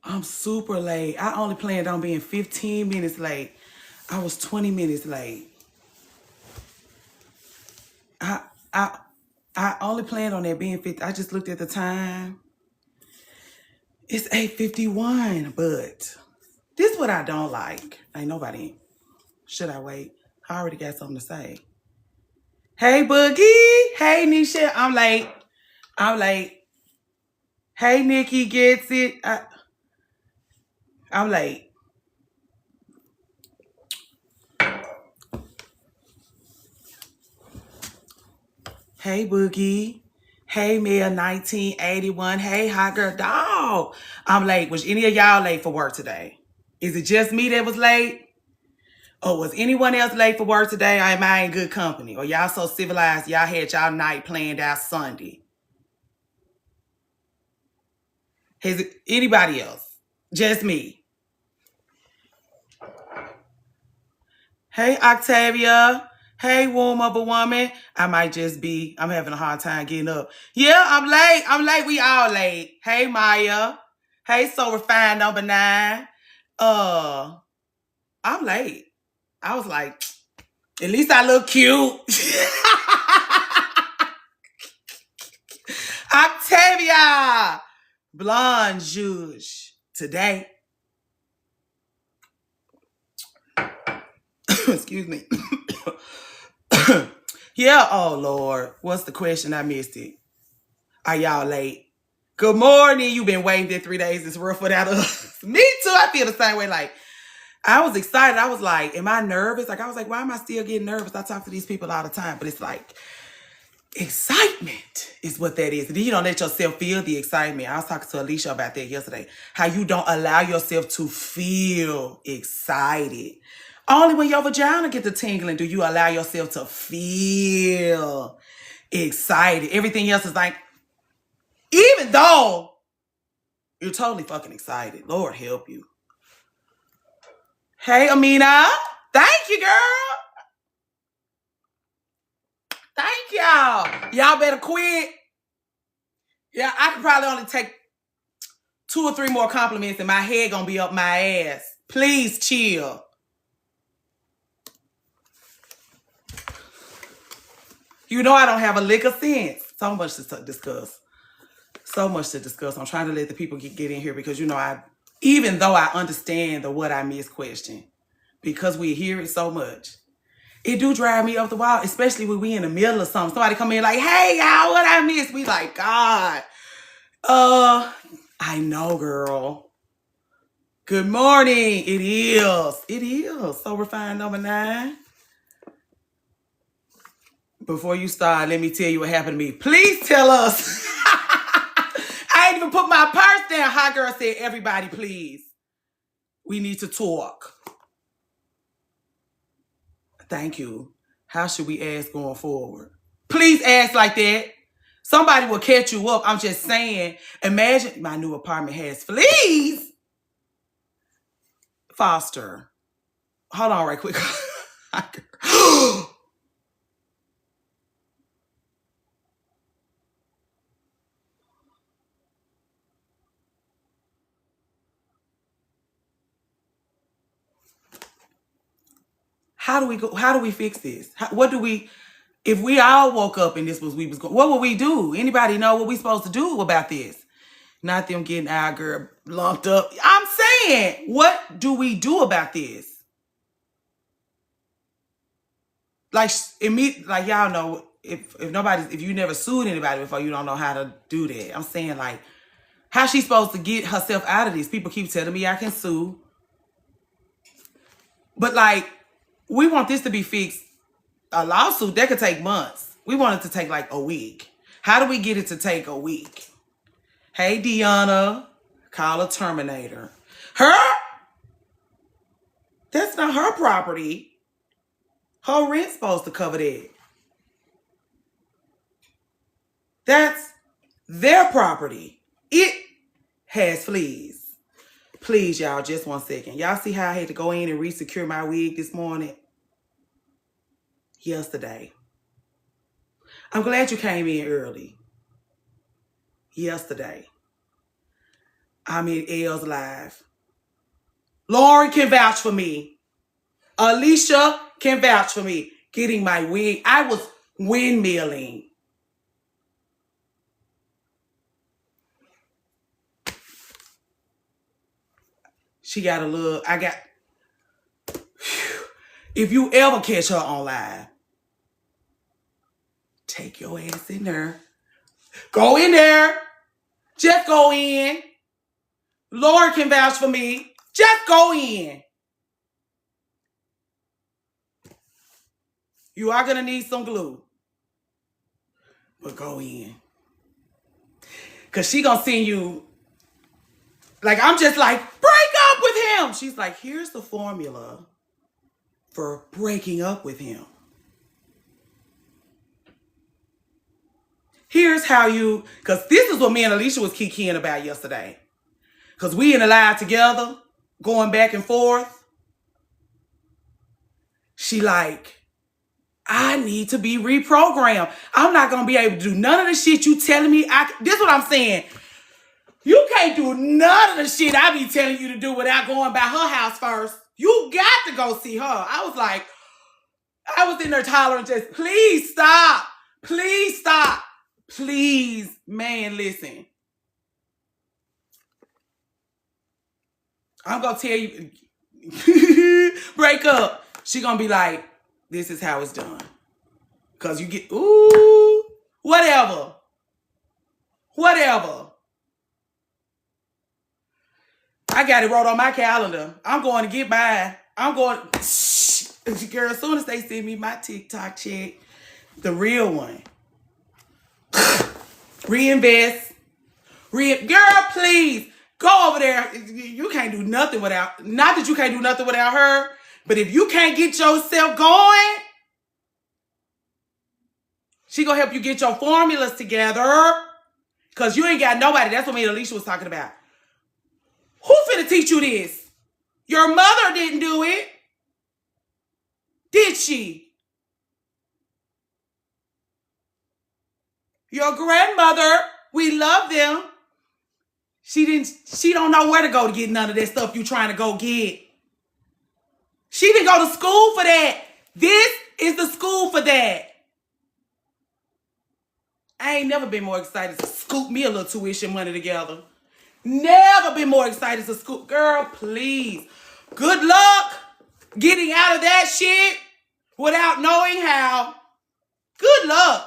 I'm super late. I only planned on being 15 minutes late. I was 20 minutes late. I I I only planned on that being 50. I just looked at the time. It's 8:51, but this is what I don't like. Ain't nobody. Should I wait? I already got something to say. Hey, Boogie. Hey, Nisha. I'm late. I'm late. Hey, Nikki gets it. I'm late. Hey, Boogie. Hey, Mia 1981. Hey, hot girl dog. I'm late. Was any of y'all late for work today? Is it just me that was late? Or was anyone else late for work today? Or am I in good company? Or y'all so civilized, y'all had y'all night planned out Sunday? Has it anybody else? Just me. Hey, Octavia. Hey, warm up a woman. I might just be, I'm having a hard time getting up. Yeah, I'm late. I'm late. We all late. Hey, Maya. Hey, so refined number 9. I'm late. I was like, at least I look cute. Octavia. Blonde Juge. Today. Excuse me. Yeah, oh Lord. What's the question? I missed it. Are y'all late? Good morning. You've been waiting there 3 days. It's rough without us. Me too. I feel the same way. Like, I was excited. I was like, am I nervous? Like, I was like, why am I still getting nervous? I talk to these people all the time, but it's like, excitement is what that is. And then you don't let yourself feel the excitement. I was talking to Alicia about that yesterday. How you don't allow yourself to feel excited. Only when your vagina get the tingling do you allow yourself to feel excited. Everything else is like, even though you're totally fucking excited. Lord help you. Hey, Amina. Thank you, girl. Thank y'all. Y'all better quit. Yeah, I could probably only take 2 or 3 more compliments and my head gonna be up my ass. Please chill. You know I don't have a lick of sense. So much to discuss. So much to discuss. I'm trying to let the people get in here because you know even though I understand the what I miss question, because we hear it so much, it do drive me up the wall, especially when we in the middle of something. Somebody come in like, hey y'all, what I miss? We like, God. I know, girl. Good morning. It is. It is. So refined number 9. Before you start, let me tell you what happened to me. Please tell us. I ain't even put my purse down. Hot girl said, everybody, please. We need to talk. Thank you. How should we ask going forward? Please ask like that. Somebody will catch you up. I'm just saying, imagine my new apartment has fleas. Foster. Hold on right quick. How do we go? How do we fix this? What do we, if we all woke up and this was we was going, what would we do? Anybody know what we supposed to do about this? Not them getting our girl lumped up. I'm saying, what do we do about this? Like like y'all know, if you never sued anybody before, you don't know how to do that. I'm saying, like, how she supposed to get herself out of this? People keep telling me I can sue. But like, we want this to be fixed. A lawsuit, that could take months. We want it to take like a week. How do we get it to take a week? Hey, Deanna. Call a Terminator. Her? That's not her property. Her rent's supposed to cover that. That's their property. It has fleas. Please, y'all, just 1 second. Y'all see how I had to go in and re-secure my wig this morning? Yesterday. I'm glad you came in early. yesterday. I'm in L's live. Lauren can vouch for me. Alicia can vouch for me. Getting my wig. I was windmilling. She got a little, if you ever catch her on live, take your ass in there. Go in there. Just go in. Lauren can vouch for me. Just go in. You are going to need some glue. But go in. Because she going to send you, like, I'm just like, break up with him. She's like, here's the formula for breaking up with him. Here's how you, because this is what me and Alicia was kikiing about yesterday. Because we in the live together, going back and forth. She like, I need to be reprogrammed. I'm not going to be able to do none of the shit you telling me. This is what I'm saying. You can't do none of the shit I be telling you to do without going by her house first. You got to go see her. I was like, I was in there tolerant, just, please stop. Please stop. Please, man, listen. I'm going to tell you, break up. She going to be like, this is how it's done. Because you get, ooh, whatever. Whatever. I got it wrote on my calendar. I'm going to get mine. I'm going, girl, as soon as they send me my TikTok check, the real one. Reinvest. Girl, please. Go over there. You can't do nothing without, not that you can't do nothing without her, but if you can't get yourself going, she gonna help you get your formulas together. Because you ain't got nobody. That's what me and Alicia was talking about. Who finna teach you this? Your mother didn't do it. Did she? Your grandmother, we love them. She don't know where to go to get none of that stuff you trying to go get. She didn't go to school for that. This is the school for that. I ain't never been more excited to scoop me a little tuition money together. Never been more excited to scoop. Girl, please. Good luck getting out of that shit without knowing how. Good luck.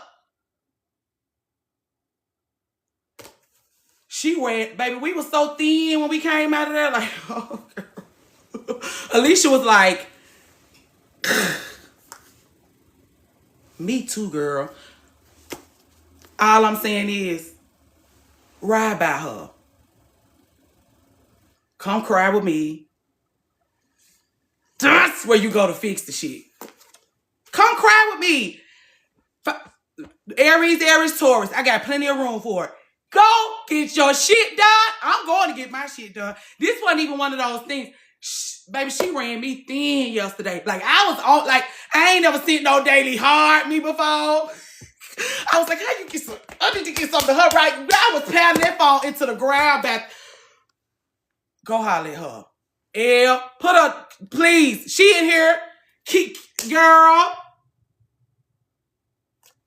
She went, baby, we were so thin when we came out of there. Like, oh, girl. Alicia was like, me too, girl. All I'm saying is, ride by her. Come cry with me. That's where you go to fix the shit. Come cry with me. Aries, Taurus. I got plenty of room for it. Go get your shit done. I'm going to get my shit done. This wasn't even one of those things. Baby, she ran me thin yesterday. Like, I was on, like, I ain't never seen no Daily Hard me before. I was like, how you get some? I need to get something to her, right? I was pounding that phone into the ground back. Go holler at her. Elle, put her, please. She in here. Girl.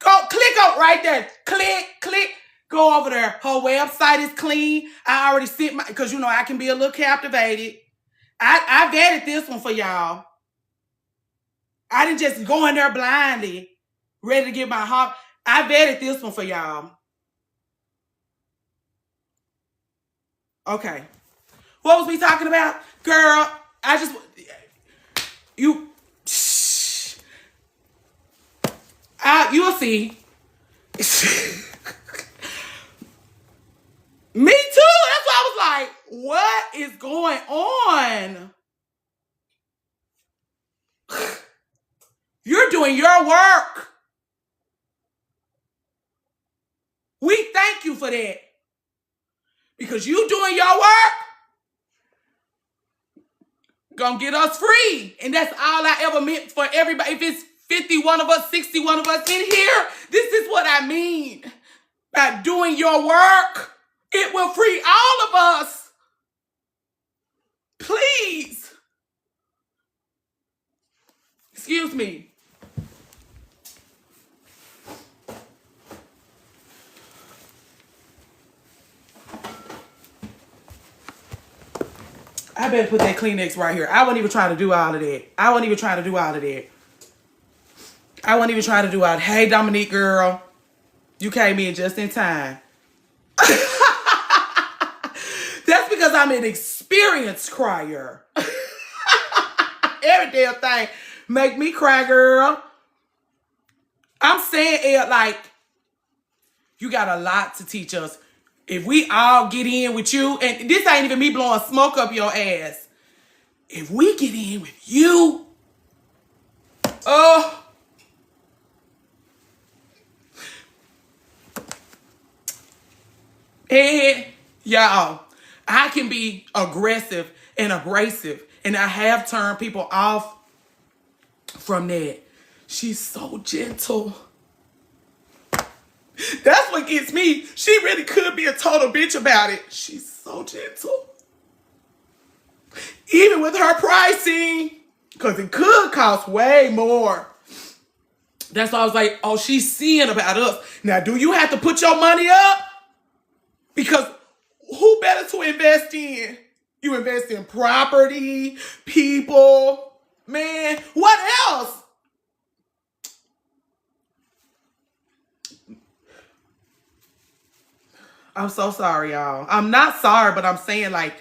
Go, click up right there. Click. Go over there. Her website is clean. I already sent my, because you know I can be a little captivated. I vetted this one for y'all. I didn't just go in there blindly, ready to get my heart. I vetted this one for y'all. Okay. What was we talking about? Girl, you'll see. Me too. That's why I was like, what is going on? You're doing your work. We thank you for that. Because you doing your work, gonna get us free. And that's all I ever meant for everybody. If it's 51 of us, 61 of us in here, this is what I mean. by doing your work. It will free all of us. Please. Excuse me. I better put that Kleenex right here. I wasn't even trying to do all of that. I wasn't even trying to do all of that. Hey, Dominique girl. You came in just in time. That's because I'm an experienced crier. Every damn thing make me cry, girl. I'm saying it like you got a lot to teach us. If we all get in with you, and this ain't even me blowing smoke up your ass. If we get in with you, oh, and y'all, I can be aggressive and abrasive, and I have turned people off from that. She's so gentle. That's what gets me. She really could be a total bitch about it. She's so gentle. Even with her pricing, because it could cost way more. That's why I was like, oh, she's seeing about us. Now, do you have to put your money up? Because who better to invest in? You invest in property, people, man, what else? I'm so sorry, y'all. I'm not sorry, but I'm saying like,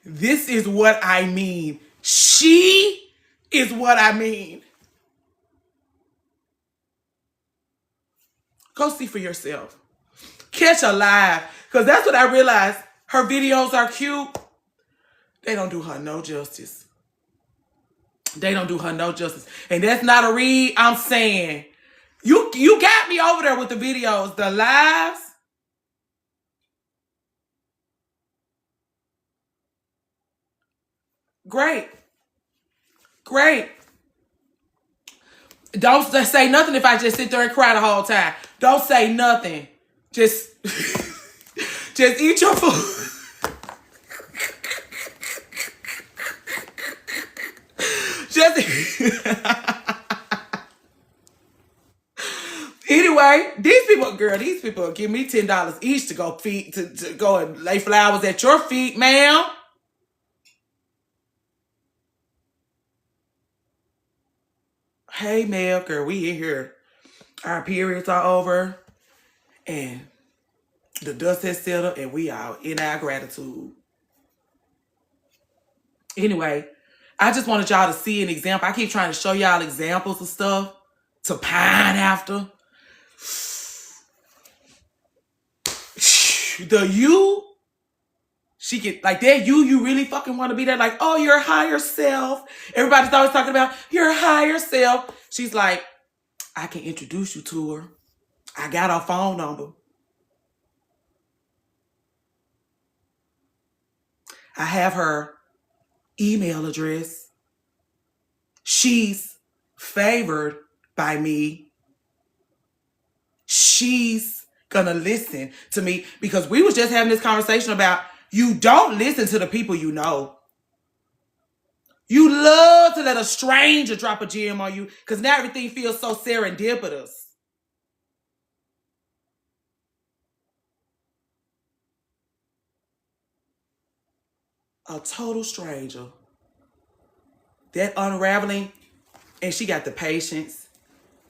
this is what I mean. She is what I mean. Go see for yourself. Catch a live. Because that's what I realized. Her videos are cute. They don't do her no justice. They don't do her no justice. And that's not a read. I'm saying, you got me over there with the videos. The lives. Great. Great. Don't say nothing if I just sit there and cry the whole time. Don't say nothing. Just eat your food. Anyway, these people give me $10 each to go feed to go and lay flowers at your feet, ma'am. Hey, Mel, girl, we in here. Our periods are over, and the dust has settled, and we are in our gratitude. Anyway, I just wanted y'all to see an example. I keep trying to show y'all examples of stuff to pine after. The you, she get like that. You really fucking want to be there. Like, oh, your higher self. Everybody's always talking about your higher self. She's like, I can introduce you to her. I got her phone number. I have her email address. She's favored by me. She's gonna listen to me because we was just having this conversation about you don't listen to the people you know. You love to let a stranger drop a gem on you because now everything feels so serendipitous. A total stranger. That unraveling, and she got the patience,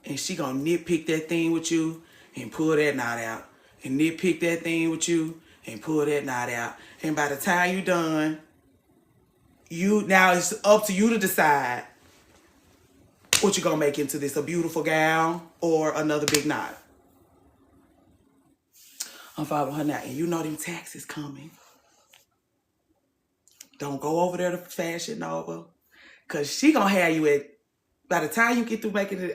and she gonna nitpick that thing with you and pull that knot out. And nitpick that thing with you and pull that knot out. And by the time you done, now it's up to you to decide what you gonna make into this, a beautiful gown or another big knot. I'm following her now, and you know them taxes coming. Don't go over there to Fashion Nova, cause she gonna have you at, by the time you get through making it,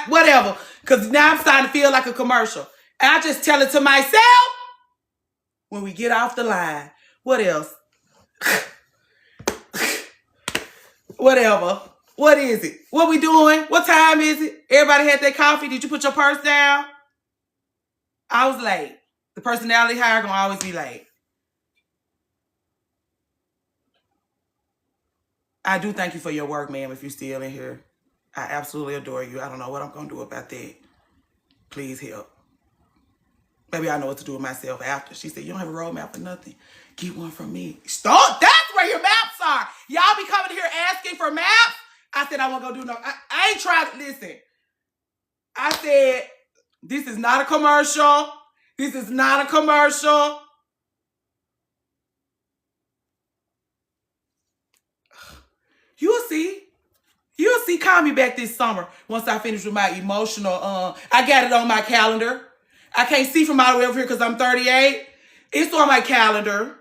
whatever. Cause now I'm starting to feel like a commercial. And I just tell it to myself when we get off the line. What else? Whatever. What is it? What we doing? What time is it? Everybody had their coffee. Did you put your purse down? I was late. The personality hire gonna always be late. I do thank you for your work, ma'am, if you're still in here. I absolutely adore you. I don't know what I'm gonna do about that. Please help. Maybe I know what to do with myself after. She said, you don't have a roadmap for nothing. Get one from me. Stop. That's where your maps are. Y'all be coming here asking for maps. I said, I won't go do no. I ain't trying to listen. I said, this is not a commercial. This is not a commercial. You'll see. You'll see. Call me back this summer once I finish with my emotional. I got it on my calendar. I can't see from all the way over here because I'm 38. It's on my calendar.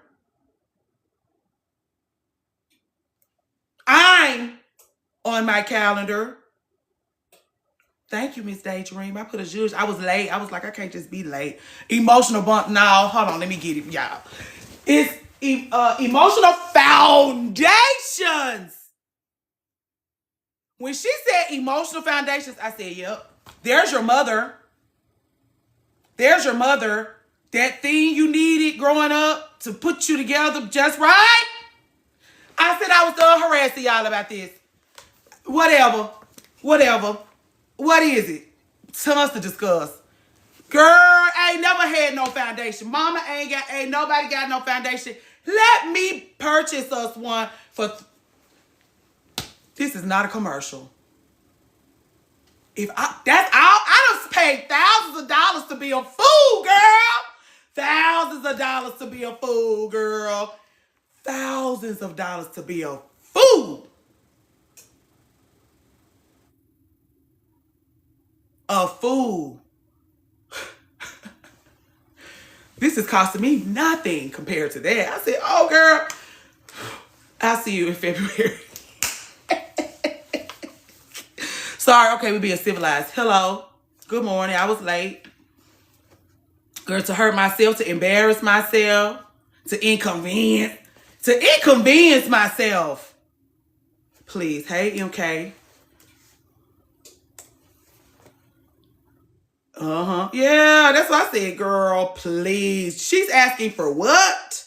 I'm on my calendar. Thank you, Miss Daydream. I put a judge. I was late. I was like, I can't just be late. Emotional bump. No, hold on. Let me get it, y'all. It's emotional foundations. When she said emotional foundations, I said, yep. There's your mother. There's your mother. That thing you needed growing up to put you together just right. I said I was done harassing y'all about this. Whatever. What is it? Tell us to discuss. Girl, ain't never had no foundation. Mama ain't nobody got no foundation. Let me purchase us one for. This is not a commercial. That's all. I done paid thousands of dollars to be a fool, girl. Thousands of dollars to be a fool, girl. Thousands of dollars to be a fool. A fool. This is costing me nothing compared to that. I said, oh, girl, I'll see you in February. Sorry, okay, we're being civilized. Hello. Good morning. I was late. Girl, to hurt myself, to embarrass myself, to inconvenience myself. Please. Hey, MK. Yeah, that's what I said, girl. Please. She's asking for what?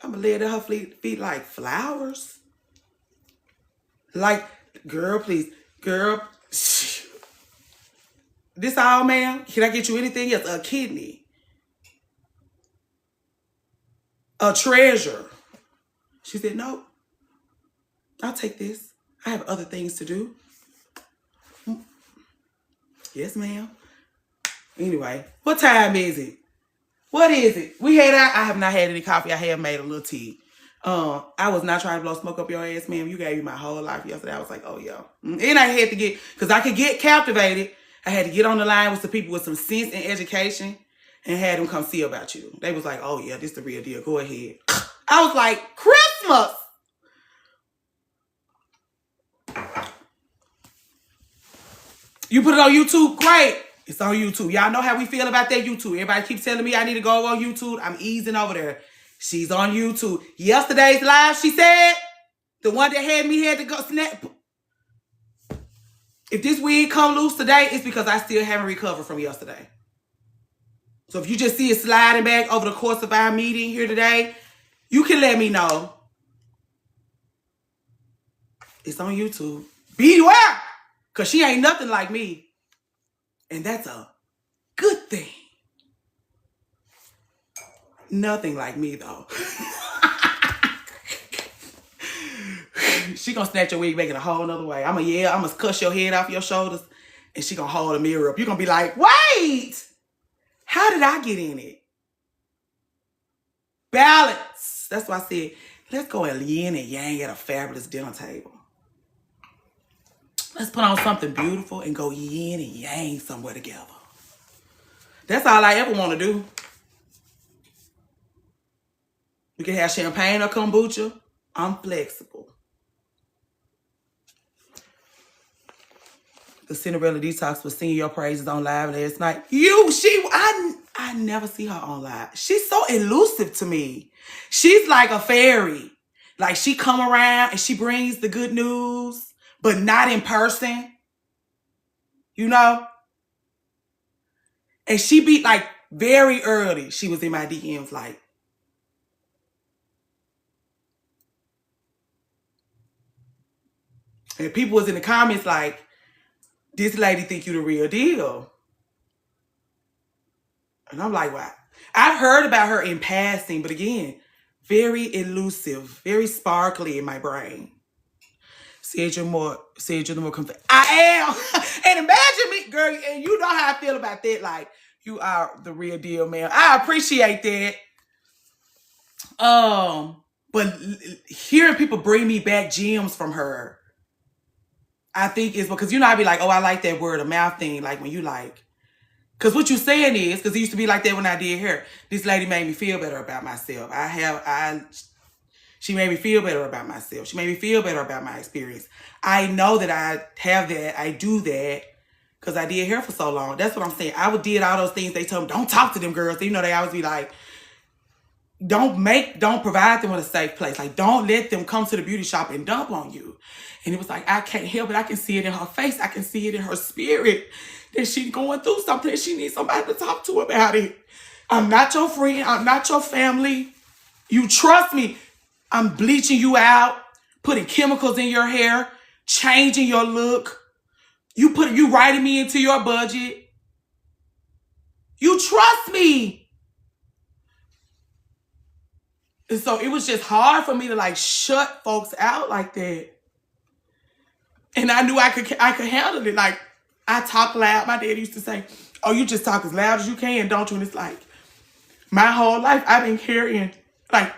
I'm gonna lay at her feet like flowers. Like, girl, please. Girl. This all, ma'am? Can I get you anything else? A kidney. A treasure. She said, no. I'll take this. I have other things to do. Yes, ma'am. Anyway, what time is it? What is it? I have not had any coffee. I have made a little tea. I was not trying to blow smoke up your ass, ma'am. You gave me my whole life yesterday. I was like, oh, yeah. And I had to because I could get captivated. I had to get on the line with some people with some sense and education and had them come see about you. They was like, oh, yeah, this is the real deal. Go ahead. I was like, Christmas. You put it on YouTube? Great. It's on YouTube. Y'all know how we feel about that YouTube. Everybody keeps telling me I need to go on YouTube. I'm easing over there. She's on YouTube. Yesterday's live, she said, the one that had to go snap. If this wig come loose today, it's because I still haven't recovered from yesterday. So if you just see it sliding back over the course of our meeting here today, you can let me know. It's on YouTube. Beware! Because she ain't nothing like me. And that's a good thing. Nothing like me, though. She gonna snatch your wig back in a whole nother way. I'm gonna cuss your head off your shoulders, and she gonna hold a mirror up. You're gonna be like, wait! How did I get in it? Balance. That's why I said, let's go at yin and yang at a fabulous dinner table. Let's put on something beautiful and go yin and yang somewhere together. That's all I ever want to do. We can have champagne or kombucha. I'm flexible. The Cinderella Detox was singing your praises on live last night. I never see her on live. She's so elusive to me. She's like a fairy. Like she come around and she brings the good news, but not in person. You know? And she be like very early. She was in my DMs like, and people was in the comments like, this lady think you the real deal. And I'm like, wow. I've heard about her in passing, but again, very elusive, very sparkly in my brain. Said you're the more I am. And imagine me, girl, and you know how I feel about that. Like, you are the real deal, man. I appreciate that. But hearing people bring me back gems from her, I think is because, you know, I be like, oh, I like that word of mouth thing. Like when you like, because what you saying is, because it used to be like that when I did hair. This lady made me feel better about myself. She made me feel better about myself. She made me feel better about my experience. I know that I have that. I do that because I did hair for so long. That's what I'm saying. I did all those things. They told me, don't talk to them girls. You know, they always be like, don't provide them with a safe place. Like, don't let them come to the beauty shop and dump on you. And it was like, I can't help it. I can see it in her face. I can see it in her spirit that she's going through something and she needs somebody to talk to about it. I'm not your friend. I'm not your family. You trust me. I'm bleaching you out, putting chemicals in your hair, changing your look. You writing me into your budget. You trust me. And so it was just hard for me to like shut folks out like that. And I knew I could handle it. Like, I talk loud. My dad used to say, oh, you just talk as loud as you can, don't you? And it's like, my whole life I've been carrying, like,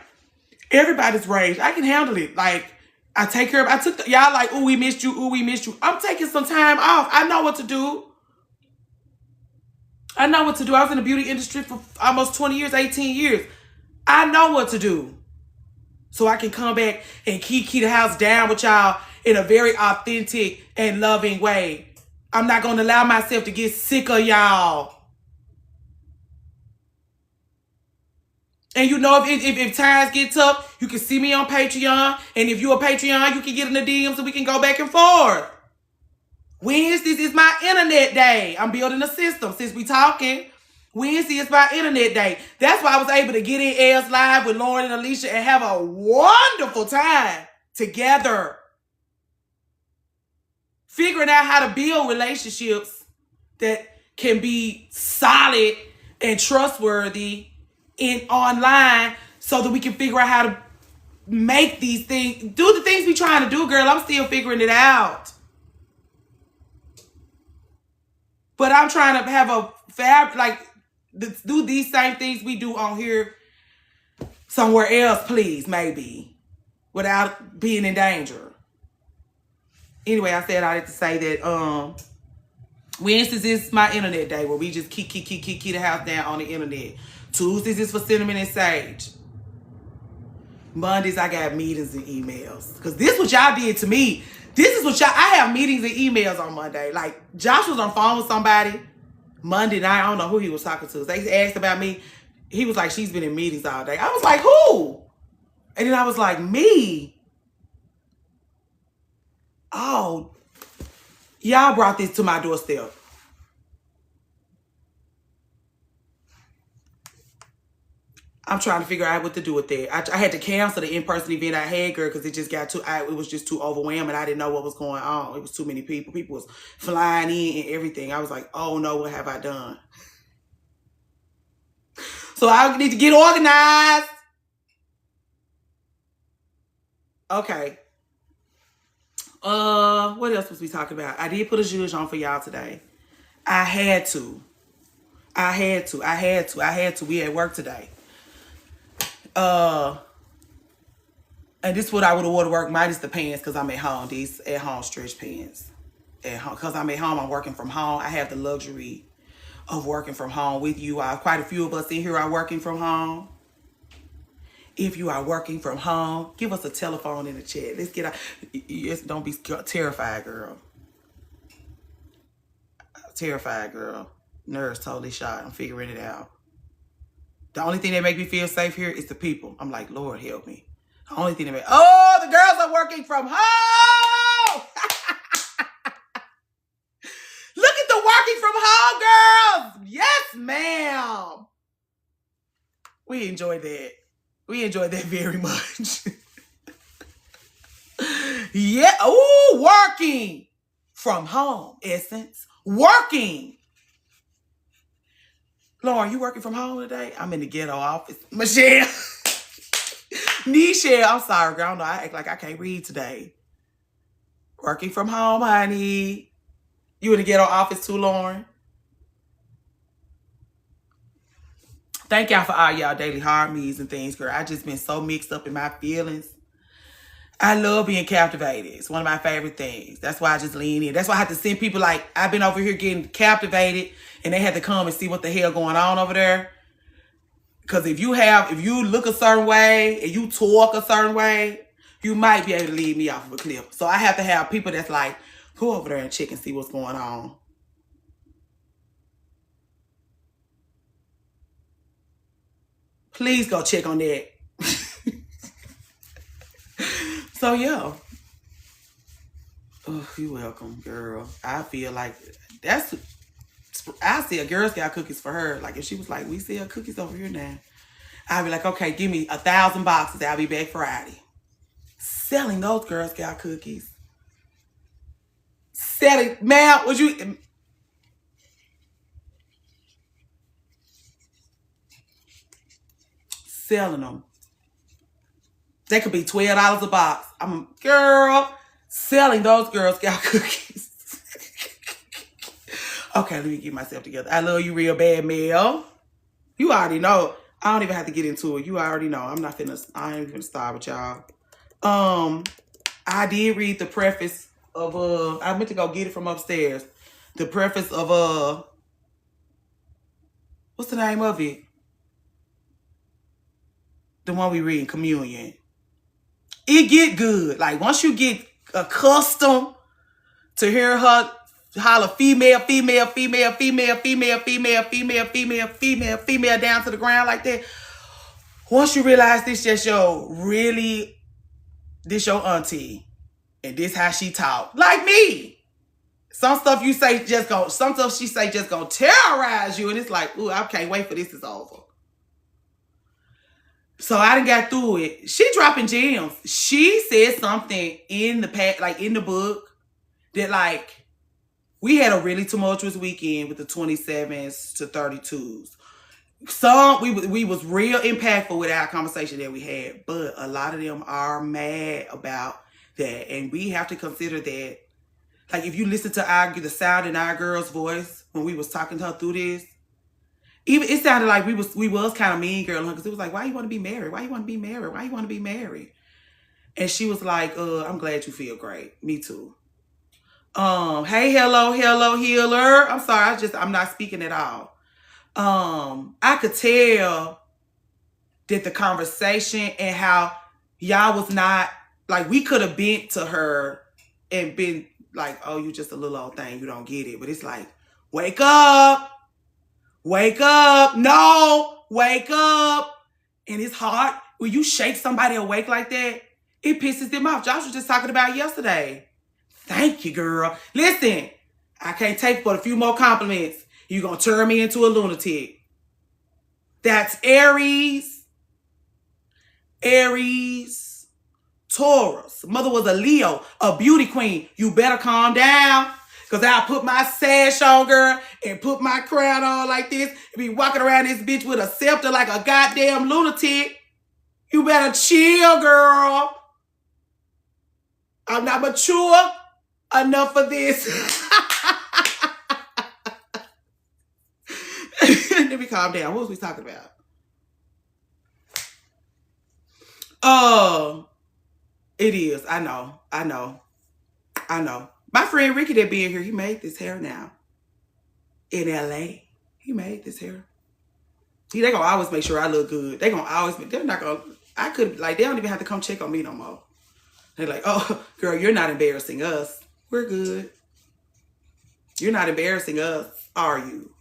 everybody's rage. I can handle it. Like, I take care of, y'all like, ooh, we missed you. Ooh, we missed you. I'm taking some time off. I know what to do. I was in the beauty industry for almost 20 years, 18 years. I know what to do. So I can come back and keep the house down with y'all in a very authentic and loving way. I'm not going to allow myself to get sick of y'all. And you know, if times get tough, you can see me on Patreon. And if you're a Patreon, you can get in the DMs and we can go back and forth. Wednesdays is my internet day. I'm building a system since we talking. Wednesday is my internet day. That's why I was able to get in Els Live with Lauren and Alicia and have a wonderful time together. Figuring out how to build relationships that can be solid and trustworthy in online so that we can figure out how to make these things, do the things we trying to do, girl. I'm still figuring it out. But I'm trying to have a do these same things we do on here somewhere else, please, maybe, without being in danger. Anyway, I said I had to say that Wednesdays is my internet day where we just keep the house down on the internet. Tuesdays is for cinnamon and sage. Mondays I got meetings and emails. Because this is what y'all did to me. I have meetings and emails on Monday. Like, Josh was on the phone with somebody Monday night. I don't know who he was talking to. They asked about me. He was like, she's been in meetings all day. I was like, who? And then I was like, me? Oh, y'all brought this to my doorstep. I'm trying to figure out what to do with that. I had to cancel the in-person event I had, girl, because it just got it was just too overwhelming. I didn't know what was going on. It was too many people. People was flying in and everything. I was like, oh no, what have I done? So I need to get organized. Okay. What else was we talking about? I did put a zhuzh on for y'all today. I had to. We at work today. And this is what I would have worn to work minus the pants because I'm at home. These at home stretch pants. At home, because I'm at home, I'm working from home. I have the luxury of working from home with you. Quite a few of us in here are working from home. If you are working from home, give us a telephone in the chat. Let's get out. Yes, don't be terrified, girl. Terrified, girl. Nerves totally shot. I'm figuring it out. The only thing that make me feel safe here is the people. I'm like, Lord, help me. The only thing that the girls are working from home. Look at the working from home girls. Yes, We enjoyed that. We enjoyed that very much. Yeah. Ooh, working from home, Essence. Working. Lauren, you working from home today? I'm in the ghetto office. Michelle. Nichelle, I'm sorry, girl. I don't know. I act like I can't read today. Working from home, honey. You in the ghetto office too, Lauren? Thank y'all for all y'all daily hard me's and things, girl. I just been so mixed up in my feelings. I love being captivated. It's one of my favorite things. That's why I just lean in. That's why I have to send people like, I've been over here getting captivated and they had to come and see what the hell going on over there. Because if you look a certain way and you talk a certain way, you might be able to lead me off of a cliff. So I have to have people that's like, go over there and check and see what's going on. Please go check on that. So yeah. Oh, you're welcome, girl. I feel like I sell Girl Scout cookies for her. Like if she was like, we sell cookies over here now, I'd be like, okay, give me 1,000 boxes. I'll be back Friday. Selling those Girl Scout cookies. Selling, man, would you? Selling them. They could be $12 a box. Girl, selling those Girl Scout cookies. Okay, let me get myself together. I love you real bad, Mel. You already know. I don't even have to get into it. You already know. I ain't even gonna start with y'all. I did read the preface of I meant to go get it from upstairs. The preface of what's the name of it? The one we read in Communion. It get good. Like once you get accustomed to hear her holler female, female, female, female, female, female, female, female, female, female down to the ground like that. Once you realize this your auntie. And this how she talk. Like me. Some stuff she say just gonna terrorize you. And it's like, ooh, I can't wait for this is over. So I done got through it. She dropping gems. She said something in the book that like, we had a really tumultuous weekend with the 27s to 32s. We was real impactful with our conversation that we had, but a lot of them are mad about that. And we have to consider that. Like if you listen to the sound in our girl's voice when we was talking to her through this, even it sounded like we was kind of mean girl, because it was like, why you want to be married? Why you want to be married? Why you want to be married? And she was like, I'm glad you feel great. Me too. Hey, hello, healer. I'm sorry, I'm not speaking at all. I could tell that the conversation and how y'all was not, like, we could have been to her and been like, oh, you just a little old thing, you don't get it. But it's like, wake up. No, wake up. And it's hard when you shake somebody awake like that, it pisses them off. Josh was just talking about yesterday. Thank you, girl. Listen, I can't take but a few more compliments. You're going to turn me into a lunatic. That's Aries. Taurus. Mother was a Leo, a beauty queen. You better calm down. Because I'll put my sash on, girl, and put my crown on like this, and be walking around this bitch with a scepter like a goddamn lunatic. You better chill, girl. I'm not mature enough for this. Let me calm down. What was we talking about? It is. I know. My friend Ricky that being here, he made this hair now. In LA. He made this hair. They gonna always make sure I look good. They're not gonna, they don't even have to come check on me no more. They're like, oh, girl, you're not embarrassing us. We're good. You're not embarrassing us, are you?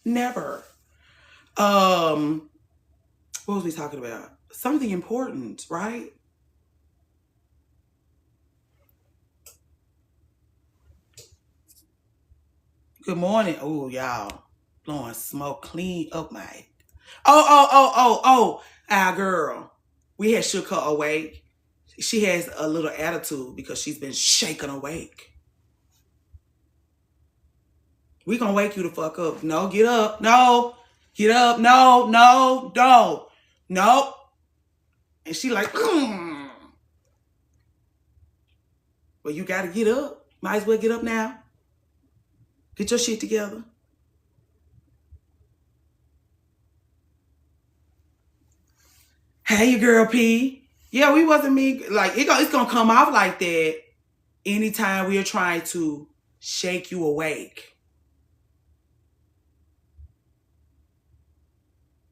Never. What was we talking about? Something important, right? Good morning. Oh, y'all. Blowing smoke clean up, mate. Our girl. We had shook her awake. She has a little attitude because she's been shaken awake. We gonna wake you the fuck up. No, get up. No, get up. No, no, no, no. And she like, well, you gotta get up. Might as well get up now. Get your shit together. Hey, your girl P. Yeah, we wasn't me. Like, it's gonna come off like that anytime we are trying to shake you awake.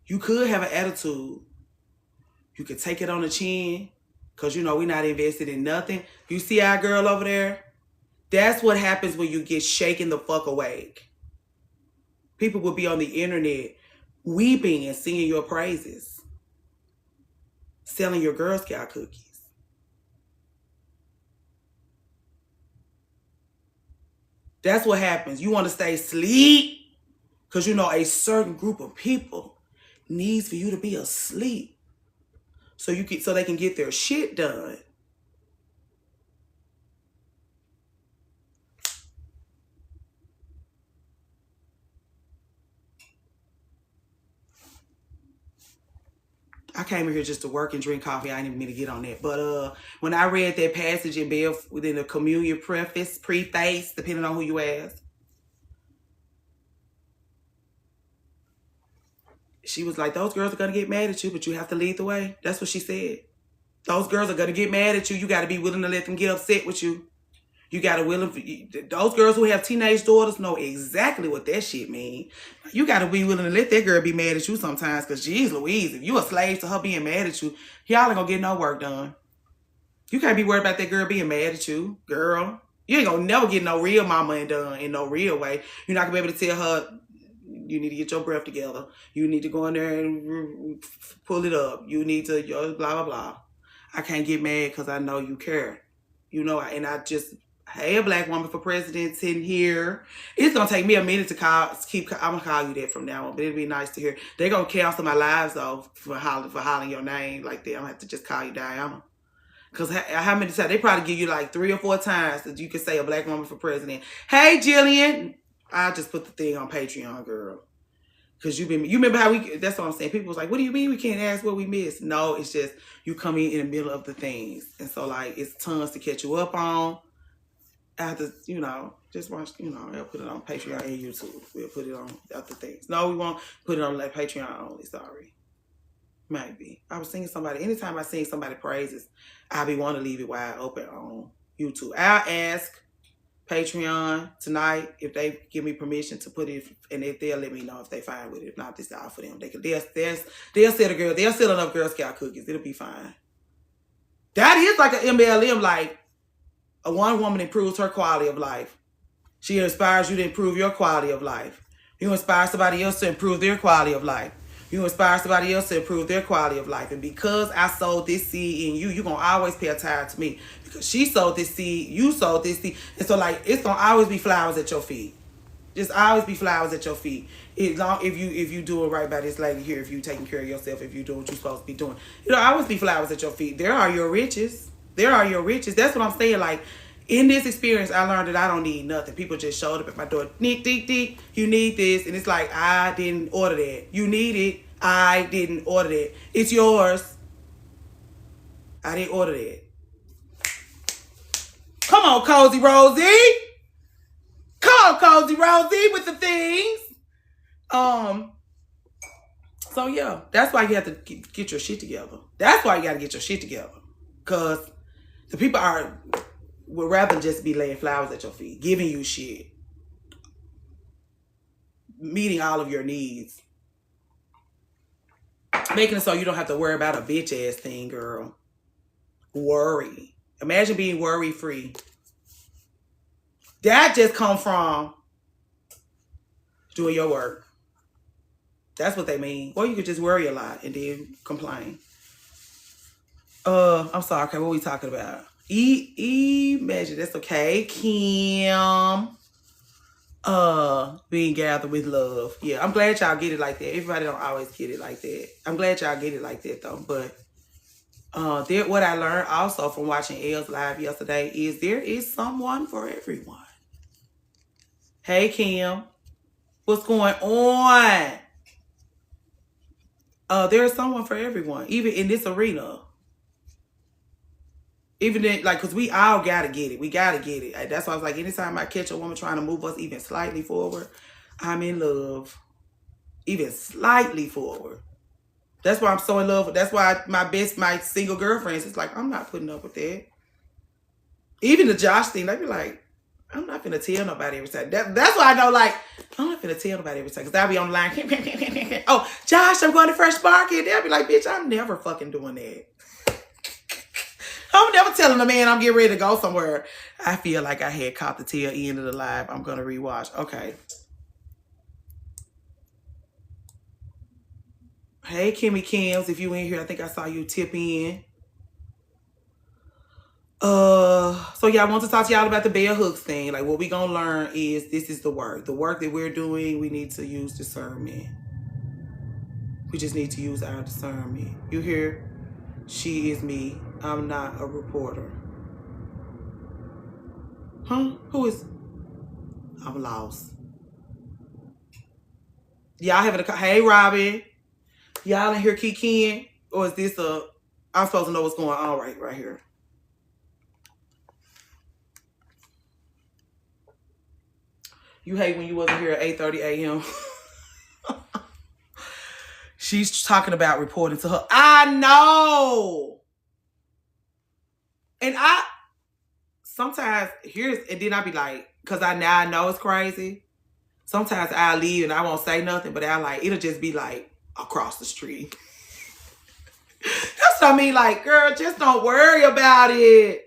You could have an attitude. You could take it on the chin because, you know, we're not invested in nothing. You see our girl over there? That's what happens when you get shaken the fuck awake. People will be on the internet weeping and singing your praises. Selling your Girl Scout cookies. That's what happens. You want to stay asleep because, you know, a certain group of people needs for you to be asleep so they can get their shit done. I came here just to work and drink coffee. I didn't even mean to get on that. But when I read that passage in Bell within the communion preface, depending on who you ask, she was like, those girls are going to get mad at you, but you have to lead the way. That's what she said. Those girls are going to get mad at you. You got to be willing to let them get upset with you. You got to those girls who have teenage daughters know exactly what that shit mean. You got to be willing to let that girl be mad at you sometimes because, geez Louise, if you a slave to her being mad at you, y'all ain't going to get no work done. You can't be worried about that girl being mad at you, girl. You ain't going to never get no real mama done in no real way. You're not going to be able to tell her, you need to get your breath together. You need to go in there and pull it up. You need to, blah, blah, blah. I can't get mad because I know you care. You know, and I just, hey, a black woman for president sitting here. It's going to take me a minute to I'm going to call you that from now on, but it'll be nice to hear. They're going to cancel my lives, though, for hollering your name like that. I'm going to have to just call you Diana. Because how many times? They probably give you like 3 or 4 times that you can say a black woman for president. Hey, Jillian. I just put the thing on Patreon, girl. Because you remember how that's what I'm saying. People was like, what do you mean we can't ask what we missed? No, it's just you come in the middle of the things. And so, like, it's tons to catch you up on. After, you know, just watch, you know, I'll put it on Patreon and YouTube. We'll put it on other things. No, we won't put it on like Patreon only, sorry. Maybe. I was singing somebody, anytime I sing somebody praises, I'll be wanting to leave it wide open on YouTube. I'll ask Patreon tonight if they give me permission to put it, and if they'll let me know if they fine with it. If not, this out for them. They'll sell enough Girl Scout cookies. It'll be fine. That is like an MLM, like a one woman improves her quality of life. She inspires you to improve your quality of life. You inspire somebody else to improve their quality of life. You inspire somebody else to improve their quality of life. And because I sowed this seed in you, you're going to always pay attention to me. Because she sowed this seed, you sowed this seed. And so, like, it's going to always be flowers at your feet. Just always be flowers at your feet. If you doing right by this lady here, if you taking care of yourself, if you doing what you're supposed to be doing. It'll always be flowers at your feet. There are your riches. There are your riches. That's what I'm saying. Like, in this experience, I learned that I don't need nothing. People just showed up at my door. Nick, you need this. And it's like, I didn't order that. You need it. I didn't order that. It's yours. I didn't order that. Come on, Cozy Rosie. Come on, Cozy Rosie with the things. So yeah, that's why you have to get your shit together. That's why you got to get your shit together. Because the people would rather just be laying flowers at your feet, giving you shit, meeting all of your needs, making it so you don't have to worry about a bitch ass thing, girl. Worry. Imagine being worry free. That just come from doing your work. That's what they mean. Or you could just worry a lot and then complain. I'm sorry. Okay, what are we talking about? Measure. That's okay. Kim. Being gathered with love. Yeah, I'm glad y'all get it like that. Everybody don't always get it like that. I'm glad y'all get it like that though. But what I learned also from watching Elle's live yesterday is there is someone for everyone. Hey Kim, what's going on? There is someone for everyone, even in this arena. Even in, like, because we all gotta get it. We gotta get it. That's why I was like, anytime I catch a woman trying to move us even slightly forward, I'm in love. Even slightly forward. That's why I'm so in love with. That's why my single girlfriends is like, I'm not putting up with that. Even the Josh thing, they be like, I'm not gonna tell nobody every time. That's why I know, like, I'm not gonna tell nobody every time. Because I'll be on the line, oh, Josh, I'm going to Fresh Market. They'll be like, bitch, I'm never fucking doing that. I'm never telling a man I'm getting ready to go somewhere. I feel like I had caught the tail end of the live. I'm going to rewatch. Okay. Hey, Kimmy Kims, if you in here, I think I saw you tip in. So yeah, I want to talk to y'all about the bell hooks thing. Like, what we gonna learn is this is the work. The work that we're doing, we need to use discernment. We just need to use our discernment. You hear? She is me. I'm not a reporter. Huh? Who is? I'm lost. Y'all having a... Hey, Robin. Y'all in here kikiing? Or is this a... I'm supposed to know what's going on right here. You hate when you wasn't here at 8:30 a.m. She's talking about reporting to her. I know. And I... Sometimes... And then I be like... Because I know it's crazy. Sometimes I'll leave and I won't say nothing. But it'll just be like... across the street. That's what I mean. Like, girl, just don't worry about it.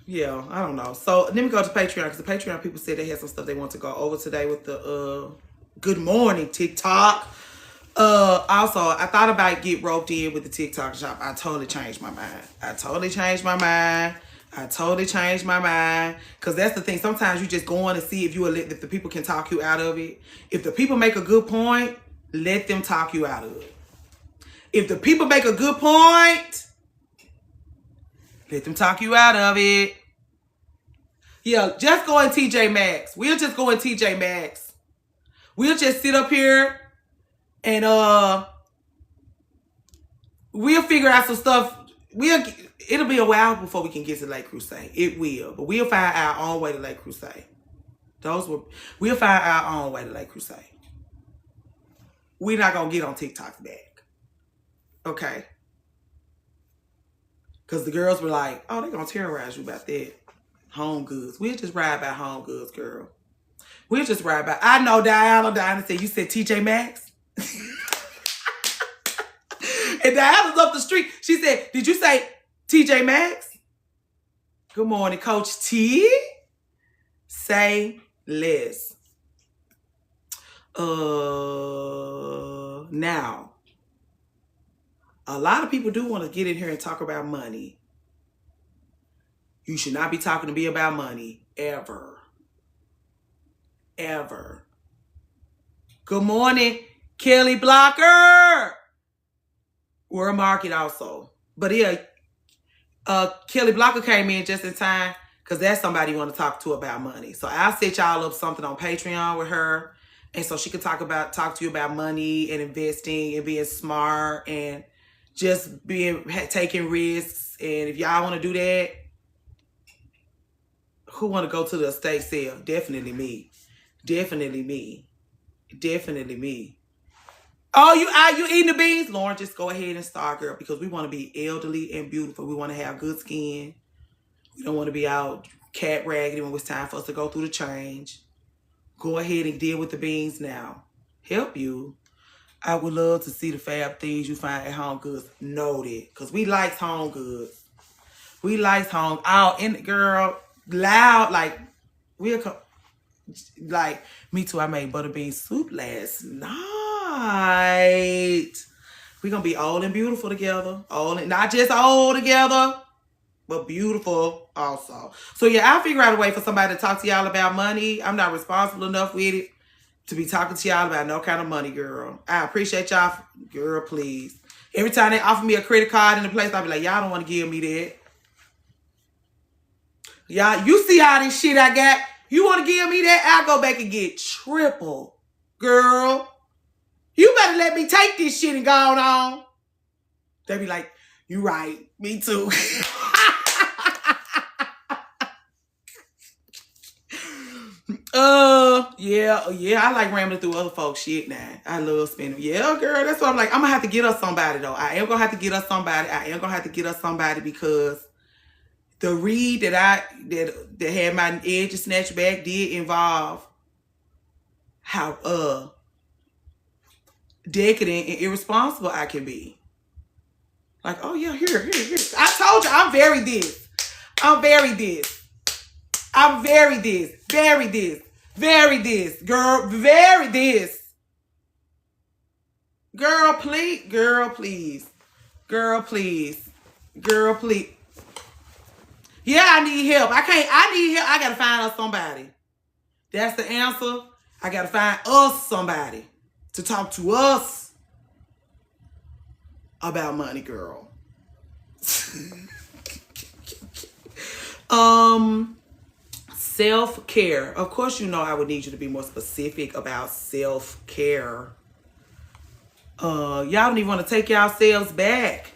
Yeah, I don't know. So let me go to Patreon, because the Patreon people said they had some stuff they want to go over today with the Good Morning TikTok. Also, I thought about get roped in with the TikTok shop. I totally changed my mind. Because that's the thing. Sometimes you just go on and see if the people can talk you out of it. If the people make a good point, let them talk you out of it. If the people make a good point, let them talk you out of it. Yeah, just go in TJ Maxx. We'll just go in TJ Maxx. We'll just sit up here and we'll figure out some stuff. It'll be a while before we can get to Lake Crusade. It will. But we'll find our own way to Lake Crusade. We'll find our own way to Lake Crusade. We're not going to get on TikTok back. Okay? Because the girls were like, oh, they're going to terrorize you about that. Home goods. We'll just ride by Home Goods, girl. We'll just ride by. I know Diana said, you said TJ Maxx? And Diana's up the street. She said, did you say TJ Maxx? Good morning, Coach T. Say less. Now, a lot of people do want to get in here and talk about money. You should not be talking to me about money, ever. Ever. Good morning, Kelly Blocker. We're a market also. But yeah, Kelly Blocker came in just in time because that's somebody you want to talk to about money. So I'll set y'all up something on Patreon with her. And so she can talk to you about money and investing and being smart and just taking risks. And if y'all want to do that, who want to go to the estate sale? Definitely me. Definitely me. Definitely me. Oh, you eating the beans? Lauren, just go ahead and start, girl, because we want to be elderly and beautiful. We want to have good skin. We don't want to be out cat raggedy when it's time for us to go through the change. Go ahead and deal with the beans now. Help you. I would love to see the fab things you find at Home Goods. Noted. Because we like Home Goods. We like Home. Girl, loud. Like, me too. I made butterbean soup last night. We're going to be old and beautiful together. Old and not just old together, but beautiful also. So yeah, I'll figure out a way for somebody to talk to y'all about money. I'm not responsible enough with it to be talking to y'all about no kind of money, girl. I appreciate y'all. Girl, please. Every time they offer me a credit card in the place, I'll be like, y'all don't want to give me that. Y'all, you see how this shit I got? You want to give me that? I'll go back and get triple. Girl, you better let me take this shit and go on. They be like, you right. Me too. Yeah, I like rambling through other folks' shit now. I love spending. Yeah, girl, that's what I'm like. I'm gonna have to get us somebody though. I am gonna have to get us somebody because the read that had my edges snatched back did involve how decadent and irresponsible I can be. Like, oh yeah, here. I told you I'm very this. Very this, girl, very this. Girl, please. Yeah, I need help. I need help. I gotta find us somebody. That's the answer. I gotta find us somebody to talk to us about money, girl. Self-care. Of course, you know I would need you to be more specific about self-care. Y'all don't even want to take yourselves back.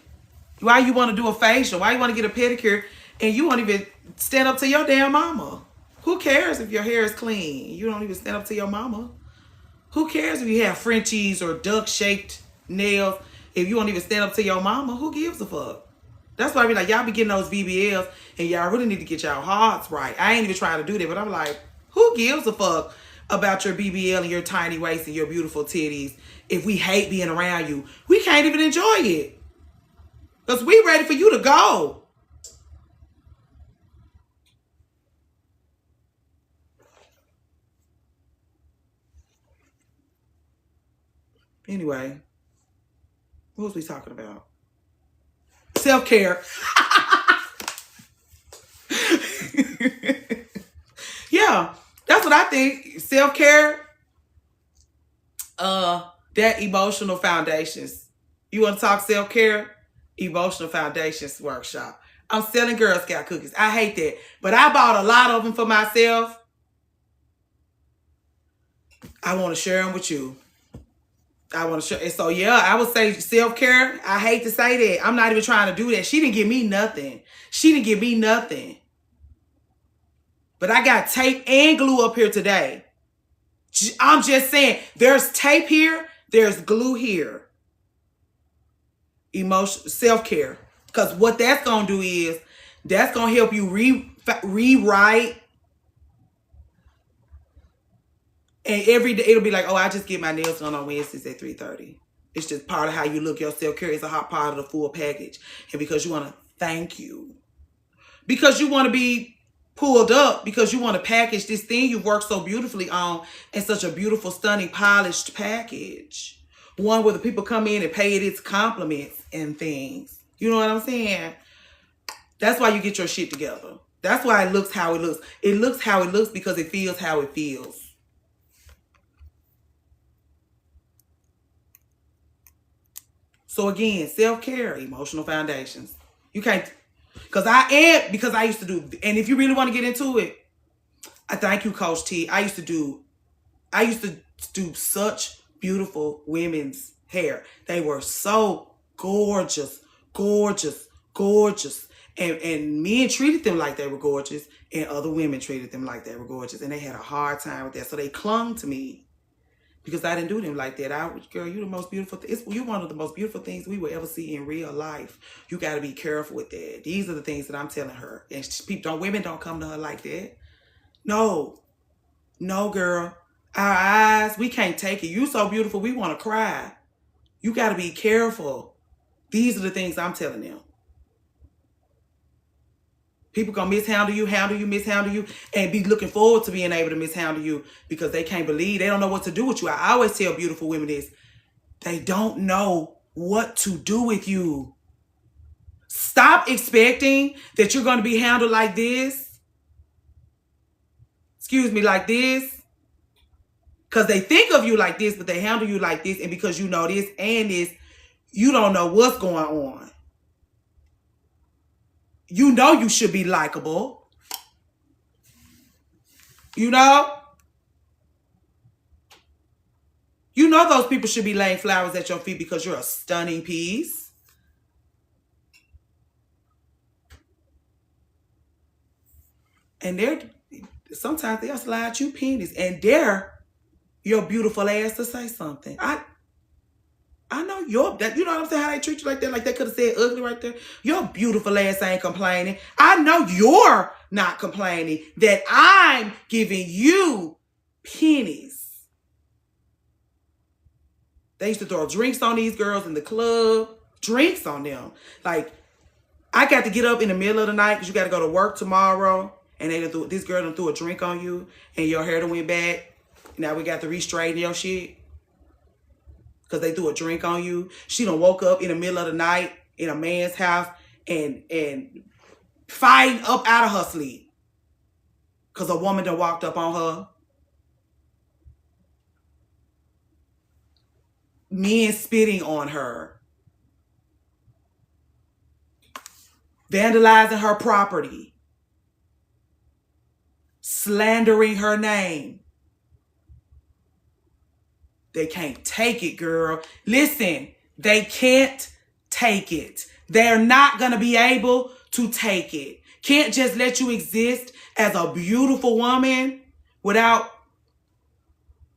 Why you want to do a facial? Why you want to get a pedicure and you won't even stand up to your damn mama? Who cares if your hair is clean? You don't even stand up to your mama. Who cares if you have Frenchies or duck-shaped nails? If you won't even stand up to your mama, who gives a fuck? That's why I be like, y'all be getting those BBLs and y'all really need to get y'all hearts right. I ain't even trying to do that, but I'm like, who gives a fuck about your BBL and your tiny waist and your beautiful titties if we hate being around you? We can't even enjoy it. Because we ready for you to go. Anyway, what was we talking about? Self-care. Yeah, that's what I think. Self-care, that emotional foundations. You want to talk self-care? Emotional foundations workshop. I'm selling Girl Scout cookies. I hate that. But I bought a lot of them for myself. I want to share them with you. I want to share. So yeah, I would say self-care. I hate to say that. I'm not even trying to do that. She didn't give me nothing. But I got tape and glue up here today. I'm just saying, there's tape here, there's glue here. Emotion, self-care. Because what that's going to do is, that's going to help you rewrite. And every day, it'll be like, oh, I just get my nails done on Wednesdays at 3:30. It's just part of how you look. Your self-care is a hot part of the full package. And because you want to thank you. Because you want to be pulled up, because you want to package this thing you've worked so beautifully on in such a beautiful, stunning, polished package. One where the people come in and pay it its compliments and things. You know what I'm saying? That's why you get your shit together. That's why it looks how it looks. It looks how it looks because it feels how it feels. So again, self-care, emotional foundations. You can't, because I used to do, and if you really want to get into it, I thank you, Coach T. I used to do such beautiful women's hair. They were so gorgeous. And men treated them like they were gorgeous, and other women treated them like they were gorgeous. And they had a hard time with that. So they clung to me. Because I didn't do them like that. Girl, you the most beautiful. You're one of the most beautiful things we will ever see in real life. You got to be careful with that. These are the things that I'm telling her. And women don't come to her like that. No, girl. Our eyes, we can't take it. You so beautiful, we want to cry. You got to be careful. These are the things I'm telling them. People gonna mishandle you, mishandle you, and be looking forward to being able to mishandle you because they can't believe, they don't know what to do with you. I always tell beautiful women this, they don't know what to do with you. Stop expecting that you're going to be handled like this. Excuse me, like this. Because they think of you like this, but they handle you like this. And because you know this and this, you don't know what's going on. You know you should be likable. You know? You know those people should be laying flowers at your feet because you're a stunning piece. And sometimes they'll slide you pennies and dare your beautiful ass to say something. I know you know what I'm saying, how they treat you like that, like they could have said ugly right there. Your beautiful ass ain't complaining. I know you're not complaining that I'm giving you pennies. They used to throw drinks on these girls in the club. Drinks on them. Like, I got to get up in the middle of the night because you got to go to work tomorrow. And this girl done threw a drink on you. And your hair done went back. Now we got to re-straighten your shit. Because they threw a drink on you. She done woke up in the middle of the night in a man's house. And fighting up out of her sleep. Because a woman done walked up on her. Men spitting on her. Vandalizing her property. Slandering her name. They can't take it, girl. Listen, they can't take it. They're not going to be able to take it. Can't just let you exist as a beautiful woman without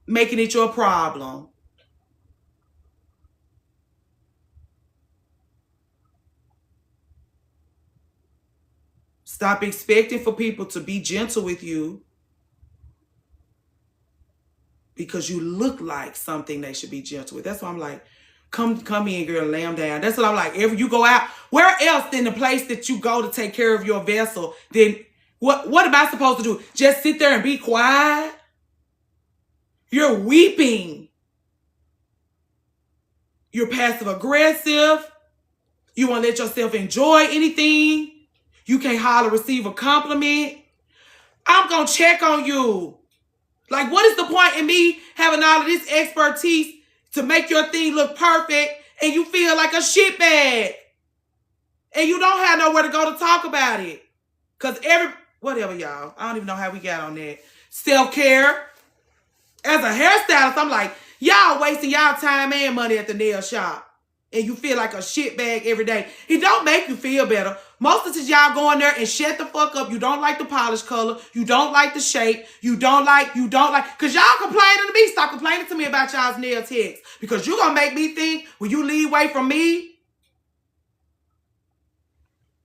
making it your problem. Stop expecting for people to be gentle with you because you look like something they should be gentle with. That's why I'm like, come in, girl, lay them down. That's what I'm like. If you go out, where else than the place that you go to take care of your vessel, then what am I supposed to do? Just sit there and be quiet? You're weeping. You're passive aggressive. You won't let yourself enjoy anything. You can't holler, receive a compliment. I'm going to check on you. Like, what is the point in me having all of this expertise to make your thing look perfect and you feel like a shitbag? And you don't have nowhere to go to talk about it. Because whatever, y'all. I don't even know how we got on that. Self-care. As a hairstylist, I'm like, y'all wasting y'all time and money at the nail shop. And you feel like a shitbag every day. It don't make you feel better. Most of the time, y'all go in there and shut the fuck up. You don't like the polish color. You don't like the shape. You don't like. Because y'all complaining to me. Stop complaining to me about y'all's nail techs. Because you're going to make me think when you leave away from me,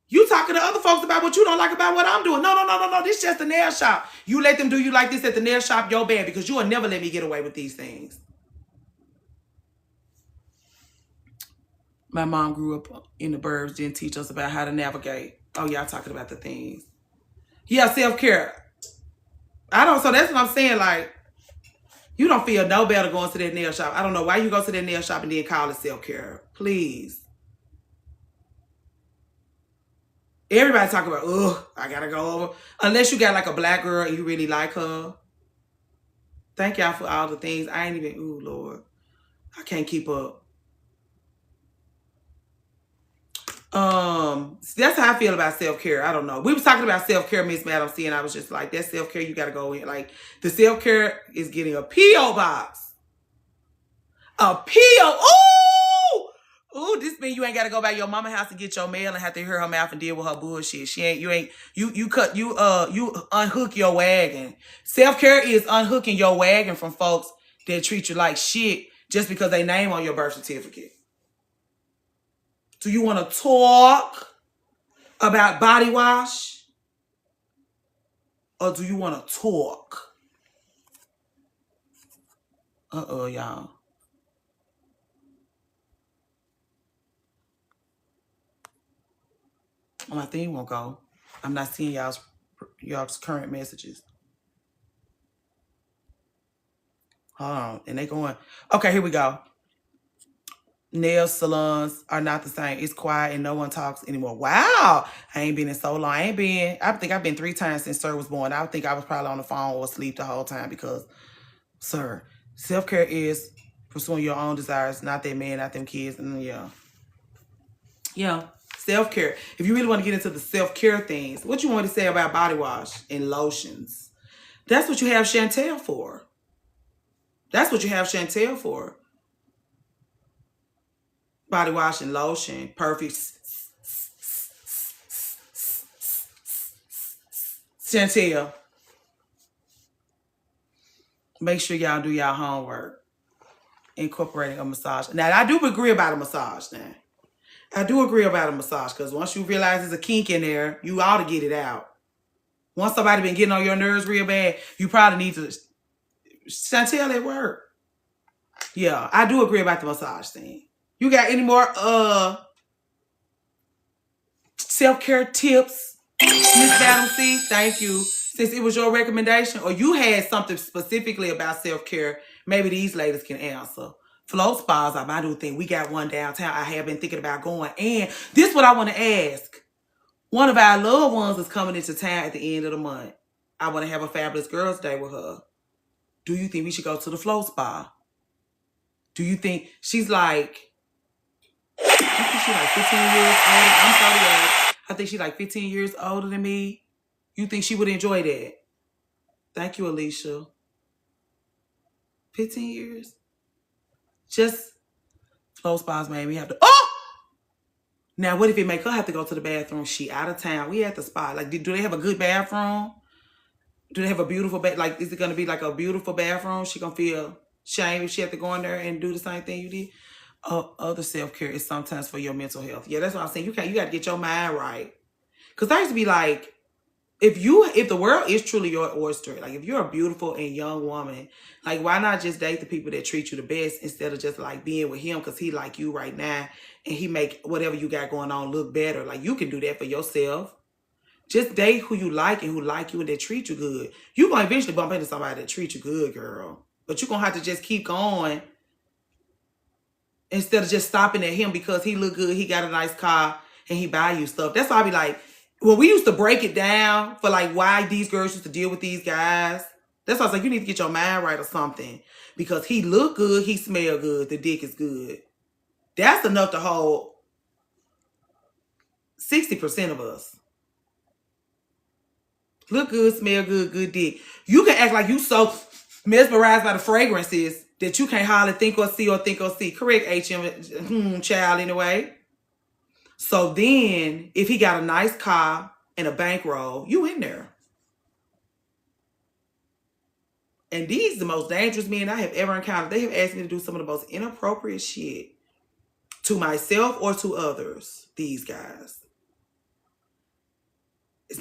you talking to other folks about what you don't like about what I'm doing. No. This is just a nail shop. You let them do you like this at the nail shop, you're bad. Because you will never let me get away with these things. My mom grew up in the burbs, didn't teach us about how to navigate. Oh, y'all talking about the things. Yeah, self-care. So that's what I'm saying. Like, you don't feel no better going to that nail shop. I don't know why you go to that nail shop and then call it self-care. Please. Everybody talking about, I gotta go over. Unless you got like a black girl and you really like her. Thank y'all for all the things. I ain't even, Lord. I can't keep up. That's how I feel about self-care. I don't know. We was talking about self-care, Miss Madam C, and I was just like, that self-care, you got to go in. Like, the self-care is getting a P.O. box. A P.O. Ooh, this means you ain't got to go by your mama house and get your mail and have to hear her mouth and deal with her bullshit. You unhook your wagon. Self-care is unhooking your wagon from folks that treat you like shit just because they name on your birth certificate. Do you want to talk about body wash? Or do you want to talk? Y'all. My thing won't go. I'm not seeing y'all's current messages. Hold on. And they going. Okay, here we go. nail salons are not the same. It's quiet and no one talks anymore. Wow. I ain't been in so long. I think I've been 3 times since Sir was born. I think I was probably on the phone or asleep the whole time because, sir, self-care is pursuing your own desires, not that man, not them kids. And yeah. Yeah. Self-care. If you really want to get into the self-care things, what you want to say about body wash and lotions? That's what you have Chantel for. That's what you have Chantel for. Body wash and lotion. Perfect. Chantel, make sure y'all do y'all homework. Incorporating a massage. Now, I do agree about a massage now. I do agree about a massage because once you realize there's a kink in there, you ought to get it out. Once somebody been getting on your nerves real bad, you probably need to... Chantel at work. Yeah, I do agree about the massage thing. You got any more self-care tips? Miss Madam C, thank you. Since it was your recommendation or you had something specifically about self-care, maybe these ladies can answer. Flow spas are my new thing. We got one downtown. I have been thinking about going. And this is what I want to ask. One of our loved ones is coming into town at the end of the month. I want to have a fabulous girls' day with her. Do you think we should go to the Flow Spa? Do you think she's like... I think she's like 15 years older. I'm 38. I think she's like 15 years older than me. You think she would enjoy that? Thank you, Alicia. 15 years? Just Flow Spas made me have to... Oh! Now, what if it make her have to go to the bathroom? She out of town. We at the spa. Like, do they have a good bathroom? Do they have a beautiful bath? Like, is it going to be like a beautiful bathroom? She going to feel shame if she have to go in there and do the same thing you did? Other self-care is sometimes for your mental health. Yeah, that's what I'm saying. You got to get your mind right. Because I used to be like, if the world is truly your oyster, like if you're a beautiful and young woman, like why not just date the people that treat you the best instead of just like being with him because he like you right now and he make whatever you got going on look better. Like you can do that for yourself. Just date who you like and who like you and that treat you good. You're going to eventually bump into somebody that treat you good, girl. But you're going to have to just keep going instead of just stopping at him because he look good, he got a nice car, and he buy you stuff. That's why I be like, when we used to break it down for like why these girls used to deal with these guys, that's why I was like, you need to get your mind right or something. Because he look good, he smell good, the dick is good. That's enough to hold 60% of us. Look good, smell good, good dick. You can act like you so mesmerized by the fragrances that you can't hardly think or see. Correct, HM child, anyway. So then, if he got a nice car and a bankroll, you in there. And these are the most dangerous men I have ever encountered. They have asked me to do some of the most inappropriate shit to myself or to others, these guys.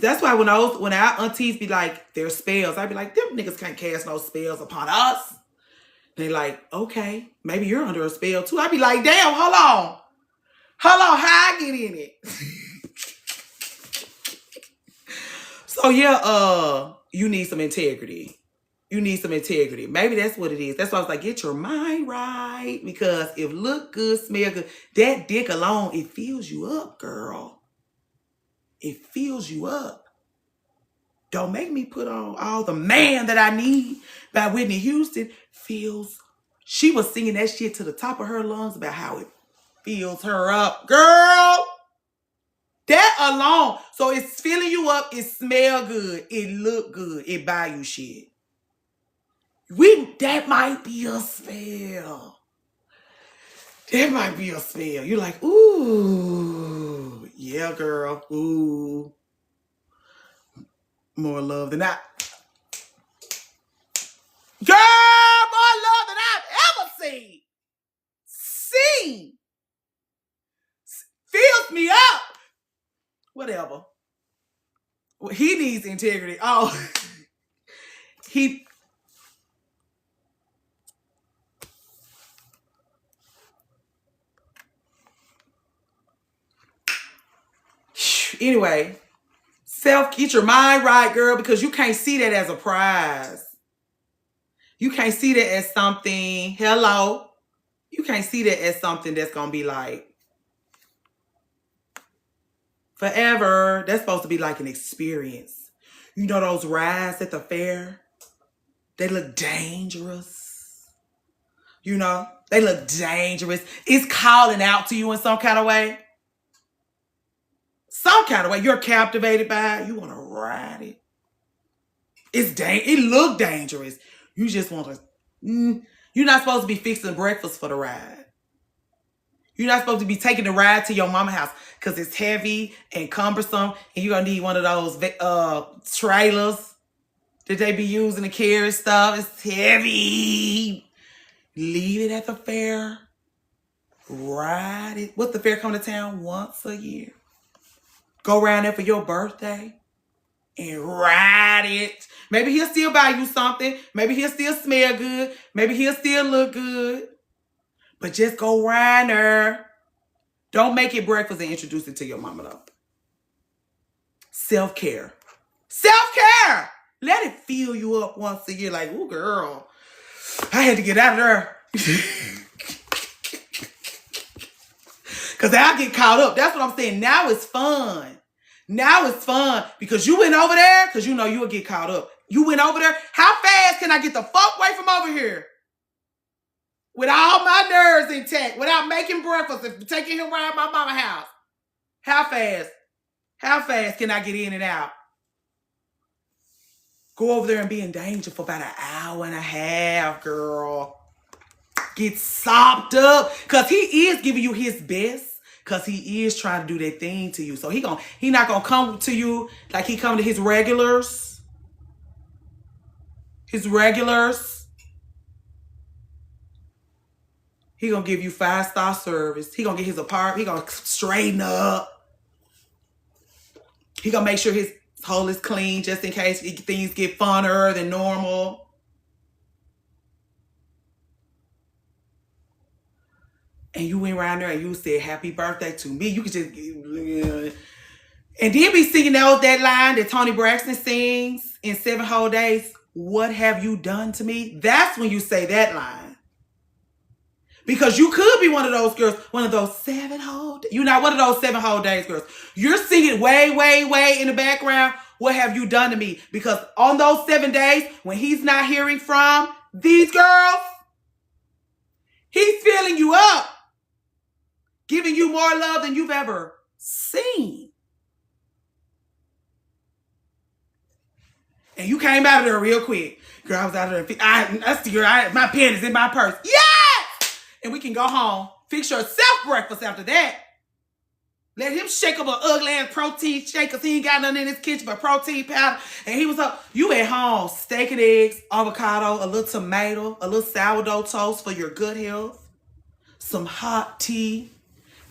That's why when our aunties be like, their spells, I'd be like, them niggas can't cast no spells upon us. They like, okay, maybe you're under a spell too. I'd be like, damn, hold on, how I get in it? So yeah, you need some integrity. Maybe that's what it is. That's why I was like, get your mind right. Because if look good, smell good, that dick alone, it fills you up, girl. It fills you up. Don't make me put on all the Man That I Need by Whitney Houston. She was singing that shit to the top of her lungs about how it fills her up. Girl, that alone. So it's filling you up. It smell good. It look good. It buy you shit. That might be a spell. That might be a spell. You're like, ooh, yeah, girl. Ooh. More love than I. Girl, more love than I've ever seen. Fills me up. Whatever. Well, he needs integrity. Oh, Anyway, get your mind right, girl, because you can't see that as a prize. You can't see that as something. Hello. You can't see that as something that's going to be like forever. That's supposed to be like an experience. You know those rides at the fair? They look dangerous. You know, they look dangerous. It's calling out to you in some kind of way. Some kind of way. You're captivated by it. You want to ride it. It look dangerous. You just want to. You're not supposed to be fixing breakfast for the ride. You're not supposed to be taking the ride to your mama's house because it's heavy and cumbersome, and you're gonna need one of those trailers that they be using to carry stuff. It's heavy. Leave it at the fair. Ride it. What's the fair come to town once a year? Go around there for your birthday and ride it. Maybe he'll still buy you something. Maybe he'll still smell good. Maybe he'll still look good. But just go around there. Don't make it breakfast and introduce it to your mama though. Self-care. Self-care. Let it fill you up once a year. Like, ooh, girl, I had to get out of there. Because I'll get caught up. That's what I'm saying. Now it's fun. Now it's fun. Because you went over there, because you know you'll get caught up. You went over there. How fast can I get the fuck away from over here? With all my nerves intact. Without making breakfast and taking him around my mama's house. How fast? How fast can I get in and out? Go over there and be in danger for about an hour and a half, girl. Get sopped up. Because he is giving you his best. Because he is trying to do that thing to you. So he not going to come to you like he come to his regulars. His regulars. He going to give you 5-star service. He going to get his apartment. He going to straighten up. He going to make sure his hole is clean just in case things get funner than normal. And you went around there and you said, happy birthday to me. You could just, and then be singing that line that Toni Braxton sings in 7 whole days. What have you done to me? That's when you say that line. Because you could be one of those girls, one of those 7 whole days. You're not one of those 7 whole days girls. You're singing way, way, way in the background. What have you done to me? Because on those 7 days, when he's not hearing from these girls, he's filling you up. Giving you more love than you've ever seen. And you came out of there real quick. Girl, I was out of there. My pen is in my purse. Yes! And we can go home. Fix yourself breakfast after that. Let him shake up an ugly ass protein shake because he ain't got nothing in his kitchen but protein powder. And he was up. You at home. Steak and eggs, avocado, a little tomato, a little sourdough toast for your good health. Some hot tea.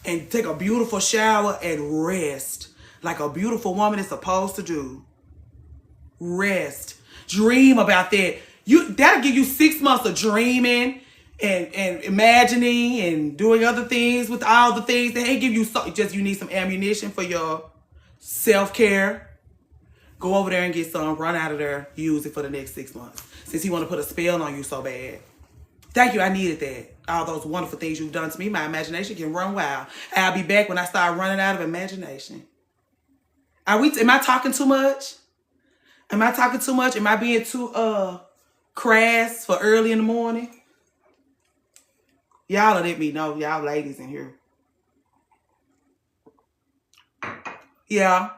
And take a beautiful shower and rest like a beautiful woman is supposed to do. Rest. Dream about that. That'll give you 6 months of dreaming and imagining and doing other things with all the things. They give you you need some ammunition for your self-care. Go over there and get some. Run out of there. Use it for the next 6 months. Since he want to put a spell on you so bad. Thank you. I needed that. All those wonderful things you've done to me. My imagination can run wild. I'll be back when I start running out of imagination. Am I talking too much? Am I talking too much? Am I being too crass for early in the morning? Y'all let me know. Y'all ladies in here. Yeah.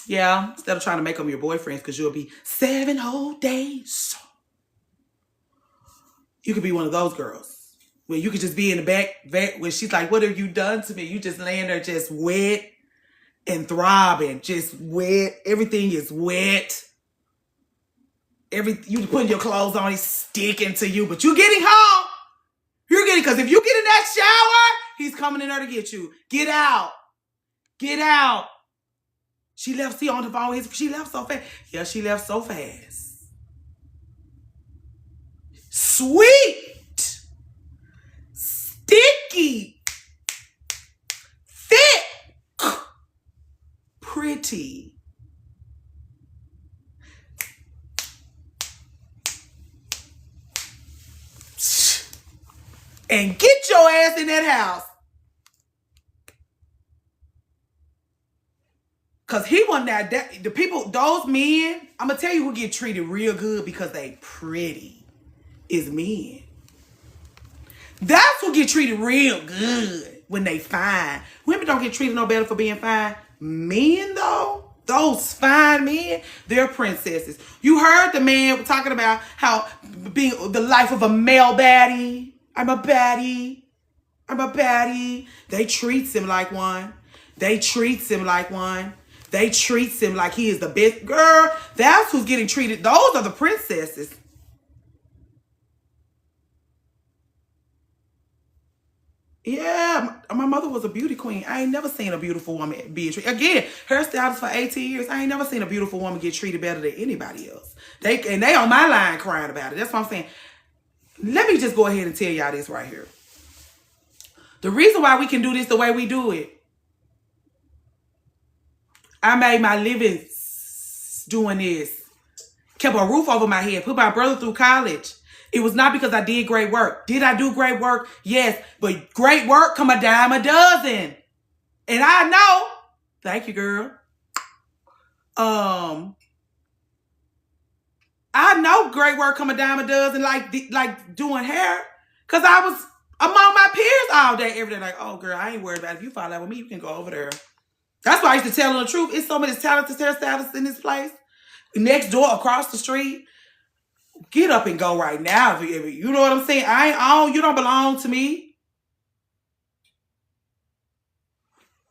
Yeah. Instead of trying to make them your boyfriends because you'll be 7 whole days. You could be one of those girls where you could just be in the back where she's like, what have you done to me? You just laying there just wet and throbbing, just wet. Everything is wet. You putting your clothes on, he's sticking to you, but you're getting home. Because if you get in that shower, he's coming in there to get you. Get out. Get out. She left, see on the phone, she left so fast. Yeah, she left so fast. Sweet, sticky, thick, pretty. and get your ass in that house. Because he wasn't that, the people, those men, I'm going to tell you who get treated real good because they pretty is men. That's who get treated real good when they fine. Women don't get treated no better for being fine. Men, though, those fine men, they're princesses. You heard the man talking about how being the life of a male baddie. I'm a baddie. I'm a baddie. They treats him like one. They treats him like one. They treats him like he is the best. Girl, that's who's getting treated. Those are the princesses. Yeah, my mother was a beauty queen. I ain't never seen a beautiful woman be treated. Again, hairstylist for 18 years. I ain't never seen a beautiful woman get treated better than anybody else. They on my line crying about it. That's what I'm saying. Let me just go ahead and tell y'all this right here. The reason why we can do this the way we do it, I made my living doing this. Kept a roof over my head. Put my brother through college. It was not because I did great work. Did I do great work? Yes. But great work come a dime a dozen. And I know. Thank you, girl. I know great work come a dime a dozen like doing hair. Because I was among my peers all day, every day. Like, oh, girl, I ain't worried about it. If you fall out with me, you can go over there. That's why I used to tell them the truth. It's so many talented hairstylists in this place. Next door, across the street. Get up and go right now. You know what I'm saying? I ain't on. You don't belong to me.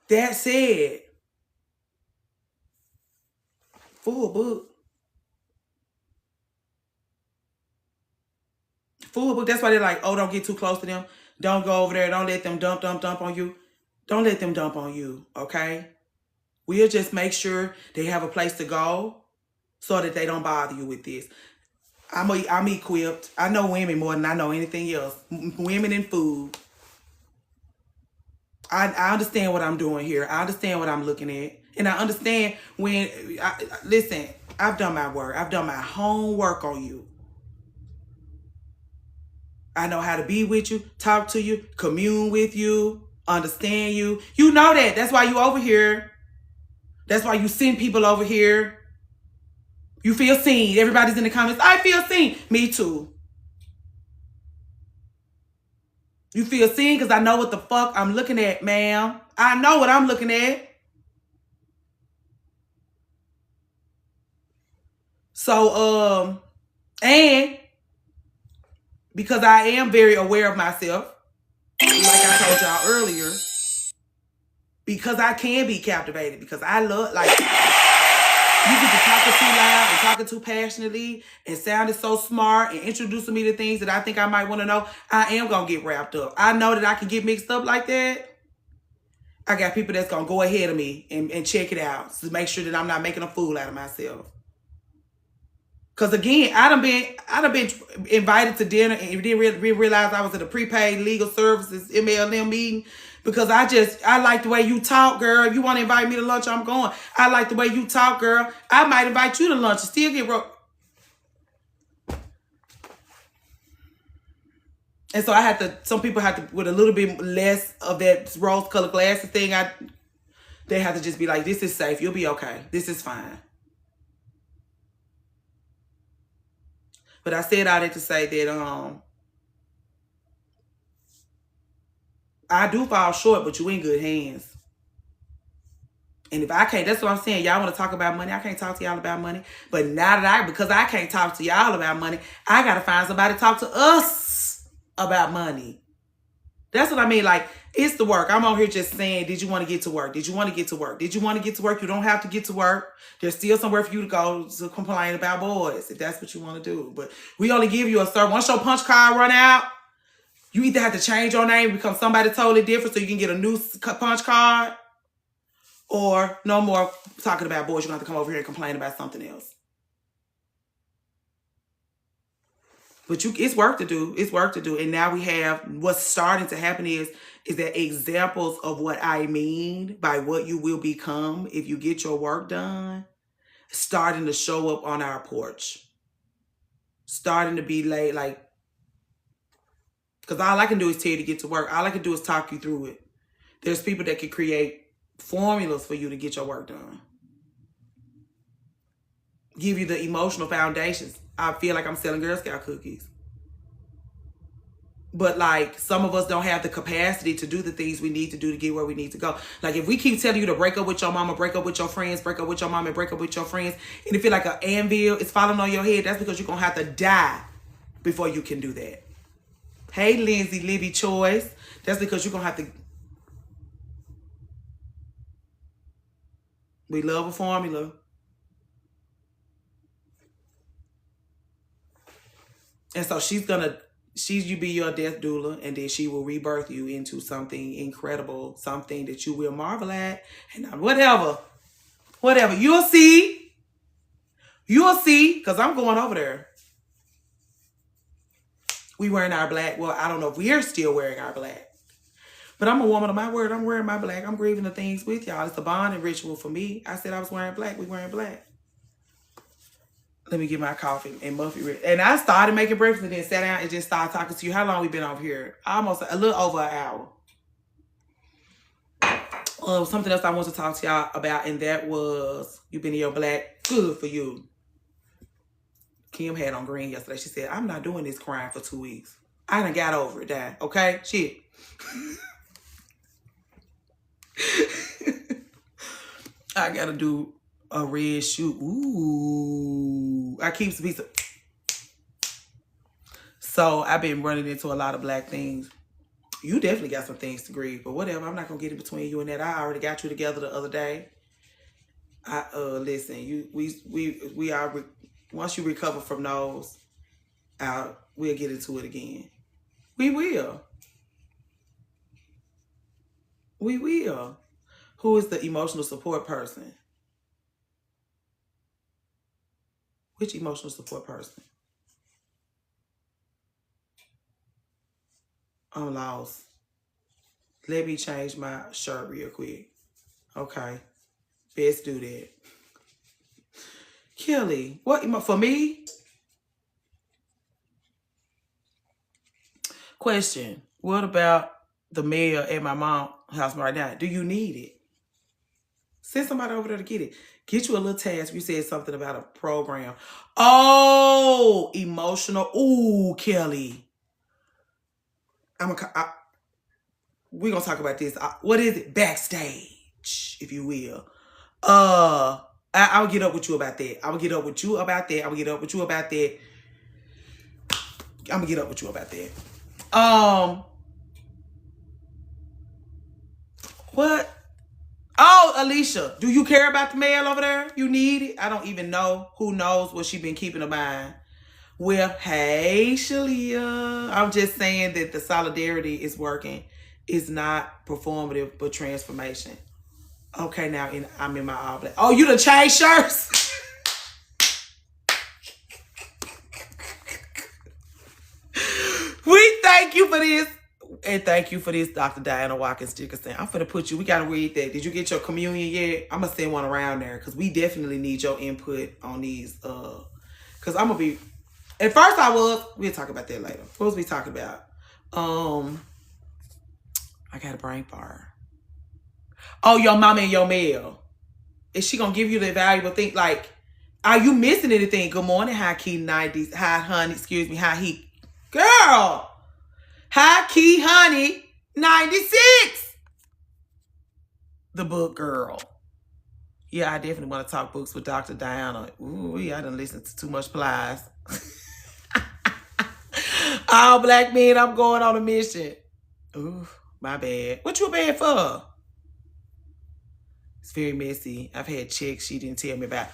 That said, full book. Full book. That's why they're like, oh, don't get too close to them. Don't go over there. Don't let them dump on you. Don't let them dump on you, okay? We'll just make sure they have a place to go so that they don't bother you with this. I'm equipped. I know women more than I know anything else. Women and food. I understand what I'm doing here. I understand what I'm looking at. And I understand when, listen, I've done my work. I've done my homework on you. I know how to be with you, talk to you, commune with you, understand you. You know that. That's why you over here. That's why you send people over here. You feel seen. Everybody's in the comments. I feel seen. Me too. You feel seen because I know what the fuck I'm looking at, ma'am. I know what I'm looking at. So, and because I am very aware of myself, like I told y'all earlier, because I can be captivated, because I love, like, you get to talking too loud and talking too passionately and sounding so smart and introducing me to things that I think I might want to know, I am going to get wrapped up. I know that I can get mixed up like that. I got people that's going to go ahead of me and check it out to make sure that I'm not making a fool out of myself. Because again, I done been invited to dinner and didn't realize I was at a prepaid legal services MLM meeting. Because I like the way you talk, girl. If you want to invite me to lunch, I'm going. I like the way you talk, girl. I might invite you to lunch and still get broke. And so some people have to, with a little bit less of that rose-colored glasses thing, they have to just be like, this is safe. You'll be okay. This is fine. But I said all that to say that I do fall short, but you in good hands. And if I can't, that's what I'm saying. Y'all want to talk about money. I can't talk to y'all about money. But now that because I can't talk to y'all about money, I got to find somebody to talk to us about money. That's what I mean. Like, it's the work. I'm over here just saying, did you want to get to work? Did you want to get to work? Did you want to get to work? You don't have to get to work. There's still somewhere for you to go to complain about boys, if that's what you want to do. But we only give you a certain, once your punch card run out, you either have to change your name, become somebody totally different so you can get a new punch card, or no more talking about boys. You're going to have to come over here and complain about something else. But it's work to do. It's work to do. And now we have, what's starting to happen is that examples of what I mean by what you will become if you get your work done, starting to show up on our porch. Starting to be like Because all I can do is tell you to get to work. All I can do is talk you through it. There's people that can create formulas for you to get your work done. Give you the emotional foundations. I feel like I'm selling Girl Scout cookies. But like some of us don't have the capacity to do the things we need to do to get where we need to go. Like if we keep telling you to break up with your mama, break up with your friends, break up with your mom, and break up with your friends, and it feel like an anvil is falling on your head, that's because you're going to have to die before you can do that. Hey, Lindsay, Libby Choice. That's because you're going to have to. We love a formula. And so you be your death doula, and then she will rebirth you into something incredible, something that you will marvel at, and whatever. You'll see, because I'm going over there. We wearing our black. Well, I don't know if we're still wearing our black, but I'm a woman of my word. I'm wearing my black. I'm grieving the things with y'all. It's a bonding ritual for me. I said I was wearing black. We wearing black. Let me get my coffee and muffin. And I started making breakfast and then sat down and just started talking to you. How long we been over here? Almost a little over an hour. Something else I want to talk to y'all about, and that was you been in your black. Good for you. Kim had on green yesterday. She said, I'm not doing this crying for 2 weeks. I done got over it, Dad. Okay? Shit. I gotta do a red shoe. Ooh. I keep some piece of. So I've been running into a lot of black things. You definitely got some things to grieve, but whatever. I'm not gonna get in between you and that. I already got you together the other day. Listen, we are once you recover from those, we'll get into it again. We will. We will. Who is the emotional support person? Which emotional support person? I'm lost. Let me change my shirt real quick. Okay. Best do that. Kelly, what for me? Question. What about the mail at my mom's house right now? Do you need it? Send somebody over there to get it. Get you a little task. You said something about a program. Oh, emotional. Ooh, Kelly. We're going to talk about this. What is it? Backstage, if you will. I'll get up with you about that. What? Oh, Alicia, do you care about the mail over there? You need it? I don't even know. Who knows what she been keeping in mind. Well, hey, Shalia. I'm just saying that the solidarity is working. It's not performative, but transformation. Okay, now I'm in my all black. Oh, you done changed shirts? We thank you for this. And thank you for this, Dr. Diana Watkins Dickerson. I'm finna put you, we gotta read that. Did you get your communion yet? I'm gonna send one around there because we definitely need your input on these. Because I'm gonna be, at first we'll talk about that later. What was we talking about? I got a brain fire. Oh, your mama and your mail. Is she gonna give you the valuable thing? Like, are you missing anything? Good morning, High Key 90s. Hi, honey, excuse me, High Heat. Girl! High Key Honey 96. The book girl. Yeah, I definitely want to talk books with Dr. Diana. Ooh, I done listened to too much Plies. All black men, I'm going on a mission. Ooh, my bad. What you bad for? It's very messy. I've had checks she didn't tell me about.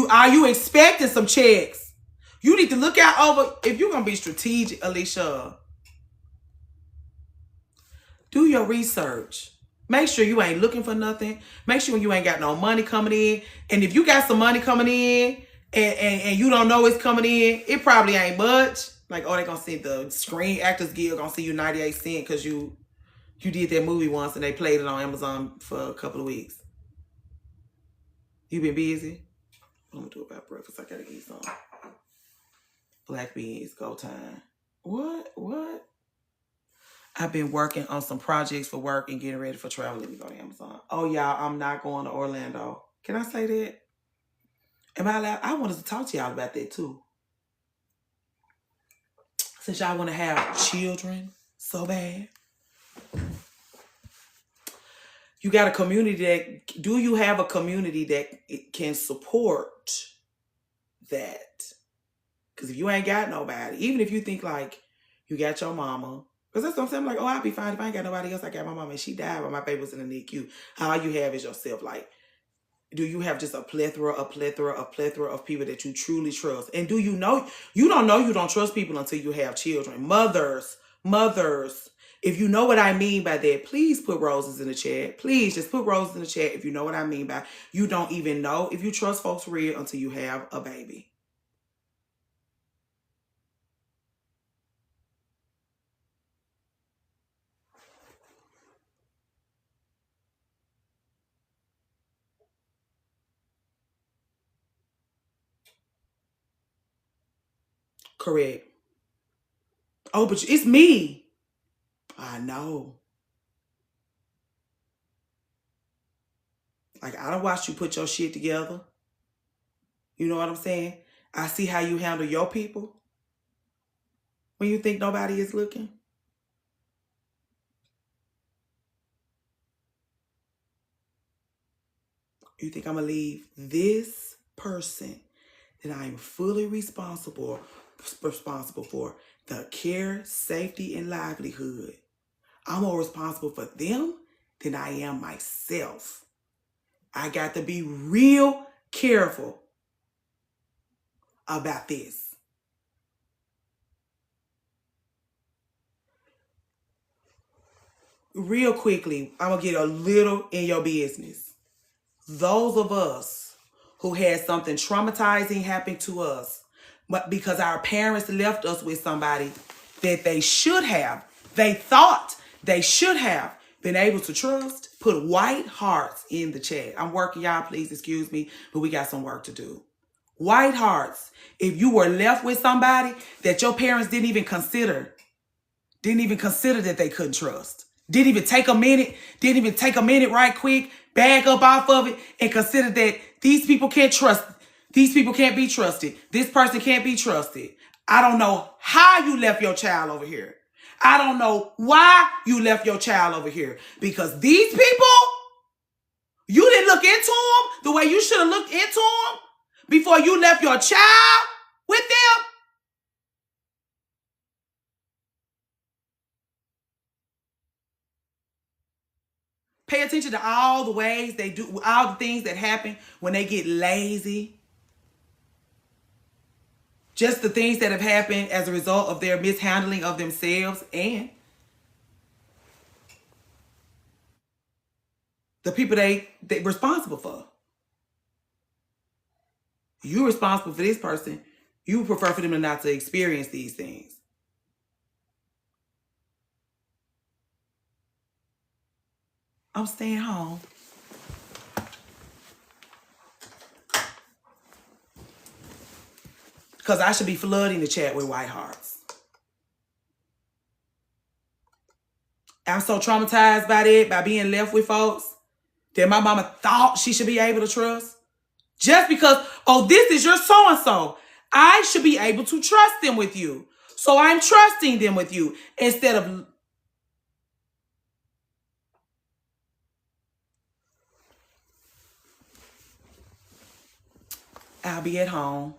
Are you expecting some checks? You need to look out over, if you're going to be strategic, Alicia, do your research. Make sure you ain't looking for nothing. Make sure you ain't got no money coming in. And if you got some money coming in and you don't know it's coming in, it probably ain't much. Like, oh, they going to see the Screen Actors Guild going to see you 98 cents because you did that movie once and they played it on Amazon for a couple of weeks. You been busy? I'm going to do it about breakfast. I got to eat some. Black beans, go time. What? I've been working on some projects for work and getting ready for travel. Let me go to Amazon. Oh, y'all, I'm not going to Orlando. Can I say that? Am I allowed? I wanted to talk to y'all about that too. Since y'all want to have children so bad. You got a community that, do you have a community that can support that? Because if you ain't got nobody, even if you think like you got your mama, because that's what I'm saying, I'm like, oh, I'll be fine if I ain't got nobody else. I got my mama and she died when my baby was in the NICU. All you have is yourself. Like, do you have just a plethora of people that you truly trust? And do you know, you don't trust people until you have children. Mothers, if you know what I mean by that, please put roses in the chat. Please just put roses in the chat if you know what I mean by you don't even know if you trust folks real until you have a baby. Correct. Oh, but it's me. I know. Like, I don't watch you put your shit together. You know what I'm saying? I see how you handle your people when you think nobody is looking. You think I'm going to leave this person that I am fully responsible for the care, safety, and livelihood. I'm more responsible for them than I am myself. I got to be real careful about this. Real quickly, I'm going to get a little in your business. Those of us who had something traumatizing happen to us, but because our parents left us with somebody that they thought they should have been able to trust, put white hearts in the chat. I'm working, y'all, please excuse me, but we got some work to do. White hearts. If you were left with somebody that your parents didn't even consider that they couldn't trust. Didn't even take a minute right quick, back up off of it, and consider that these people can't trust. These people can't be trusted. This person can't be trusted. I don't know how you left your child over here. I don't know why you left your child over here. Because these people, you didn't look into them the way you should have looked into them before you left your child with them. Pay attention to all the ways they do, all the things that happen when they get lazy. Just the things that have happened as a result of their mishandling of themselves and the people they're responsible for. You're responsible for this person. You prefer for them not to experience these things. I'm staying home. Because I should be flooding the chat with white hearts. I'm so traumatized by that, by being left with folks that my mama thought she should be able to trust. Just because, oh, this is your so-and-so. I should be able to trust them with you. So I'm trusting them with you instead of... I'll be at home.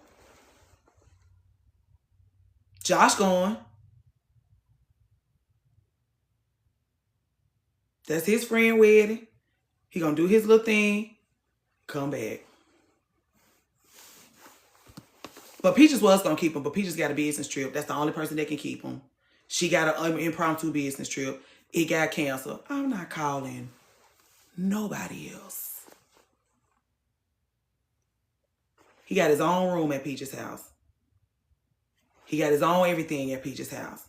Josh going. That's his friend wedding. He gonna do his little thing. Come back. But Peaches was gonna keep him, but Peaches got a business trip. That's the only person that can keep him. She got an impromptu business trip. It got canceled. I'm not calling nobody else. He got his own room at Peaches' house. He got his own everything at Peaches' house.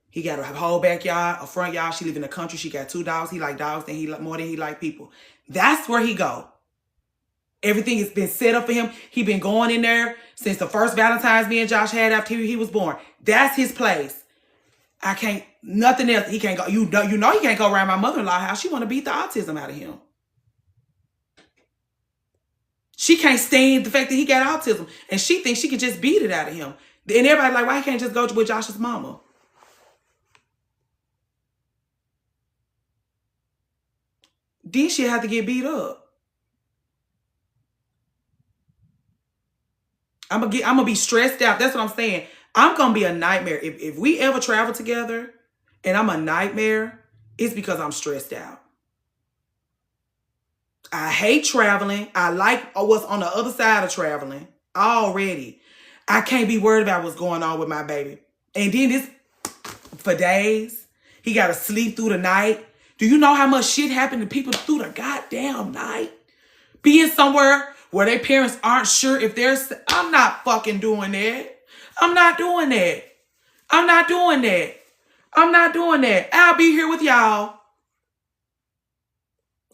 He got a whole backyard, a front yard. She live in the country. She got 2 dogs. He like dogs more than he like people. That's where he go. Everything has been set up for him. He been going in there since the first Valentine's me and Josh had after he was born. That's his place. I can't, nothing else. He can't go. You know he can't go around my mother-in-law house. She want to beat the autism out of him. She can't stand the fact that he got autism. And she thinks she could just beat it out of him. And everybody like, why he can't just go with Josh's mama? Then she'll have to get beat up. I'm gonna be stressed out. That's what I'm saying. I'm gonna be a nightmare. If we ever travel together and I'm a nightmare, it's because I'm stressed out. I hate traveling. I like what's on the other side of traveling already. I can't be worried about what's going on with my baby. And then this, for days, he got to sleep through the night. Do you know how much shit happened to people through the goddamn night? Being somewhere where their parents aren't sure if they're... I'm not fucking doing that. I'm not doing that. I'm not doing that. I'm not doing that. I'll be here with y'all.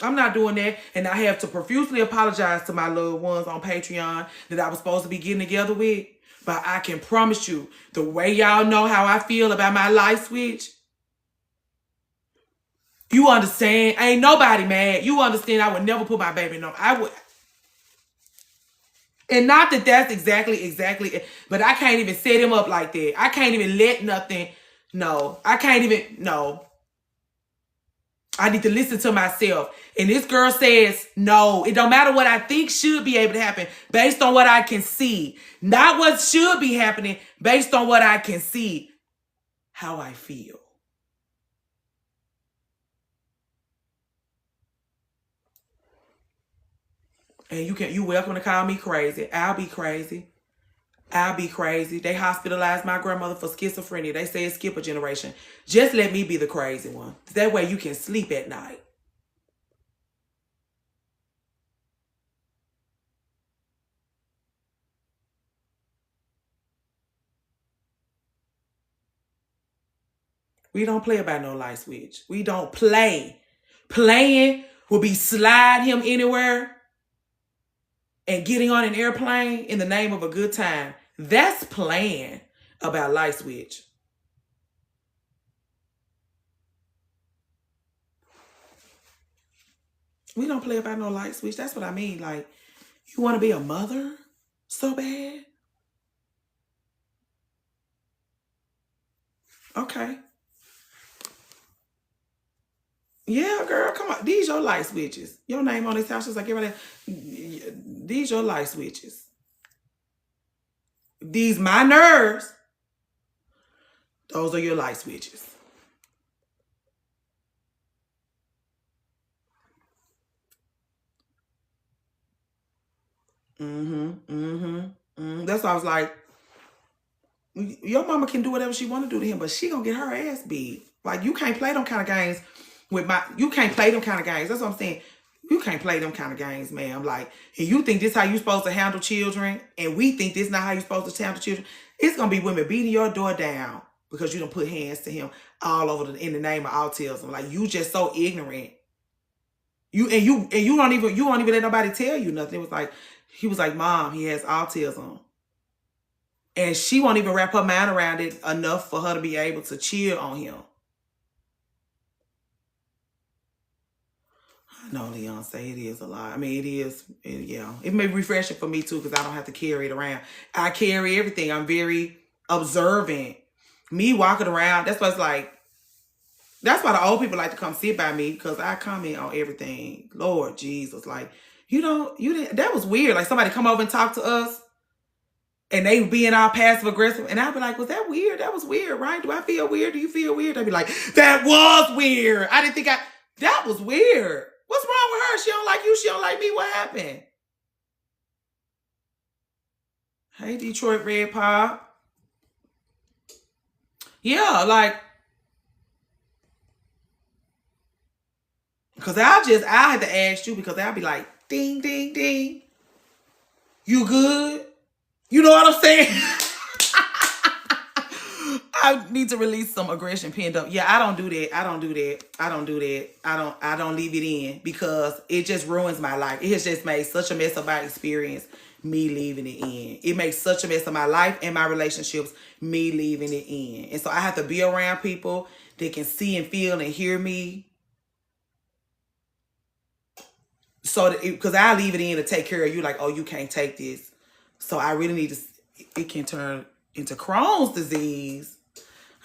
I'm not doing that. And I have to profusely apologize to my loved ones on Patreon that I was supposed to be getting together with. But I can promise you, the way y'all know how I feel about my life switch, you understand. Ain't nobody mad. You understand I would never put my baby in. I would. And not that that's exactly, but I can't even set him up like that. I can't even let nothing, no. I can't even, no. I need to listen to myself. And this girl says, no, it don't matter what I think should be able to happen based on what I can see. Not what should be happening based on what I can see. How I feel. And you welcome to call me crazy. I'll be crazy. I'll be crazy. They hospitalized my grandmother for schizophrenia. They say it's skip a generation. Just let me be the crazy one. That way you can sleep at night. We don't play about no light switch. We don't play. Playing will be slide him anywhere and getting on an airplane in the name of a good time. That's playing about light switch. We don't play about no light switch. That's what I mean. Like, you want to be a mother so bad? Okay. Yeah, girl, come on. These your light switches. Your name on this house is like everybody. These your light switches. These my nerves. Those are your light switches. That's why I was like, your mama can do whatever she want to do to him, but she gonna get her ass beat. Like, you can't play them kind of games with you can't play them kind of games. That's what I'm saying. You can't play them kind of games, ma'am. Like, and you think this how you supposed to handle children, and we think this not how you supposed to handle children. It's gonna be women beating your door down because you don't put hands to him all over in the name of autism. Like, you just so ignorant. You don't even let nobody tell you nothing. It was like, he was like, Mom, he has autism. And she won't even wrap her mind around it enough for her to be able to cheer on him. No, Leon, say it is a lot. I mean, it is, yeah. It may be refreshing for me, too, because I don't have to carry it around. I carry everything. I'm very observant. Me walking around, that's why it's like, that's why the old people like to come sit by me, because I comment on everything. Lord Jesus, like, that was weird. Like, somebody come over and talk to us, and they being all passive aggressive, and I'd be like, was that weird? That was weird, right? Do I feel weird? Do you feel weird? They'd be like, that was weird. I didn't think that was weird. What's wrong with her? She don't like you. She don't like me. What happened? Hey, Detroit Red Pop. Yeah, like, because I had to ask you, because I'll be like, ding, ding, ding. You good? You know what I'm saying? I need to release some aggression pinned up. Yeah, I don't do that. I don't do that. I don't do that. I don't leave it in because it just ruins my life. It has just made such a mess of my experience, me leaving it in. It makes such a mess of my life and my relationships, me leaving it in. And so I have to be around people that can see and feel and hear me. So because I leave it in to take care of you, like, oh, you can't take this. So I really need to, it can turn into Crohn's disease.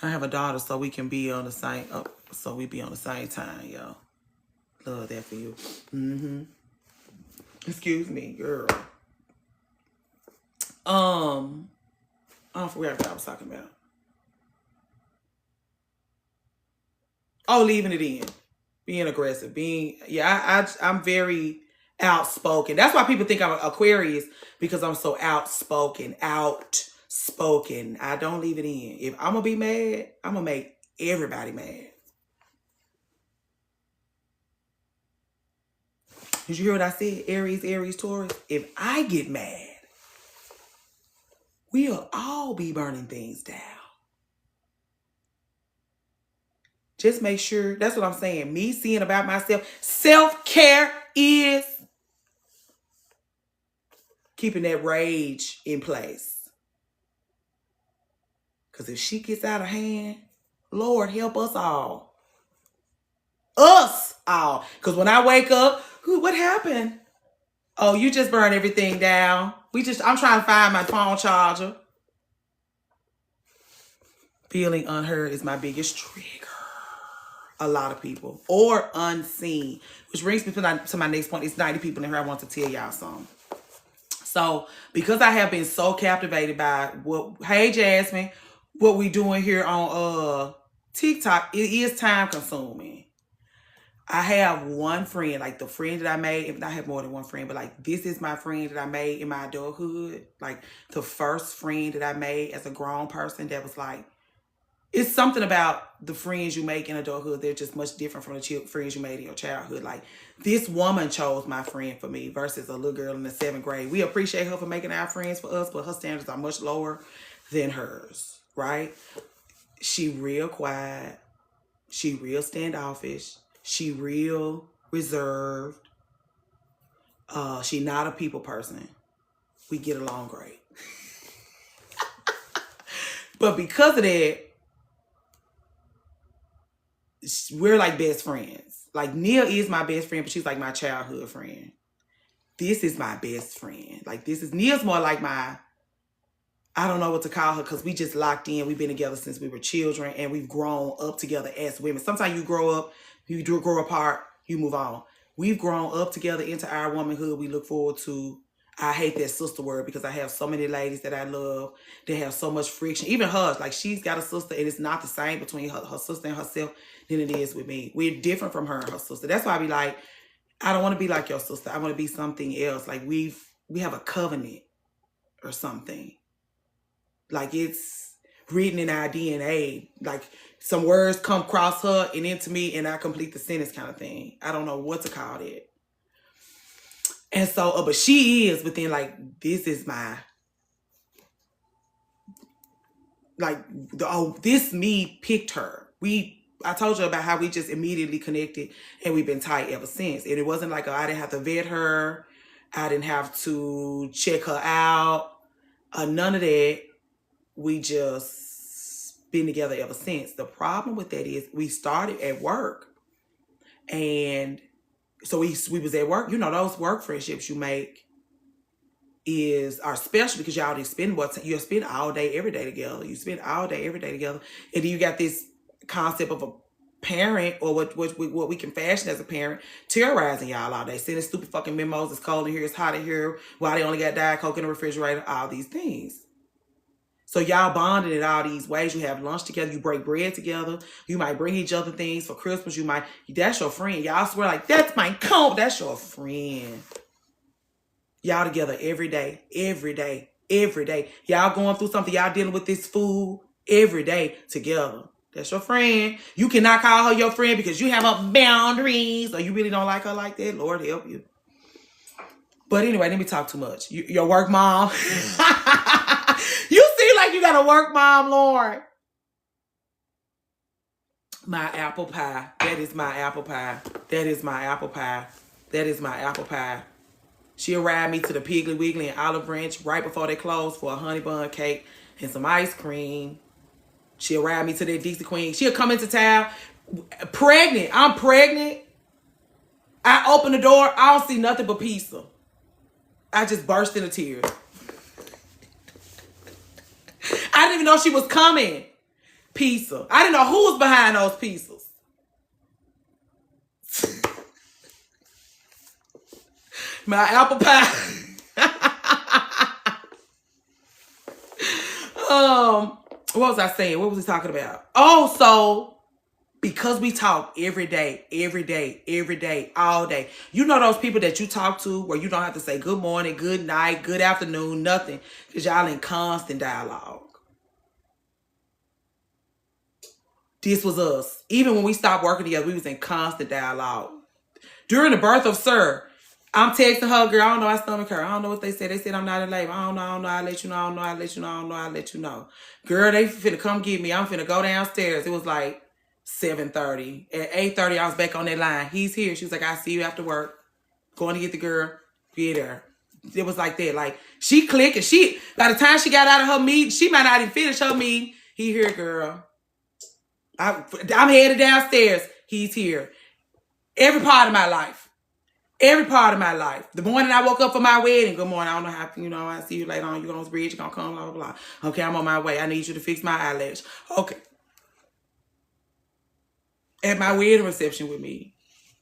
I have a daughter, so we can be on the same, so we be on the same time, y'all. Love that for you. Excuse me, girl. I forgot what I was talking about. Oh, leaving it in. Being aggressive. I'm very outspoken. That's why people think I'm an Aquarius, because I'm so outspoken. I don't leave it in. If I'm going to be mad, I'm going to make everybody mad. Did you hear what I said? Aries, Taurus. If I get mad, we'll all be burning things down. Just make sure, that's what I'm saying. Me seeing about myself. Self-care is keeping that rage in place. Because if she gets out of hand, Lord, help us all. Us all. Because when I wake up, what happened? Oh, you just burned everything down. I'm trying to find my phone charger. Feeling unheard is my biggest trigger. A lot of people. Or unseen. Which brings me to my next point. It's 90 people in here. I want to tell y'all something. So, because I have been so captivated by hey Jasmine, what we doing here on TikTok, it is time consuming. I have one friend, like the friend that I made. I have more than one friend, but like this is my friend that I made in my adulthood. Like the first friend that I made as a grown person that was like, it's something about the friends you make in adulthood. They're just much different from the friends you made in your childhood. Like this woman chose my friend for me versus a little girl in the 7th grade. We appreciate her for making our friends for us, but her standards are much lower than hers, right? She real quiet. She real standoffish. She real reserved. She not a people person. We get along great. But because of that, we're like best friends. Like Nia is my best friend, but she's like my childhood friend. This is my best friend. Like Nia's more like I don't know what to call her, because we just locked in. We've been together since we were children, and we've grown up together as women. Sometimes you grow up, you grow apart, you move on. We've grown up together into our womanhood. We look forward to, I hate that sister word because I have so many ladies that I love. They have so much friction. Even hers, like she's got a sister, and it's not the same between her sister and herself than it is with me. We're different from her and her sister. That's why I be like, I don't want to be like your sister. I want to be something else. Like we have a covenant or something. Like it's written in our DNA. Like some words come across her and into me, and I complete the sentence kind of thing. I don't know what to call that. And so, but she is within, like, this is my, like, this me picked her. I told you about how we just immediately connected, and we've been tight ever since. And it wasn't like, I didn't have to vet her. I didn't have to check her out. None of that. We just been together ever since. The problem with that is we started at work. And so we was at work. You know, those work friendships you make are special because y'all just spend you'll spend all day, every day together. You spend all day, every day together. And then you got this concept of a parent, or what we can fashion as a parent, terrorizing y'all all day, sending stupid fucking memos. It's cold in here, it's hot in here. Why they only got Diet Coke in the refrigerator? All these things. So y'all bonded in all these ways. You have lunch together. You break bread together. You might bring each other things for Christmas. That's your friend. Y'all swear like, that's my comp. That's your friend. Y'all together every day, every day, every day. Y'all going through something. Y'all dealing with this food every day together. That's your friend. You cannot call her your friend because you have her boundaries, or you really don't like her like that. Lord help you. But anyway, let me talk too much. Your work mom. You seem like you got a work mom, Lord. My apple pie. That is my apple pie. That is my apple pie. That is my apple pie. She'll ride me to the Piggly Wiggly and Olive Branch right before they close for a honey bun cake and some ice cream. She'll ride me to that Dixie Queen. She'll come into town pregnant. I'm pregnant. I open the door. I don't see nothing but pizza. I just burst into tears. I didn't even know she was coming. Pizza. I didn't know who was behind those pizzas. My apple pie. What was I saying? What was he talking about? Oh, so because we talk every day, all day. You know those people that you talk to where you don't have to say good morning, good night, good afternoon, nothing. Because y'all in constant dialogue. This was us. Even when we stopped working together, we was in constant dialogue. During the birth of Sir, I'm texting her, girl, I don't know, I stomach her. I don't know what they said. They said I'm not in labor. I don't know, I'll let you know. I'll let you know. Girl, they finna come get me. I'm finna go downstairs. It was like 7:30. At 8:30, I was back on that line. He's here. She was like, I'll see you after work. Going to get the girl. Get her. It was like that. Like, she clicked and by the time she got out of her meeting, she might not even finish her meeting. He here, girl. I'm headed downstairs. He's here. Every part of my life. Every part of my life. The morning I woke up for my wedding. Good morning. I don't know how, I see you later on. You're on this bridge. You're going to come, blah, blah, blah. Okay, I'm on my way. I need you to fix my eyelash. Okay. At my wedding reception with me.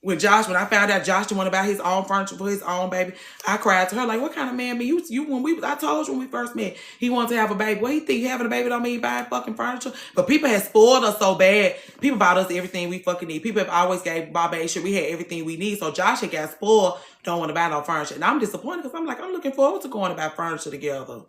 With Josh, when I found out Josh didn't want to buy his own furniture for his own baby, I cried to her, like, what kind of man me? I told you when we first met, he wanted to have a baby. What, he think having a baby don't mean buying fucking furniture? But people have spoiled us so bad. People bought us everything we fucking need. People have always gave Bobby a shit. We had everything we need. So Josh had got spoiled, don't want to buy no furniture. And I'm disappointed because I'm looking forward to going to buy furniture together.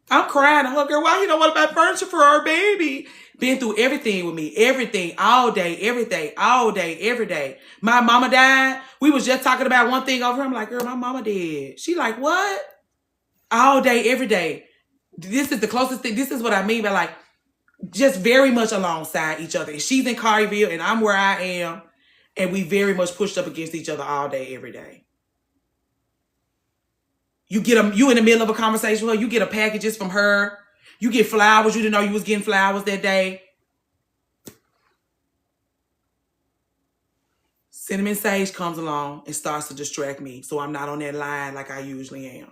I'm crying to her, girl, why you don't want to buy furniture for her baby? Been through everything with me. Everything. All day. Everything. All day. Every day. My mama died. We was just talking about one thing over here. I'm like, girl, my mama dead. She like, what? All day. Every day. This is the closest thing. This is what I mean by like, just very much alongside each other. She's in Carville and I'm where I am. And we very much pushed up against each other all day, every day. You in the middle of a conversation with her, you get a packages from her. You get flowers. You didn't know you was getting flowers that day. Cinnamon Sage comes along and starts to distract me. So I'm not on that line like I usually am.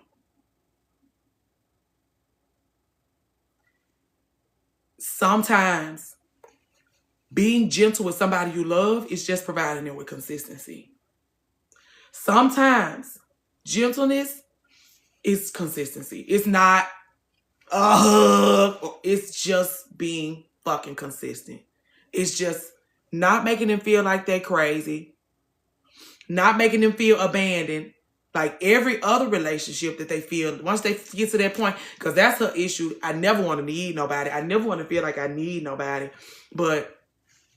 Sometimes being gentle with somebody you love is just providing them with consistency. Sometimes gentleness is consistency. It's not a hug. It's just being fucking consistent. It's just not making them feel like they're crazy. Not making them feel abandoned. Like every other relationship that they feel, once they get to that point, because that's her issue. I never want to need nobody. I never want to feel like I need nobody. But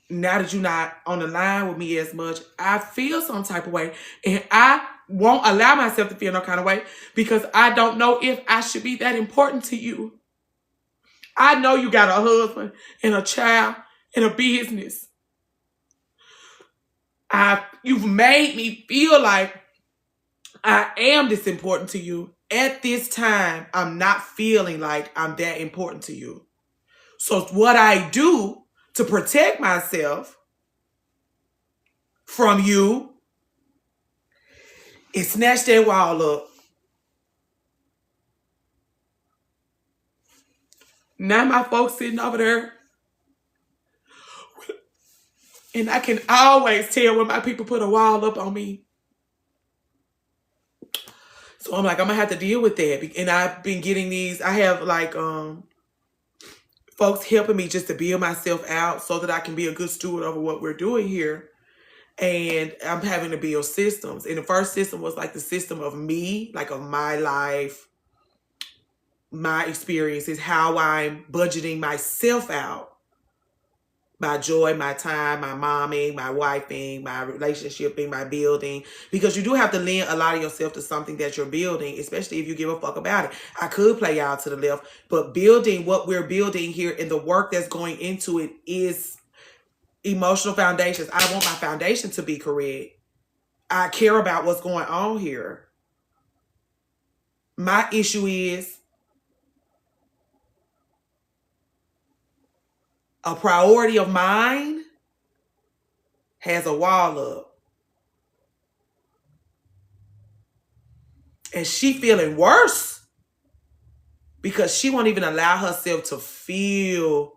now that you're not on the line with me as much, I feel some type of way. And I won't allow myself to feel no kind of way because I don't know if I should be that important to you. I know you got a husband and a child and a business. You've made me feel like I am this important to you. At this time, I'm not feeling like I'm that important to you. So what I do to protect myself from you is snatch that wall up. Now my folks sitting over there. And I can always tell when my people put a wall up on me. So I'm like, I'm going to have to deal with that. And I've been getting these, I have like folks helping me just to build myself out so that I can be a good steward over what we're doing here. And I'm having to build systems. And the first system was like the system of me, like of my life, my experiences, how I'm budgeting myself out. My joy, my time, my momming, my wifing, my relationshiping, my building. Because you do have to lend a lot of yourself to something that you're building, especially if you give a fuck about it. I could play y'all to the left, but building what we're building here and the work that's going into it is emotional foundations. I want my foundation to be correct. I care about what's going on here. My issue is a priority of mine has a wall up. And she feeling worse because she won't even allow herself to feel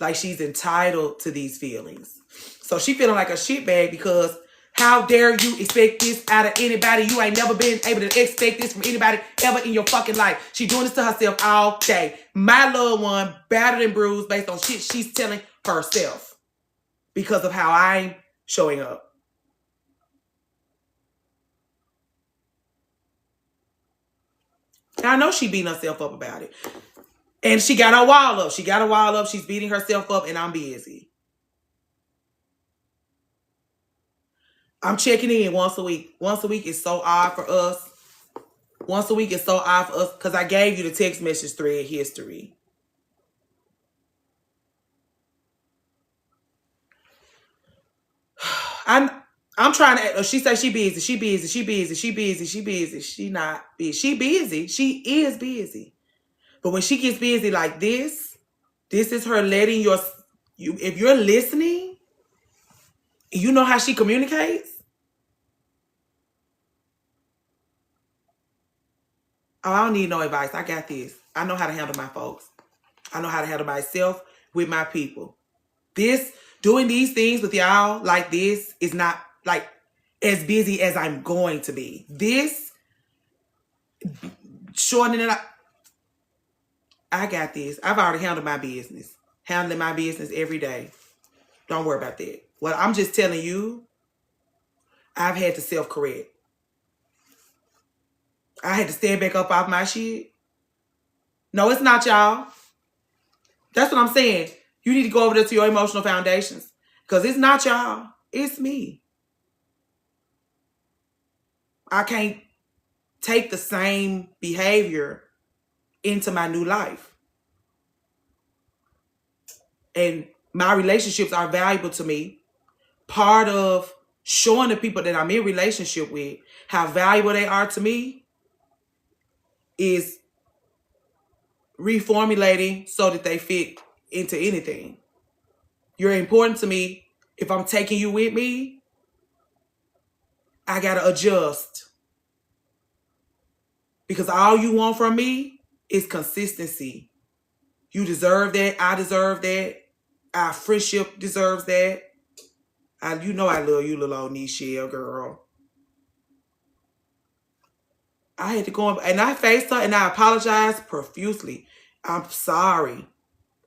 like she's entitled to these feelings. So she feeling like a shitbag because how dare you expect this out of anybody? You ain't never been able to expect this from anybody ever in your fucking life. She doing this to herself all day. My loved one, battered and bruised based on shit she's telling herself because of how I'm showing up. And I know she beating herself up about it. And she got her wall up. She got her wall up. She's beating herself up and I'm busy. I'm checking in once a week. Once a week is so odd for us. Once a week is so odd for us because I gave you the text message thread history. I'm trying to, she say she busy, she busy, she busy, she busy, she busy. She not busy. She busy. She is busy. But when she gets busy like this is her letting you, if you're listening, you know how she communicates. Oh, I don't need no advice. I got this. I know how to handle my folks. I know how to handle myself with my people. Doing these things with y'all like this is not like as busy as I'm going to be. This, shortening it up, I got this. I've already handled my business. Handling my business every day. Don't worry about that. Well, I'm just telling you, I've had to self-correct. I had to stand back up off my shit. No, it's not y'all. That's what I'm saying. You need to go over there to your emotional foundations. Because it's not y'all. It's me. I can't take the same behavior into my new life. And my relationships are valuable to me. Part of showing the people that I'm in relationship with how valuable they are to me is reformulating so that they fit into anything. You're important to me. If I'm taking you with me, I gotta adjust. Because all you want from me is consistency. You deserve that. I deserve that. Our friendship deserves that. You know I love you, little old Nichelle girl. I had to go and I faced her and I apologized profusely. I'm sorry.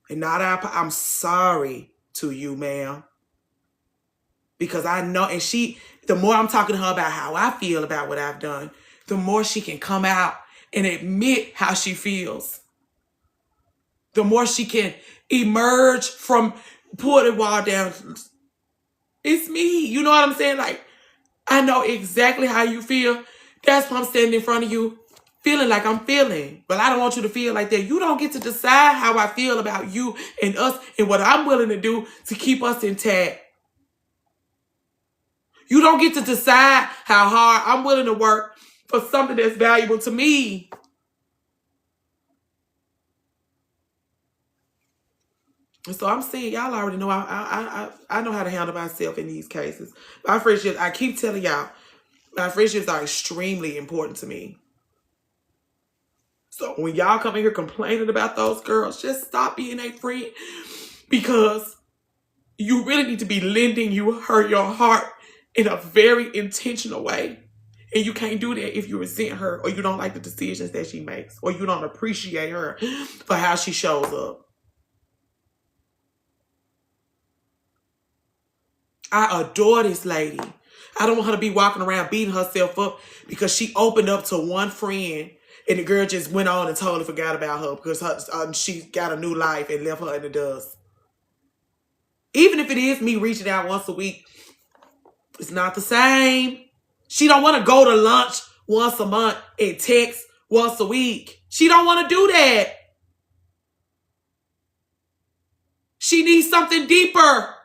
And I'm sorry to you, ma'am. Because I know, and the more I'm talking to her about how I feel about what I've done, the more she can come out and admit how she feels. The more she can emerge from, pull the wall down. It's me. You know what I'm saying? Like, I know exactly how you feel. That's why I'm standing in front of you, feeling like I'm feeling. But I don't want you to feel like that. You don't get to decide how I feel about you and us and what I'm willing to do to keep us intact. You don't get to decide how hard I'm willing to work for something that's valuable to me. And so I'm saying, y'all already know I know how to handle myself in these cases. My friendships, I keep telling y'all, my friendships are extremely important to me. So when y'all come in here complaining about those girls, just stop being a friend, because you really need to be lending your heart in a very intentional way. And you can't do that if you resent her or you don't like the decisions that she makes or you don't appreciate her for how she shows up. I adore this lady. I don't want her to be walking around beating herself up because she opened up to one friend and the girl just went on and totally forgot about her because she got a new life and left her in the dust. Even if it is me reaching out once a week, it's not the same. She don't want to go to lunch once a month and text once a week. She don't want to do that. She needs something deeper.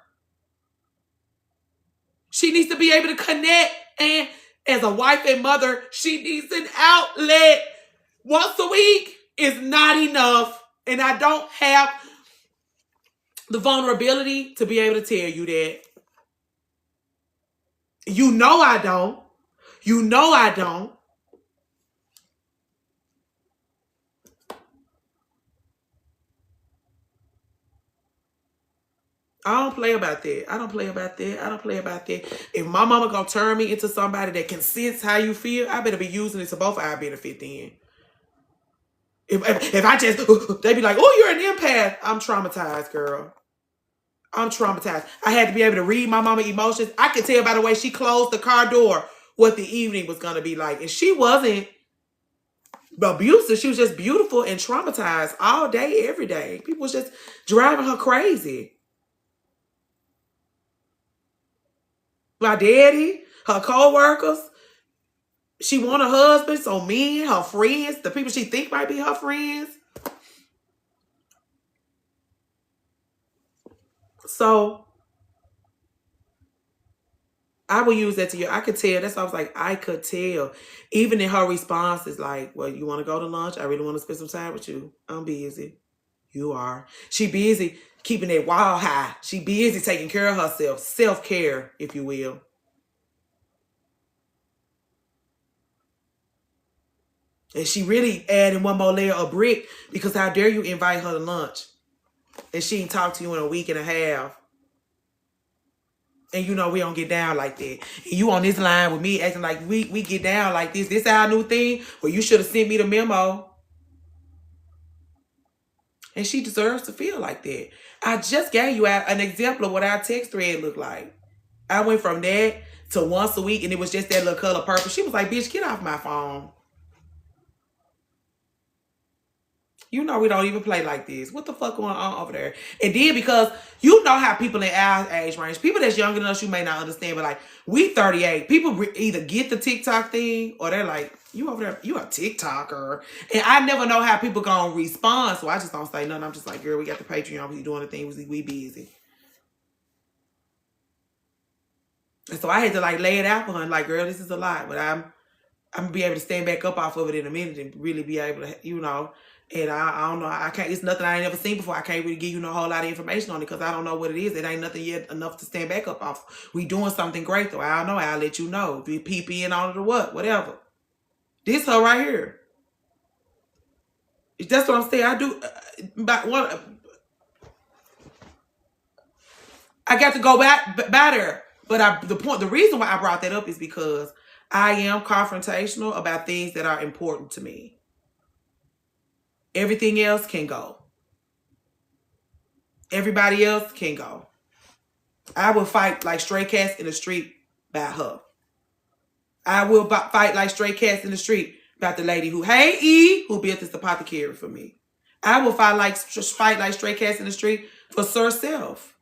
She needs to be able to connect. And as a wife and mother, she needs an outlet. Once a week is not enough. And I don't have the vulnerability to be able to tell you that. You know I don't. You know I don't. I don't play about that. I don't play about that. I don't play about that. If my mama gonna turn me into somebody that can sense how you feel, I better be using it to both our benefit then. If I just, they be like, oh, you're an empath. I'm traumatized, girl. I'm traumatized. I had to be able to read my mama emotions. I could tell by the way she closed the car door what the evening was gonna be like. And she wasn't abusive. She was just beautiful and traumatized all day, every day. People was just driving her crazy. My daddy, her co-workers. She want a husband, so men, her friends, the people she think might be her friends. So I will use that to you. I could tell. That's why I was like, I could tell. Even in her response is like, well, you want to go to lunch? I really want to spend some time with you. I'm busy. You are. She busy keeping that wall high. She busy taking care of herself. Self-care, if you will. And she really adding one more layer of brick because how dare you invite her to lunch? And she ain't talked to you in a week and a half. And you know we don't get down like that. And you on this line with me acting like we get down like this. This our new thing? Well, you should have sent me the memo. And she deserves to feel like that. I just gave you an example of what our text thread looked like. I went from that to once a week and it was just that little color purple. She was like, bitch, get off my phone. You know we don't even play like this. What the fuck going on over there? And then because you know how people in our age range, people that's younger than us, you may not understand, but like we 38. People either get the TikTok thing or they're like, you over there, you a TikToker. And I never know how people gonna respond. So I just don't say nothing. I'm just like, girl, we got the Patreon. We doing the things. We busy. And so I had to like lay it out for her. Like, girl, this is a lot. But I'm gonna be able to stand back up off of it in a minute and really be able to, you know. And I don't know. I can't. It's nothing I ain't never seen before. I can't really give you no whole lot of information on it because I don't know what it is. It ain't nothing yet enough to stand back up off. We doing something great though. I don't know. I'll let you know. If we peep in on it or what, whatever. This her right here. That's what I'm saying. I do. But what? I got to go back there. But the reason why I brought that up is because I am confrontational about things that are important to me. Everything else can go. Everybody else can go. I will fight like stray cats in the street about her. I will fight like stray cats in the street about the lady who, hey E, who built this apothecary for me. I will fight like stray cats in the street for Sir Self.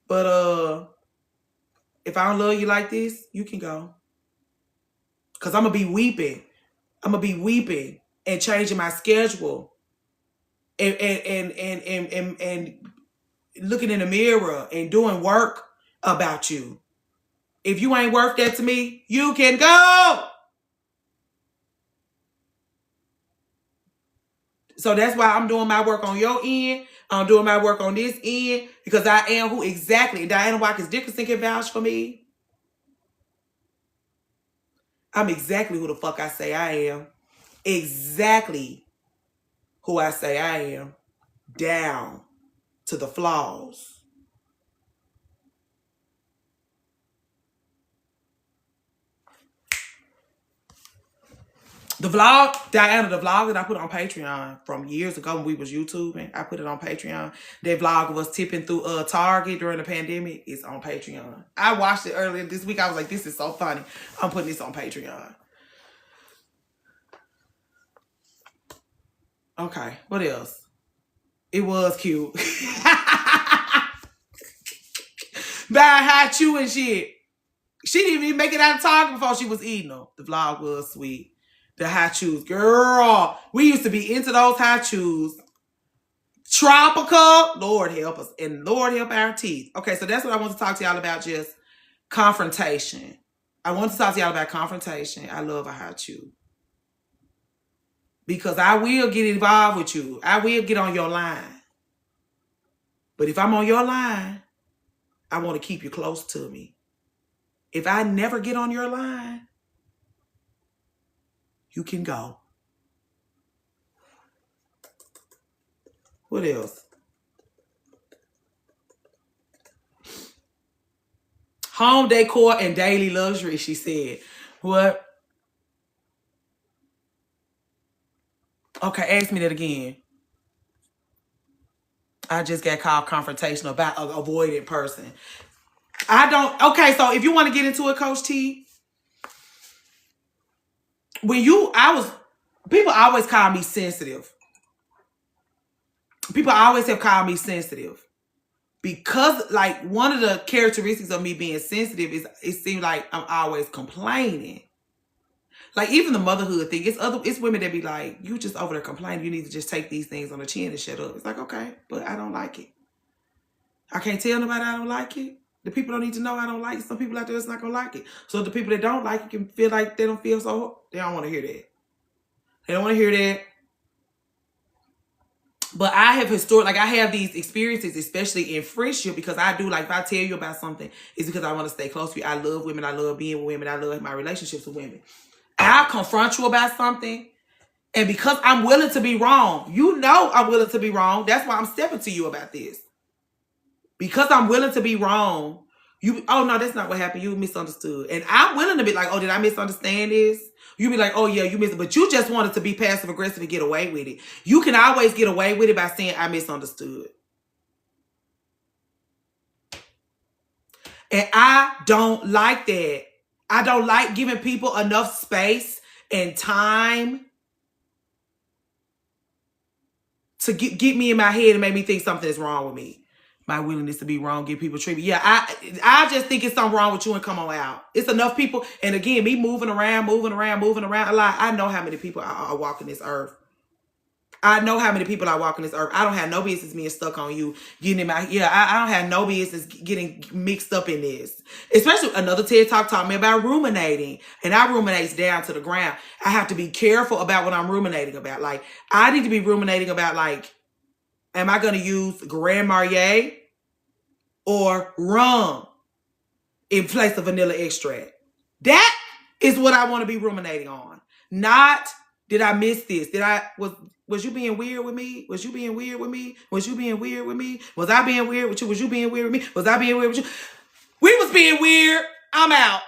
But if I don't love you like this, you can go. Because I'm going to be weeping. I'm going to be weeping and changing my schedule. And looking in the mirror and doing work about you. If you ain't worth that to me, you can go. So that's why I'm doing my work on your end. I'm doing my work on this end. Because I am who exactly. Diana Watkins Dickerson can vouch for me. I'm exactly who the fuck I say I am. Exactly who I say I am. Down to the flaws. The vlog, Diana, the vlog that I put on Patreon from years ago when we was YouTubing, I put it on Patreon. That vlog of us tipping through Target during the pandemic is on Patreon. I watched it earlier this week. I was like, this is so funny. I'm putting this on Patreon. Okay, what else? It was cute. Buying hot chew and shit. She didn't even make it out of Target before she was eating them. The vlog was sweet. The hot chews. Girl, we used to be into those hot chews. Tropical. Lord help us. And Lord help our teeth. Okay, so that's what I want to talk to y'all about, just confrontation. I want to talk to y'all about confrontation. I love how you. Because I will get involved with you. I will get on your line. But if I'm on your line, I want to keep you close to me. If I never get on your line, you can go. What else? Home decor and daily luxury, she said. What? Okay, ask me that again. I just got called confrontational about an avoided person. I don't. Okay, so if you want to get into it, Coach T, people always call me sensitive. People always have called me sensitive. Because, like, one of the characteristics of me being sensitive is it seems like I'm always complaining. Like, even the motherhood thing, it's women that be like, you just over there complaining. You need to just take these things on the chin and shut up. It's like, okay, but I don't like it. I can't tell nobody I don't like it. The people don't need to know I don't like it. Some people out there is not going to like it. So the people that don't like it can feel like they don't feel so, they don't want to hear that. They don't want to hear that. But I have I have these experiences, especially in friendship, because I do, like, if I tell you about something, it's because I want to stay close to you. I love women. I love being with women. I love my relationships with women. I'll confront you about something, and because I'm willing to be wrong, you know I'm willing to be wrong. That's why I'm stepping to you about this. Because I'm willing to be wrong, oh, no, that's not what happened. You misunderstood. And I'm willing to be like, oh, did I misunderstand this? You be like, oh, yeah, you missed it. But you just wanted to be passive aggressive and get away with it. You can always get away with it by saying, I misunderstood. And I don't like that. I don't like giving people enough space and time to get me in my head and make me think something is wrong with me. My willingness to be wrong, give people treatment. Yeah, I just think it's something wrong with you and come on out. It's enough people. And again, me moving around a lot. I know how many people are walking this earth. I know how many people are walking this earth. I don't have no business being stuck on you, getting in my, I don't have no business getting mixed up in this. Especially another TED Talk taught me about ruminating. And I ruminate down to the ground. I have to be careful about what I'm ruminating about. Like, I need to be ruminating about, like, am I going to use Grand Marnier or rum in place of vanilla extract? That is what I want to be ruminating on. Not, did I miss this? Was you being weird with me? Was you being weird with me? Was you being weird with me? Was I being weird with you? Was you being weird with me? Was I being weird with you? We was being weird. I'm out.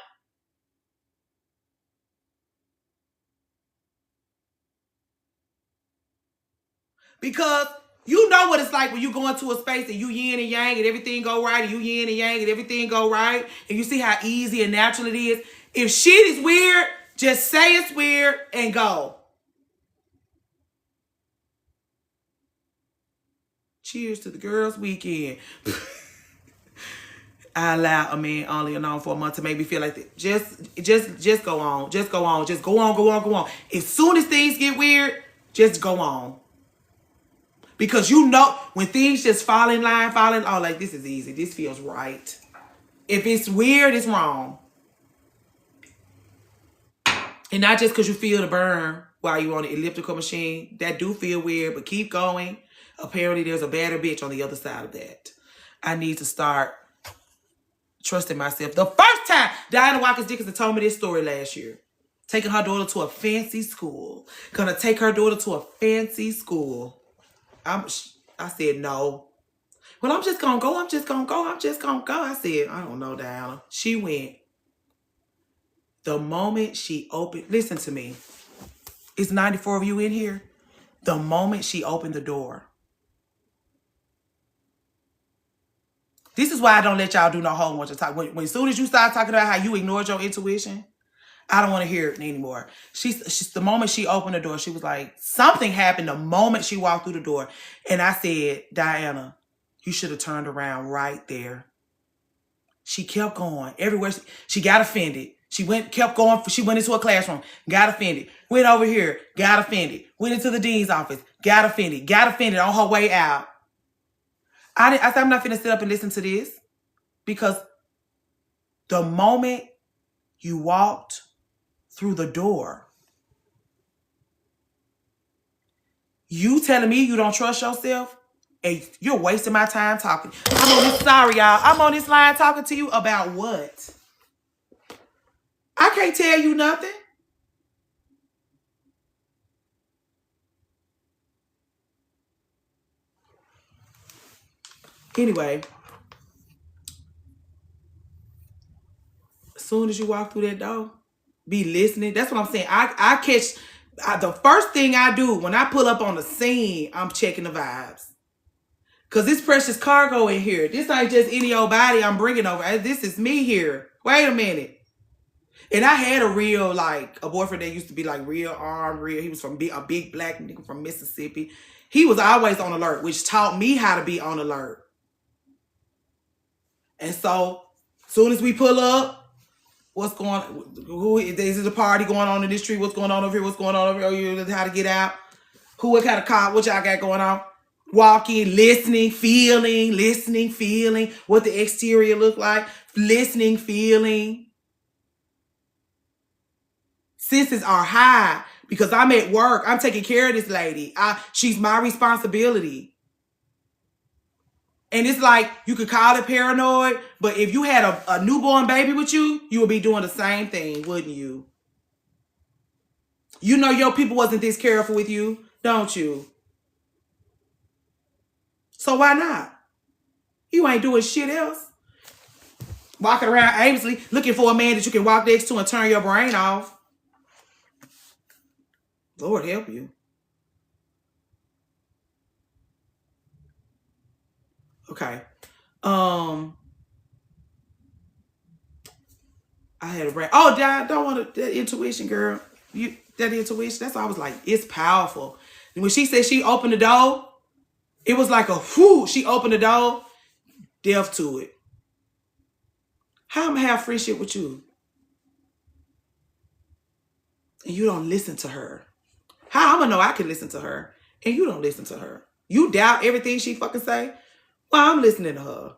Because you know what it's like when you go into a space and you yin and yang and everything go right, and you yin and yang and everything go right, and you see how easy and natural it is. If shit is weird, just say it's weird and go. Cheers to the girls' weekend. I allow a man only alone for a month to make me feel like that. Just go on. Just go on. Just go on. As soon as things get weird, just go on. Because you know when things just fall in line, like, this is easy. This feels right. If it's weird, it's wrong. And not just because you feel the burn while you're on the elliptical machine. That do feel weird, but keep going. Apparently, there's a badder bitch on the other side of that. I need to start trusting myself. The first time Diana Watkins Dickinson told me this story last year. Taking her daughter to a fancy school. Gonna take her daughter to a fancy school. I said, no. Well, I'm just gonna go. I said, I don't know, Diana. She went. The moment she opened, listen to me. It's 94 of you in here. The moment she opened the door. This is why I don't let y'all do no whole bunch of talk. When as soon as you start talking about how you ignored your intuition, I don't want to hear it anymore. She's the moment she opened the door, she was like, something happened the moment she walked through the door. And I said, Diana, you should have turned around right there. She kept going. Everywhere she got offended. Kept going. She went into a classroom, got offended. Went over here, got offended. Went into the dean's office, got offended. Got offended on her way out. I said, I'm not finna sit up and listen to this because the moment you walked through the door, you telling me you don't trust yourself and you're wasting my time talking. Sorry, y'all. I'm on this line talking to you about what? I can't tell you nothing. Anyway, as soon as you walk through that door, be listening. That's what I'm saying. I catch the first thing I do when I pull up on the scene, I'm checking the vibes. Because this precious cargo in here. This ain't just any old body I'm bringing over. This is me here. Wait a minute. And I had a boyfriend that used to be like real armed, real. He was from a big black nigga from Mississippi. He was always on alert, which taught me how to be on alert. And so, soon as we pull up, what's going on? Who is the party going on in this street? What's going on over here? What's going on over here? How to get out? What kind of car? What y'all got going on? Walking, listening, feeling what the exterior look like, listening, feeling. Senses are high because I'm at work. I'm taking care of this lady. She's my responsibility. And it's like, you could call it paranoid, but if you had a newborn baby with you, you would be doing the same thing, wouldn't you? You know your people wasn't this careful with you, don't you? So why not? You ain't doing shit else. Walking around aimlessly, looking for a man that you can walk next to and turn your brain off. Lord help you. Okay. I had a brain. Oh, I don't want that intuition, girl. That intuition, that's why I was like, it's powerful. And when she said she opened the door, it was like a whoo. She opened the door, deaf to it. How am I have free shit with you? And you don't listen to her. How I'm gonna know I can listen to her and you don't listen to her? You doubt everything she fucking say? Well, I'm listening to her.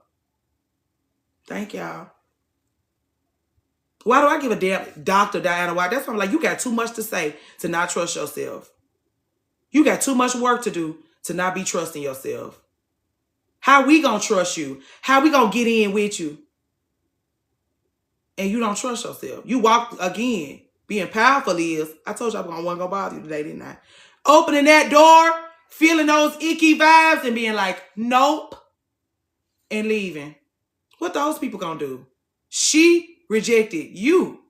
Thank y'all. Why do I give a damn Dr. Diana White? That's why I'm like, you got too much to say to not trust yourself. You got too much work to do to not be trusting yourself. How we gonna trust you? How we gonna get in with you? And you don't trust yourself. You walk again. Being powerful is, I told you I wasn't gonna bother you today, didn't I? Opening that door, feeling those icky vibes and being like, nope, and leaving. What those people gonna do? She rejected you.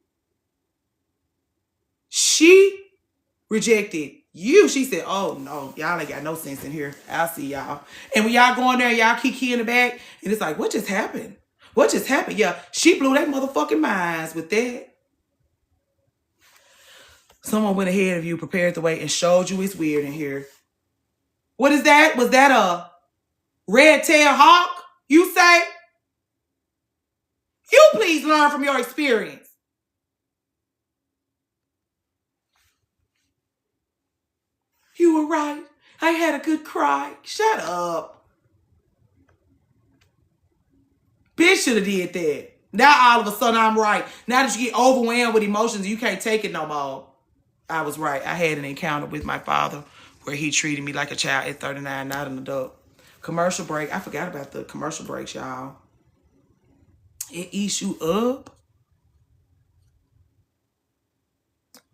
She rejected you. She said, oh no, y'all ain't got no sense in here. I'll see y'all. And when y'all go in there, y'all kiki in the back, and it's like, what just happened? What just happened? Yeah, she blew that motherfucking minds with that. Someone went ahead of you, prepared the way, and showed you it's weird in here. What is that? Was that a red-tailed hawk, you say? You please learn from your experience. You were right. I had a good cry. Shut up. Bitch should have did that. Now all of a sudden I'm right. Now that you get overwhelmed with emotions, you can't take it no more. I was right. I had an encounter with my father where he treated me like a child at 39, not an adult. Commercial break. I forgot about the commercial breaks, y'all. It eats you up.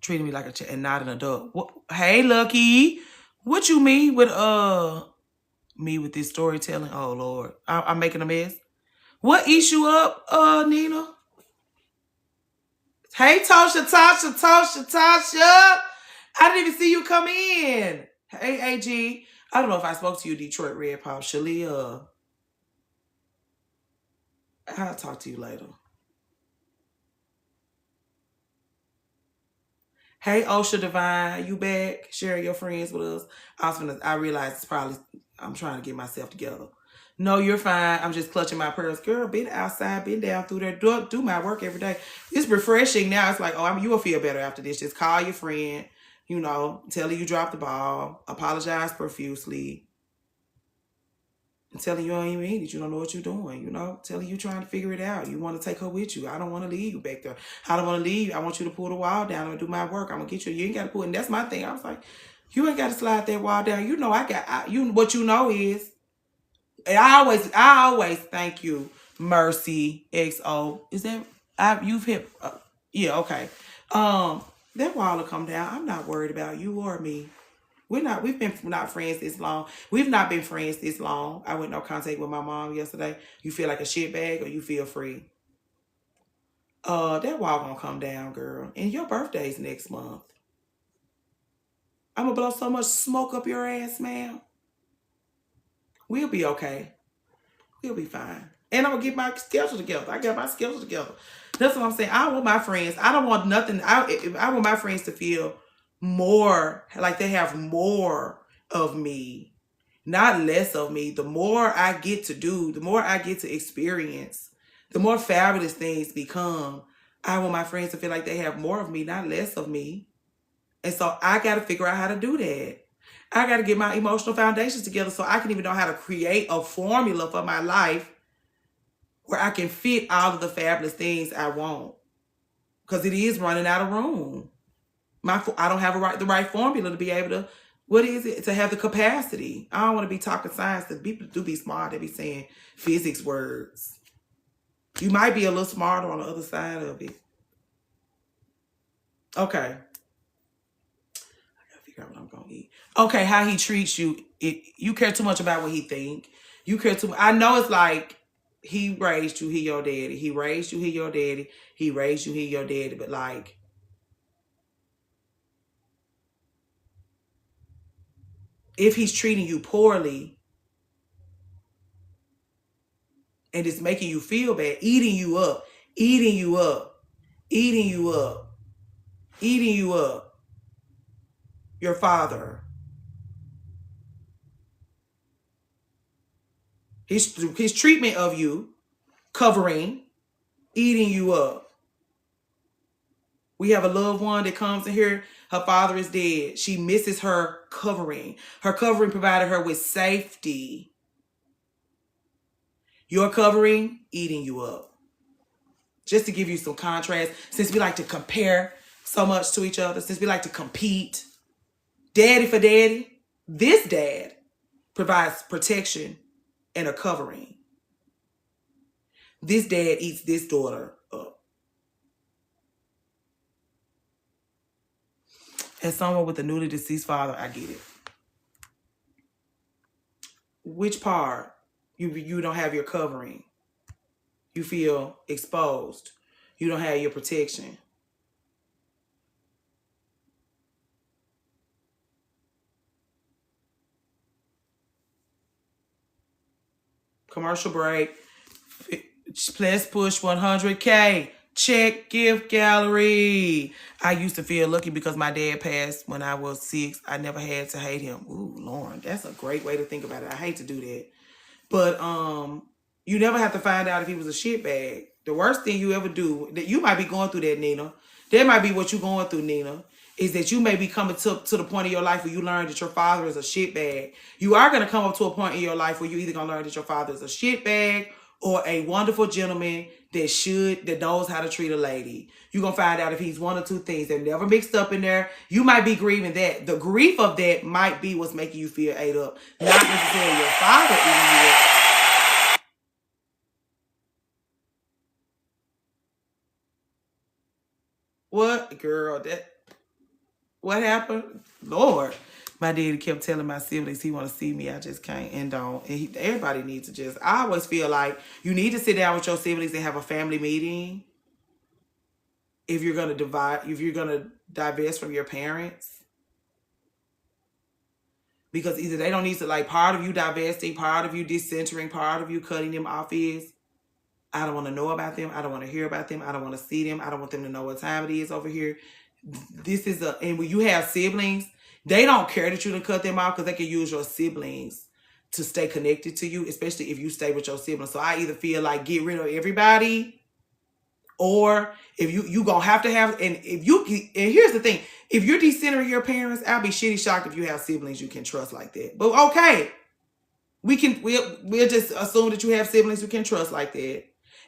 Treating me like a child and not an adult. What? Hey, Lucky. What you mean with me with this storytelling? Oh, Lord. I'm making a mess. What eats you up, Nina? Hey, Tasha. I didn't even see you come in. Hey, AG. I don't know if I spoke to you, Detroit Red Pop. Shalia. I'll talk to you later. Hey, Osha Divine. You back? Sharing your friends with us. I realized it's probably, I'm trying to get myself together. No, you're fine. I'm just clutching my pearls. Girl, been outside, been down through there, do my work every day. It's refreshing now. It's like, oh, you will feel better after this. Just call your friend, you know, tell her you dropped the ball, apologize profusely. And telling you don't even mean it. You don't know what you're doing, you know? Telling you trying to figure it out. You want to take her with you. I don't want to leave you back there. I don't want to leave. I want you to pull the wall down and do my work. I'm going to get you. You ain't got to pull it. And that's my thing. I was like, you ain't got to slide that wall down. You know, what you know is, and I always thank you, Mercy XO. Is that, you've hit, yeah, okay. That wall will come down. I'm not worried about you or me. We've been not friends this long. We've not been friends this long. I went no contact with my mom yesterday. You feel like a shitbag or you feel free? That wall gonna come down, girl. And your birthday's next month. I'm gonna blow so much smoke up your ass, ma'am. We'll be okay. We'll be fine. And I'm gonna get my schedule together. I got my schedule together. That's what I'm saying. I want my friends. I don't want nothing. I want my friends to feel more like they have more of me, not less of me. The more I get to do, the more I get to experience, the more fabulous things become. I want my friends to feel like they have more of me, not less of me. And so I got to figure out how to do that. I got to get my emotional foundations together so I can even know how to create a formula for my life where I can fit all of the fabulous things I want. Because it is running out of room. I don't have the right formula to be able to, to have the capacity. I don't want to be talking science, because people do be smart. They be saying physics words. You might be a little smarter on the other side of it. Okay. I gotta figure out what I'm gonna eat. Okay, how he treats you. You care too much about what he think. You care too much. I know it's like, he raised you, he your daddy. He raised you, he your daddy. He raised you, he your daddy. But like, if he's treating you poorly and it's making you feel bad, eating you up, eating you up, eating you up, eating you up, your father, his treatment of you, covering, eating you up. We have a loved one that comes in here. Her father is dead. She misses her covering. Her covering provided her with safety. Your covering, eating you up. Just to give you some contrast, since we like to compare so much to each other, since we like to compete, daddy for daddy, this dad provides protection and a covering. This dad eats this daughter up. As someone with a newly deceased father, I get it. Which part? You don't have your covering. You feel exposed. You don't have your protection. Commercial break. Let's push 100K. Check gift gallery. I used to feel lucky because my dad passed when I was 6. I never had to hate him. Ooh, Lauren, that's a great way to think about it. I hate to do that. But you never have to find out if he was a shitbag. The worst thing you ever do, that you might be going through that, Nina. That might be what you're going through, Nina, is that you may be coming to the point in your life where you learn that your father is a shitbag. You are going to come up to a point in your life where you're either going to learn that your father is a shitbag or a wonderful gentleman that knows how to treat a lady. You're going to find out if he's one or two things. They're never mixed up in there. You might be grieving that. The grief of that might be what's making you feel ate up. Not necessarily your father eating you up. What? Girl, what happened? Lord. My daddy kept telling my siblings he want to see me. I just can't and don't. And everybody needs to I always feel like you need to sit down with your siblings and have a family meeting. If you're going to divest from your parents. Because either they don't need to, like, part of you divesting, part of you decentering, part of you cutting them off is, I don't want to know about them. I don't want to hear about them. I don't want to see them. I don't want them to know what time it is over here. And when you have siblings, they don't care that you done cut them off because they can use your siblings to stay connected to you, especially if you stay with your siblings. So I either feel like get rid of everybody, or if you gonna have to have, and here's the thing, if you're decentering your parents, I'll be shitty shocked if you have siblings you can trust like that. But okay, We'll just assume that you have siblings you can trust like that.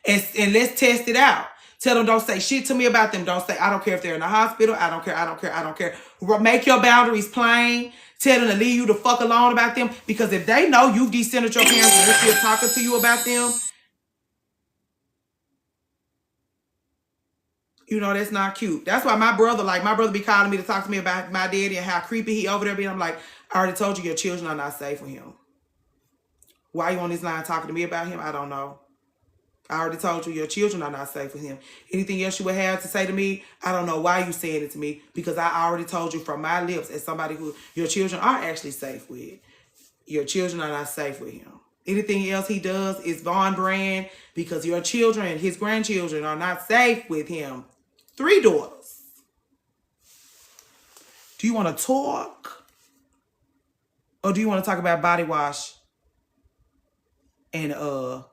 And let's test it out. Tell them don't say shit to me about them. Don't say, I don't care if they're in the hospital. I don't care. I don't care. I don't care. Make your boundaries plain. Tell them to leave you the fuck alone about them. Because if they know you've descended your parents and they're still talking to you about them, you know, that's not cute. That's why my brother be calling me to talk to me about my daddy and how creepy he over there being. I'm like, I already told you your children are not safe with him. Why you on this line talking to me about him? I don't know. I already told you your children are not safe with him. Anything else you would have to say to me, I don't know why you saying it to me, because I already told you from my lips as somebody who your children are actually safe with. Your children are not safe with him. Anything else he does is Von Brand, because your children, his grandchildren, are not safe with him. 3 daughters. Do you want to talk? Or do you want to talk about body wash and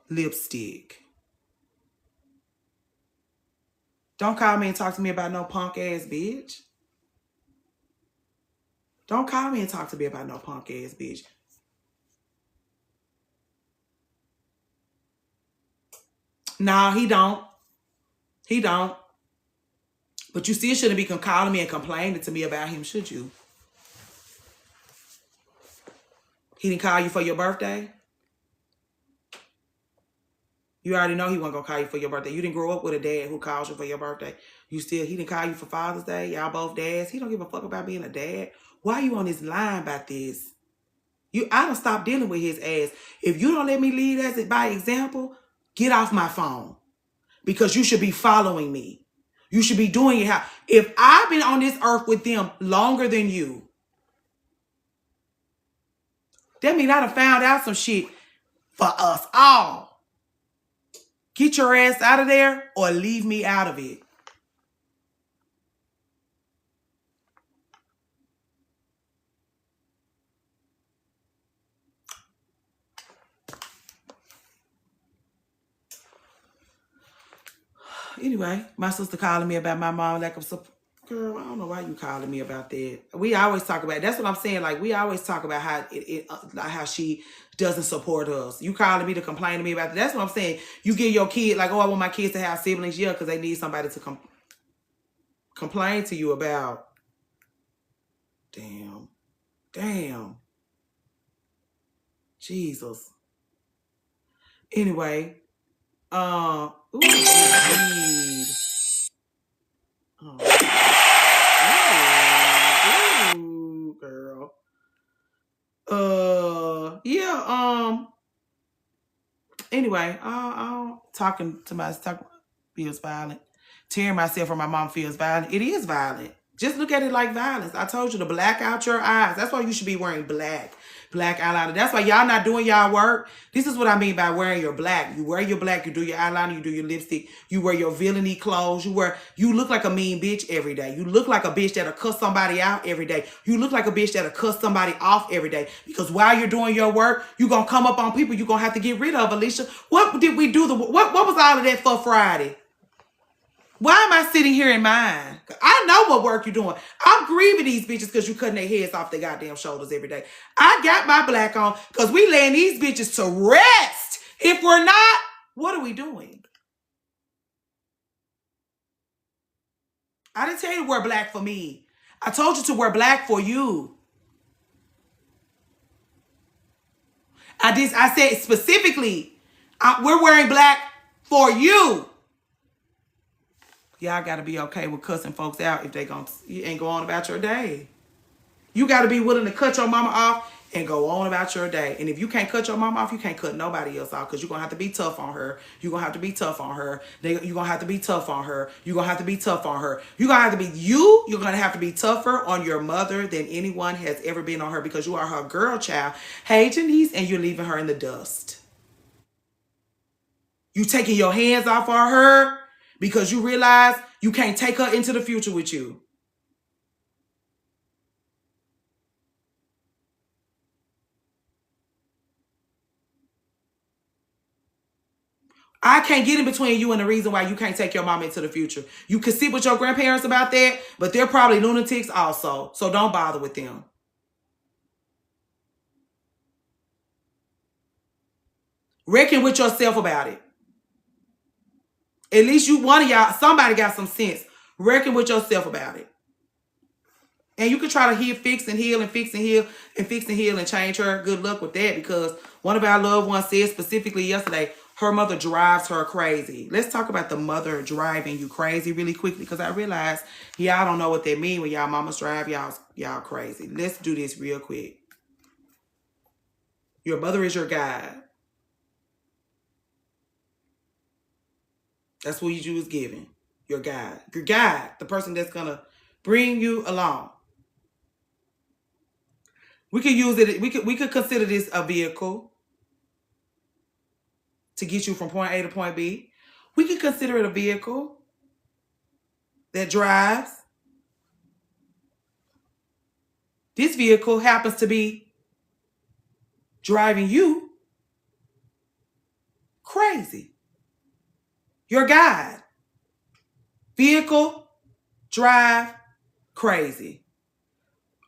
lipstick? Don't call me and talk to me about no punk ass bitch. Don't call me and talk to me about no punk ass bitch. No, he don't. He don't. But you still shouldn't be calling me and complaining to me about him, should you? He didn't call you for your birthday? You already know he wasn't going to call you for your birthday. You didn't grow up with a dad who calls you for your birthday. He didn't call you for Father's Day. Y'all both dads. He don't give a fuck about being a dad. Why are you on this line about this? I don't stop dealing with his ass. If you don't let me lead by example, get off my phone. Because you should be following me. You should be doing it if I've been on this earth with them longer than you, that means I done found out some shit for us all. Get your ass out of there or leave me out of it. Anyway, my sister calling me about my mom lack of support. Girl, I don't know why you calling me about that. We always talk about it. That's what I'm saying. Like, we always talk about how she doesn't support us. You calling me to complain to me about that. That's what I'm saying. You give your kid, like, oh, I want my kids to have siblings. Yeah, because they need somebody to complain to you about. Damn. Jesus. Anyway. Ooh, weed. Ooh, girl. Yeah, anyway, talking feels violent. Tearing myself from my mom feels violent. It is violent. Just look at it like violence. I told you to black out your eyes. That's why you should be wearing black eyeliner. That's why y'all not doing y'all work. This is what I mean by wearing your black. You wear your black, you do your eyeliner, you do your lipstick, you wear your villainy clothes, you look like a mean bitch every day. You look like a bitch that'll cuss somebody out every day. You look like a bitch that'll cuss somebody off every day. Because while you're doing your work, you're gonna come up on people you're gonna have to get rid of, Alicia. What did we do? What was all of that for Friday? Why am I sitting here in mine? I know what work you're doing. I'm grieving these bitches because you cutting their heads off their goddamn shoulders every day. I got my black on because we laying these bitches to rest. If we're not, what are we doing? I didn't tell you to wear black for me. I told you to wear black for you. I said specifically, we're wearing black for you. Y'all got to be okay with cussing folks out if you ain't go on about your day. You got to be willing to cut your mama off and go on about your day. And if you can't cut your mama off, you can't cut nobody else off because you're going to have to be tough on her. You're going to have to be tough on her. You're going to have to be tough on her. You're going to have to be tough on her. You're going to have to be tougher on your mother than anyone has ever been on her because you are her girl child. Hey, Janice, and you're leaving her in the dust. You taking your hands off on her because you realize you can't take her into the future with you. I can't get in between you and the reason why you can't take your mama into the future. You can sit with your grandparents about that, but they're probably lunatics also. So don't bother with them. Reckon with yourself about it. At least one of y'all, somebody got some sense. Reckon with yourself about it. And you can try to fix and heal and fix and heal and fix and heal and change her. Good luck with that, because one of our loved ones said specifically yesterday, her mother drives her crazy. Let's talk about the mother driving you crazy really quickly, because I realize y'all don't know what that means when y'all mamas drive y'all crazy. Let's do this real quick. Your mother is your guide. That's what you was given. Your guide. Your guide. The person that's going to bring you along. We could use it. We could consider this a vehicle to get you from point A to point B. We could consider it a vehicle that drives. This vehicle happens to be driving you crazy. Your guide. Vehicle, drive, crazy.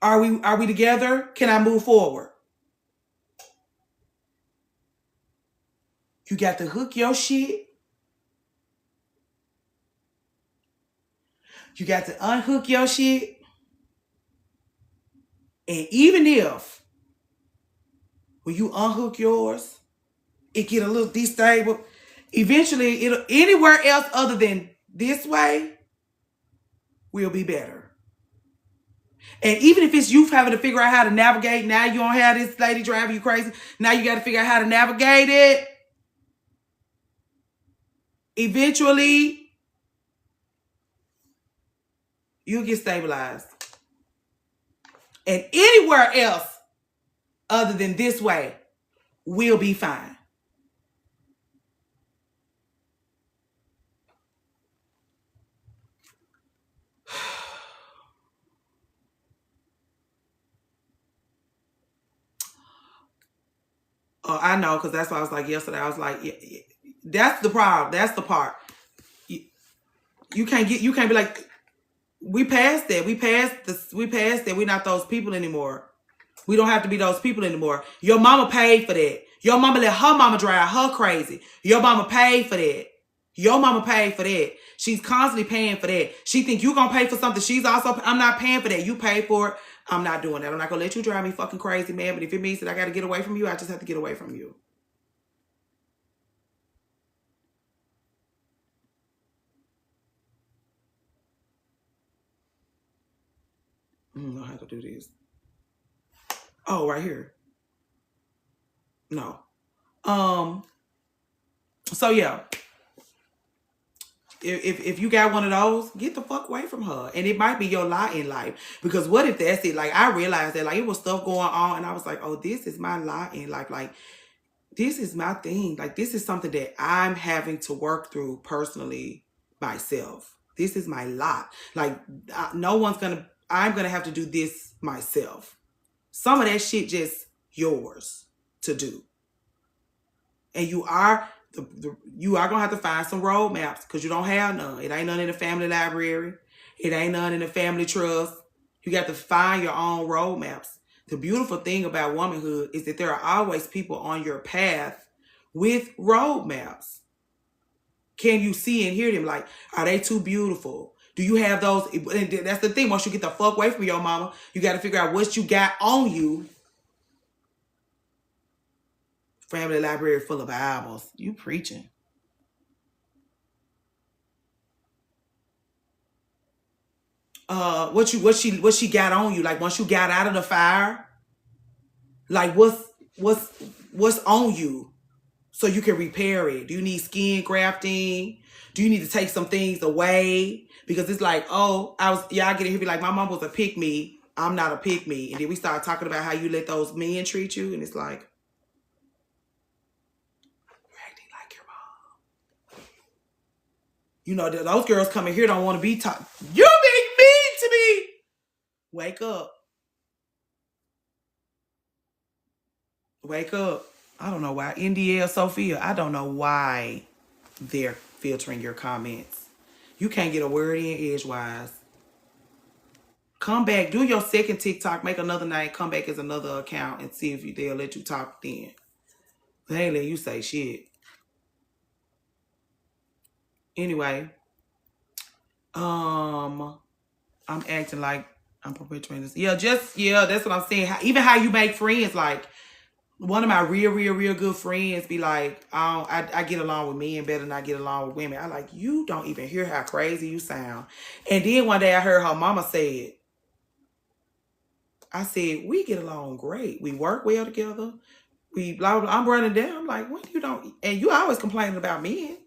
Are we together? Can I move forward? You got to hook your shit. You got to unhook your shit. And even if when you unhook yours, it get a little destable, eventually it'll anywhere else other than this way will be better. And even if it's you having to figure out how to navigate, now you don't have this lady driving you crazy. Now you got to figure out how to navigate it. Eventually, you'll get stabilized. And anywhere else other than this way will be fine. I know, because that's why I was like yesterday. I was like, yeah, that's the problem. That's the part. You can't be like, we passed that. We passed that. We're not those people anymore. We don't have to be those people anymore. Your mama paid for that. Your mama let her mama drive her crazy. Your mama paid for that. Your mama paid for that. She's constantly paying for that. She think you gonna pay for something. She's also, I'm not paying for that. You pay for it. I'm not doing that. I'm not gonna let you drive me fucking crazy, man. But if it means that I gotta get away from you, I just have to get away from you. I don't know how to do this. Oh, right here. No. So yeah. If you got one of those, get the fuck away from her. And it might be your lot in life. Because what if that's it? Like, I realized that, like, it was stuff going on. And I was like, oh, this is my lot in life. Like, this is my thing. Like, this is something that I'm having to work through personally myself. This is my lot. Like, I'm going to have to do this myself. Some of that shit just yours to do. And you are gonna have to find some roadmaps, because you don't have none. It ain't none in the family library. It ain't none in the family trust. You got to find your own roadmaps. The beautiful thing about womanhood is that there are always people on your path with roadmaps. Can you see and hear them? Like, are they too beautiful? Do you have those? And that's the thing. Once you get the fuck away from your mama, you got to figure out what you got on you. Family library full of Bibles. You preaching. What she got on you? Like, once you got out of the fire, like what's on you so you can repair it? Do you need skin grafting? Do you need to take some things away? Because it's like, oh, y'all get it here, be like, my mom was a pick me. I'm not a pick me. And then we start talking about how you let those men treat you, and it's like, you know, those girls coming here don't want to be taught. You're being mean to me. Wake up. Wake up. I don't know why. NDL Sophia, I don't know why they're filtering your comments. You can't get a word in edgewise. Come back. Do your second TikTok. Make another name. Come back as another account and see if they'll let you talk then. They ain't let you say shit. Anyway, I'm acting like I'm perpetuating this. Yeah, that's what I'm saying. Even how you make friends, like one of my real good friends be like, I get along with men better than I get along with women. I like, you don't even hear how crazy you sound. And then one day I heard her mama say it. I said, we get along great. We work well together. We blah, blah, blah. I'm running down. I'm like, what you don't, and you always complaining about men.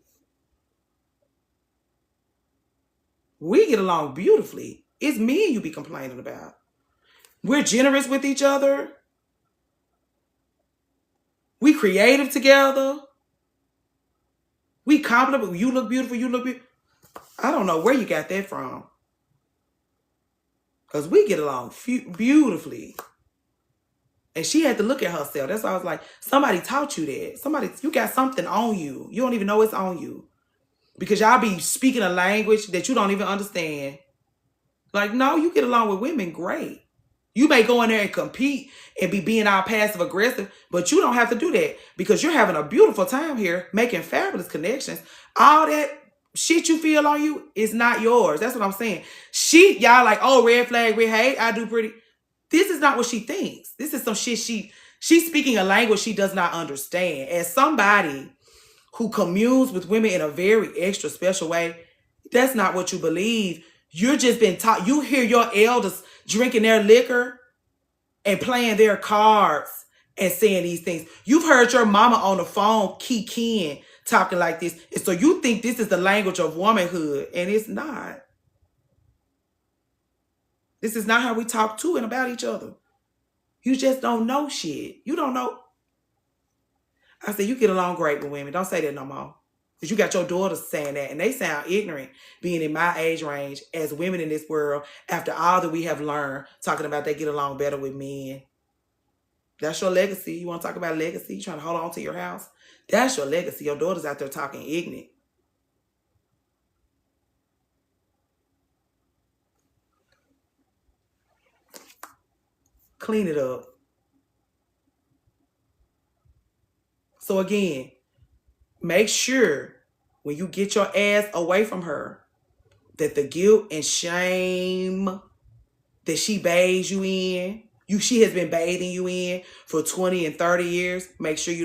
We get along beautifully. It's men you be complaining about. We're generous with each other. We creative together. We compliment. You look beautiful. You look beautiful. I don't know where you got that from. Because we get along beautifully. And she had to look at herself. That's why I was like, somebody taught you that. You got something on you. You don't even know it's on you. Because y'all be speaking a language that you don't even understand. Like, no, you get along with women great. You may go in there and compete and be being all passive aggressive, but you don't have to do that because you're having a beautiful time here, making fabulous connections. All that shit you feel on you is not yours. That's what I'm saying. Y'all like, oh, red flag, red hate, I do pretty. This is not what she thinks. This is some shit she's speaking a language she does not understand. As somebody who communes with women in a very extra special way, that's not what you believe. You're just been taught. You hear your elders drinking their liquor and playing their cards and saying these things. You've heard your mama on the phone, Ken, talking like this. And so you think this is the language of womanhood, and it's not. This is not how we talk to and about each other. You just don't know shit. You don't know. I said, you get along great with women. Don't say that no more. Because you got your daughters saying that, and they sound ignorant being in my age range as women in this world after all that we have learned, talking about they get along better with men. That's your legacy. You want to talk about legacy? You trying to hold on to your house? That's your legacy. Your daughter's out there talking ignorant. Clean it up. So again, make sure when you get your ass away from her that the guilt and shame that she bathes you in, she has been bathing you in for 20 and 30 years. Make sure you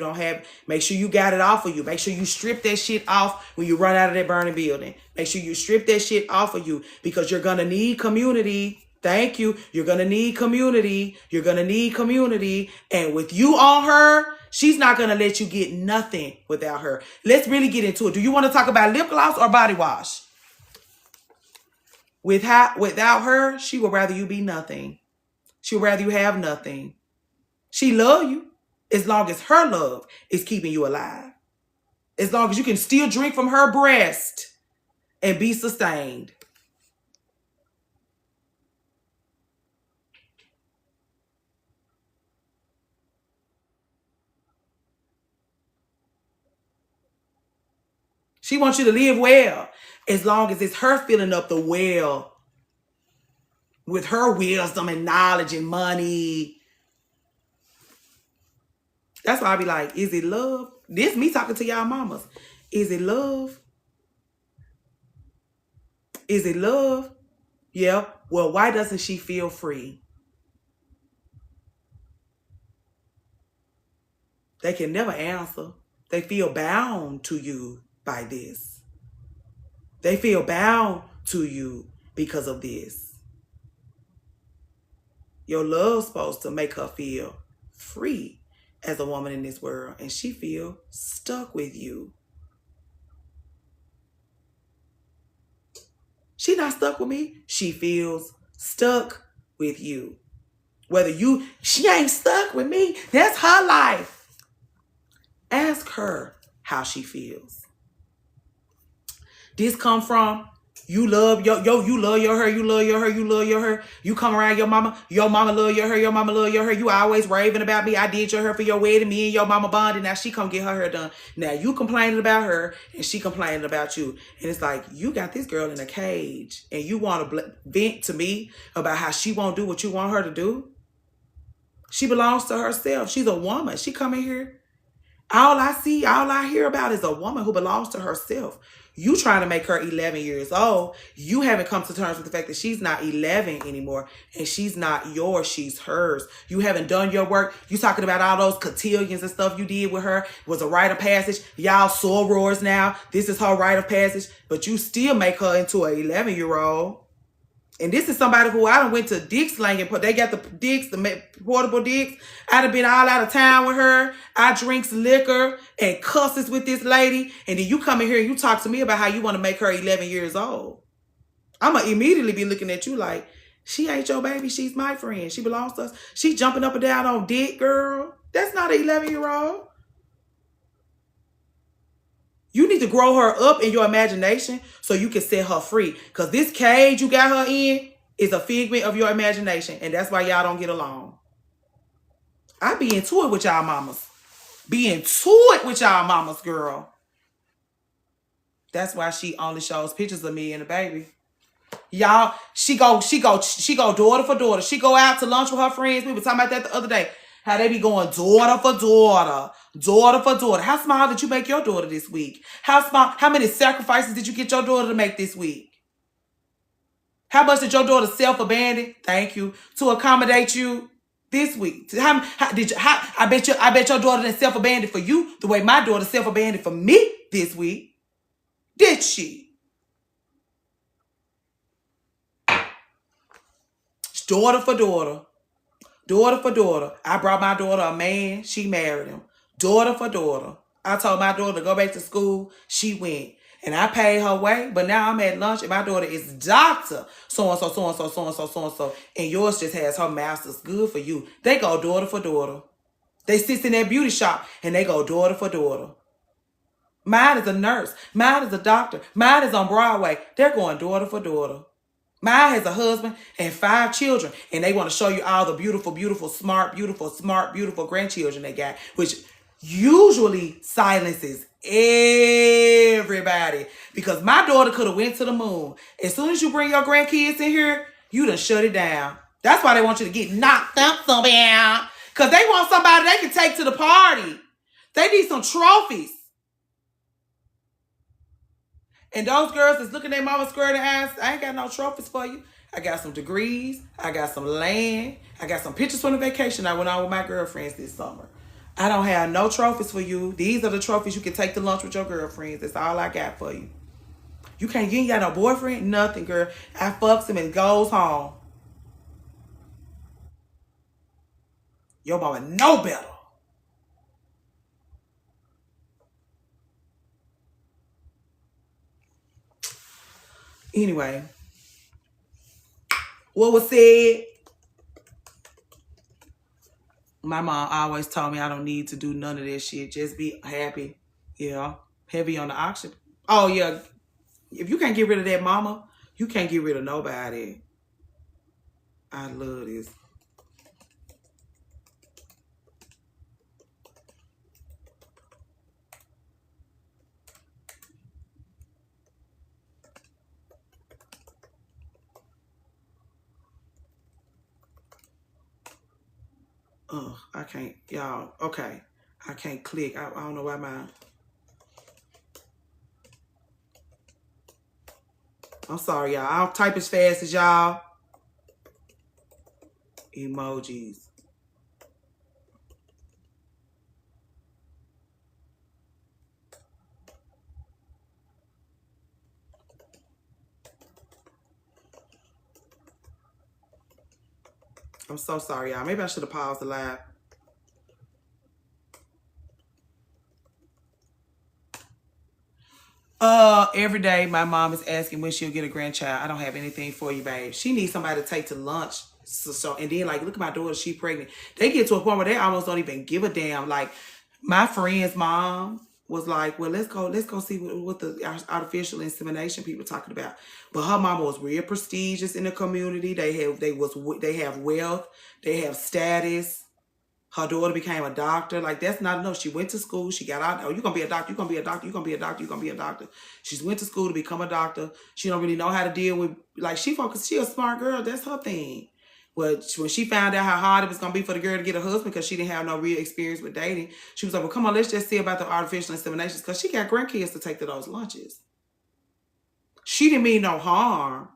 got it off of you. Make sure you strip that shit off when you run out of that burning building. Make sure you strip that shit off of you because you're going to need community. Thank you. You're going to need community. You're going to need community. And with you on her, she's not going to let you get nothing without her. Let's really get into it. Do you want to talk about lip gloss or body wash? Without her, she would rather you be nothing. She would rather you have nothing. She love you as long as her love is keeping you alive. As long as you can still drink from her breast and be sustained. She wants you to live well as long as it's her filling up the well with her wisdom and knowledge and money. That's why I be like, is it love? This me talking to y'all mamas. Is it love? Is it love? Yeah. Well, why doesn't she feel free? They can never answer. They feel bound to you by this. They feel bound to you because of this. Your love's supposed to make her feel free as a woman in this world, and she feel stuck with you. She not stuck with me. She feels stuck with you. She ain't stuck with me. That's her life. Ask her how she feels. This come from you love your her, you love your her. You come around your mama love your mama love your her. You always raving about me. I did your hair for your wedding, me and your mama bonded. Now she come get her hair done. Now you complaining about her and she complaining about you. And it's like, you got this girl in a cage and you want to vent to me about how she won't do what you want her to do. She belongs to herself. She's a woman. She come in here All I see, all I hear about is a woman who belongs to herself. You trying to make her 11 years old. You haven't come to terms with the fact that she's not 11 anymore and she's not yours, she's hers. You haven't done your work. You talking about all those cotillions and stuff you did with her. It was a rite of passage. Y'all sorors now. This is her rite of passage. But you still make her into an 11-year-old. And this is somebody who I done went to Dick's Lang and they got the Dick's, the portable Dick's. I done been all out of town with her. I drinks liquor and cusses with this lady. And then you come in here and you talk to me about how you want to make her 11 years old. I'm going to immediately be looking at you like, she ain't your baby. She's my friend. She belongs to us. She jumping up and down on dick, girl. That's not an 11-year-old. You need to grow her up in your imagination so you can set her free. Because this cage you got her in is a figment of your imagination. And that's why y'all don't get along. I be into it with y'all mamas. Be into it with y'all mamas, girl. That's why she only shows pictures of me and the baby. Y'all, she go daughter for daughter. She go out to lunch with her friends. We were talking about that the other day. How they be going daughter for daughter. Daughter for daughter. How small did you make your daughter this week? How many sacrifices did you get your daughter to make this week? How much did your daughter self-abandon? Thank you. To accommodate you this week. I bet your daughter didn't self-abandon for you the way my daughter self-abandoned for me this week. Did she? Daughter for daughter. Daughter for daughter. I brought my daughter a man. She married him. Daughter for daughter. I told my daughter to go back to school. She went. And I paid her way. But now I'm at lunch and my daughter is doctor. So-and-so, so-and-so, so-and-so, so-and-so. And yours just has her master's. Good for you. They go daughter for daughter. They sit in that beauty shop and they go daughter for daughter. Mine is a nurse. Mine is a doctor. Mine is on Broadway. They're going daughter for daughter. Mine has a husband and 5 children. And they want to show you all the beautiful, beautiful, smart, beautiful grandchildren they got. Which usually silences everybody. Because my daughter could have went to the moon. As soon as you bring your grandkids in here, you done shut it down. That's why they want you to get knocked up somewhere. Because they want somebody they can take to the party. They need some trophies. And those girls that's looking at mama square in the eyes, I ain't got no trophies for you. I got some degrees. I got some land. I got some pictures from the vacation I went on with my girlfriends this summer. I don't have no trophies for you. These are the trophies you can take to lunch with your girlfriends. That's all I got for you. You ain't got no boyfriend? Nothing, girl. I fucks him and goes home. Your mama know better. Anyway, what was said? My mom always told me I don't need to do none of that shit. Just be happy. Yeah. Heavy on the oxygen. Oh, yeah. If you can't get rid of that mama, you can't get rid of nobody. I love this. I can't, y'all. Okay. I can't click. I don't know why I'm sorry, y'all. I don't type as fast as y'all. Emojis. I'm so sorry, y'all. Maybe I should have paused the live. Every day my mom is asking when she'll get a grandchild. I don't have anything for you, babe. She needs somebody to take to lunch. So and then like, look at my daughter, she pregnant. They get to a point where they almost don't even give a damn. Like my friend's mom was like, well, let's go see what the artificial insemination people talking about. But her mama was real prestigious in the community. They have wealth, they have status. Her daughter became a doctor. Like, that's not enough. She went to school. She got out. Oh, you're going to be a doctor. You're going to be a doctor. You're going to be a doctor. You're going to be a doctor. She went to school to become a doctor. She don't really know how to deal with, like, she a smart girl. That's her thing. But when she found out how hard it was going to be for the girl to get a husband because she didn't have no real experience with dating, she was like, well, come on, let's just see about the artificial inseminations because she got grandkids to take to those lunches. She didn't mean no harm.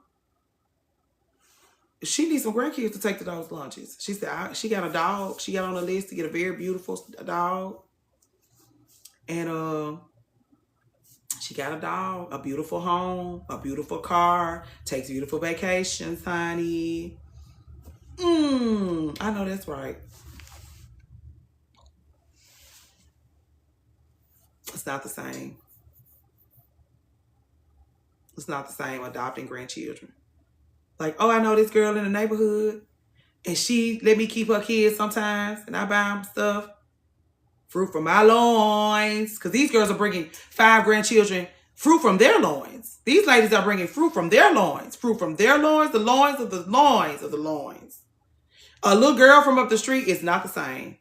She needs some grandkids to take to those lunches. She said she got a dog. She got on the list to get a very beautiful dog. And she got a dog, a beautiful home, a beautiful car, takes beautiful vacations, honey. I know that's right. It's not the same. It's not the same adopting grandchildren. Like, oh, I know this girl in the neighborhood, and she let me keep her kids sometimes, and I buy them stuff. Fruit from my loins. Because these girls are bringing 5 grandchildren, fruit from their loins. These ladies are bringing fruit from their loins. Fruit from their loins, the loins of the loins of the loins. A little girl from up the street is not the same.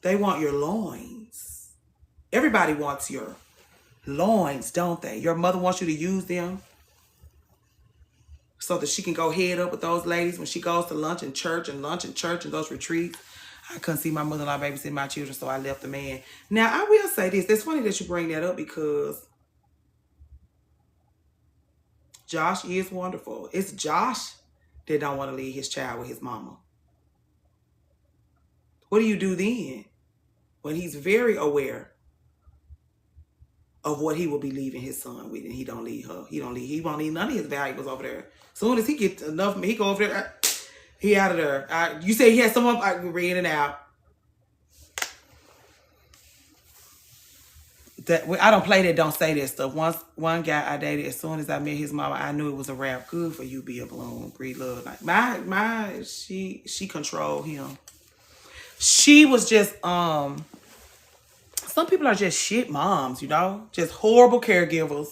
They want your loins. Everybody wants your loins, don't they? Your mother wants you to use them so that she can go head up with those ladies when she goes to lunch and church and those retreats. I couldn't see my mother-in-law babysitting my children, so I left the man. Now, I will say this. It's funny that you bring that up because Josh is wonderful. It's Josh that don't want to leave his child with his mama. What do you do then? When he's very aware of what he will be leaving his son with, and he don't leave her. He won't leave none of his valuables over there. As soon as he gets enough, he go over there. He out of there. You say he has someone in and out. I don't play that. Don't say that stuff. One guy I dated, as soon as I met his mama, I knew it was a wrap. Good for you, be a bloom, breed love. Like she controlled him. She was just some people are just shit moms, you know, just horrible caregivers.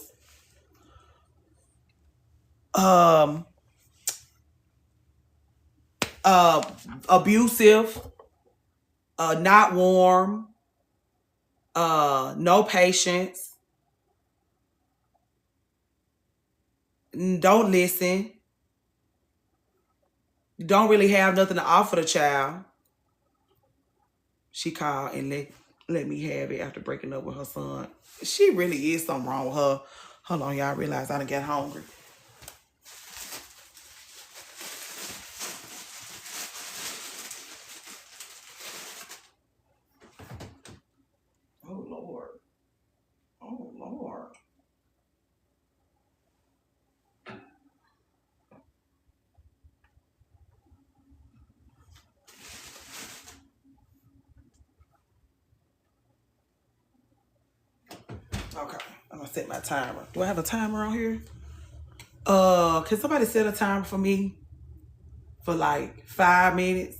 Abusive, not warm, no patience, don't listen, don't really have nothing to offer the child. She called and let me have it after breaking up with her son. She really is something wrong with her. Hold on, y'all. I realize I done got hungry. Oh, Lord. Oh, Lord. Okay, I'm gonna set my timer. Do I have a timer on here? Can somebody set a timer for me for like 5 minutes?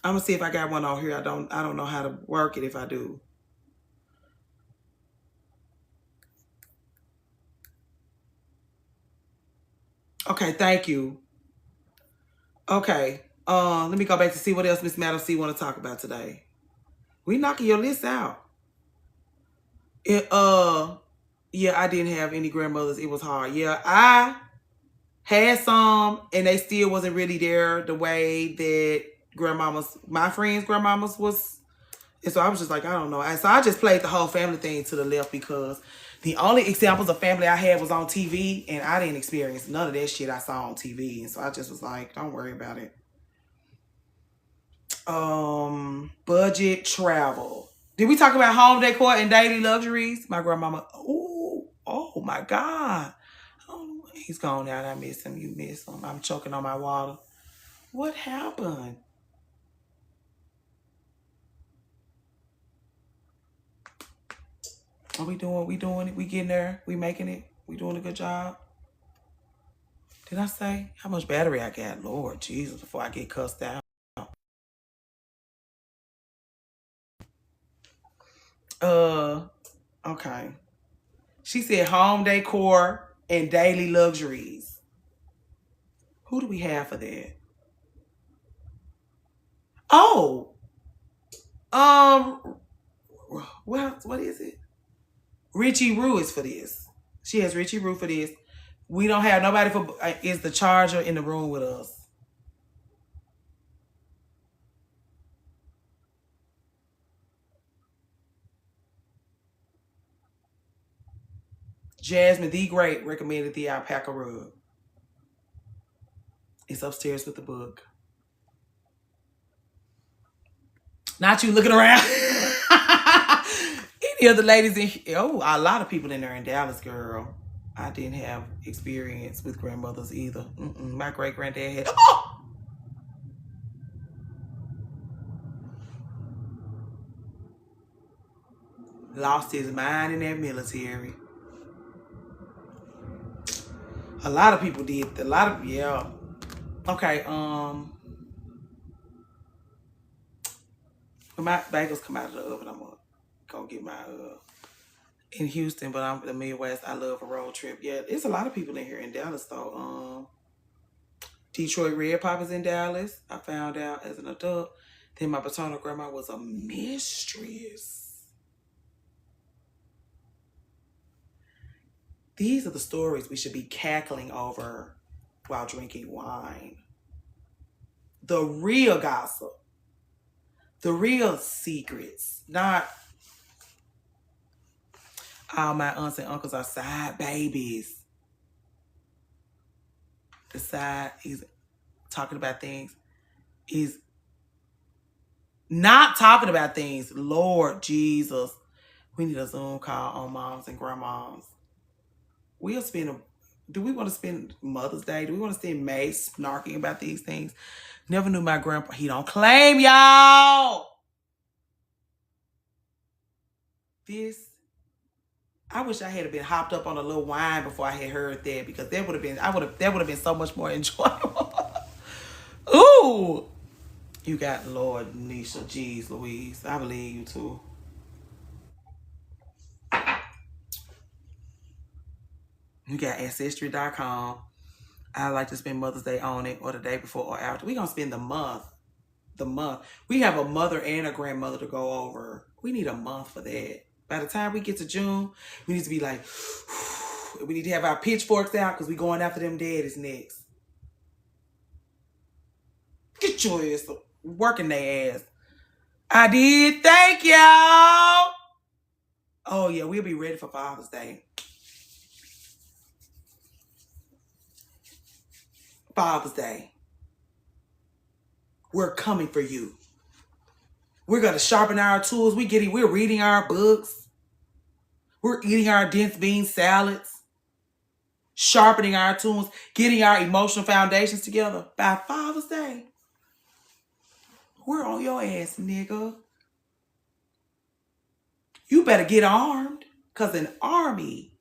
I'm gonna see if I got one on here. I don't know how to work it if I do. Okay, thank you. Okay. Let me go back to see what else Miss Madam C want to talk about today. We knocking your list out. Yeah, I didn't have any grandmothers. It was hard. Yeah, I had some, and they still wasn't really there the way that my friends' grandmamas was. And so I was just like, I don't know. And so I just played the whole family thing to the left because the only examples of family I had was on TV, and I didn't experience none of that shit I saw on TV. And so I just was like, don't worry about it. Budget travel. Did we talk about home decor and daily luxuries? My grandmama, oh my God. Oh, he's gone now. I miss him. You miss him. I'm choking on my water. What happened? Are we doing it? We getting there? We making it? We doing a good job? Did I say how much battery I got? Lord Jesus, before I get cussed out. Okay. She said home decor and daily luxuries. Who do we have for that? Oh. What is it? Richie Rue is for this. She has Richie Roo for this. We don't have nobody for is the charger in the room with us. Jasmine the Great recommended the alpaca rug. It's upstairs with the book. Not you looking around. Any other ladies in here? Oh, a lot of people in there in Dallas, girl. I didn't have experience with grandmothers either. My great granddad had. Oh! Lost his mind in that military. A lot of people did. Yeah. Okay, when my bagels come out of the oven, I'm gonna go get my in Houston, but I'm the Midwest. I love a road trip. Yeah, there's a lot of people in here in Dallas though. Detroit Red Pop is in Dallas. I found out as an adult. Then my paternal grandma was a mistress. These are the stories we should be cackling over while drinking wine. The real gossip. The real secrets. Not all my aunts and uncles are side babies. The side, he's talking about things. He's not talking about things. Lord Jesus. We need a Zoom call on moms and grandmoms. We'll spend do we want to spend Mother's Day? Do we want to spend May snarking about these things? Never knew my grandpa. He don't claim y'all. This, I wish I had been hopped up on a little wine before I had heard that, because that would have been, that would have been so much more enjoyable. Ooh. You got Lord Nisha. Jeez Louise. I believe you too. You got Ancestry.com. I like to spend Mother's Day on it, or the day before or after. We're going to spend the month. We have a mother and a grandmother to go over. We need a month for that. By the time we get to June, we need to be like, we need to have our pitchforks out, because we're going after them daddies next. Get your ass up. Working their ass. I did. Thank y'all. Oh, yeah, we'll be ready for Father's Day. Father's Day. We're coming for you. We're going to sharpen our tools. We're reading our books. We're eating our dense bean salads. Sharpening our tools. Getting our emotional foundations together. By Father's Day, we're on your ass, nigga. You better get armed, because an army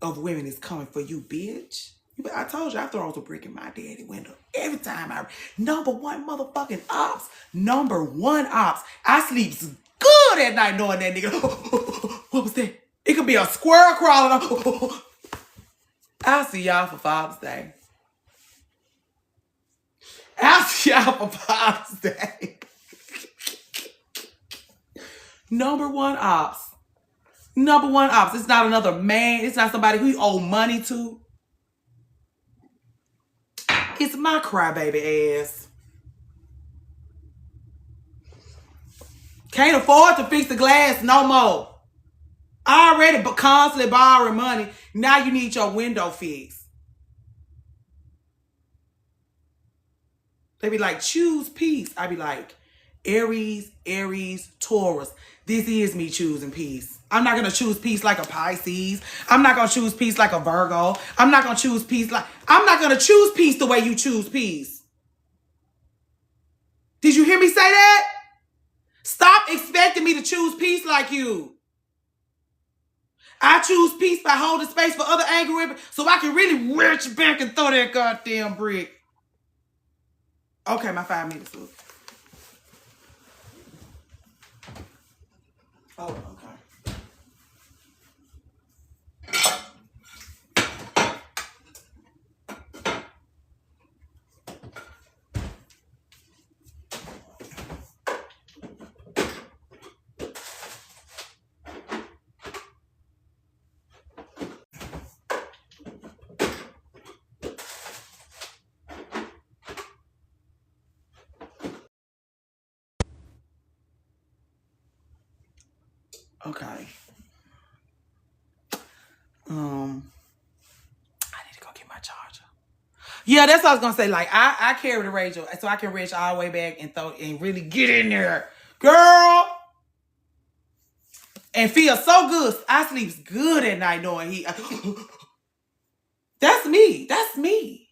of women is coming for you, bitch. I told you I throw a brick in my daddy window every time number one motherfucking ops. Number one ops. I sleep good at night knowing that nigga. What was that? It could be a squirrel crawling. I'll see y'all for Father's Day. I'll see y'all for Father's Day. Number one ops. Number one ops. It's not another man. It's not somebody who you owe money to. It's my crybaby ass. Can't afford to fix the glass no more. Already constantly borrowing money. Now you need your window fixed. They be like, choose peace. I be like, Aries, Taurus. This is me choosing peace. I'm not going to choose peace like a Pisces. I'm not going to choose peace like a Virgo. I'm not going to choose peace I'm not going to choose peace the way you choose peace. Did you hear me say that? Stop expecting me to choose peace like you. I choose peace by holding space for other angry women so I can really reach back and throw that goddamn brick. Okay, my 5 minutes up. Oh, okay. Okay. I need to go get my charger. Yeah, that's what I was gonna say. Like I carry the radio so I can reach all the way back and throw and really get in there, girl, and feel so good. I sleeps good at night knowing he. That's me. That's me.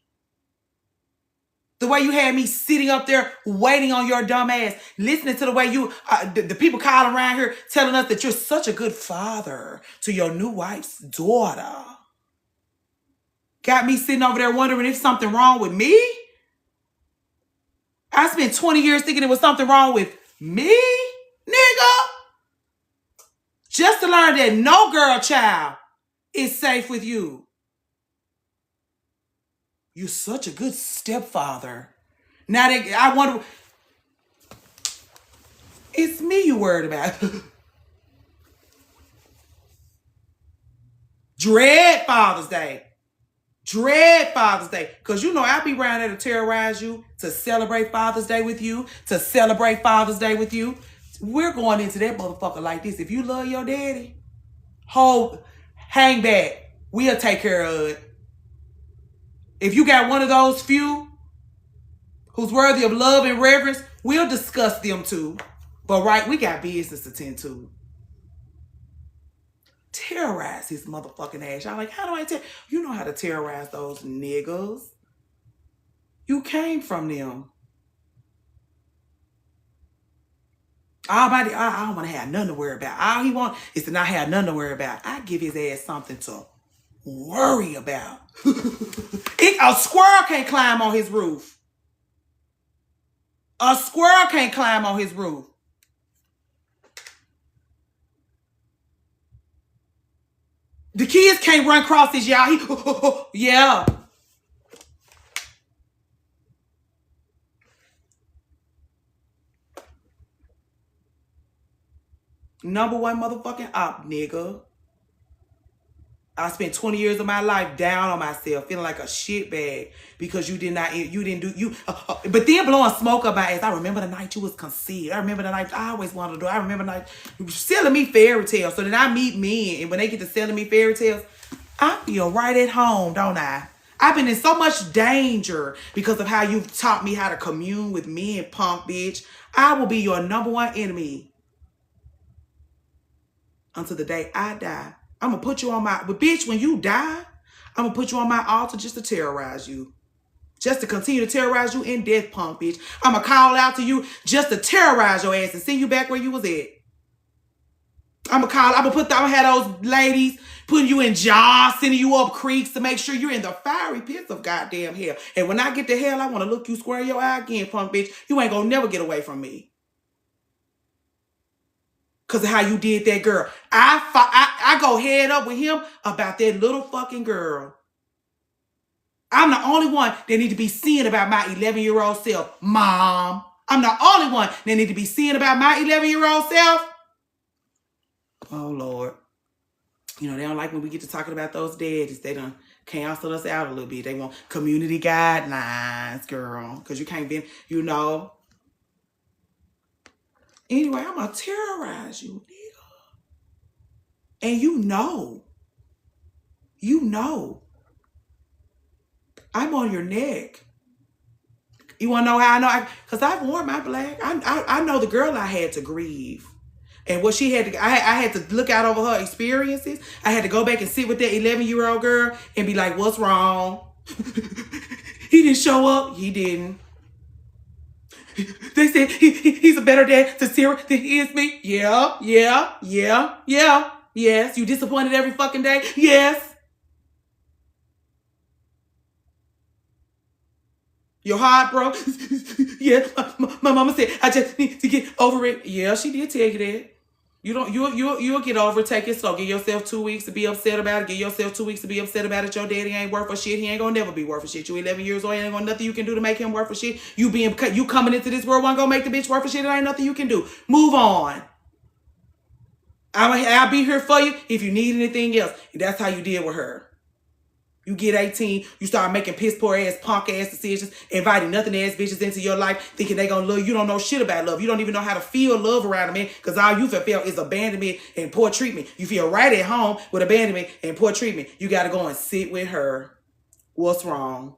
The way you had me sitting up there waiting on your dumb ass, listening to the way you, the people calling around here telling us that you're such a good father to your new wife's daughter. Got me sitting over there wondering if something wrong with me. I spent 20 years thinking there was something wrong with me, nigga. Just to learn that no girl child is safe with you. You're such a good stepfather. Now that I wonder, it's me you worried about. Dread Father's Day. Dread Father's Day. Because you know I'll be around there to terrorize you, to celebrate Father's Day with you, to celebrate Father's Day with you. We're going into that motherfucker like this. If you love your daddy, hang back. We'll take care of it. If you got one of those few who's worthy of love and reverence, we'll discuss them too. But right, we got business to tend to. Terrorize his motherfucking ass. Y'all like, how do I tell? You know how to terrorize those niggas. You came from them. I don't want to have nothing to worry about. All he wants is to not have nothing to worry about. I give his ass something to worry about. A squirrel can't climb on his roof. A squirrel can't climb on his roof. The kids can't run across his yard. Yeah. Number one motherfucking op, nigga. I spent 20 years of my life down on myself, feeling like a shitbag because you didn't do. But then blowing smoke up my ass. I remember the night you was conceived. I remember the night I always wanted to do. I remember the night selling me fairy tales. So then I meet men, and when they get to selling me fairy tales, I feel right at home, don't I? I've been in so much danger because of how you've taught me how to commune with men, punk bitch. I will be your number one enemy until the day I die. I'm going to put you on my... But bitch, when you die, I'm going to put you on my altar just to terrorize you. Just to continue to terrorize you in death, punk bitch. I'm going to call out to you just to terrorize your ass and send you back where you was at. I'm going to have those ladies putting you in jars, sending you up creeks to make sure you're in the fiery pits of goddamn hell. And when I get to hell, I want to look you square in your eye again, punk bitch. You ain't going to never get away from me. Because of how you did that girl. I go head up with him about that little fucking girl. I'm the only one that need to be seeing about my 11-year-old self. Mom. I'm the only one that need to be seeing about my 11-year-old self. Oh, Lord. You know, they don't like when we get to talking about those daddies. They done cancel us out a little bit. They want community guidelines, girl. Because you can't be, you know. Anyway, I'm going to terrorize you, nigga. And you know. You know. I'm on your neck. You want to know how I know? Because I've worn my black. I know the girl I had to grieve. And what she had to, I had to look out over her experiences. I had to go back and sit with that 11-year-old girl and be like, what's wrong? He didn't show up. He didn't. They said he's a better dad to Sarah than he is me. Yeah. Yes. You disappointed every fucking day? Yes. Your heart broke? Yeah. My mama said, I just need to get over it. Yeah, she did tell you that. You'll get over it. Take it slow. Give yourself 2 weeks to be upset about it. Give yourself 2 weeks to be upset about it. Your daddy ain't worth a shit. He ain't gonna never be worth a shit. You 11 years old. Ain't gonna nothing you can do to make him worth a shit. You coming into this world, gonna make the bitch worth a shit. There ain't nothing you can do. Move on. I'll be here for you if you need anything else. That's how you deal with her. You get 18, you start making piss poor ass, punk ass decisions, inviting nothing ass bitches into your life, thinking they gonna love you. You don't know shit about love. You don't even know how to feel love around a man, because all you feel is abandonment and poor treatment. You feel right at home with abandonment and poor treatment. You gotta go and sit with her. What's wrong?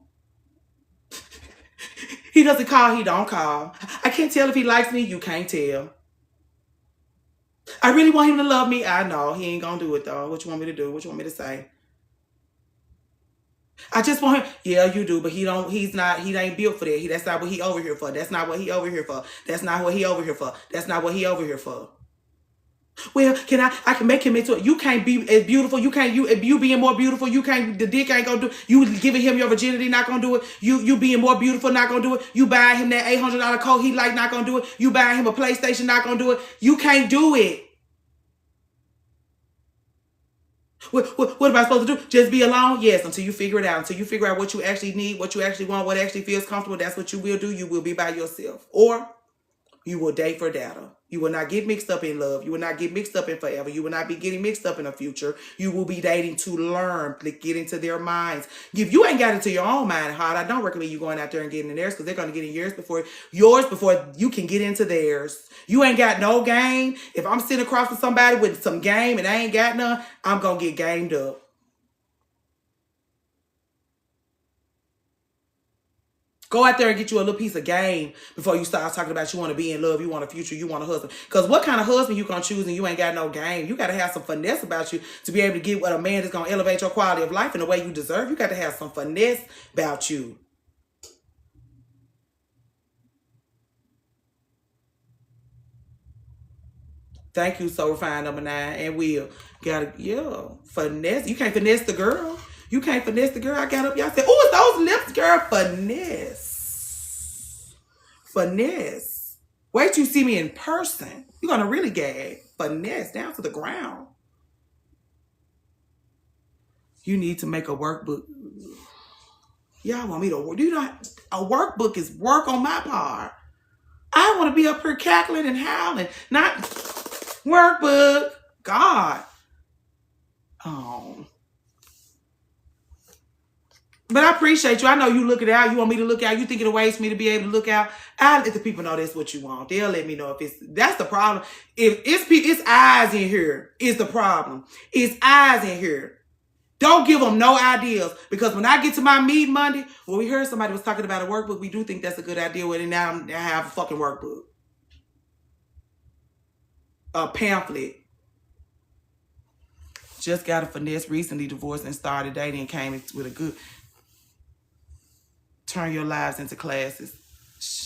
He doesn't call, he don't call. I can't tell if he likes me, you can't tell. I really want him to love me. I know, he ain't gonna do it though. What you want me to do? What you want me to say? I just want him. Yeah, you do, but he ain't built for that. That's not what he over here for. That's not what he over here for. That's not what he over here for. That's not what he over here for. Well, I can make him into it. You can't be as beautiful. You being more beautiful, you can't, the dick ain't gonna do, you giving him your virginity, not gonna do it. You being more beautiful, not gonna do it. You buying him that $800 coat he like, not gonna do it. You buying him a PlayStation, not gonna do it. You can't do it. What am I supposed to do? Just be alone? Yes, until you figure it out. Until you figure out what you actually need, what you actually want, what actually feels comfortable. That's what you will do. You will be by yourself. Or you will date for data. You will not get mixed up in love. You will not get mixed up in forever. You will not be getting mixed up in the future. You will be dating to learn, to get into their minds. If you ain't got into your own mind and heart, I don't recommend you going out there and getting in theirs, because they're going to get in yours before you can get into theirs. You ain't got no game. If I'm sitting across from somebody with some game and I ain't got none, I'm going to get gamed up. Go out there and get you a little piece of game before you start talking about you want to be in love, you want a future, you want a husband. Because what kind of husband you gonna choose and you ain't got no game? You got to have some finesse about you to be able to get what a man that's going to elevate your quality of life in the way you deserve. You got to have some finesse about you. Thank you, So Refined number 9. And Will. Finesse. You can't finesse the girl. You can't finesse the girl. I got up, y'all said, oh, it's those lips, girl. Finesse. Finesse. Wait till you see me in person. You're going to really gag. Finesse down to the ground. You need to make a workbook. Y'all want me to do not? A workbook is work on my part. I want to be up here cackling and howling. Not workbook. God. Oh. But I appreciate you. I know you look it out. You want me to look out. You think it ways for me to be able to look out. I let the people know that's what you want. They'll let me know if that's the problem. If it's eyes in here is the problem. It's eyes in here. Don't give them no ideas. Because when I get to my meeting Monday, when we heard somebody was talking about a workbook, we do think that's a good idea. And now I have a fucking workbook. A pamphlet. Just got a finesse, recently divorced and started dating and came with a good... Turn your lives into classes.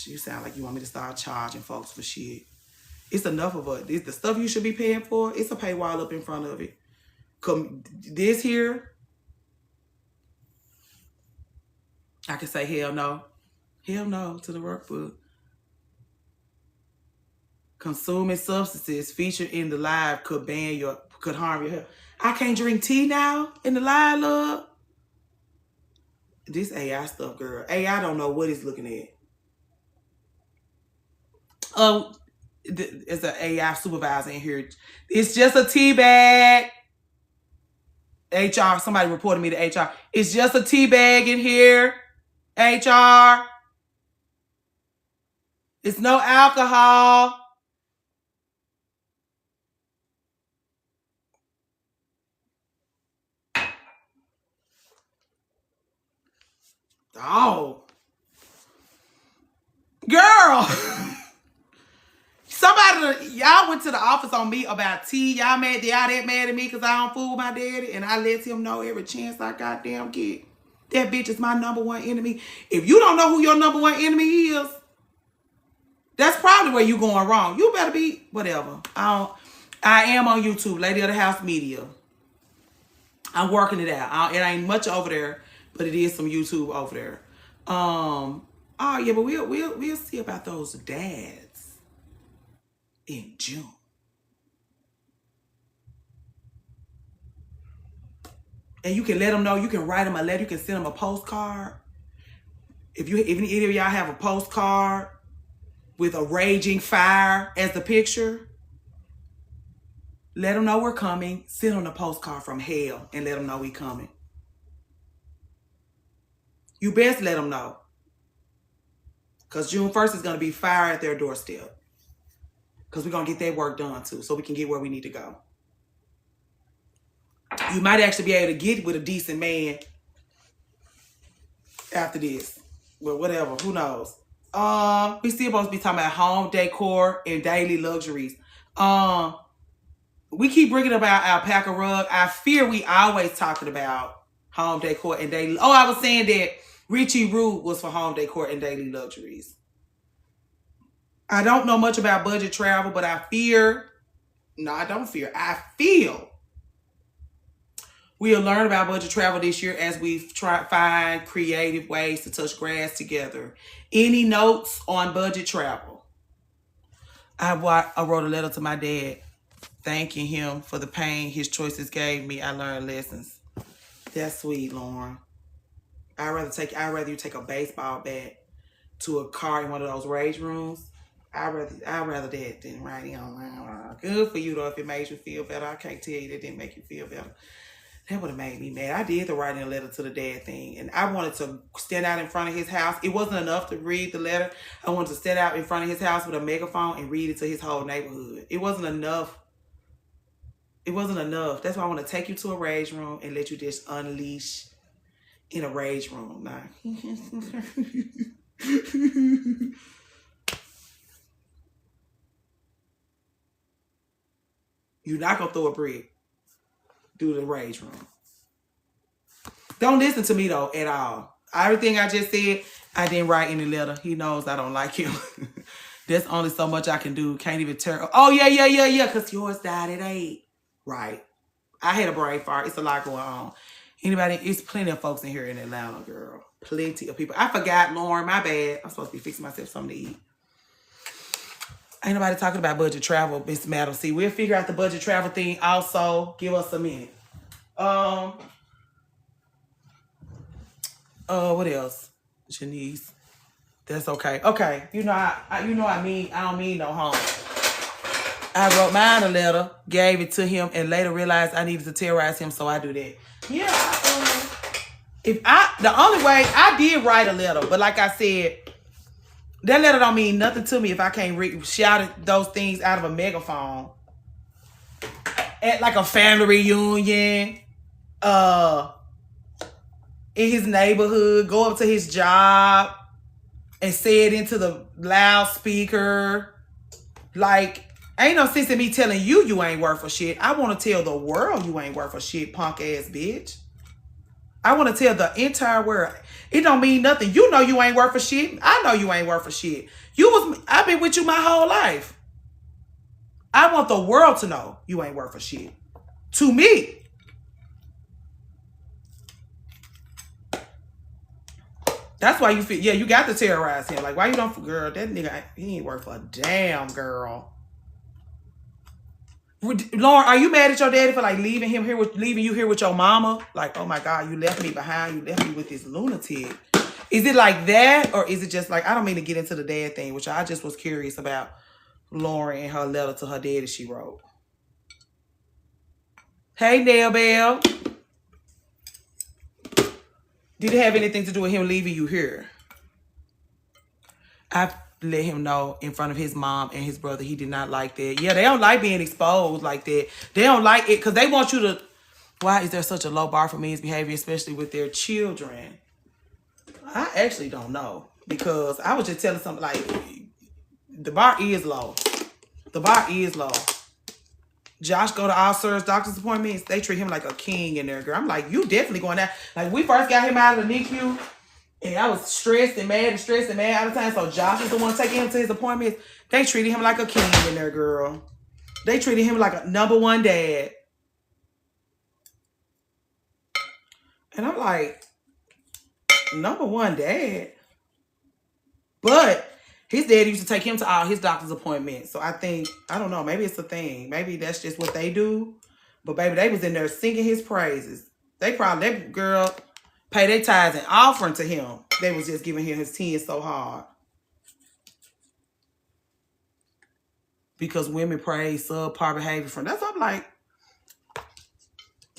You sound like you want me to start charging folks for shit. It's enough of it. It's the stuff you should be paying for. It's a paywall up in front of it. This here, I can say hell no. Hell no to the workbook. Consuming substances featured in the live could harm your health. I can't drink tea now in the live, love. This AI stuff, girl. AI don't know what it's looking at. There's an AI supervisor in here. It's just a tea bag. HR, somebody reported me to HR. It's just a tea bag in here. HR. It's no alcohol. Oh. Girl. Y'all went to the office on me about tea. Y'all that mad at me because I don't fool with my daddy. And I let him know every chance I goddamn get. That bitch is my number one enemy. If you don't know who your number one enemy is, that's probably where you going wrong. You better be whatever. I am on YouTube, Lady of the House Media. I'm working it out. It ain't much over there, but it is some YouTube over there. Oh yeah, but we'll see about those dads in June. And you can let them know. You can write them a letter. You can send them a postcard. If either of y'all have a postcard with a raging fire as the picture, let them know we're coming. Send them a postcard from hell and let them know we coming. You best let them know. Because June 1st is going to be fire at their doorstep. Because we're going to get that work done too. So we can get where we need to go. You might actually be able to get with a decent man after this. Well, whatever. Who knows? We still supposed to be talking about home decor and daily luxuries. We keep bringing about alpaca rug. I fear we always talking about home decor and daily. Oh, I was saying that Richie Root was for home decor and daily luxuries. I don't know much about budget travel, but I fear. No, I don't fear. I feel we'll learn about budget travel this year as we try find creative ways to touch grass together. Any notes on budget travel? I wrote a letter to my dad thanking him for the pain his choices gave me. I learned lessons. That's sweet, Lauren. I'd rather you take a baseball bat to a car in one of those rage rooms. I'd rather that than writing online. Good for you though if it made you feel better. I can't tell you that didn't make you feel better. That would have made me mad. I did the writing a letter to the dad thing. And I wanted to stand out in front of his house. It wasn't enough to read the letter. I wanted to stand out in front of his house with a megaphone and read it to his whole neighborhood. It wasn't enough. It wasn't enough. That's why I want to take you to a rage room and let you just unleash in a rage room. Now. You're not going to throw a brick through the rage room. Don't listen to me, though, at all. Everything I just said, I didn't write any letter. He knows I don't like him. There's only so much I can do. Can't even tell. Oh, yeah. Because yours died at 8. Right. I had a brain fart. It's a lot going on. Anybody? It's plenty of folks in here in Atlanta, girl. Plenty of people. I forgot, Lauren. My bad. I'm supposed to be fixing myself something to eat. Ain't nobody talking about budget travel, Miss Madam C. We'll figure out the budget travel thing also. Give us a minute. What else? Janice. That's okay. Okay. I don't mean no harm. I wrote mine a letter, gave it to him, and later realized I needed to terrorize him, so I do that. Yeah. The only way I did write a letter, but like I said, that letter don't mean nothing to me if I can't shout those things out of a megaphone at like a family reunion, in his neighborhood, go up to his job and say it into the loudspeaker. Like, ain't no sense in me telling you ain't worth a shit. I want to tell the world you ain't worth a shit, punk ass bitch. I want to tell the entire world. It don't mean nothing. You know you ain't worth a shit. I know you ain't worth a shit. I've been with you my whole life. I want the world to know you ain't worth a shit. To me. That's why you feel, yeah, you got to terrorize him. Like, why you don't, girl, that nigga, he ain't worth a damn, girl. Lauren, are you mad at your daddy for like leaving you here with your mama? Like, oh my God, you left me behind. You left me with this lunatic. Is it like that? Or is it just like, I don't mean to get into the dad thing, which I just was curious about Lauren and her letter to her daddy she wrote. Hey, Nail Bell. Did it have anything to do with him leaving you here? I let him know in front of his mom and his brother he did not like that. Yeah, they don't like being exposed like that. They don't like it because they want you to... Why is there such a low bar for men's behavior, especially with their children? I actually don't know because I was just telling something like the bar is low. The bar is low. Josh go to all Sir's doctor's appointments. They treat him like a king in there, girl. I'm like, you definitely going out. Like, we first got him out of the NICU, and I was stressed and mad all the time. So Josh is the one taking him to his appointments. They treated him like a king in there, girl. They treated him like a #1 dad. And I'm like, #1 dad? But his dad used to take him to all his doctor's appointments. So I think, I don't know, maybe it's a thing. Maybe that's just what they do. But baby, they was in there singing his praises. That girl paid their tithes and offering to him. They was just giving him his 10 so hard. Because women praise subpar behavior from, that's what I'm like,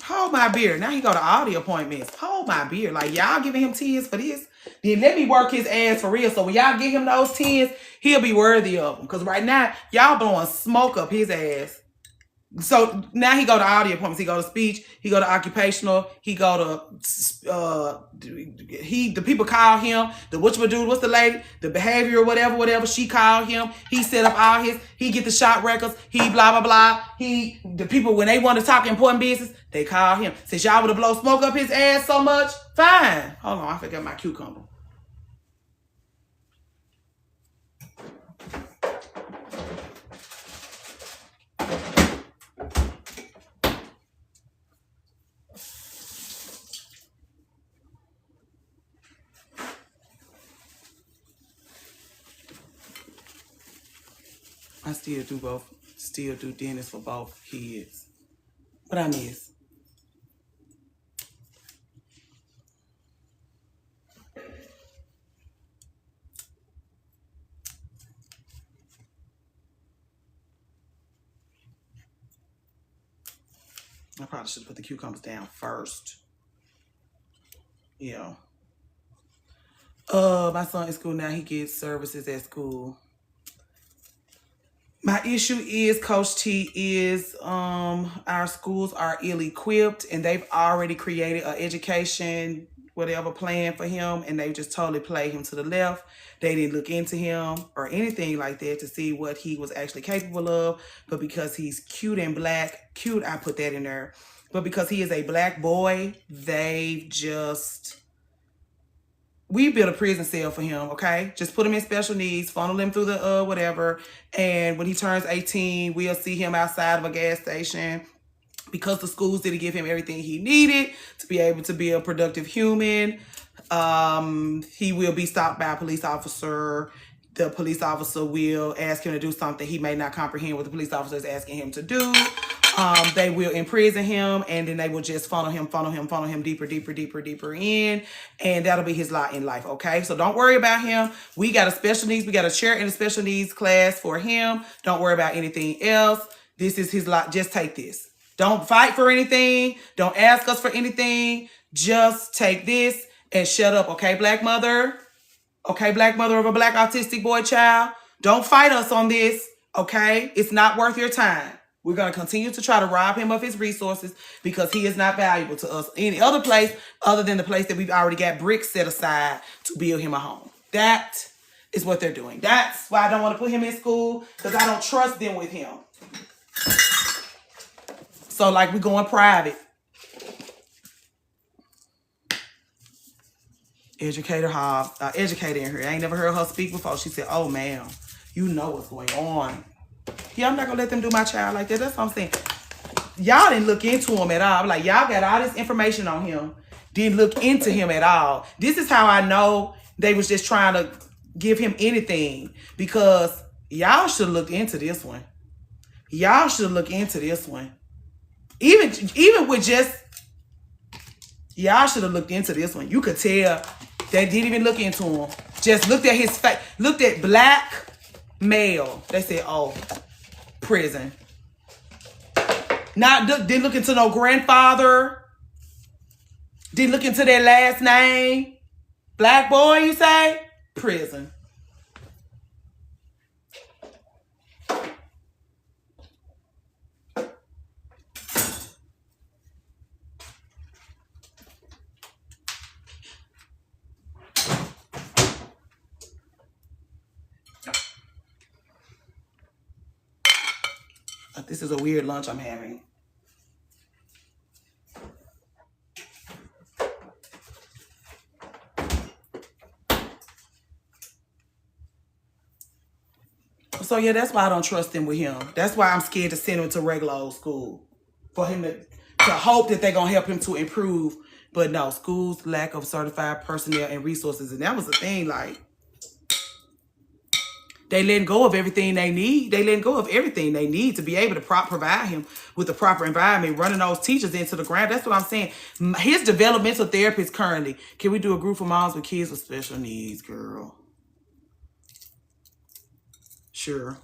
Hold my beer. Now he go to all the appointments. Hold my beer. Like, y'all giving him 10s for this? Then let me work his ass for real. So when y'all give him those 10s, he'll be worthy of them. Because right now, y'all blowing smoke up his ass. So now he go to all the appointments. He go to speech. He go to occupational. He go to the people call him. The whatchamajoo, what's the lady? The behavior, whatever. She called him. He set up all his. He get the shot records. He blah blah blah. The people when they want to talk important business, they call him. Since y'all would have blown smoke up his ass so much, fine. Hold on, I forgot my cucumber. I still do both. Still do dentist for both kids. What I miss? I probably should have put the cucumbers down first. Yeah. My son in school now. He gets services at school. My issue is, Coach T, is our schools are ill-equipped and they've already created an education, whatever plan for him, and they just totally play him to the left. They didn't look into him or anything like that to see what he was actually capable of. But because he's cute and black, cute, I put that in there. But because he is a black boy, they just... We built a prison cell for him, okay? Just put him in special needs, funnel him through the whatever. And when he turns 18, we'll see him outside of a gas station because the schools didn't give him everything he needed to be able to be a productive human. He will be stopped by a police officer. The police officer will ask him to do something he may not comprehend what the police officer is asking him to do. They will imprison him, and then they will just funnel him deeper in, and that'll be his lot in life, okay? So don't worry about him. We got a special needs. We got a chair in a special needs class for him. Don't worry about anything else. This is his lot. Just take this. Don't fight for anything. Don't ask us for anything. Just take this and shut up, okay, black mother? Okay, black mother of a black autistic boy child? Don't fight us on this, okay? It's not worth your time. We're going to continue to try to rob him of his resources because he is not valuable to us any other place other than the place that we've already got bricks set aside to build him a home. That is what they're doing. That's why I don't want to put him in school, because I don't trust them with him. So like we're going private. Educator in here. I ain't never heard her speak before. She said, oh, ma'am, you know what's going on. Yeah, I'm not going to let them do my child like that. That's what I'm saying. Y'all didn't look into him at all. Like, y'all got all this information on him. Didn't look into him at all. This is how I know they was just trying to give him anything. Because y'all should have looked into this one. Y'all should look into this one. Even with just... Y'all should have looked into this one. You could tell they didn't even look into him. Just looked at his face. Looked at black male. They said, oh, prison. Didn't look into no grandfather. Didn't look into their last name. Black boy, you say? Prison. This is a weird lunch I'm having. So yeah, that's why I don't trust them with him. That's why I'm scared to send him to regular old school. For him to hope that they're going to help him to improve. But no, schools lack of certified personnel and resources. And that was the thing, like, they letting go of everything they need. They letting go of everything they need to be able to provide him with the proper environment, running those teachers into the ground. That's what I'm saying. His developmental therapist currently. Can we do a group for moms with kids with special needs, girl? Sure.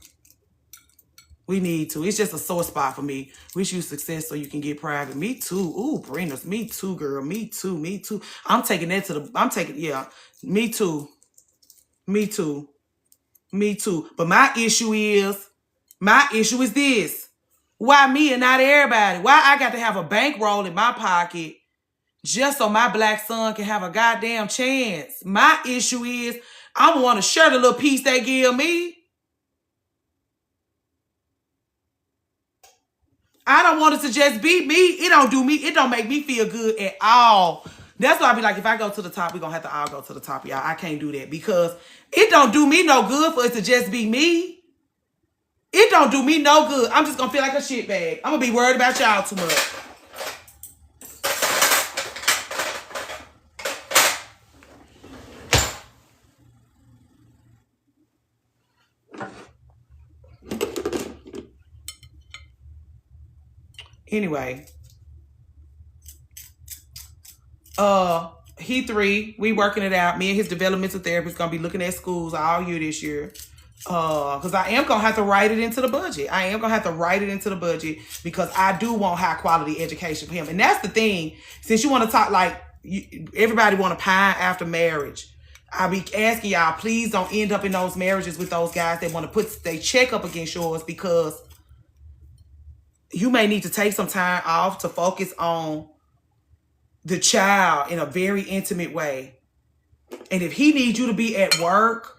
We need to. It's just a sore spot for me. Wish you success so you can get private. Me too. Ooh, Brenda's. Me too, girl. Me too. Me too. I'm taking that to the... yeah. Me too. Me too. Me too. But my issue is this. Why me and not everybody? Why I got to have a bankroll in my pocket just so my black son can have a goddamn chance? My issue is I want to share the little piece they give me. I don't want it to just be me. It don't do me. It don't make me feel good at all. That's why I be like, if I go to the top, we're going to have to all go to the top, y'all. I can't do that because it don't do me no good for it to just be me. It don't do me no good. I'm just going to feel like a shit bag. I'm going to be worried about y'all too much. Anyway. He 3, we working it out. Me and his developmental therapist gonna be looking at schools all year this year. Because I am gonna have to write it into the budget. I am gonna have to write it into the budget because I do want high quality education for him. And that's the thing. Since you want to talk like everybody want to pine after marriage, I be asking y'all, please don't end up in those marriages with those guys that want to put their check up against yours, because you may need to take some time off to focus on the child in a very intimate way. And if he needs you to be at work,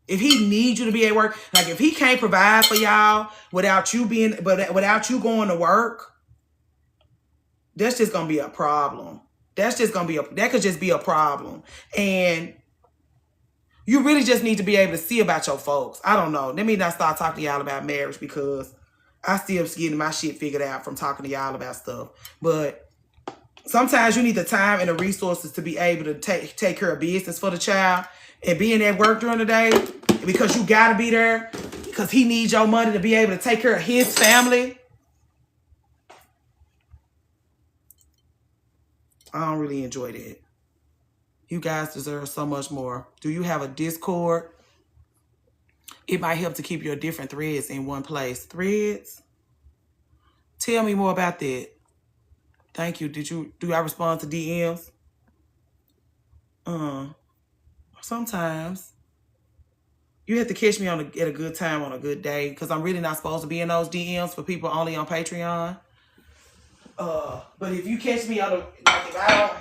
like if he can't provide for y'all without you going to work, that's just gonna be a problem. That could just be a problem. And you really just need to be able to see about your folks. I don't know. Let me not start talking to y'all about marriage because I still getting my shit figured out from talking to y'all about stuff. But sometimes you need the time and the resources to be able to take care of business for the child and being at work during the day because you got to be there because he needs your money to be able to take care of his family. I don't really enjoy that. You guys deserve so much more. Do you have a Discord? It might help to keep your different threads in one place. Threads? Tell me more about that. Thank you. Do I respond to DMs? Sometimes. You have to catch me at a good time on a good day because I'm really not supposed to be in those DMs for people only on Patreon. But if you catch me on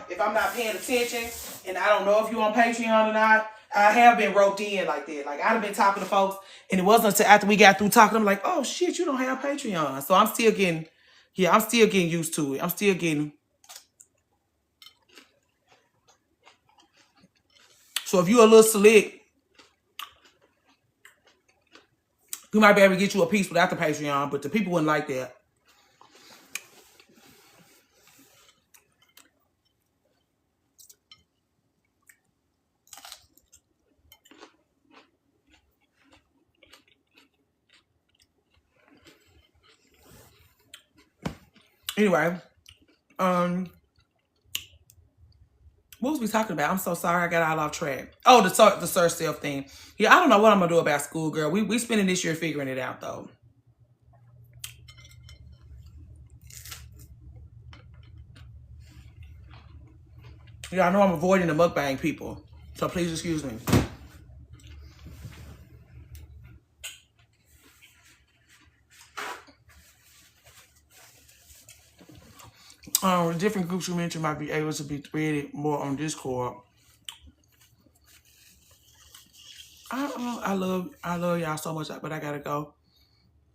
if I'm not paying attention and I don't know if you're on Patreon or not, I have been roped in like that. Like I've been talking to folks and it wasn't until after we got through talking, I'm like, oh shit, you don't have Patreon. So I'm still getting used to it. So if you're a little select, we might be able to get you a piece without the Patreon, but the people wouldn't like that. Anyway, what was we talking about? I'm so sorry I got all off track. Oh, the search self thing. Yeah, I don't know what I'm gonna do about school, girl. We spending this year figuring it out though. Yeah, I know I'm avoiding the mukbang people, so please excuse me. The different groups you mentioned might be able to be threaded more on Discord. I love y'all so much, but I gotta go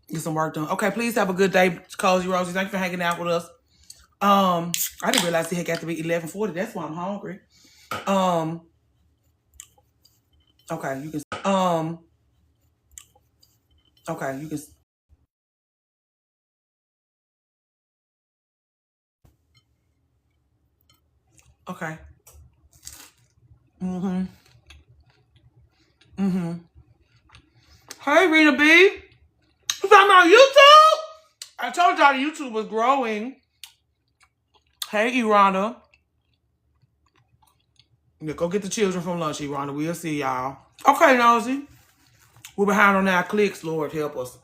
get some work done. Okay, please have a good day, Cozy Rosie. Thank you for hanging out with us. I didn't realize it had got to be 11:40. That's why I'm hungry. Okay, you can. Okay, you can. Okay. Hey, Rena B. You talking about YouTube? I told y'all YouTube was growing. Hey, Irana. Yeah, go get the children from lunch, Irana. We'll see y'all. Okay, Nosy. We're behind on our clicks. Lord help us.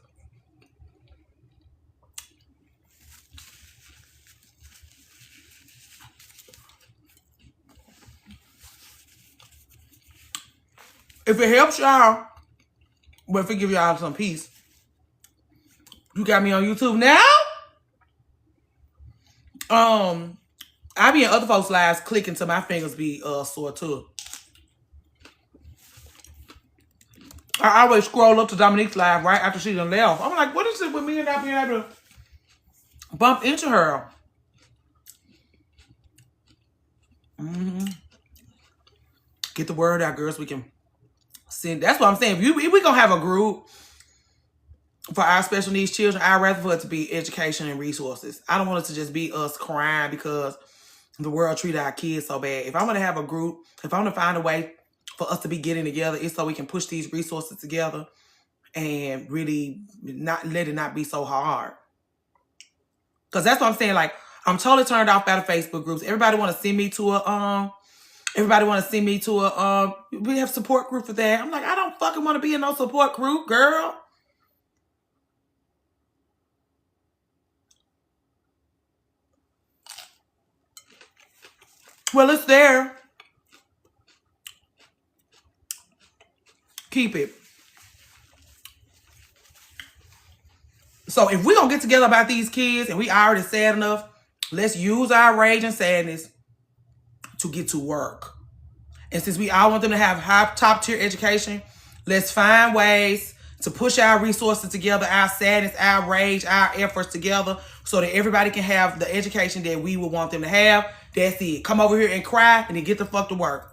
If it helps y'all, but if it give y'all some peace, you got me on YouTube now. I be in other folks' lives clicking till my fingers be sore too. I always scroll up to Dominique's live right after she done left. I'm like, what is it with me and not being able to bump into her? Get the word out, girls. We can send. That's what I'm saying. If we gonna have a group for our special needs children, I'd rather for it to be education and resources. I don't want it to just be us crying because the world treated our kids so bad. If I'm gonna have a group, if I'm gonna find a way for us to be getting together, it's so we can push these resources together and really not let it not be so hard. Because that's what I'm saying. Like, I'm totally turned off by the Facebook groups. Everybody want to send me to a we have support group for that. I'm like, I don't fucking want to be in no support group, girl. Well, it's there. Keep it. So if we gonna get together about these kids and we already sad enough, let's use our rage and sadness to get to work. And since we all want them to have high top tier education, let's find ways to push our resources together, our sadness, our rage, our efforts together so that everybody can have the education that we would want them to have. That's it. Come over here and cry and then get the fuck to work.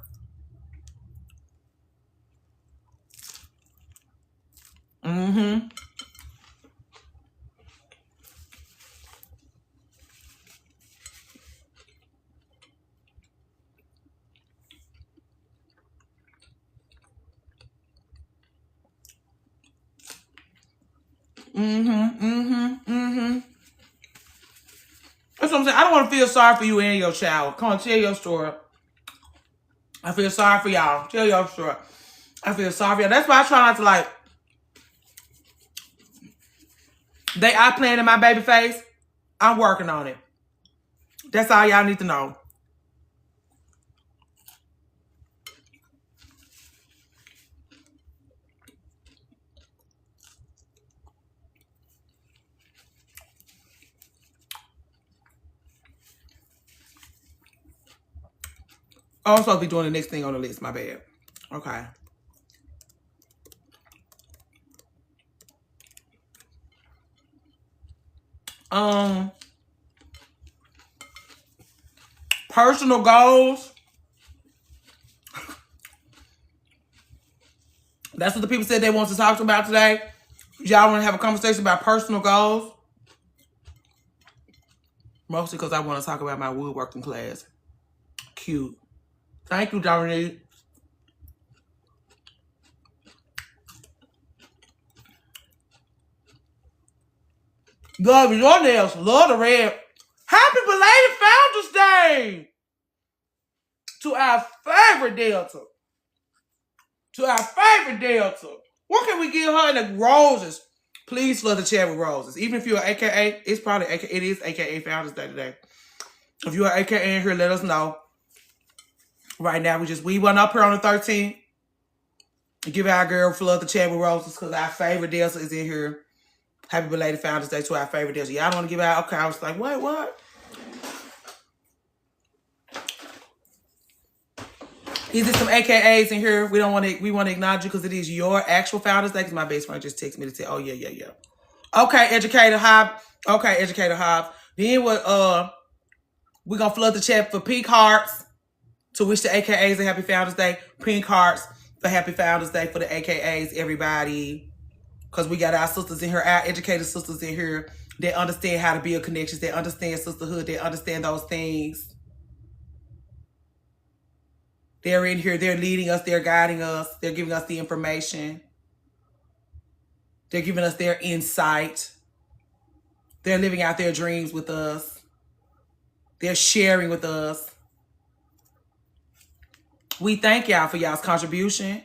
That's what I'm saying. I don't want to feel sorry for you and your child. Come on, tell your story. I feel sorry for y'all. Tell your story. I feel sorry for y'all. That's why I try not to like. They are playing in my baby face. I'm working on it. That's all y'all need to know. Oh, I'm supposed to be doing the next thing on the list. My bad. Okay. Personal goals. That's what the people said they want to talk about today. Y'all want to have a conversation about personal goals? Mostly because I want to talk about my woodworking class. Cute. Thank you, Dominique. Love your nails. Love the red. Happy belated Founders Day to our favorite Delta. To our favorite Delta. What can we give her in the roses? Please flood the chat with roses. Even if you're AKA, it's probably AKA, it is AKA Founders Day today. If you are AKA in here, let us know. Right now, we went up here on the 13th. Give our girl flood the chat with roses because our favorite Delta is in here. Happy belated Founders Day to our favorite Delta. Y'all don't want to give out? Okay, I was like, what? Is there some AKAs in here? We want to acknowledge you because it is your actual Founders Day. Because my best friend just texted me to say, oh yeah. Okay, Educator Hobbs. Then we're gonna flood the chat for pink hearts to wish the AKAs a happy Founders Day. Pink hearts for happy Founders Day for the AKAs, everybody. Because we got our sisters in here, our educated sisters in here that understand how to build connections, that understand sisterhood, that understand those things. They're in here. They're leading us. They're guiding us. They're giving us the information. They're giving us their insight. They're living out their dreams with us. They're sharing with us. We thank y'all for y'all's contribution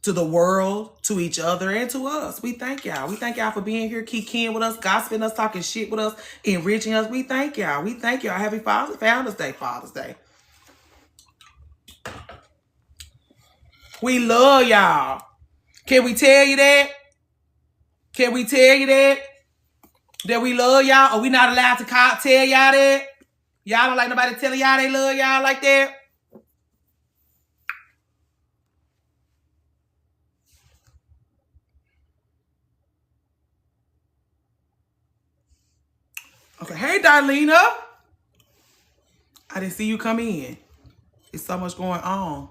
to the world, to each other, and to us. We thank y'all. We thank y'all for being here, kicking with us, gossiping us, talking shit with us, enriching us. We thank y'all. We thank y'all. Happy Founders Day, Father's Day. We love y'all. Can we tell you that? Can we tell you that? That we love y'all? Or we not allowed to tell y'all that? Y'all don't like nobody telling y'all they love y'all like that? Okay, hey, Darlena. I didn't see you come in. There's so much going on.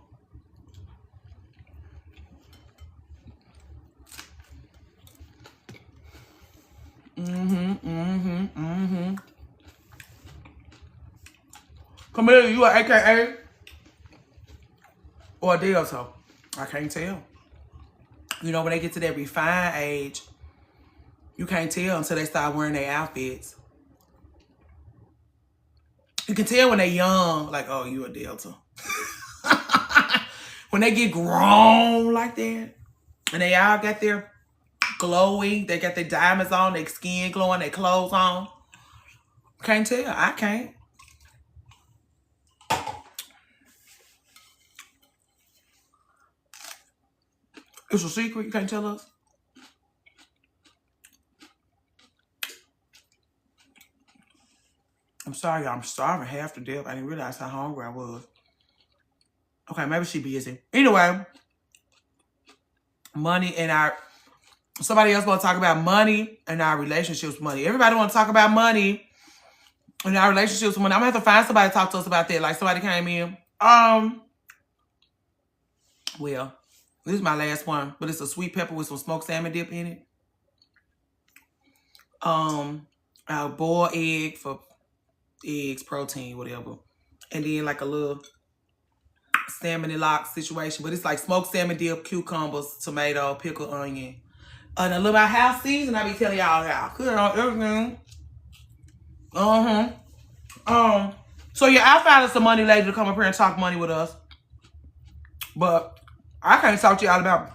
Camilla, you are AKA or a Delta? I can't tell. You know, when they get to that refined age, you can't tell until they start wearing their outfits. You can tell when they're young, like, oh, you a Delta. When they get grown like that, and they all got their glowing, they got their diamonds on, their skin glowing, their clothes on. Can't tell. I can't. It's a secret. You can't tell us. I'm sorry, y'all. I'm starving half to death. I didn't realize how hungry I was. Okay, maybe she busy. Anyway, money and our... Somebody else want to talk about money and our relationships with money. Everybody want to talk about money and our relationships with money. I'm going to have to find somebody to talk to us about that. Like somebody came in. Well, this is my last one. But it's a sweet pepper with some smoked salmon dip in it. A boiled egg for eggs, protein, whatever. And then like a little salmon and lox situation. But it's like smoked salmon dip, cucumbers, tomato, pickle, onion. And a little bit of house season, I be telling y'all cook on everything. So yeah, I found us some money lady to come up here and talk money with us. But I can't talk to y'all about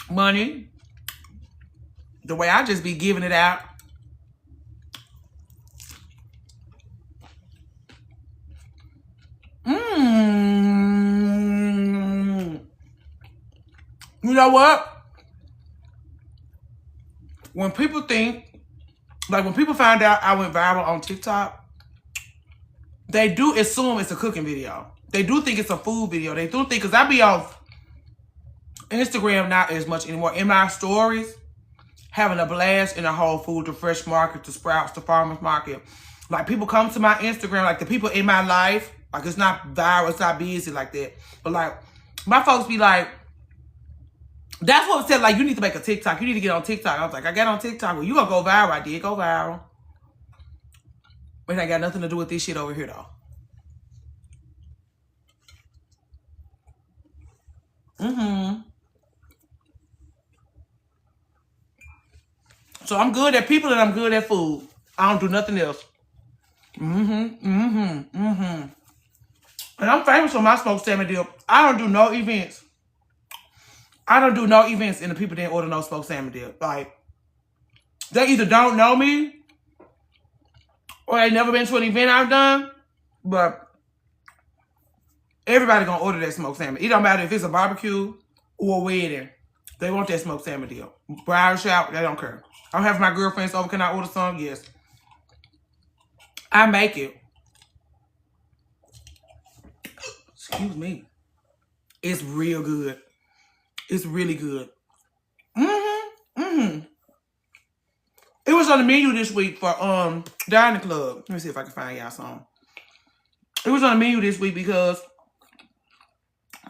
money the way I just be giving it out. You know what? When people think, like when people find out I went viral on TikTok, they do assume it's a cooking video. They do think it's a food video. They do think, because I be off Instagram not as much anymore. In my stories, having a blast in the Whole Foods, the Fresh Market, the Sprouts, the Farmers Market. Like people come to my Instagram, like the people in my life, like it's not viral, it's not busy like that. But like my folks be like, that's what said, like, you need to make a TikTok. You need to get on TikTok. I was like, I got on TikTok. Well, you gonna go viral. I did go viral. But it ain't got nothing to do with this shit over here, though. So I'm good at people and I'm good at food. I don't do nothing else. And I'm famous for my smoked salmon dip. I don't do no events. I don't do no events and the people didn't order no smoked salmon dip. Like, they either don't know me or they never been to an event I've done. But everybody gonna order that smoked salmon. It don't matter if it's a barbecue or a wedding. They want that smoked salmon dip. Bridal shower, they don't care. I'm having my girlfriends over. Can I order some? Yes. I make it. Excuse me. It's real good. It's really good. It was on the menu this week for Dining Club. Let me see if I can find y'all some. It was on the menu this week because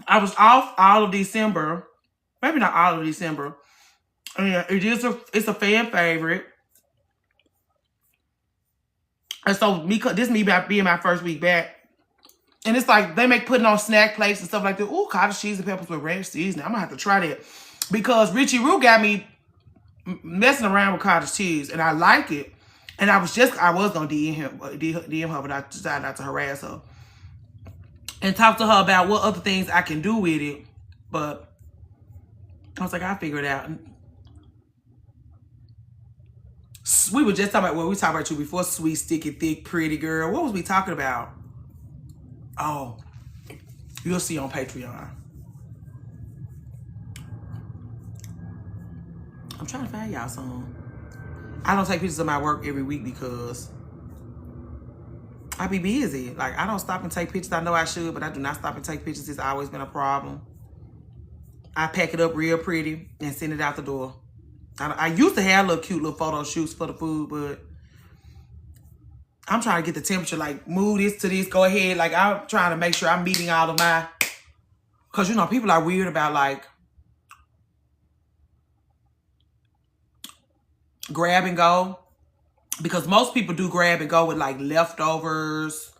I was off all of December. Maybe not all of December. And it's a fan favorite. And so this me being my first week back. And it's like they make putting on snack plates and stuff like that. Ooh, cottage cheese and peppers with ranch seasoning. I'm gonna have to try that. Because Richie Roo got me messing around with cottage cheese and I like it. And I was gonna DM her, but I decided not to harass her. And talk to her about what other things I can do with it. But I was like, I'll figure it out. We were just talking about what we talked about you before. Sweet, sticky, thick, pretty girl. What was we talking about? Oh, you'll see on Patreon. trying to find y'all some. I don't take pictures of my work every week because I be busy. Like, I don't stop and take pictures. I know I should, but I do not stop and take pictures. It's always been a problem. I pack it up real pretty and send it out the door. I used to have little cute little photo shoots for the food, but I'm trying to get the temperature, like, move this to this, go ahead. Like, I'm trying to make sure I'm meeting all of my, because, you know, people are weird about, like, grab and go. Because most people do grab and go with, like, leftovers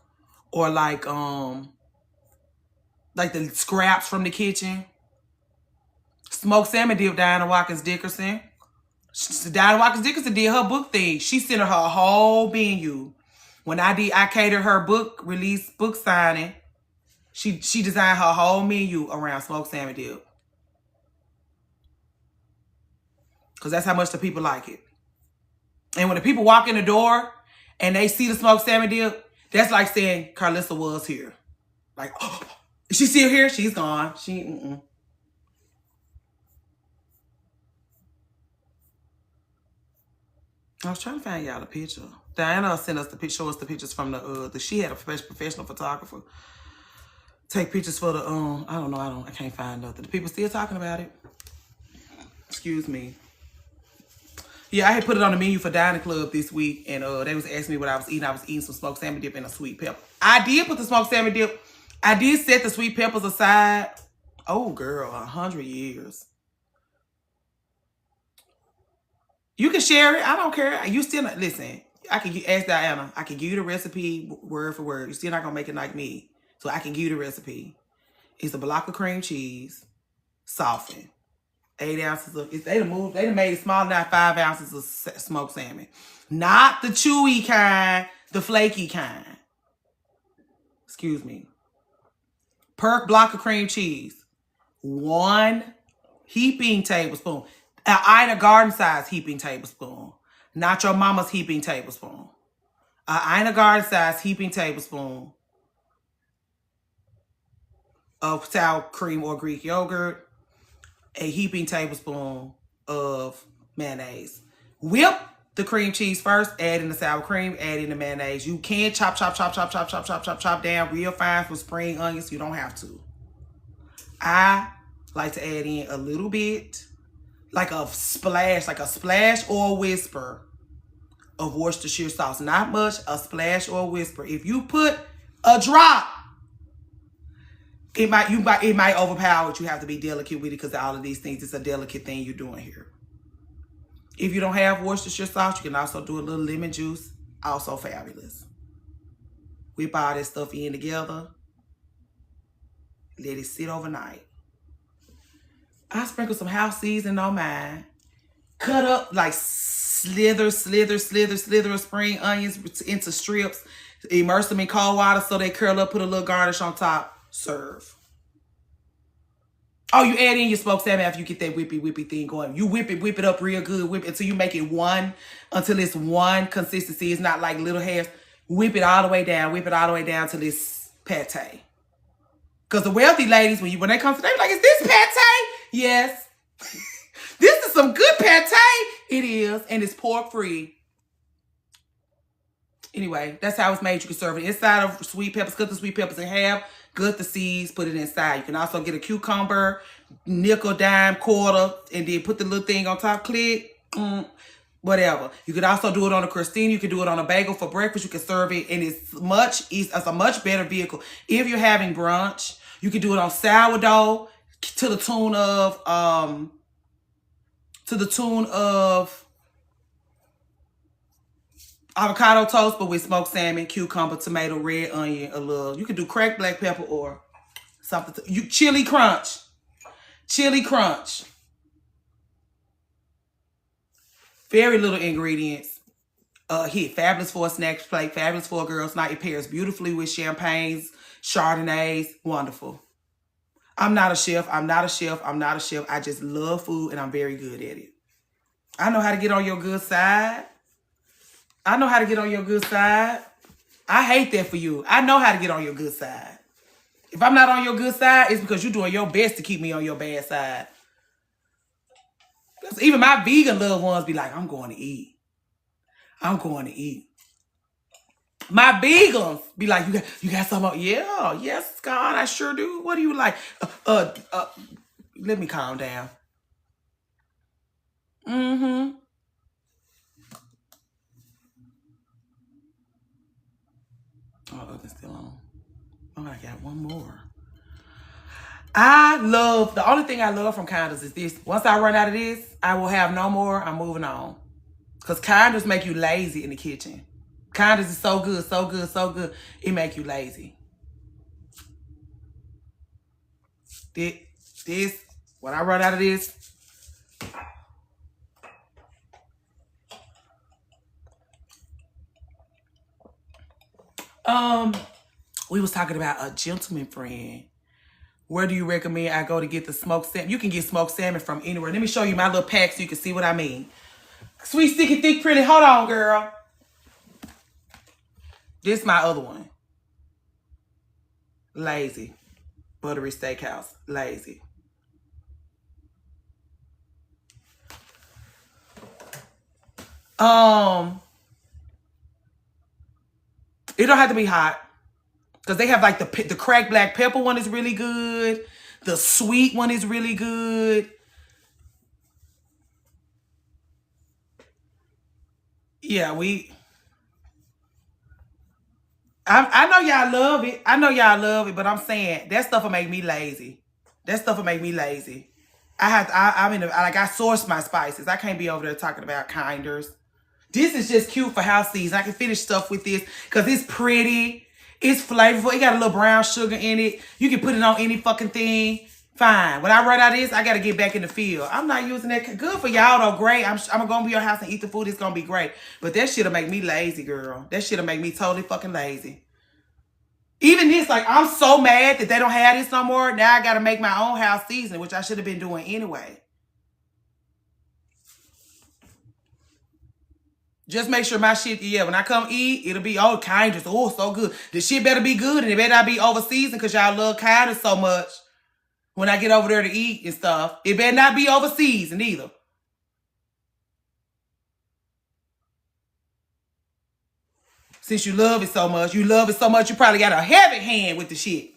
or, like the scraps from the kitchen. Smoked salmon dip, Diana Watkins Dickerson. Diana Watkins Dickerson did her book thing. She sent her whole menu. When I catered her book release, book signing, she designed her whole menu around smoked salmon dip. Because that's how much the people like it. And when the people walk in the door and they see the smoked salmon dip, that's like saying Carlissa was here. Like, oh, is she still here? She's gone. I was trying to find y'all a picture. Diana sent us show us the pictures from she had a professional photographer take pictures for the I can't find nothing. The people still talking about it. Excuse me. Yeah, I had put it on the menu for Dining Club this week, and they was asking me what I was eating. I was eating some smoked salmon dip and a sweet pepper. I did put the smoked salmon dip. I did set the sweet peppers aside. Oh, girl, 100 years. You can share it. I don't care. You still not, listen. I can ask Diana. I can give you the recipe word for word. You're still not gonna make it like me, so I can give you the recipe. It's a block of cream cheese, softened, 8 ounces of. They done made it small now. 5 ounces of smoked salmon, not the chewy kind, the flaky kind. Excuse me. Per block of cream cheese, 1 heaping tablespoon. An Ina Garden size heaping tablespoon. Not your mama's heaping tablespoon. An Ina Garden size heaping tablespoon of sour cream or Greek yogurt. A heaping tablespoon of mayonnaise. Whip the cream cheese first. Add in the sour cream. Add in the mayonnaise. You can chop down real fine for spring onions. You don't have to. I like to add in a little bit. Like a splash or a whisper of Worcestershire sauce. Not much, a splash or a whisper. If you put a drop, it might overpower it. You have to be delicate with it because all of these things, it's a delicate thing you're doing here. If you don't have Worcestershire sauce, you can also do a little lemon juice. Also fabulous. Whip all this stuff in together. Let it sit overnight. I sprinkle some house seasoning on mine. Cut up like slither of spring onions into strips. Immerse them in cold water so they curl up. Put a little garnish on top. Serve. Oh, you add in your smoked salmon after you get that whippy thing going. You whip it up real good. Whip it until you make it until it's one consistency. It's not like little hairs. Whip it all the way down. Whip it all the way down till it's pate. Because the wealthy ladies, when they come to, they be like, is this pate? Yes. This is some good pate. It is. And it's pork free. Anyway, that's how it's made. You can serve it inside of sweet peppers. Cut the sweet peppers in half. Gut the seeds. Put it inside. You can also get a cucumber, nickel, dime, quarter, and then put the little thing on top. Click. Whatever. You could also do it on a crostini. You can do it on a bagel for breakfast. You can serve it, and it's a much better vehicle. If you're having brunch, you can do it on sourdough to the tune of avocado toast, but with smoked salmon, cucumber, tomato, red onion, a little. You can do cracked black pepper or something. Chili crunch. Chili crunch. Very little ingredients. Hit. Fabulous for a snack plate. Fabulous for a girl's night. It pairs beautifully with champagnes, Chardonnays. Wonderful. I'm not a chef. I just love food and I'm very good at it. I know how to get on your good side. I hate that for you. I know how to get on your good side. If I'm not on your good side, it's because you're doing your best to keep me on your bad side. Even my vegan loved ones be like, I'm going to eat. I'm going to eat. My vegans be like, you got something? Yeah, yes, God, I sure do. What do you like? Let me calm down. Mm-hmm. Oh, oven's still on. Oh, I got one more. The only thing I love from Kinders is this. Once I run out of this, I will have no more. I'm moving on. Because Kinders make you lazy in the kitchen. Kinders is so good, so good, so good. It make you lazy. This, when I run out of this, we was talking about a gentleman friend. Where do you recommend I go to get the smoked salmon? You can get smoked salmon from anywhere. Let me show you my little pack so you can see what I mean. Sweet, sticky, thick, pretty. Hold on, girl. This is my other one. Lazy. Buttery Steakhouse. Lazy. It don't have to be hot. Because they have like the cracked black pepper one is really good. The sweet one is really good. Yeah, I know y'all love it. I know y'all love it, but I'm saying that stuff will make me lazy. That stuff will make me lazy. I source my spices. I can't be over there talking about Kinders. This is just cute for house season. I can finish stuff with this because it's pretty. It's flavorful. It got a little brown sugar in it. You can put it on any fucking thing. Fine. When I run out of this, I got to get back in the field. I'm not using that. Good for y'all, though. Great. I'm going to go to your house and eat the food. It's going to be great. But that shit'll make me lazy, girl. That shit'll make me totally fucking lazy. Even this, like, I'm so mad that they don't have this no more. Now I got to make my own house seasoning, which I should have been doing anyway. Just make sure my shit, yeah, when I come eat, it'll be all Kinders. Oh, so good. The shit better be good and it better not be over seasoned because y'all love Kinders so much. When I get over there to eat and stuff, it better not be over seasoned either. Since you love it so much, you probably got a heavy hand with the shit.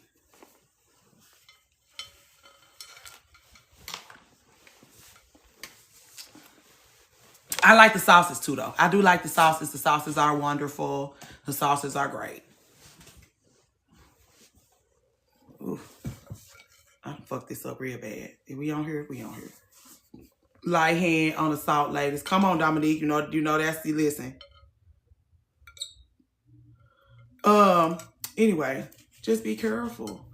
I like the sauces too, though. I do like the sauces. The sauces are wonderful. The sauces are great. Oof. I fucked this up real bad. If we on here, we on here. Light hand on the salt, ladies. Come on, Dominique. You know that's the listen. Anyway, just be careful.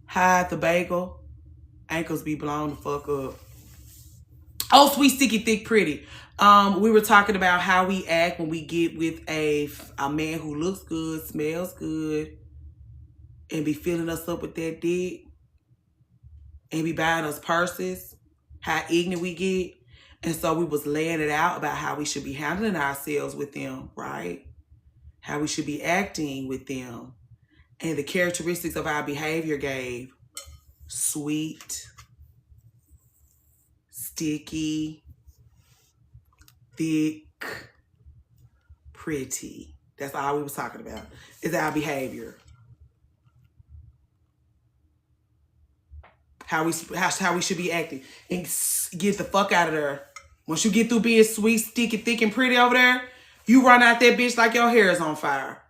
Hide the bagel. Ankles be blown the fuck up. Oh, sweet, sticky, thick, pretty. We were talking about how we act when we get with a man who looks good, smells good, and be filling us up with that dick, and be buying us purses, how ignorant we get. And so we was laying it out about how we should be handling ourselves with them, right? How we should be acting with them. And the characteristics of our behavior gave sweet, sticky, thick, pretty. That's all we was talking about. Is our behavior. How we should be acting. And get the fuck out of there. Once you get through being sweet, sticky, thick, and pretty over there, you run out that bitch like your hair is on fire.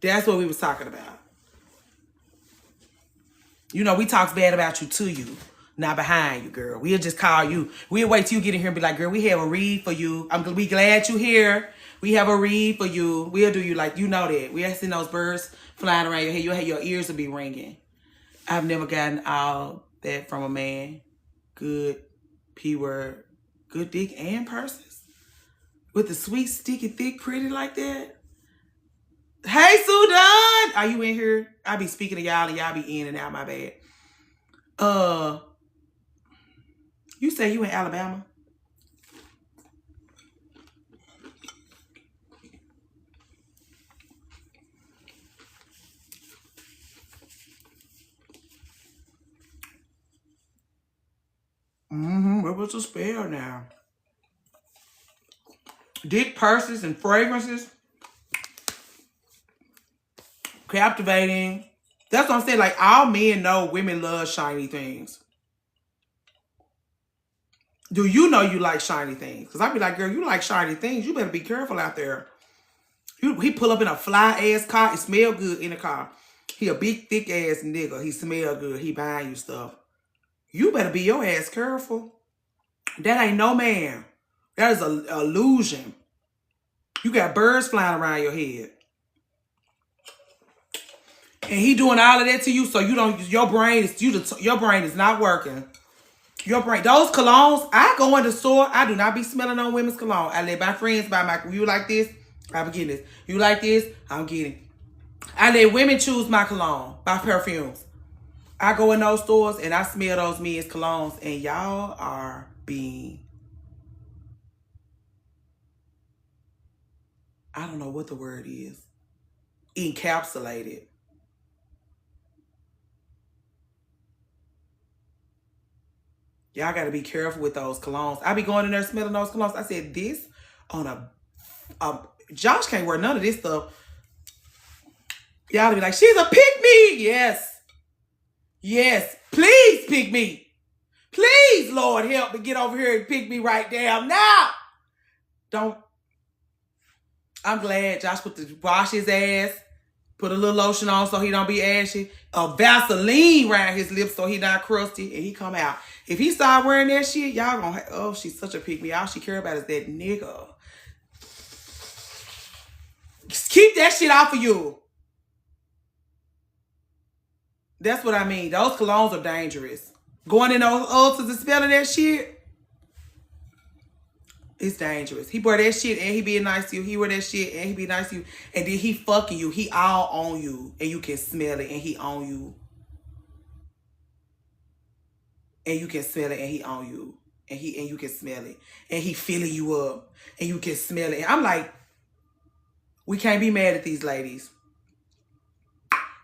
That's what we was talking about. You know, we talks bad about you to you, not behind you, girl. We'll just call you. We'll wait till you get in here and be like, girl, we have a read for you. We glad you here. We have a read for you. We'll do you like, you know that. We'll send those birds flying around your head. Your ears will be ringing. I've never gotten all that from a man. Good P-word. Good dick and purses. With the sweet, sticky, thick, pretty like that. Hey, Sudan! Are you in here? I be speaking to y'all and y'all be in and out, my bad. You say you in Alabama? It was a spell now. Dick purses and fragrances. Captivating. That's what I'm saying. Like, all men know women love shiny things. Do you know you like shiny things? Because I be like, girl, you like shiny things. You better be careful out there. He pull up in a fly-ass car. It smell good in the car. He a big, thick-ass nigga. He smell good. He buying you stuff. You better be your ass careful. That ain't no man. That is an illusion. You got birds flying around your head. And he doing all of that to you so you don't, your brain is not working. Your brain, those colognes, I go in the store, I do not be smelling on women's cologne. I let my friends buy my, you like this? I'm getting this. You like this? I'm getting. I let women choose my cologne, my perfumes. I go in those stores and I smell those men's colognes and y'all are being, I don't know what the word is, encapsulated. Y'all got to be careful with those colognes. I be going in there smelling those colognes. I said, this on a Josh can't wear none of this stuff. Y'all be like, she's a pick-me. Yes. Yes. Please pick me. Please, Lord, help me get over here and pick me right down now. Don't. I'm glad Josh wash his ass, put a little lotion on so he don't be ashy, a Vaseline around his lips so he not crusty, and he come out. If he start wearing that shit, y'all gonna, oh, she's such a pick-me. All she care about is that nigga. Keep that shit off of you. That's what I mean. Those colognes are dangerous. Going in those ulcers and smelling that shit, it's dangerous. He wear that shit and he being nice to you. He wear that shit and he be nice to you. And then he fucking you. He all on you. And you can smell it and he on you. And you can smell it and he on you. And you can smell it. And he filling you up. And you can smell it. And I'm like, we can't be mad at these ladies.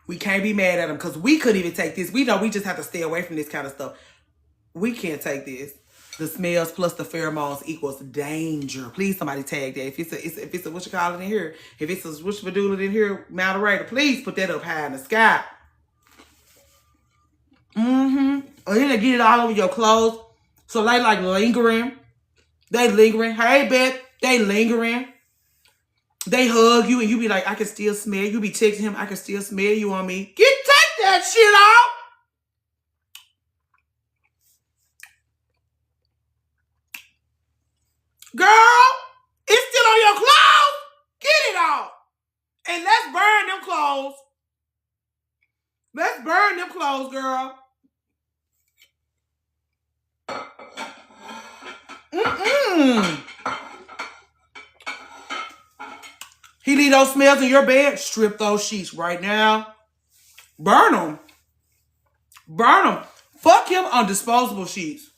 We can't be mad at them because we couldn't even take this. We know we just have to stay away from this kind of stuff. We can't take this. The smells plus the pheromones equals danger. Please, somebody tag that. If it's a what you call it in here, if it's a switch in here, moderator, please put that up high in the sky. Or then they get it all over your clothes. So they like lingering. They lingering. Hey, Beth. They lingering. They hug you and you be like, I can still smell you. Be texting him, I can still smell you on me. Take that shit off. Girl, it's still on your clothes. Get it off. And let's burn them clothes. Let's burn them clothes, girl. He leave those smells in your bed. Strip those sheets right now. Burn them. Burn them. Fuck him on disposable sheets.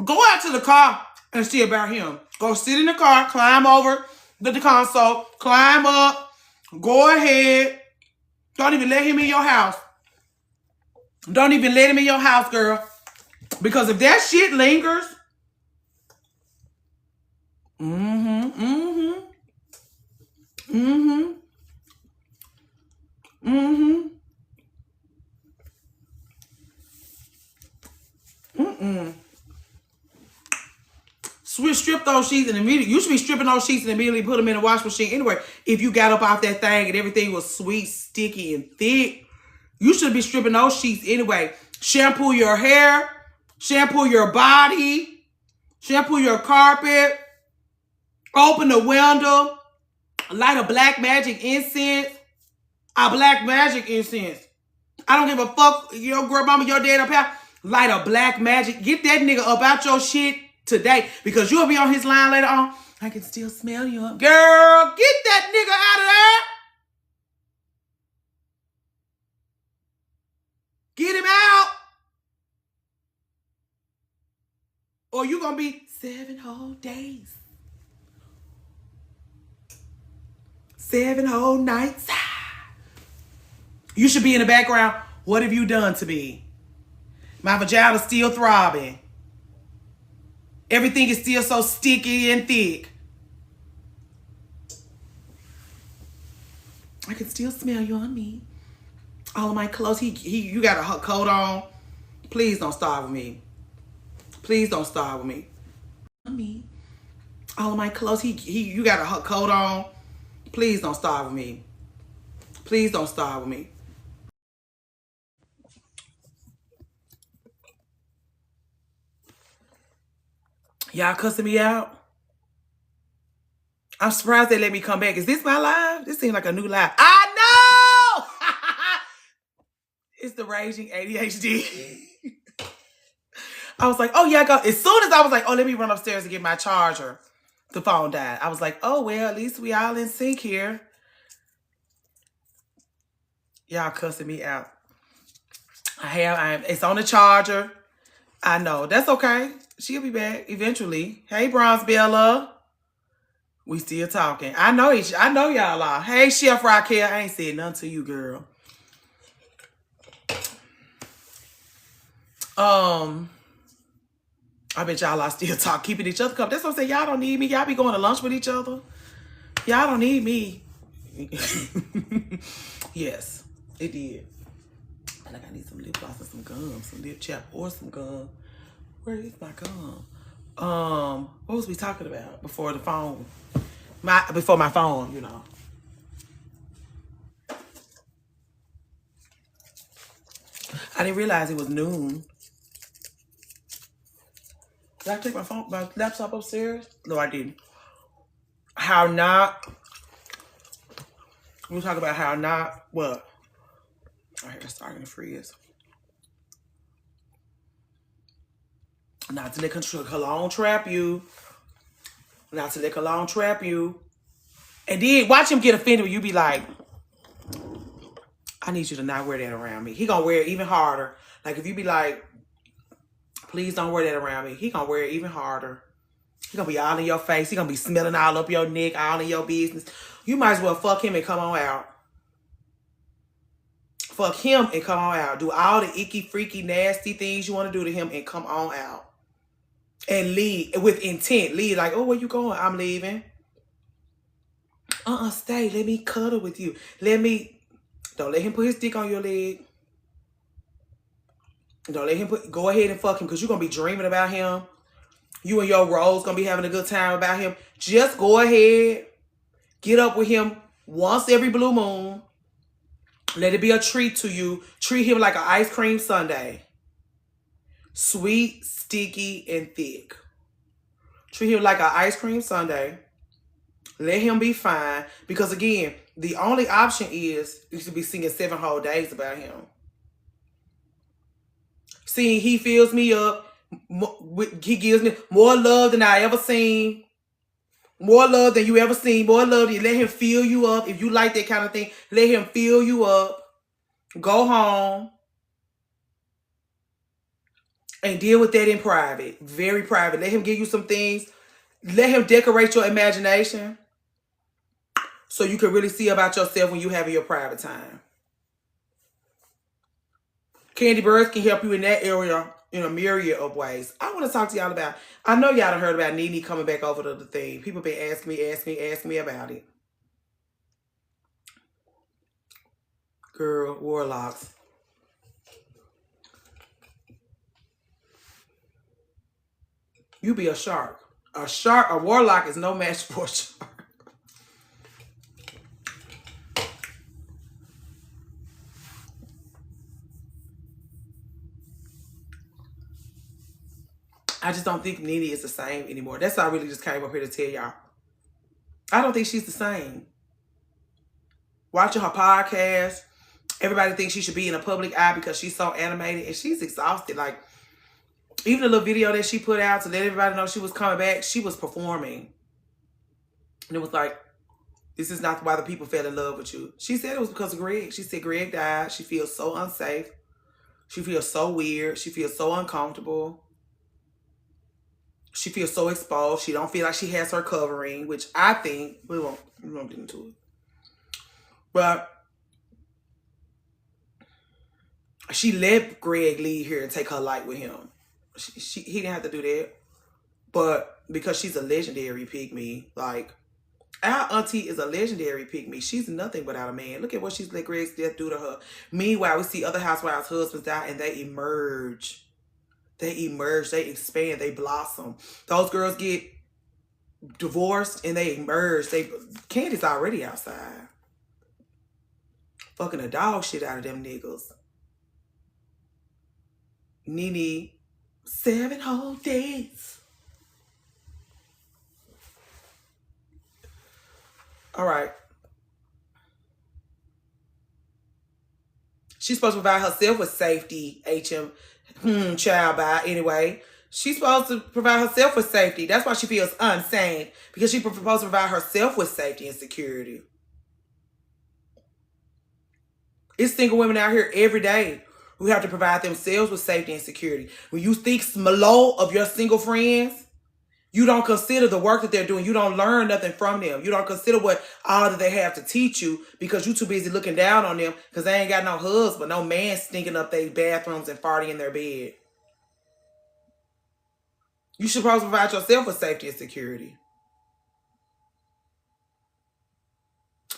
Go out to the car and see about him. Go sit in the car, climb over the console, climb up, go ahead. Don't even let him in your house. Don't even let him in your house, girl. Because if that shit lingers, Strip those sheets and immediately, you should be stripping those sheets and immediately put them in the wash machine anyway. If you got up off that thing and everything was sweet, sticky, and thick, you should be stripping those sheets anyway. Shampoo your hair, shampoo your body, shampoo your carpet, open the window, light a Black Magic incense. A Black Magic incense. I don't give a fuck, your grandmama, your dad up here. Light a Black Magic. Get that nigga up out your shit today because you'll be on his line later on. I can still smell you. Girl, get that nigga out of there. Get him out. Or you gonna be 7 whole days. 7 whole nights. You should be in the background. What have you done to me? My vagina's still throbbing. Everything is still so sticky and thick. I can still smell you on me. All of my clothes. You got a coat on. Please don't start with me. Please don't start with me. On me. All of my clothes. You got a coat on. Please don't start with me. Please don't start with me. Y'all cussing me out? I'm surprised they let me come back. Is this my live? This seems like a new live. I know! It's the raging ADHD. I was like, oh yeah, go. As soon as I was like, oh, let me run upstairs and get my charger, the phone died. I was like, oh, well, at least we all in sync here. Y'all cussing me out. It's on the charger. I know. That's okay. She'll be back eventually. Hey, Bronze Bella. We still talking. I know y'all are. Hey, Chef Raquel. I ain't said nothing to you, girl. I bet y'all are still keeping each other company. That's what I'm saying. Y'all don't need me. Y'all be going to lunch with each other. Y'all don't need me. Yes, it did. And I need some lip gloss and some gum, some lip chap or some gum. Where is my gum? What was we talking about before the phone? Before my phone, you know. I didn't realize it was noon. Did I take my laptop upstairs? No, I didn't. How not? We'll talk about how not. What? All right, let's start in the freeze. Not to let cologne trap you. Not to let cologne trap you. And then watch him get offended when you be like, I need you to not wear that around me. He gonna wear it even harder. Like if you be like, please don't wear that around me. He gonna wear it even harder. He gonna be all in your face. He gonna be smelling all up your neck, all in your business. You might as well fuck him and come on out. Fuck him and come on out. Do all the icky, freaky, nasty things you want to do to him and come on out. And leave with intent. Leave like, oh, where you going? I'm leaving. Stay. Let me cuddle with you. Don't let him put his dick on your leg. Don't let him go ahead and fuck him because you're going to be dreaming about him. You and your Rose going to be having a good time about him. Just go ahead. Get up with him once every blue moon. Let it be a treat to you. Treat him like an ice cream sundae. Sweet, sticky, and thick. Treat him like an ice cream sundae. Let him be fine. Because again, the only option is you should be singing 7 whole days about him. Seeing he fills me up. He gives me more love than I ever seen. More love than you ever seen. More love. Let him fill you up. If you like that kind of thing, let him fill you up. Go home. And deal with that in private. Very private. Let him give you some things. Let him decorate your imagination. So you can really see about yourself when you have your private time. Candy Birds can help you in that area in a myriad of ways. I want to talk to y'all about, I know y'all done heard about Nene coming back over to the thing. People been asking me about it. Girl, warlocks. You be a shark. A warlock is no match for a shark. I just don't think Nene is the same anymore. That's why I really just came up here to tell y'all. I don't think she's the same. Watching her podcast, everybody thinks she should be in a public eye because she's so animated and she's exhausted. Like, even the little video that she put out to let everybody know she was coming back, she was performing. And it was like, this is not why the people fell in love with you. She said it was because of Greg. She said Greg died. She feels so unsafe. She feels so weird. She feels so uncomfortable. She feels so exposed. She don't feel like she has her covering, which I think, we won't get into it. But She let Greg leave here and take her light with him. He didn't have to do that. But because she's a legendary pygmy, like, our auntie is a legendary pygmy. She's nothing without a man. Look at what she's let Greg's death do to her. Meanwhile, we see other housewives' husbands die and they emerge. They emerge. They expand. They blossom. Those girls get divorced and they emerge. Candy's already outside. Fucking a dog shit out of them niggas. Nene, 7 whole days. All right. She's supposed to provide herself with safety, child by anyway. She's supposed to provide herself with safety. That's why she feels unsane. Because she's supposed to provide herself with safety and security. It's single women out here every day who have to provide themselves with safety and security. When you think low of your single friends, you don't consider the work that they're doing. You don't learn nothing from them. You don't consider what all that they have to teach you because you're too busy looking down on them because they ain't got no husband, no man stinking up their bathrooms and farting in their bed. You should probably provide yourself with safety and security.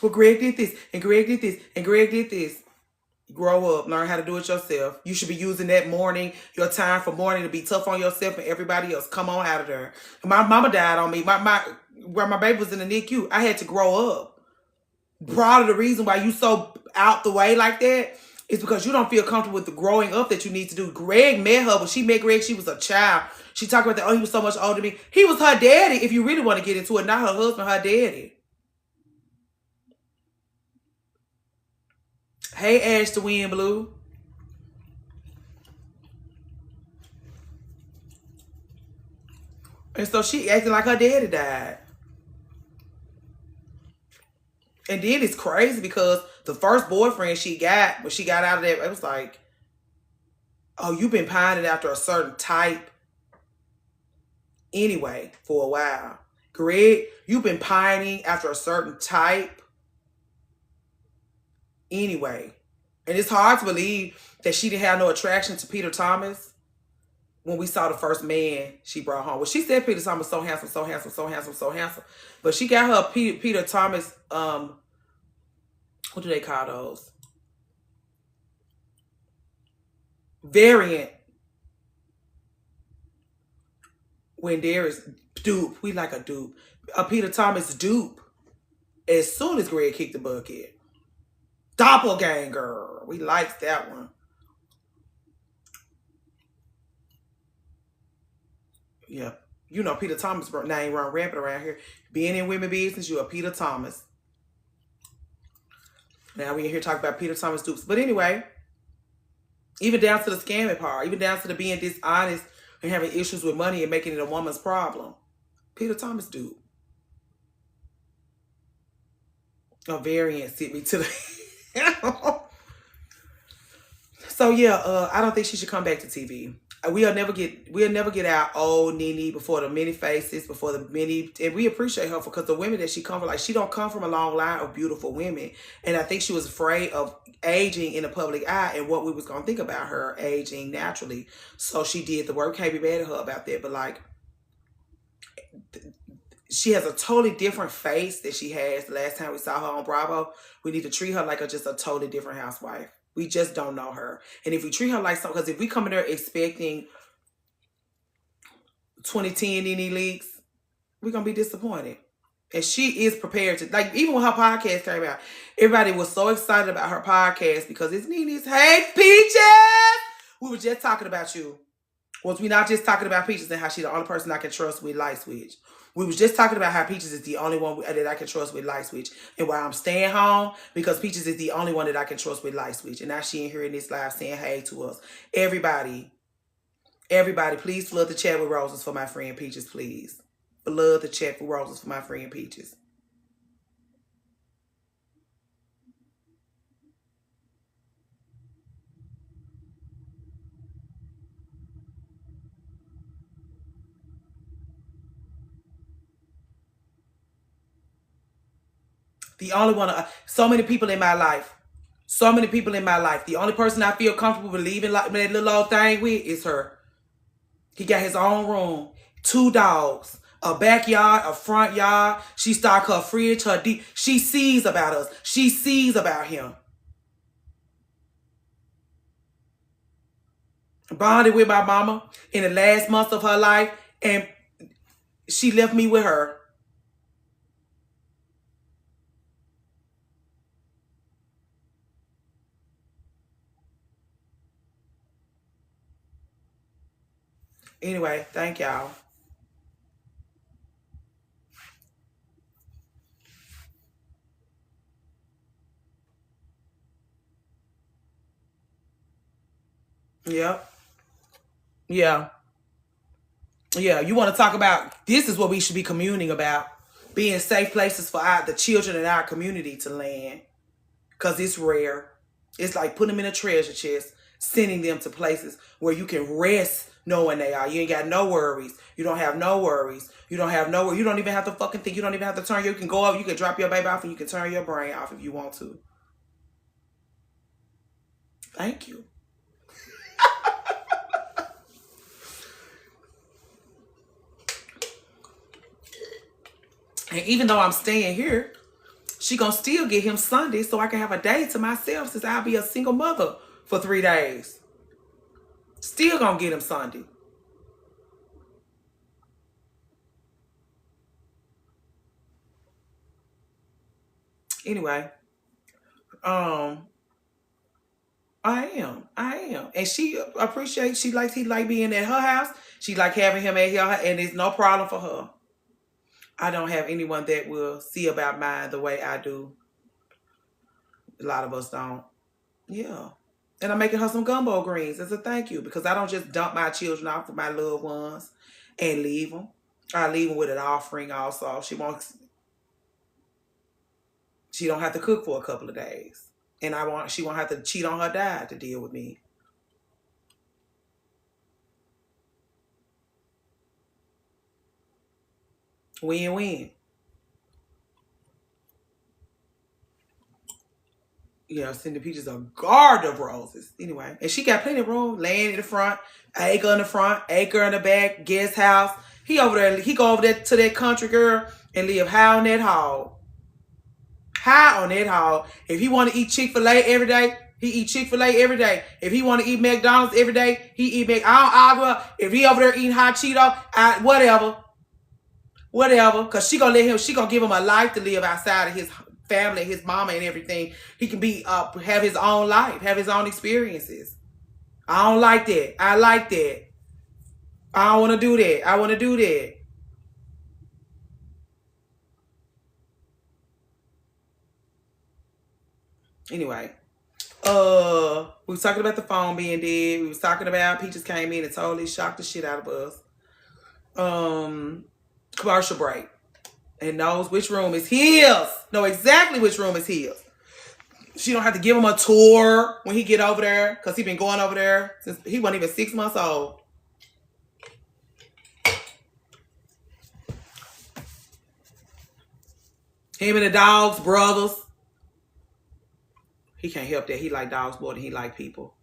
Well, Greg did this, and Greg did this, and Greg did this. Grow up, learn how to do it yourself. You should be using that morning, your time for morning, to be tough on yourself and everybody else. Come on out of there. My mama died on me. Where my baby was in the NICU, I had to grow up. Part of the reason why you so out the way like that is because you don't feel comfortable with the growing up that you need to do. Greg met her, when she met Greg, she was a child. She talked about that, oh, he was so much older than me. He was her daddy, if you really want to get into it, not her husband, her daddy. Hey, Ash the Wind Blue. And so she acting like her daddy died. And then it's crazy because the first boyfriend she got, when she got out of that, it was like, oh, you've been pining after a certain type anyway for a while. Greg, you've been pining after a certain type anyway. And it's hard to believe that she didn't have no attraction to Peter Thomas when we saw the first man she brought home. Well, she said Peter Thomas so handsome, so handsome, so handsome, so handsome. But she got her Peter Thomas, what do they call those? Variant. When there is dupe, we like a dupe. A Peter Thomas dupe. As soon as Greg kicked the bucket. Doppelganger. We liked that one. Yeah. You know Peter Thomas name run rampant around here. Being in women business, you are Peter Thomas. Now we in here talking about Peter Thomas dupes. But anyway, even down to the scamming part, even down to the being dishonest and having issues with money and making it a woman's problem. Peter Thomas dupe. A variant sent me to the... So yeah, I don't think she should come back to TV. We'll never get our old Nene before the many faces, before the many, and we appreciate her because the women that she come from, like, she don't come from a long line of beautiful women, and I think she was afraid of aging in the public eye and what we was gonna think about her aging naturally. So she did the work. Can't be mad at her about that, but like, she has a totally different face that she has the last time we saw her on Bravo. We need to treat her like just a totally different housewife. We just don't know her. And if we treat her like something, because if we come in there expecting 2010 Nene Leakes, we're going to be disappointed. And she is prepared to, like, even when her podcast came out, everybody was so excited about her podcast because it's Nene's, hey, Peaches! We were just talking about you. Was we not just talking about Peaches and how she's the only person I can trust with light switch? We was just talking about how Peaches is the only one that I can trust with light switch. And why I'm staying home, because Peaches is the only one that I can trust with light switch. And now she in here in this live saying hey to us. Everybody, please flood the chat with roses for my friend Peaches, please. Flood the chat with roses for my friend Peaches. The only one, so many people in my life So many people in my life. The only person I feel comfortable with leaving like that little old thing with is her. He got his own room, 2 dogs, a backyard, a front yard. She stocked her fridge, her deep. She sees about us. She sees about him. Bonded with my mama in the last months of her life, and she left me with her. Anyway, thank y'all. Yep. Yeah. Yeah. You want to talk about this is what we should be communing about. Being safe places for the children in our community to land. Because it's rare. It's like putting them in a treasure chest, sending them to places where you can rest knowing they are. You ain't got no worries. You don't have no worries. You don't have no worries. You don't even have to fucking think. You don't even have to turn. You can go up. You can drop your baby off and you can turn your brain off if you want to. Thank you. And even though I'm staying here, she gonna still get him Sunday so I can have a day to myself since I'll be a single mother for 3 days. Still gonna get him Sunday. Anyway, um, I am. And she appreciates, he like being at her house. She like having him at her house, and it's no problem for her. I don't have anyone that will see about mine the way I do. A lot of us don't. Yeah. And I'm making her some gumbo greens as a thank you because I don't just dump my children off with my loved ones and leave them. I leave them with an offering also. She don't have to cook for a couple of days. And she won't have to cheat on her dad to deal with me. Win-win. Cindy Peaches a garden of roses. Anyway, and she got plenty of room, land in the front, acre in the front, acre in the back, guest house. He over there, he go over there to that country girl and live high on that hog. High on that hog. If he want to eat Chick-fil-A every day, he eat Chick-fil-A every day. If he want to eat McDonald's every day, he eat McDonald's. I don't argue. If he over there eating hot Cheeto, whatever. Because she gonna give him a life to live outside of his family, his mama and everything. He can be have his own life, have his own experiences. I don't like that. I like that. I don't want to do that. I want to do that. Anyway, we was talking about the phone being dead. We was talking about Peaches came in and totally shocked the shit out of us. Commercial break. And knows which room is his. Know exactly which room is his. She don't have to give him a tour when he get over there because he been going over there since he wasn't even 6 months old. Him and the dogs, brothers. He can't help that. He like dogs more than he like people.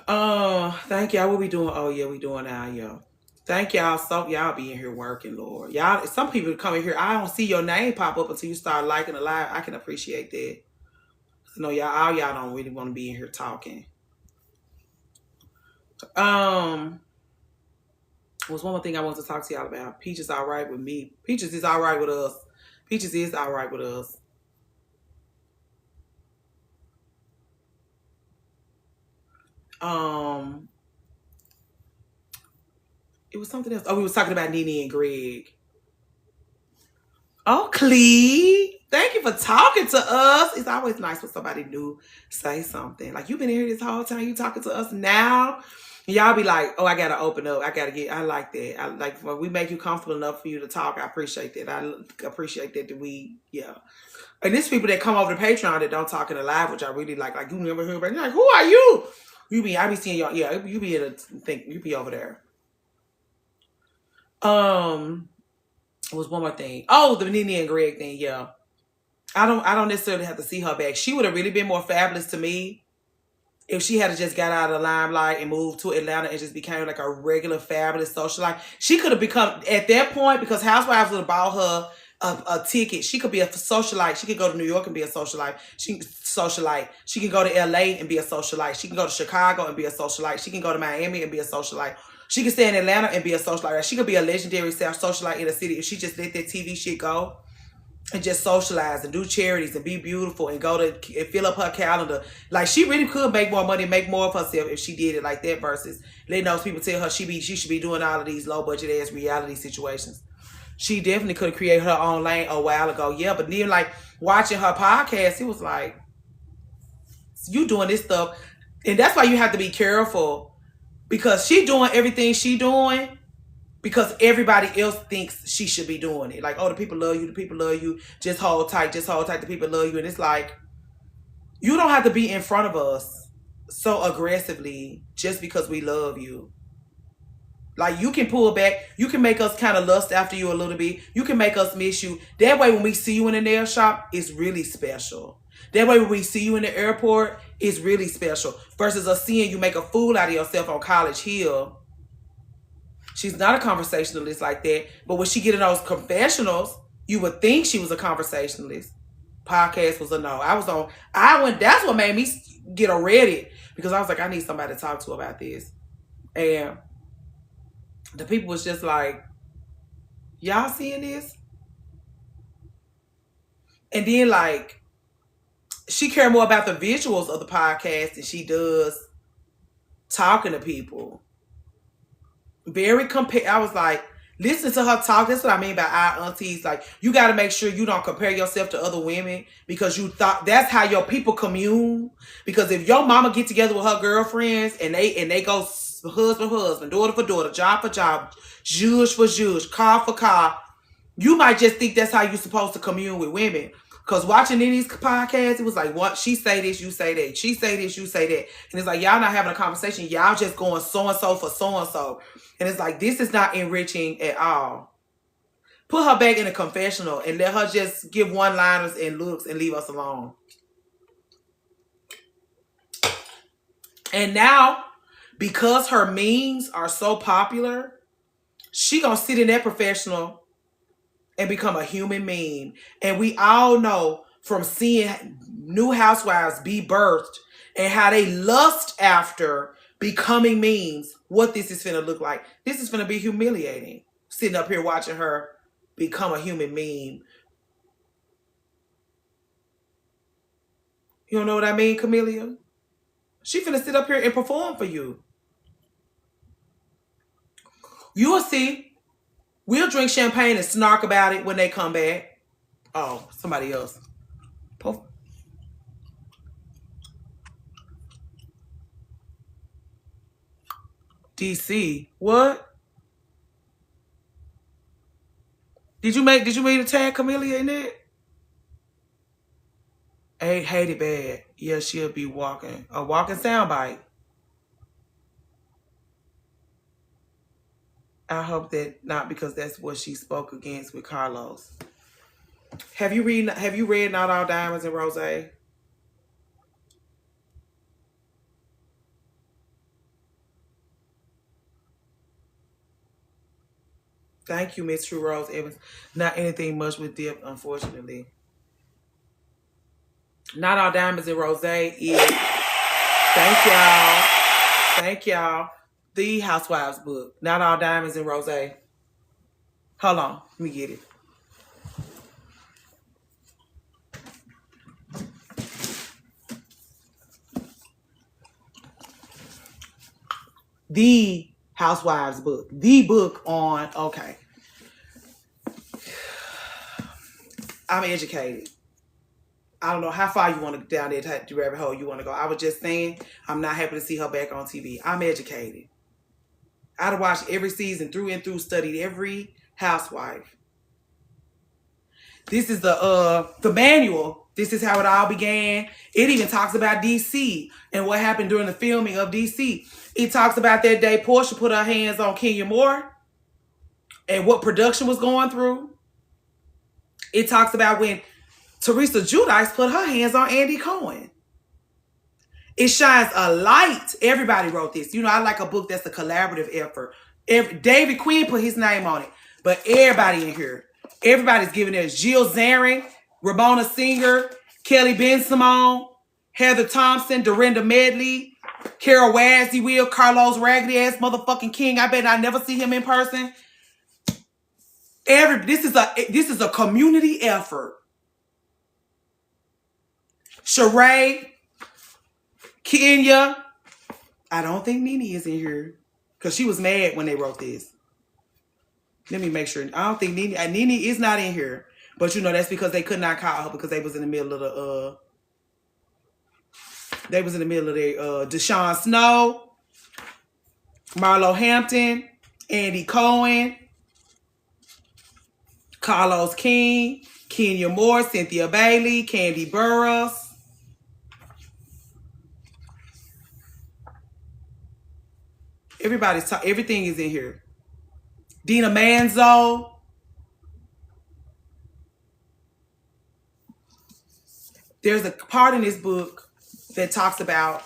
Thank y'all. What we doing? Oh yeah, we doing now, yo. Thank y'all. So y'all be in here working, Lord. Y'all, some people come in here. I don't see your name pop up until you start liking the live. I can appreciate that. No, y'all don't really want to be in here talking. Was one more thing I wanted to talk to y'all about. Peaches all right with me. Peaches is all right with us. Peaches is all right with us. It was something else. Oh, we was talking about Nene and Greg. Oh, Clee. Thank you for talking to us. It's always nice when somebody new say something. Like, you've been here this whole time. You talking to us now? And y'all be like, oh, I got to open up. I like that. I like when we make you comfortable enough for you to talk. I appreciate that. I appreciate that yeah. And there's people that come over to Patreon that don't talk in the live, which I really like. Like, you never hear about it. You're like, who are you? I be seeing y'all. Yeah, you be able to think. You be over there. It was one more thing. Oh, the Nene and Greg thing, yeah. I don't necessarily have to see her back. She would have really been more fabulous to me if she had just got out of the limelight and moved to Atlanta and just became like a regular fabulous socialite. She could have become, at that point, because Housewives would have bought her a ticket. She could be a socialite. She could go to New York and be a socialite. She can go to LA and be a socialite. She can go to Chicago and be a socialite. She can go to Miami and be a socialite. She can stay in Atlanta and be a socialite. She could be a legendary socialite in a city if she just let that TV shit go and just socialize and do charities and be beautiful and go to and fill up her calendar. Like, she really could make more money, make more of herself if she did it like that, versus letting those people tell her she should be doing all of these low budget ass reality situations. She definitely could have created her own lane a while ago. Yeah, but then like watching her podcast, it was like, you doing this stuff. And that's why you have to be careful, because she doing everything she doing because everybody else thinks she should be doing it. Like, oh, the people love you, the people love you. Just hold tight, the people love you. And it's like, you don't have to be in front of us so aggressively just because we love you. Like, you can pull back. You can make us kind of lust after you a little bit. You can make us miss you. That way, when we see you in the nail shop, it's really special. That way, when we see you in the airport, it's really special. Versus us seeing you make a fool out of yourself on College Hill. She's not a conversationalist like that. But when she get in those confessionals, you would think she was a conversationalist. Podcast was a no. That's what made me get a Reddit. Because I was like, I need somebody to talk to about this. And the people was just like, y'all seeing this? And then like, she cared more about the visuals of the podcast than she does talking to people. I was like, listen to her talk. That's what I mean by our aunties. Like, you got to make sure you don't compare yourself to other women, because you thought that's how your people commune. Because if your mama get together with her girlfriends and they go husband for husband, daughter for daughter, job for job, judge for judge, car for car, you might just think that's how you're supposed to commune with women. Because watching in these podcasts, it was like, what? She say this, you say that. She say this, you say that. And it's like, y'all not having a conversation. Y'all just going so-and-so for so-and-so. And it's like, this is not enriching at all. Put her back in a confessional and let her just give one-liners and looks and leave us alone. And now, because her memes are so popular, she gonna sit in that professional and become a human meme. And we all know from seeing new housewives be birthed and how they lust after becoming memes, what this is finna look like. This is finna be humiliating. Sitting up here watching her become a human meme. You don't know what I mean, Camellia? She finna sit up here and perform for you. You will see. We'll drink champagne and snark about it when they come back. Oh, somebody else. Puff. DC. What? Did you make a tag Camellia in it? Hate it bad. Yeah, she'll be walking. A walking soundbite. I hope that not, because that's what she spoke against with Carlos. Have you read Not All Diamonds and Rose? Thank you, Miss True Rose Evans. Not anything much with dip, unfortunately. Not All Diamonds and Rose is, thank y'all, the Housewives book. Not All Diamonds and Rose. Hold on, let me get it. The Housewives book. The book on, okay. I'm educated. I don't know how far you want to down there to rabbit hole you want to go. I was just saying, I'm not happy to see her back on TV. I'm educated. I'd watched every season through and through, studied every housewife. This is the manual. This is how it all began. It even talks about DC and what happened during the filming of DC. It talks about that day Portia put her hands on Kenya Moore and what production was going through. It talks about when Teresa Giudice put her hands on Andy Cohen. It shines a light. Everybody wrote this. You know, I like a book that's a collaborative effort. David Quinn put his name on it. But everybody in here, everybody's giving theirs. Jill Zarin, Ramona Singer, Kelly Ben-Simone, Heather Thompson, Dorinda Medley, Carol Wazzy Will, Carlos Raggedy ass motherfucking King. I bet I never see him in person. This is a community effort. Sheree, Kenya. I don't think Nene is in here because she was mad when they wrote this. Let me make sure. I don't think Nene is not in here. But you know that's because they could not call her because they was in the middle of the Deshaun Snow, Marlo Hampton, Andy Cohen, Carlos King, Kenya Moore, Cynthia Bailey, Candy Burroughs. Everything is in here. Dina Manzo. There's a part in this book that talks about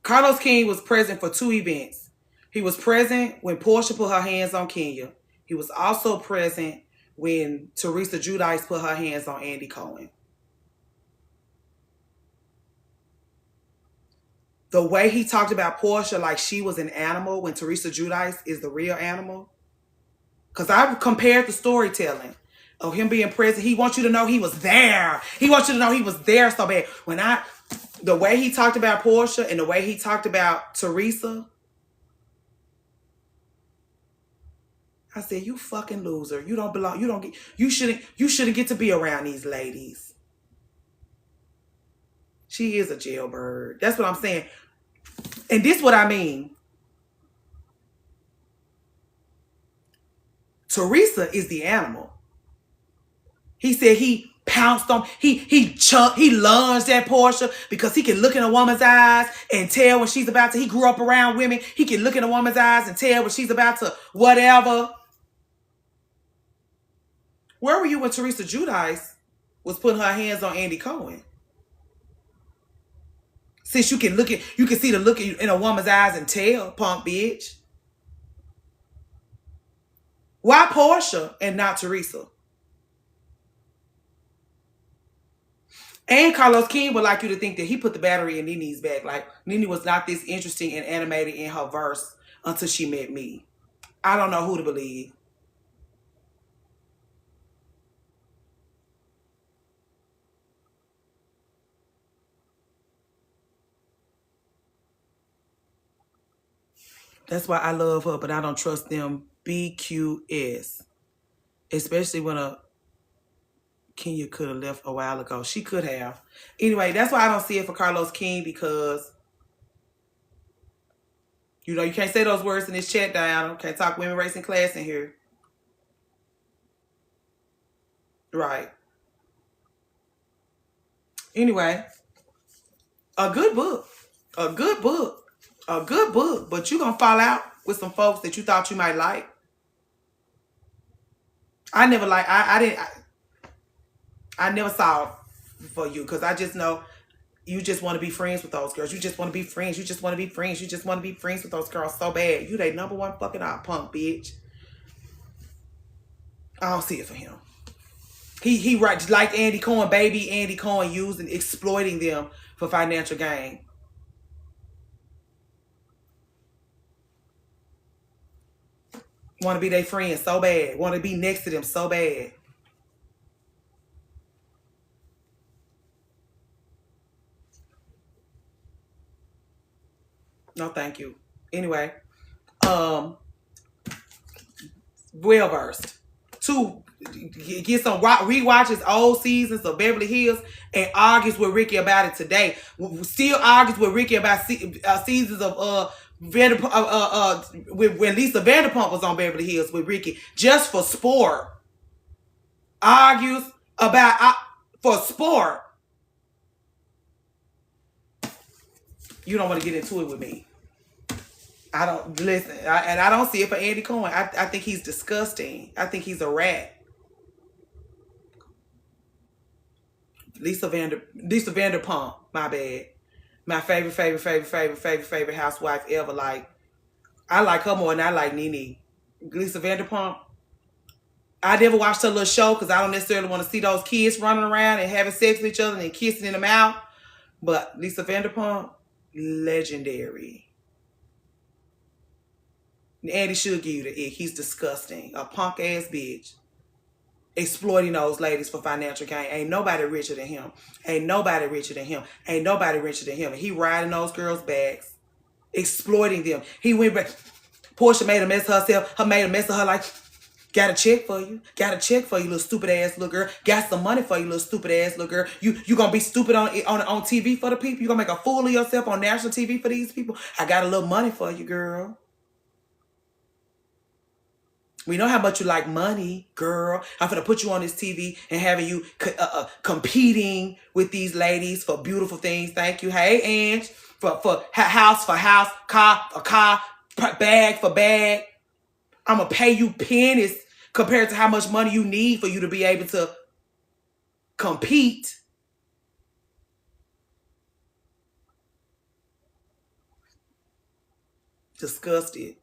Carlos King was present for 2 events. He was present when Portia put her hands on Kenya. He was also present when Teresa Giudice put her hands on Andy Cohen. The way he talked about Portia like she was an animal when Teresa Giudice is the real animal. Because I compared the storytelling of him being present. He wants you to know he was there. He wants you to know he was there so bad. The way he talked about Portia and the way he talked about Teresa, I said, you fucking loser. You don't belong. You shouldn't get to be around these ladies. She is a jailbird. That's what I'm saying. And this is what I mean. Teresa is the animal. He said he pounced on, he lunged at Portia because he can look in a woman's eyes and tell when she's about to, he grew up around women. He can look in a woman's eyes and tell when she's about to whatever. Where were you when Teresa Giudice was putting her hands on Andy Cohen? Since you can see the look in a woman's eyes and tell, punk bitch. Why Portia and not Teresa? And Carlos King would like you to think that he put the battery in Nene's back. Like, Nene was not this interesting and animated in her verse until she met me. I don't know who to believe. That's why I love her, but I don't trust them BQS. Especially when Kenya could have left a while ago. She could have. Anyway, that's why I don't see it for Carlos King because, you know, you can't say those words in this chat, Diana. Can't talk women, race, and class in here. Right. Anyway, a good book. A good book. A good book. But you're going to fall out with some folks that you thought you might like. I never saw it for you because I just know you just want to be friends with those girls. You just want to be friends. You just want to be friends. You just want to be friends with those girls so bad. You they number one fucking out punk, bitch. I don't see it for him. He right like Andy Cohen, baby Andy Cohen, using exploiting them for financial gain. Want to be their friend so bad. Want to be next to them so bad. No, thank you. Anyway, well versed. 2, get some rewatches old seasons of Beverly Hills and argues with Ricky about it today. Still argues with Ricky about seasons of when Lisa Vanderpump was on Beverly Hills with Ricky just for sport. Argues about for sport. You don't want to get into it with me. I don't listen, and I don't see it for Andy Cohen. I think he's disgusting. I think he's a rat. Lisa Vanderpump, my bad. My favorite housewife ever. Like, I like her more than I like Nene. Lisa Vanderpump. I never watched her little show because I don't necessarily want to see those kids running around and having sex with each other and kissing in the mouth. But Lisa Vanderpump, legendary. Andy should give you the ick. He's disgusting. A punk ass bitch. Exploiting those ladies for financial gain. Ain't nobody richer than him. Ain't nobody richer than him. Ain't nobody richer than him. And he riding those girls' backs. Exploiting them. He went back. Portia made a mess of herself. Her made a mess of her like, got a check for you. Got a check for you, little stupid ass little girl. Got some money for you, little stupid ass little girl. You gonna be stupid on TV for the people? You gonna make a fool of yourself on national TV for these people? I got a little money for you, girl. We know how much you like money, girl. I'm gonna put you on this TV and having you competing with these ladies for beautiful things. Thank you. Hey, Ange. For house, car for car, bag for bag. I'm gonna pay you pennies compared to how much money you need for you to be able to compete. Disgusted.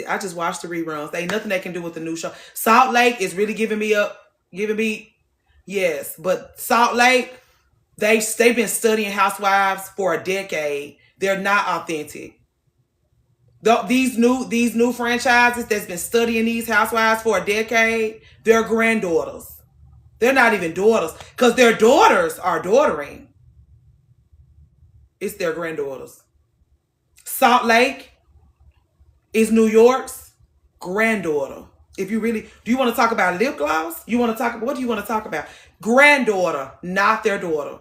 I just watched the reruns. There ain't nothing they can do with the new show. Salt Lake is really giving me, yes. But Salt Lake, they've been studying housewives for a decade. They're not authentic. These new franchises that's been studying these housewives for a decade, they're granddaughters. They're not even daughters because their daughters are daughtering. It's their granddaughters. Salt Lake is New York's granddaughter. If you really, do you want to talk about lip gloss? What do you want to talk about? Granddaughter, not their daughter.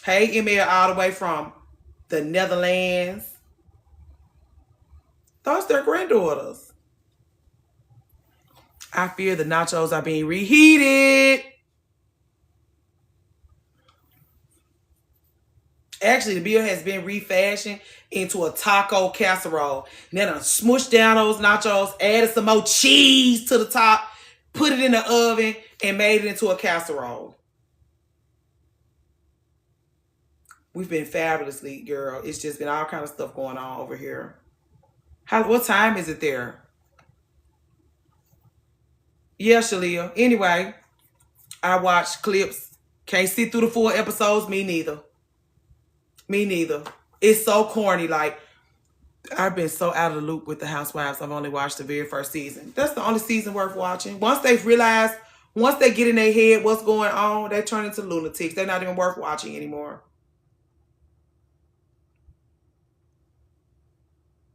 Hey, Emil, all the way from the Netherlands. Those are their granddaughters. I fear the nachos are being reheated. Actually, the bill has been refashioned into a taco casserole. And then I smushed down those nachos, added some more cheese to the top, put it in the oven, and made it into a casserole. We've been fabulously, girl. It's just been all kind of stuff going on over here. What time is it there? Yeah, Shalia. Anyway, I watched clips. Can't sit through the full episodes. Me neither. It's so corny. Like, I've been so out of the loop with the Housewives. I've only watched the very first season. That's the only season worth watching. Once they get in their head what's going on, they turn into lunatics. They're not even worth watching anymore.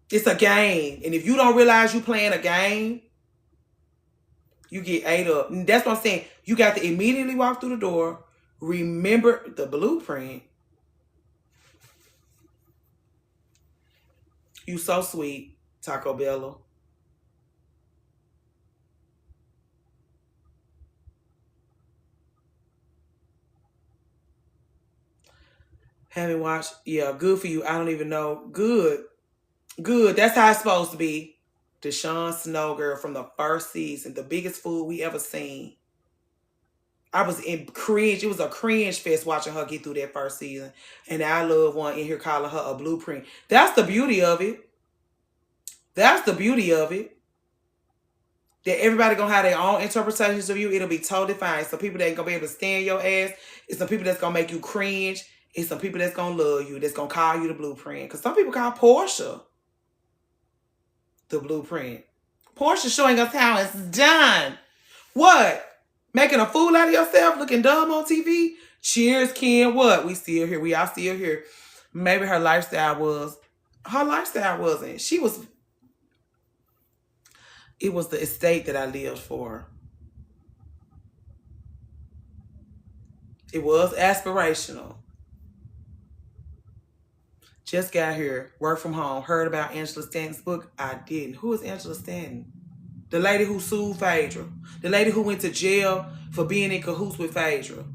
It's a game. And if you don't realize you're playing a game, you get ate up. And that's what I'm saying. You got to immediately walk through the door. Remember the blueprint. You so sweet, Taco Bella. Haven't watched. Yeah, good for you. I don't even know. Good. That's how it's supposed to be. Deshaun Snow, girl, from the first season. The biggest fool we ever seen. I was in cringe. It was a cringe fest watching her get through that first season. And I love one in here calling her a blueprint. That's the beauty of it. That everybody gonna have their own interpretations of you. It'll be totally fine. Some people that ain't gonna be able to stand your ass. It's some people that's gonna make you cringe. It's some people that's gonna love you. That's gonna call you the blueprint. Because some people call Portia the blueprint. Portia showing us how it's done. What? Making a fool out of yourself? Looking dumb on TV? Cheers, Ken. What? We still here. We all still here. Maybe her lifestyle wasn't. It was the estate that I lived for. It was aspirational. Just got here, work from home, heard about Angela Stanton's book. I didn't. Who is Angela Stanton? The lady who sued Phaedra. The lady who went to jail for being in cahoots with Phaedra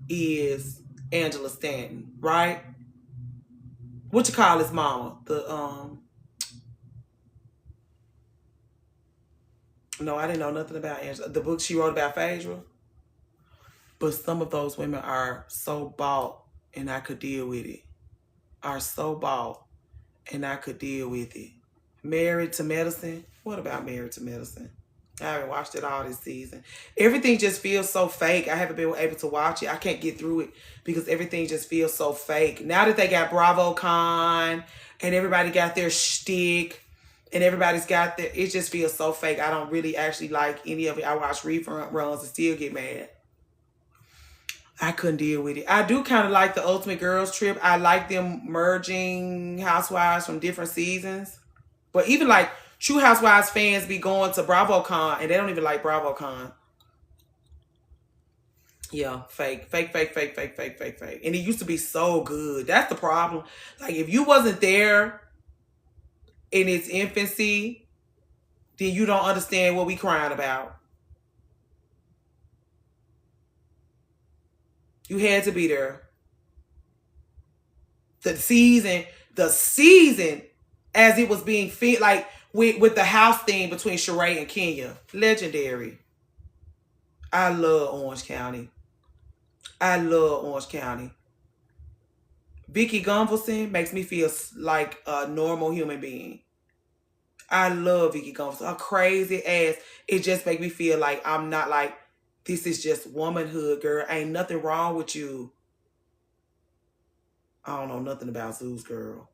is Angela Stanton, right? What you call his mama? No, I didn't know nothing about Angela. The book she wrote about Phaedra. But some of those women are so bought, and I could deal with it. Are so bought, and I could deal with it. Married to Medicine. What about Married to Medicine? I haven't watched it all this season. Everything just feels so fake. I haven't been able to watch it. I can't get through it because everything just feels so fake. Now that they got BravoCon and everybody got their shtick and everybody's got their, it just feels so fake. I don't really actually like any of it. I watch reruns and still get mad. I couldn't deal with it. I do kind of like the Ultimate Girls Trip. I like them merging housewives from different seasons. But even like True Housewives fans be going to BravoCon and they don't even like BravoCon. Yeah, fake. And it used to be so good. That's the problem. Like if you wasn't there in its infancy, then you don't understand what we crying about. You had to be there. The season as it was being like with the house theme between Sheree and Kenya. Legendary. I love Orange County. Vicki Gunvalson makes me feel like a normal human being. I love Vicki Gunvalson. Her crazy ass. It just makes me feel like I'm not like, this is just womanhood, girl. Ain't nothing wrong with you. I don't know nothing about Zeus, girl.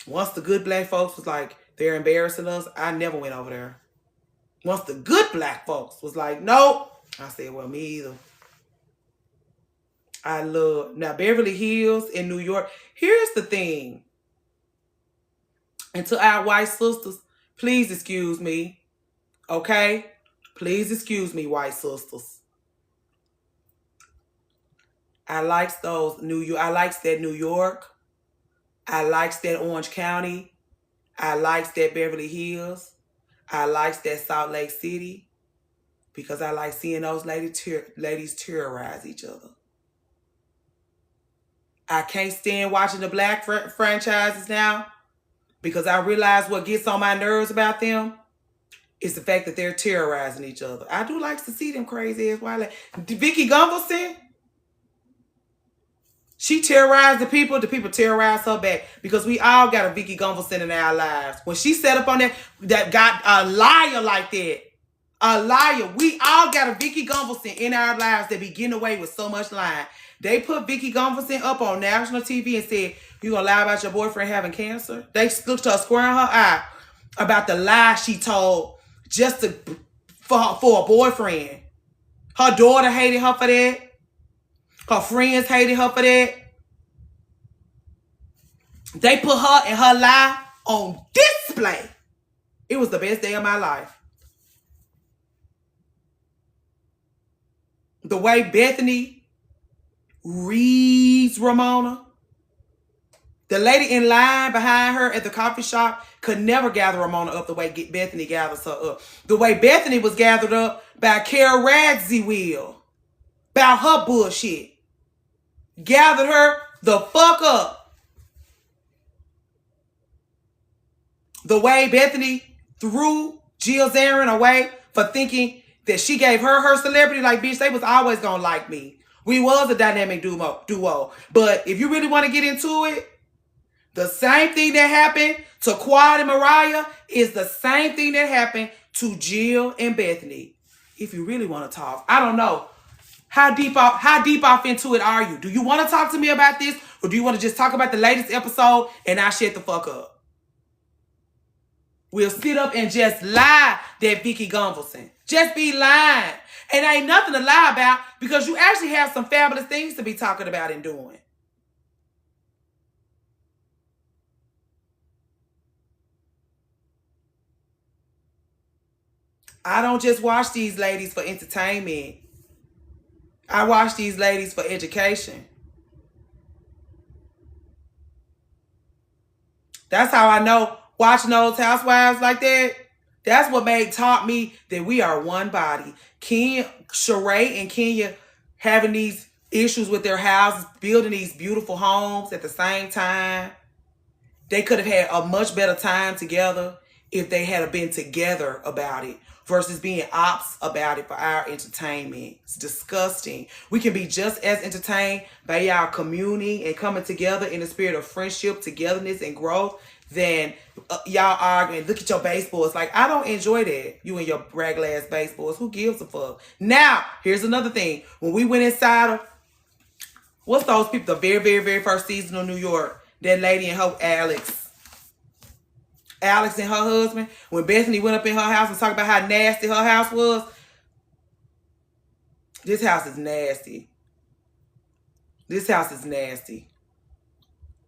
Once the good black folks was like, they're embarrassing us, I never went over there. Once the good black folks was like, nope, I said, well, me either. I love, now Beverly Hills in New York. Here's the thing. And to our white sisters, please excuse me. Okay? Please excuse me, white sisters. I likes those New York. I likes that New York. I likes that Orange County. I likes that Beverly Hills. I likes that Salt Lake City. Because I like seeing those ladies terrorize each other. I can't stand watching the black franchises now. Because I realize what gets on my nerves about them is the fact that they're terrorizing each other. I do like to see them crazy ass wild. Vicki Gunvalson, she terrorized the people terrorized her back. Because we all got a Vicki Gunvalson in our lives. When she set up on that got a liar like that. A liar. We all got a Vicki Gunvalson in our lives that be getting away with so much lying. They put Vicki Gunvalson up on national TV and said, you gonna lie about your boyfriend having cancer? They looked her square in her eye about the lie she told just for a boyfriend. Her daughter hated her for that. Her friends hated her for that. They put her and her lie on display. It was the best day of my life. The way Bethany reads Ramona. The lady in line behind her at the coffee shop could never gather Ramona up the way Bethany gathers her up. The way Bethany was gathered up by Kara Radziwill about her bullshit. Gathered her the fuck up. The way Bethany threw Jill Zarin away for thinking that she gave her celebrity, like, bitch, they was always gonna like me. We was a dynamic duo. But if you really want to get into it, the same thing that happened to Quad and Mariah is the same thing that happened to Jill and Bethany. If you really want to talk. I don't know. How deep off into it are you? Do you want to talk to me about this? Or do you want to just talk about the latest episode and I shut the fuck up? We'll sit up and just lie that Vicki Gunvalson. Just be lying. And ain't nothing to lie about because you actually have some fabulous things to be talking about and doing. I don't just watch these ladies for entertainment. I watch these ladies for education. That's how I know watching those housewives like that. That's what taught me that we are one body. Sheree and Kenya having these issues with their houses, building these beautiful homes at the same time. They could have had a much better time together if they had been together about it versus being ops about it for our entertainment. It's disgusting. We can be just as entertained by y'all communing and coming together in the spirit of friendship, togetherness, and growth than y'all arguing. Look at your baseboards. Like, I don't enjoy that. You and your regular ass baseboards. Who gives a fuck? Now, here's another thing. When we went inside of, what's those people, the very, very, very first season of New York, that lady and her Alex and her husband, when Bethany went up in her house and talked about how nasty her house was. This house is nasty. This house is nasty.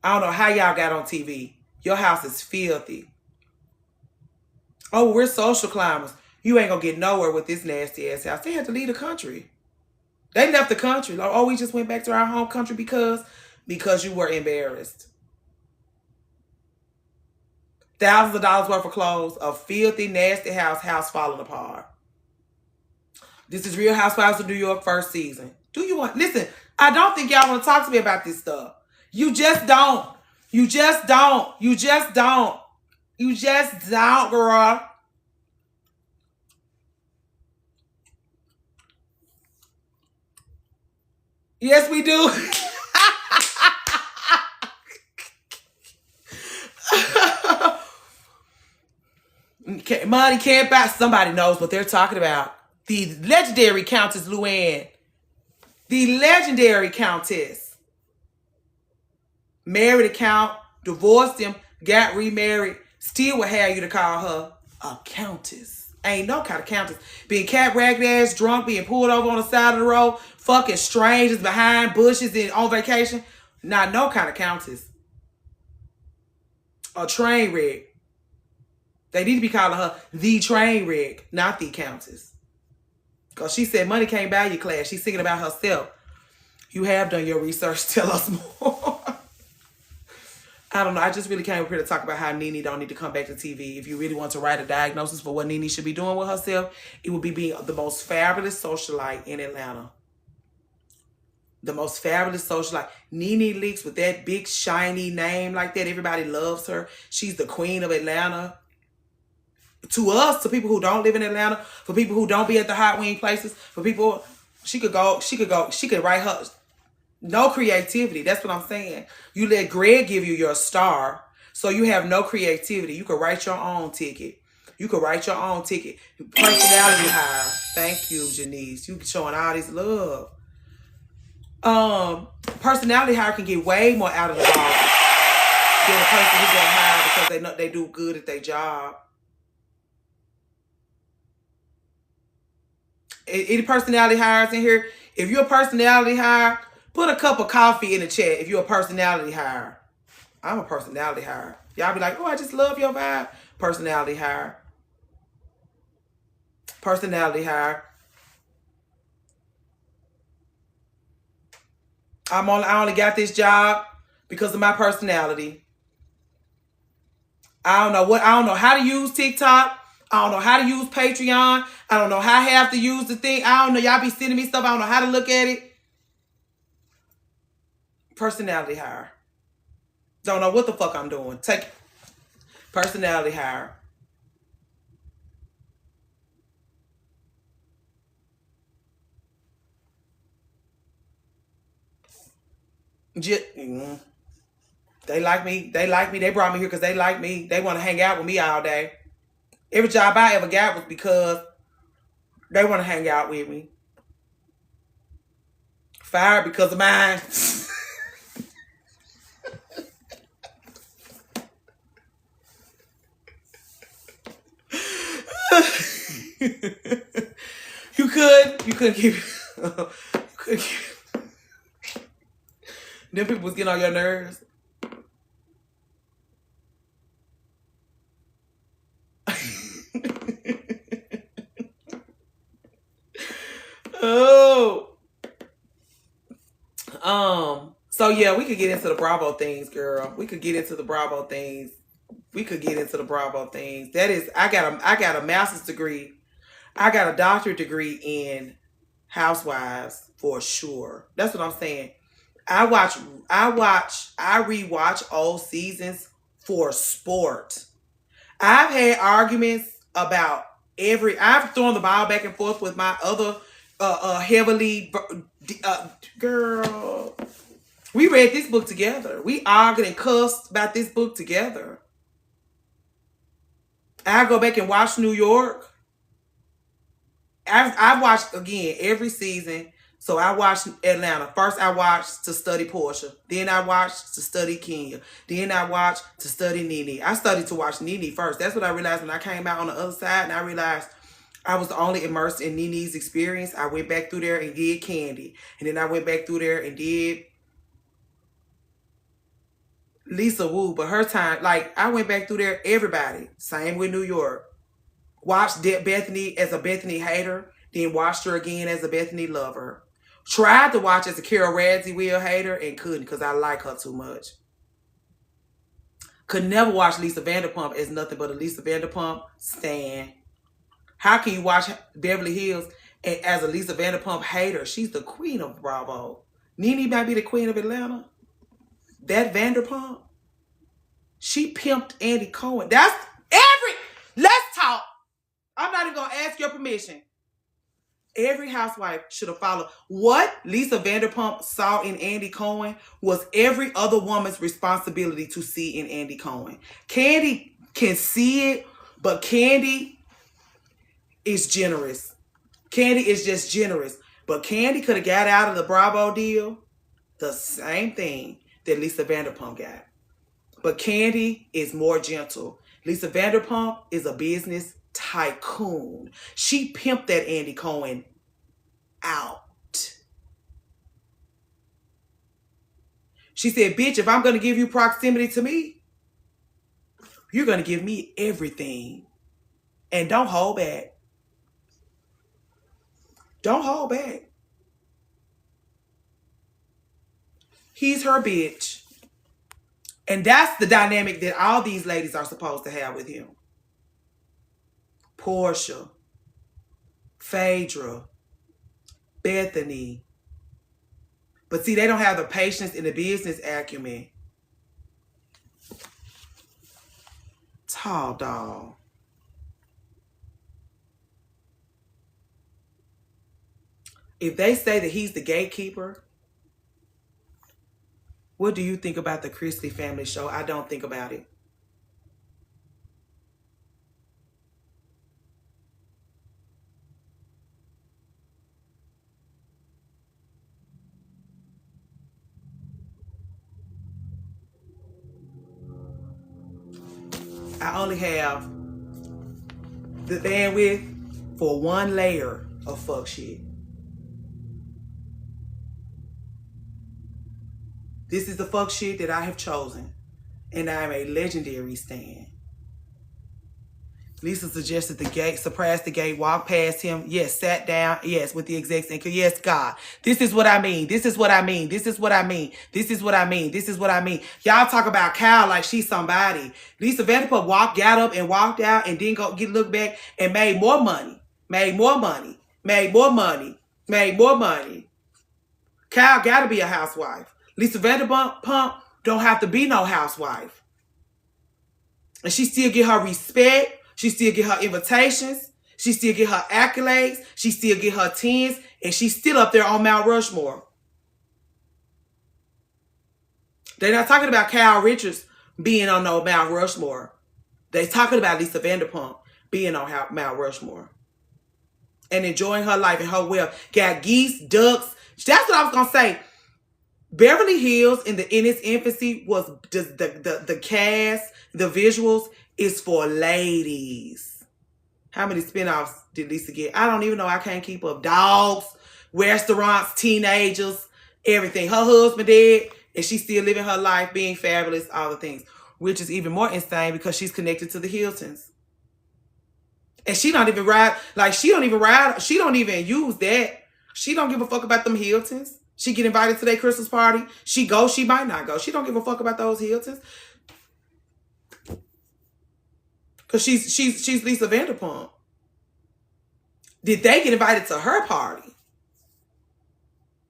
I don't know how y'all got on TV. Your house is filthy. Oh, we're social climbers. You ain't gonna get nowhere with this nasty ass house. They had to leave the country. They left the country. Like, oh, we just went back to our home country because you were embarrassed. Thousands of dollars worth of clothes, a filthy, nasty house falling apart. This is Real Housewives of New York first season. Do you want, listen, I don't think y'all want to talk to me about this stuff. You just don't. You just don't. You just don't. You just don't, girl. Yes, we do. Money can't buy. Somebody knows what they're talking about. The legendary Countess Luann. The legendary Countess. Married a count, divorced him, got remarried, still would have you to call her a countess. Ain't no kind of countess. Being cat ragged ass, drunk, being pulled over on the side of the road, fucking strangers behind bushes and on vacation. Not no kind of countess. A train wreck. They need to be calling her the train wreck, not the countess. Because she said money can't buy you class. She's singing about herself. You have done your research. Tell us more. I don't know. I just really came up here to talk about how Nene don't need to come back to TV. If you really want to write a diagnosis for what Nene should be doing with herself, it would be being the most fabulous socialite in Atlanta. The most fabulous socialite. Nene Leakes with that big shiny name like that. Everybody loves her. She's the queen of Atlanta. To us, to people who don't live in Atlanta, for people who don't be at the hot wing places, for people, she could write her. No creativity. That's what I'm saying. You let Greg give you your star, so you have no creativity. You could write your own ticket. You could write your own ticket. Personality hire. Thank you, Janice. You showing all this love. Personality hire can get way more out of the box than a person who get hired because they know they do good at their job. Any personality hires in here? If you're a personality hire, put a cup of coffee in the chat if you're a personality hire. I'm a personality hire. Y'all be like, oh, I just love your vibe. Personality hire. Personality hire. I only got this job because of my personality. I don't know how to use TikTok. I don't know how to use Patreon. I don't know how I have to use the thing. I don't know. Y'all be sending me stuff. I don't know how to look at it. Personality hire. Don't know what the fuck I'm doing. Take personality hire. They like me. They like me. They brought me here because they like me. They want to hang out with me all day. Every job I ever got was because they want to hang out with me. Fired because of mine. You couldn't keep them people was getting on your nerves. Oh. So yeah, we could get into the Bravo things, girl. We could get into the Bravo things. That is, I got a master's degree. I got a doctorate degree in Housewives for sure. That's what I'm saying. I rewatch old seasons for sport. I've had arguments about I've thrown the ball back and forth with my other heavily girl. We read this book together. We argued and cussed about this book together. I go back and watch New York. I've watched again every season. So I watched Atlanta. First I watched to study Portia. Then I watched to study Kenya. Then I watched to study Nene. I studied to watch Nene first. That's what I realized when I came out on the other side, and I realized I was only immersed in Nene's experience. I went back through there and did Candy. And then I went back through there and did Lisa Wu. But her time, like, I went back through there, everybody. Same with New York. Watched Bethany as a Bethany hater. Then watched her again as a Bethany lover. Tried to watch as a Carol Radziwill hater and couldn't because I like her too much. Could never watch Lisa Vanderpump as nothing but a Lisa Vanderpump stan. How can you watch Beverly Hills as a Lisa Vanderpump hater? She's the queen of Bravo. Nene might be the queen of Atlanta. That Vanderpump, she pimped Andy Cohen. Let's talk. I'm not even going to ask your permission. Every housewife should have followed. What Lisa Vanderpump saw in Andy Cohen was every other woman's responsibility to see in Andy Cohen. Candy can see it, but Candy is generous. Candy is just generous. But Candy could have got out of the Bravo deal the same thing that Lisa Vanderpump got. But Candy is more gentle. Lisa Vanderpump is a business tycoon. She pimped that Andy Cohen out. She said, bitch, if I'm going to give you proximity to me, you're going to give me everything. And don't hold back. Don't hold back. He's her bitch. And that's the dynamic that all these ladies are supposed to have with him. Portia, Phaedra, Bethany. But see, they don't have the patience and the business acumen. Tall dog. If they say that he's the gatekeeper, what do you think about the Chrisley family show? I don't think about it. I only have the bandwidth for one layer of fuck shit. This is the fuck shit that I have chosen. And I am a legendary stan. Lisa suggested the gate, surpassed the gate, walked past him. Yes, sat down. Yes, with the execs. And yes, God, this is what I mean. This is what I mean. This is what I mean. This is what I mean. This is what I mean. Y'all talk about Kyle like she's somebody. Lisa Vanderpump got up and walked out and didn't go look back and made more money. Made more money. Made more money. Made more money. Kyle got to be a housewife. Lisa Vanderpump don't have to be no housewife. And she still get her respect. She still get her invitations. She still get her accolades. She still get her tens. And she's still up there on Mount Rushmore. They're not talking about Kyle Richards being on no Mount Rushmore. They're talking about Lisa Vanderpump being on Mount Rushmore. And enjoying her life and her wealth. Got geese, ducks. That's what I was going to say. Beverly Hills in its infancy was just the cast, the visuals is for ladies. How many spinoffs did Lisa get? I don't even know. I can't keep up. Dogs, restaurants, teenagers, everything. Her husband dead, and she's still living her life, being fabulous, all the things. Which is even more insane because she's connected to the Hiltons. And she don't even ride, like she don't even use that. She don't give a fuck about them Hiltons. She get invited to their Christmas party. She goes, she might not go. She don't give a fuck about those Hiltons. Because she's Lisa Vanderpump. Did they get invited to her party?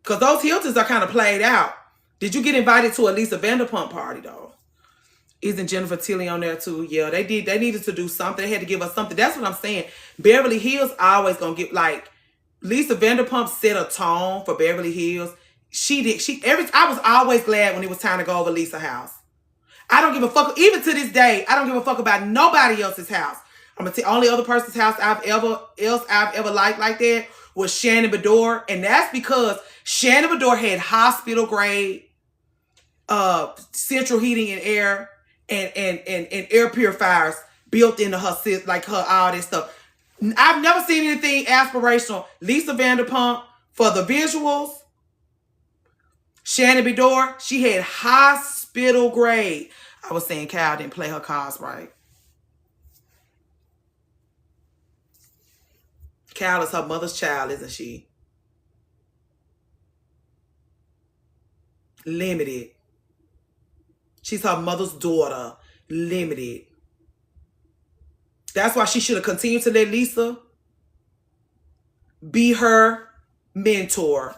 Because those Hiltons are kind of played out. Did you get invited to a Lisa Vanderpump party, though? Isn't Jennifer Tilly on there too? Yeah, they did. They needed to do something. They had to give us something. That's what I'm saying. Beverly Hills always gonna get like Lisa Vanderpump set a tone for Beverly Hills. She did. I was always glad when it was time to go over Lisa's house. I don't give a fuck. Even to this day, I don't give a fuck about nobody else's house. I'm gonna tell only other person's house I've ever liked like that was Shannon Bedore, and that's because Shannon Bedore had hospital grade central heating and air and air purifiers built into her, like her, all this stuff. I've never seen anything aspirational. Lisa Vanderpump for the visuals. Shannon Bedore, she had hospital grade. I was saying Kyle didn't play her cards right. Kyle is her mother's child, isn't she? Limited. She's her mother's daughter. Limited. That's why she should have continued to let Lisa be her mentor.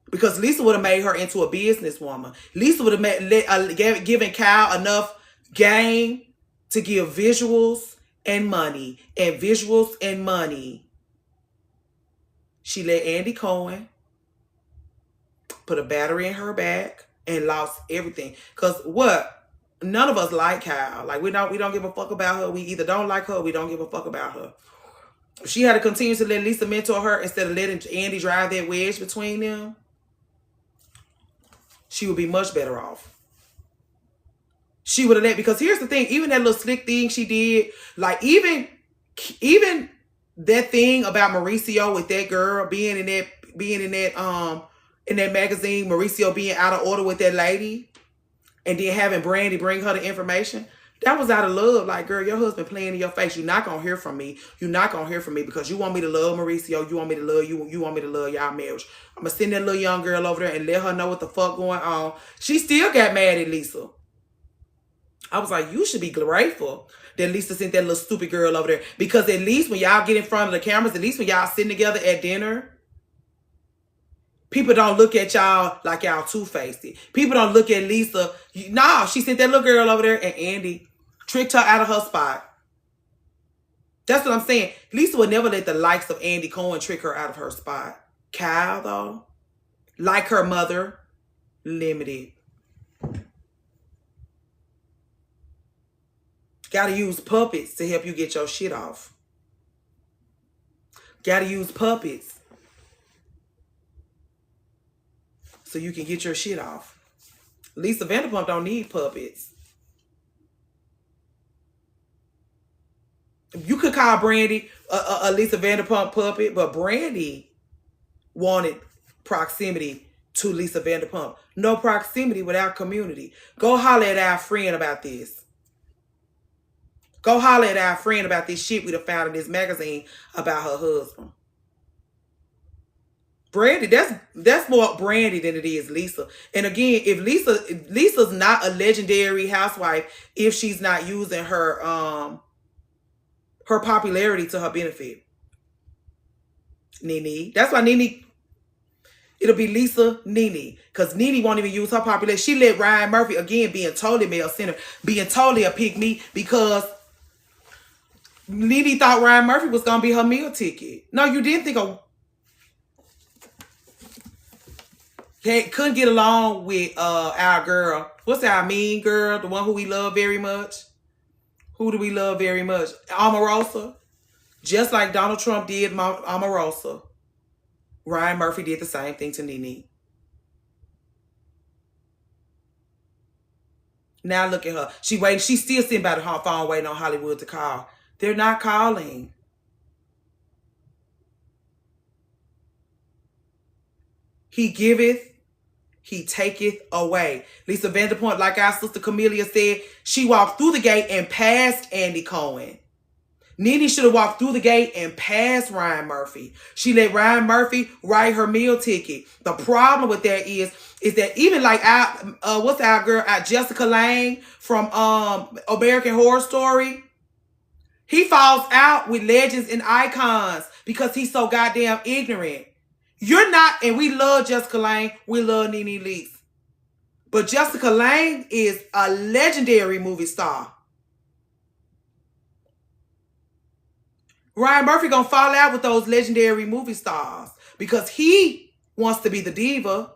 Because Lisa would have made her into a businesswoman. Lisa would have given Kyle enough game to give visuals and money. And visuals and money. She let Andy Cohen put a battery in her back and lost everything. Because what? None of us like Kyle. Like we don't give a fuck about her. We either don't like her or we don't give a fuck about her. She had to continue to let Lisa mentor her instead of letting Andy drive that wedge between them. She would be much better off. She would have let, because here's the thing, even that little slick thing she did, like even that thing about Mauricio with that girl being in that magazine, Mauricio being out of order with that lady, and then having Brandy bring her the information. That was out of love. Like, girl, your husband playing in your face. You're not going to hear from me. You're not going to hear from me because you want me to love Mauricio. You want me to love you. You want me to love y'all marriage. I'm going to send that little young girl over there and let her know what the fuck going on. She still got mad at Lisa. I was like, you should be grateful that Lisa sent that little stupid girl over there. Because at least when y'all get in front of the cameras, at least when y'all sitting together at dinner, people don't look at y'all like y'all two-faced. People don't look at Lisa. Nah, she sent that little girl over there and Andy tricked her out of her spot. That's what I'm saying. Lisa would never let the likes of Andy Cohen trick her out of her spot. Kyle, though, like her mother, limited. Gotta use puppets to help you get your shit off. Gotta use puppets so you can get your shit off. Lisa Vanderpump don't need puppets. You could call Brandy a Lisa Vanderpump puppet, but Brandy wanted proximity to Lisa Vanderpump. No proximity without community. Go holler at our friend about this. Go holler at our friend about this shit we done found in this magazine about her husband. Brandy, that's more Brandy than it is Lisa. And again, if Lisa's not a legendary housewife, if she's not using her her popularity to her benefit. Nene. That's why Nene, it'll be Lisa Nene. Because Nene won't even use her popularity. She let Ryan Murphy, again, being totally male-centered, being totally a pick-me, because Nene thought Ryan Murphy was going to be her meal ticket. No, you didn't think of... Couldn't get along with our girl. What's our mean girl? The one who we love very much. Who do we love very much? Omarosa. Just like Donald Trump did Omarosa. Ryan Murphy did the same thing to Nene. Now look at her. She's still sitting by the phone waiting on Hollywood to call. They're not calling. He giveth, he taketh away. Lisa Vanderpump, like our sister Camellia said, she walked through the gate and passed Andy Cohen. Nene should have walked through the gate and passed Ryan Murphy. She let Ryan Murphy write her meal ticket. The problem with that is that even like what's our girl, Jessica Lange from American Horror Story, he falls out with legends and icons because he's so goddamn ignorant. You're not, and we love Jessica Lange. We love Nene Leakes. But Jessica Lange is a legendary movie star. Ryan Murphy gonna fall out with those legendary movie stars because he wants to be the diva.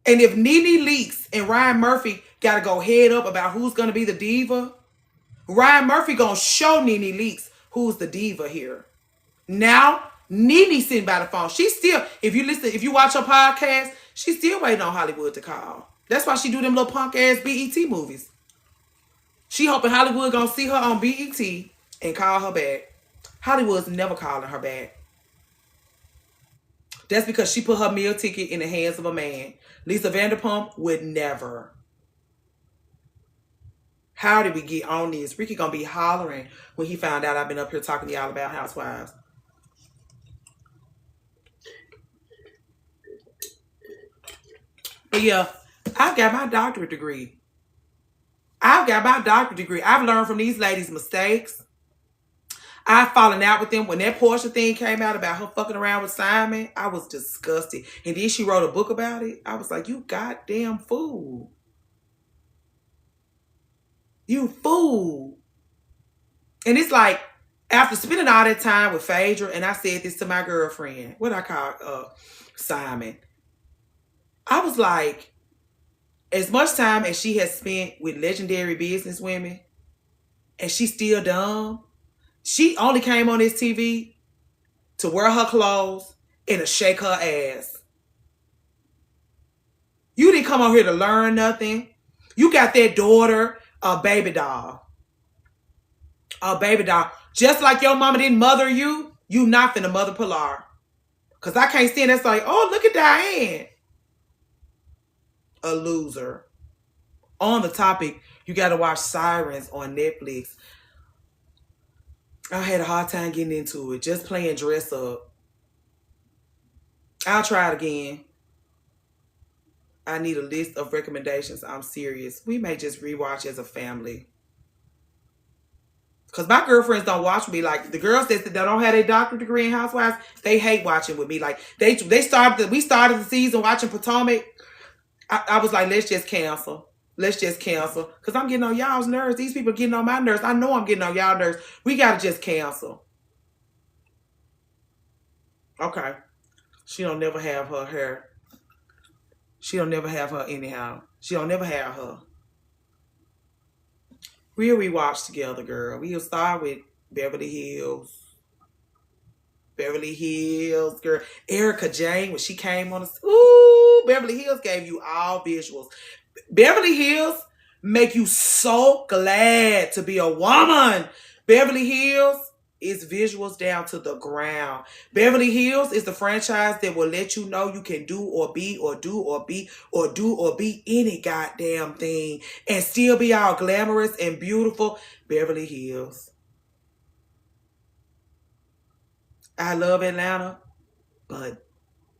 And if Nene Leakes and Ryan Murphy gotta go head up about who's gonna be the diva, Ryan Murphy gonna show Nene Leakes who's the diva here. Now, Nene sitting by the phone. She's still, if you watch her podcast, she's still waiting on Hollywood to call. That's why she do them little punk ass BET movies. She hoping Hollywood gonna see her on BET and call her back. Hollywood's never calling her back. That's because she put her meal ticket in the hands of a man. Lisa Vanderpump would never. How did we get on this? Ricky gonna be hollering when he found out I've been up here talking to y'all about Housewives. But yeah, I've got my doctorate degree. I've learned from these ladies' mistakes. I've fallen out with them. When that Portia thing came out about her fucking around with Simon, I was disgusted. And then she wrote a book about it. I was like, you goddamn fool. You fool. And it's like, after spending all that time with Phaedra, and I said this to my girlfriend, what I call Simon, I was like, as much time as she has spent with legendary business women, and she's still dumb, she only came on this TV to wear her clothes and to shake her ass. You didn't come on here to learn nothing. You got that daughter, a baby doll. A baby doll. Just like your mama didn't mother you, you not finna mother Pilar. Because I can't stand that. It's like, oh, look at Diane. A loser. On the topic, you got to watch Sirens on Netflix. I had a hard time getting into it. Just playing dress up. I'll try it again. I need a list of recommendations. I'm serious. We may just rewatch as a family. Because my girlfriends don't watch me. Like, the girls that don't have their doctorate degree in Housewives, they hate watching with me. Like, we started the season watching Potomac. I was like, let's just cancel. Let's just cancel. Because I'm getting on y'all's nerves. These people are getting on my nerves. I know I'm getting on y'all nerves. We got to just cancel. Okay. She don't never have her hair. She don't never have her anyhow. She don't never have her. We'll rewatch together, girl. We'll start with Beverly Hills. Beverly Hills, girl. Erica Jane, when she came on the... Ooh, Beverly Hills gave you all visuals. Beverly Hills make you so glad to be a woman. Beverly Hills is visuals down to the ground. Beverly Hills is the franchise that will let you know you can do or be or do or be or do or be any goddamn thing and still be all glamorous and beautiful. Beverly Hills. I love Atlanta, but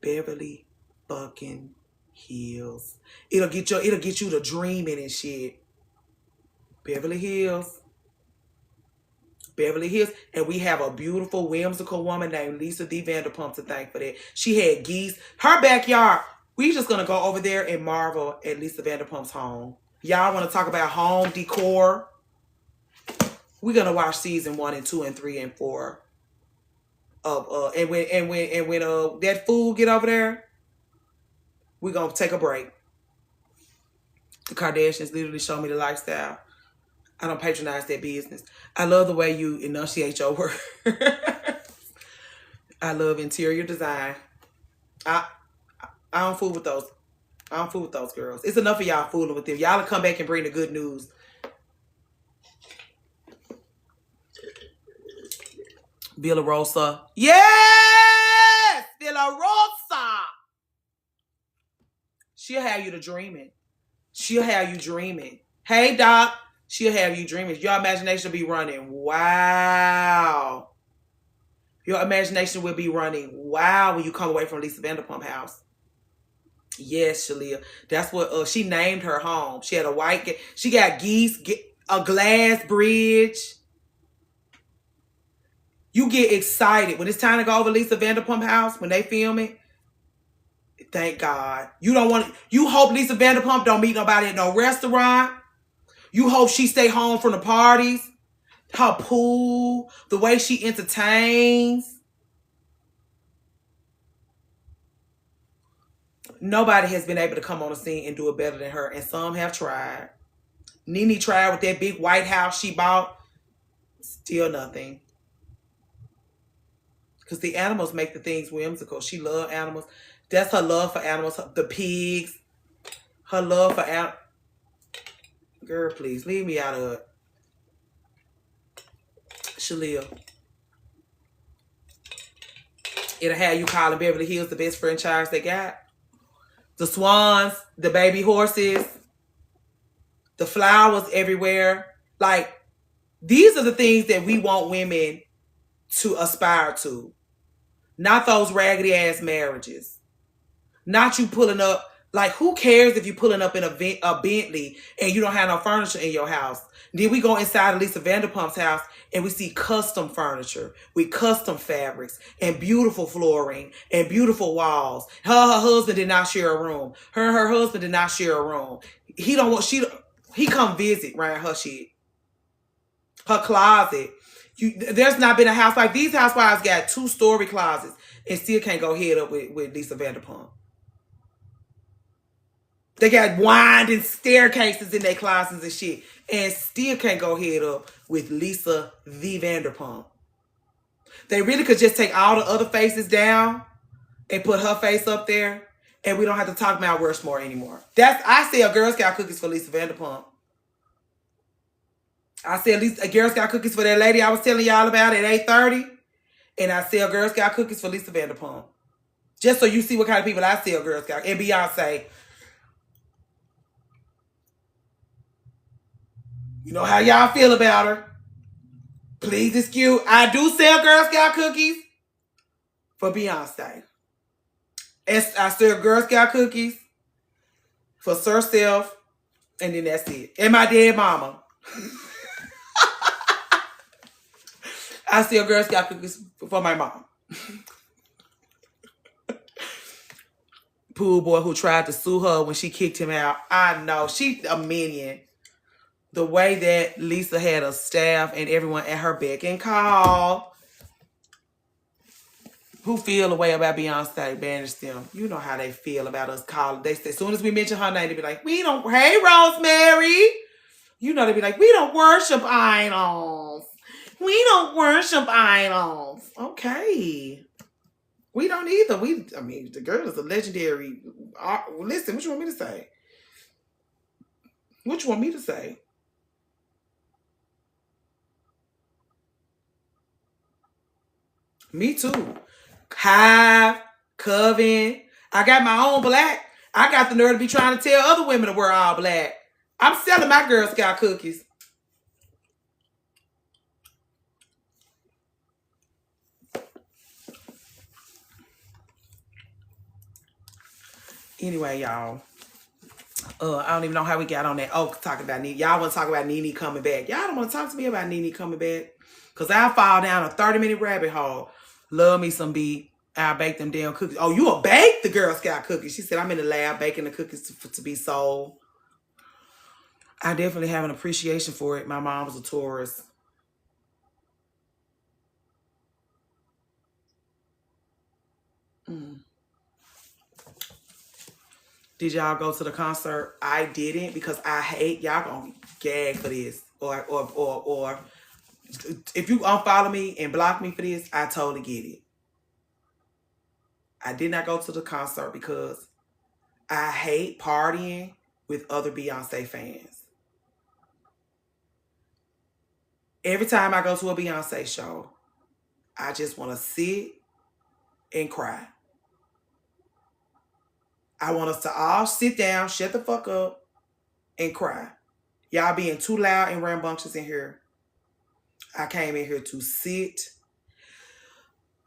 Beverly fucking Hills. It'll get you to dreaming and shit. Beverly Hills. Beverly Hills. And we have a beautiful, whimsical woman named Lisa D. Vanderpump to thank for that. She had geese. Her backyard. We just going to go over there and marvel at Lisa Vanderpump's home. Y'all want to talk about home decor? We're going to watch season 1 and 2 and 3 and 4. And when that fool get over there, we're going to take a break. The Kardashians literally show me the lifestyle. I don't patronize their business. I love the way you enunciate your words. I love interior design. I don't fool with those. I don't fool with those girls. It's enough of y'all fooling with them. Y'all will come back and bring the good news. Villa Rosa. Yes! Villa Rosa! She'll have you to dreaming. She'll have you dreaming. Hey, Doc. She'll have you dreaming. Your imagination will be running. Wow. Your imagination will be running. Wow, when you come away from Lisa Vanderpump house. Yes, Shalia. That's what she named her home. She had a white... She got geese, a glass bridge. You get excited. When it's time to go over Lisa Vanderpump house, when they film it, Thank God. You hope Lisa Vanderpump don't meet nobody at no restaurant. You hope she stay home from the parties. Her pool, the way she entertains. Nobody has been able to come on the scene and do it better than her, and some have tried. Nene tried with that big white house she bought. Still nothing. Because the animals make the things whimsical. She loves animals. That's her love for animals. The pigs. Her love for animals. Girl, please, leave me out of it. Shalia. It'll have you calling Beverly Hills the best franchise they got. The swans, the baby horses, the flowers everywhere. Like, these are the things that we want women to aspire to. Not those raggedy ass marriages. Not you pulling up. Like, who cares if you pulling up in a Bentley and you don't have no furniture in your house? Then we go inside of Lisa Vanderpump's house and we see custom furniture with custom fabrics and beautiful flooring and beautiful walls. Her husband did not share a room. Her husband did not share a room. He come visit around her shit. Her closet. There's not been a house like these housewives got 2-story closets and still can't go head up with Lisa Vanderpump. They got winding staircases in their closets and shit and still can't go head up with Lisa the Vanderpump. They really could just take all the other faces down and put her face up there and we don't have to talk Mount Rushmore anymore. I sell Girl Scout cookies for Lisa Vanderpump. I sell Girl Scout cookies for that lady I was telling y'all about at 8:30. And I sell Girl Scout cookies for Lisa Vanderpump. Just so you see what kind of people I sell Girl Scout. And Beyonce. You know how y'all feel about her. Please excuse. I do sell Girl Scout cookies for Beyonce. And I sell Girl Scout cookies for Sir Self. And then that's it. And my dead mama. I sell Girl Scout cookies for my mom. Pool boy who tried to sue her when she kicked him out. I know. She a minion. The way that Lisa had a staff and everyone at her beck and call. Who feel the way about Beyonce banish them? You know how they feel about us calling. They say, as soon as we mention her name, they be like, hey, Rosemary. You know, they be like, we don't worship idols. We don't worship idols. Okay. We don't either. The girl is a legendary. Listen, what you want me to say? What you want me to say? Me too. Hive, Coven. I got my own black. I got the nerve to be trying to tell other women to wear all black. I'm selling my Girl Scout cookies. Anyway, y'all. I don't even know how we got on that. Oh, talking about Nene. Y'all want to talk about Nene coming back. Y'all don't want to talk to me about Nene coming back. Because I'll fall down a 30-minute rabbit hole. Love me some beef. I'll bake them damn cookies. Oh, you will bake the Girl Scout cookies. She said, I'm in the lab baking the cookies to be sold. I definitely have an appreciation for it. My mom was a Taurus. Did y'all go to the concert? I didn't because I hate y'all gonna gag for this. Or if you unfollow me and block me for this, I totally get it. I did not go to the concert because I hate partying with other Beyonce fans. Every time I go to a Beyonce show, I just want to sit and cry. I want us to all sit down, shut the fuck up, and cry. Y'all being too loud and rambunctious in here. I came in here to sit,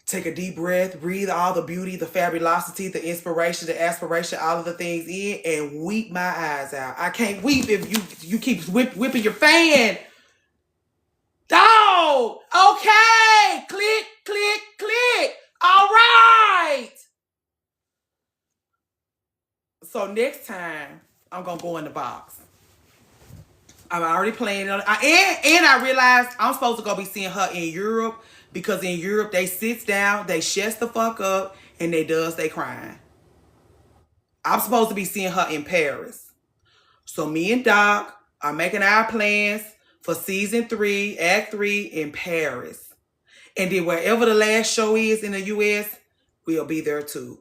take a deep breath, breathe all the beauty, the fabulosity, the inspiration, the aspiration, all of the things in, and weep my eyes out. I can't weep if you keep whipping your fan. Dog! Okay! Click, click, click! All right! So next time, I'm gonna go in the box. I'm already planning on it. And I realized I'm supposed to go be seeing her in Europe because in Europe they sits down, they shuts the fuck up, and they crying. I'm supposed to be seeing her in Paris. So me and Doc are making our plans for season 3, act 3 in Paris. And then wherever the last show is in the US, we'll be there too.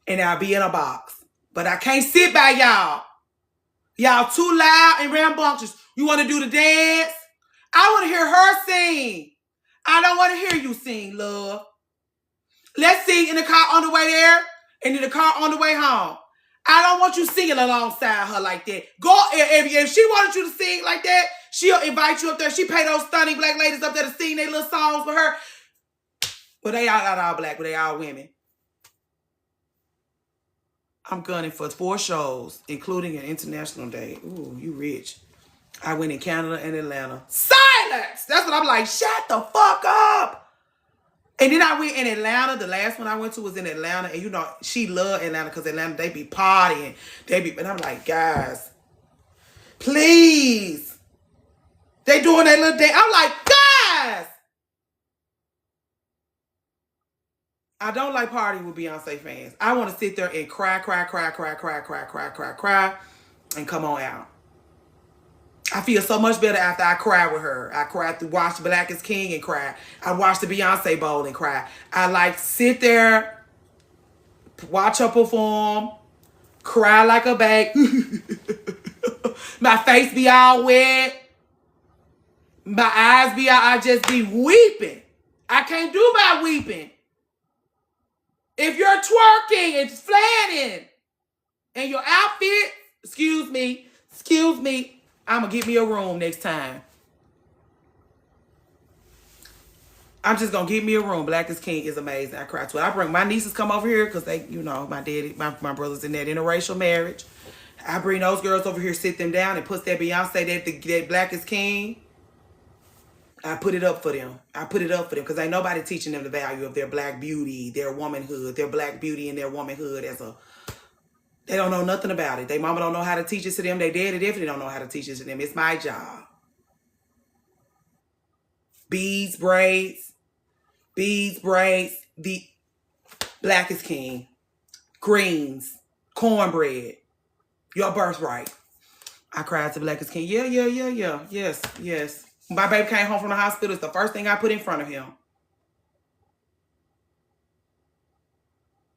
And I'll be in a box. But I can't sit by y'all. Y'all too loud and rambunctious. You want to do the dance? I want to hear her sing. I don't want to hear you sing, love. Let's sing in the car on the way there and in the car on the way home. I don't want you singing alongside her like that. Go if she wanted you to sing like that, she'll invite you up there. She pay those stunning black ladies up there to sing their little songs with her. Well, they all not all black, but they all women. I'm gunning for 4 shows, including an international day. Ooh, you rich. I went in Canada and Atlanta. Silence! That's what I'm like. Shut the fuck up. And then I went in Atlanta. The last one I went to was in Atlanta. And you know, she loved Atlanta because Atlanta, they be partying. And I'm like, guys, please. They doing that little day. I'm like, guys. I don't like partying with Beyonce fans. I want to sit there and cry, and come on out. I feel so much better after I cry with her. I cried through Watch Black is King and cry. I watched the Beyonce Bowl and cry. I like sit there, watch her perform, cry like a babe. My face be all wet. My eyes be out. I just be weeping. I can't do my weeping. If you're twerking and flanning and your outfit, excuse me, I'm going to get me a room next time. I'm just going to get me a room. Black is King is amazing. I cry to it. I bring my nieces come over here because they, you know, my daddy, my brother's in that interracial marriage. I bring those girls over here, sit them down and put that Beyonce, that Black is King. I put it up for them. Because ain't nobody teaching them the value of their black beauty, their womanhood, their black beauty and their womanhood they don't know nothing about it. Their mama don't know how to teach it to them. They daddy definitely don't know how to teach it to them. It's my job. Beads, braids, the Black is King, greens, cornbread, your birthright. I cried to Black is King. Yeah. Yes. When my baby came home from the hospital, it's the first thing I put in front of him.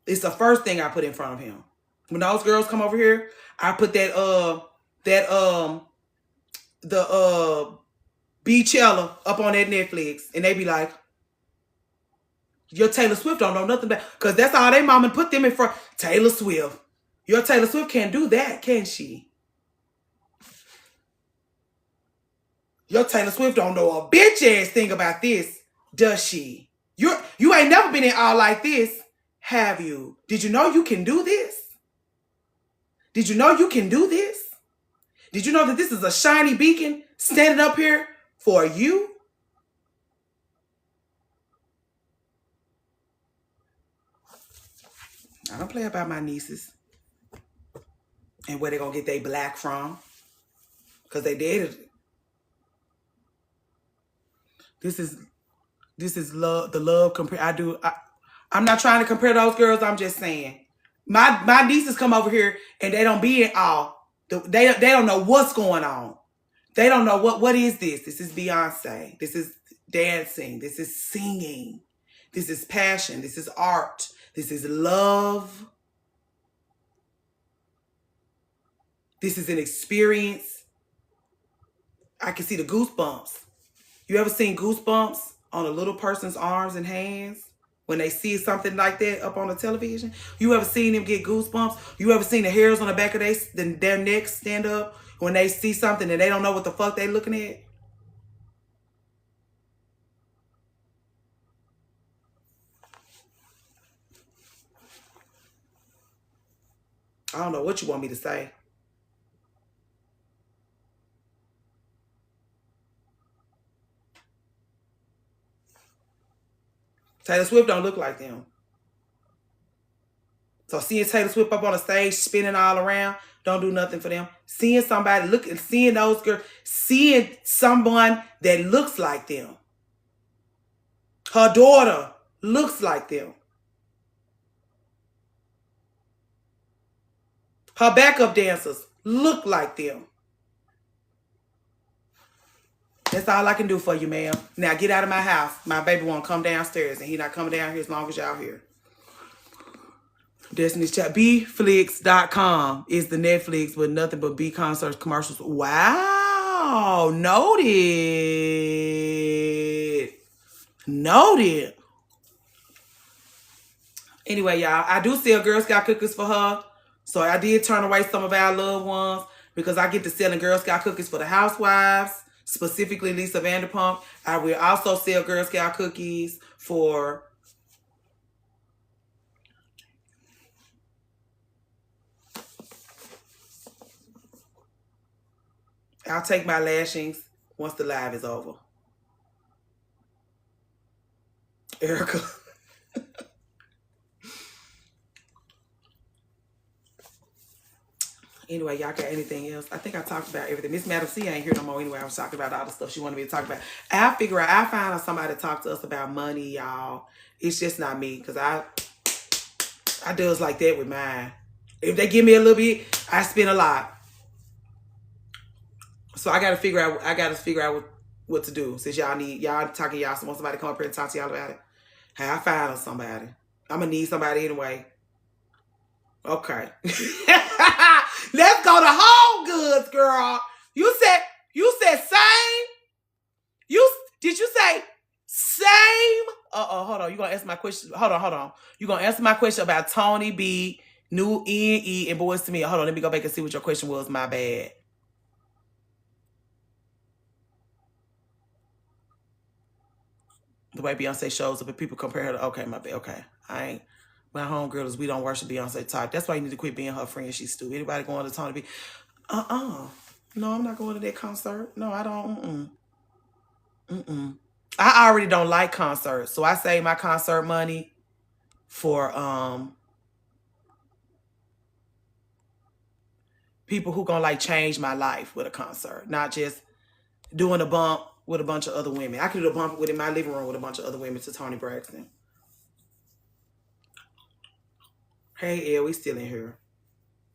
It's the first thing I put in front of him. When those girls come over here, I put the Beachella up on that Netflix, and they be like, your Taylor Swift don't know nothing about, because that's all they mama put them in front. Taylor Swift. Your Taylor Swift can't do that, can she? Your Taylor Swift don't know a bitch ass thing about this, does she? You ain't never been in all like this, have you? Did you know you can do this? Did you know you can do this? Did you know that this is a shiny beacon standing up here for you? I don't play about my nieces and where they gonna get their black from, because they did it. This is love. The love compare. I'm not trying to compare those girls. I'm just saying, my nieces come over here and they don't be in awe. They don't know what's going on. They don't know what is this. This is Beyonce. This is dancing. This is singing. This is passion. This is art. This is love. This is an experience. I can see the goosebumps. You ever seen goosebumps on a little person's arms and hands when they see something like that up on the television? You ever seen them get goosebumps? You ever seen the hairs on the back of their necks stand up when they see something and they don't know what the fuck they looking at? I don't know what you want me to say. Taylor Swift don't look like them. So seeing Taylor Swift up on the stage, spinning all around, don't do nothing for them. Seeing somebody, seeing those girls, seeing someone that looks like them. Her daughter looks like them. Her backup dancers look like them. That's all I can do for you, ma'am. Now get out of my house. My baby won't come downstairs, and he not coming down here as long as y'all here. Destiny's Child. Bflix.com is the Netflix with nothing but B concerts, commercials. Wow. Noted. Noted. Anyway, y'all, I do sell Girl Scout cookies for her. So I did turn away some of our loved ones because I get to selling Girl Scout cookies for the housewives, specifically Lisa Vanderpump. I will also sell Girl Scout cookies for... I'll take my lashings once the live is over. Erica. Anyway, y'all got anything else? I think I talked about everything. Miss Madam C ain't here no more anyway. I was talking about all the stuff she wanted me to talk about. I'll figure out, I'll find out somebody to talk to us about money, y'all. It's just not me, because I does like that with mine. If they give me a little bit, I spend a lot. So I gotta figure out what to do. Since y'all talking y'all, so want somebody to come up here and talk to y'all about it. Hey, I found somebody. I'm gonna need somebody anyway. Okay. Let's go to Home Goods, girl. You said same? Did you say same? Hold on. You gonna answer my question? Hold on. You gonna answer my question about Tony B, New N.E. and Boys to Me? Hold on, let me go back and see what your question was. My bad. The way Beyonce shows up and people compare her to, okay, my bad. Okay. My homegirls, we don't worship Beyonce type. That's why you need to quit being her friend. She's stupid. Anybody going to Tony B? No, I'm not going to that concert. No, I don't. I already don't like concerts. So I save my concert money for people who gonna like change my life with a concert. Not just doing a bump with a bunch of other women. I could do a bump in my living room with a bunch of other women to Toni Braxton. Hey, Elle, we still in here.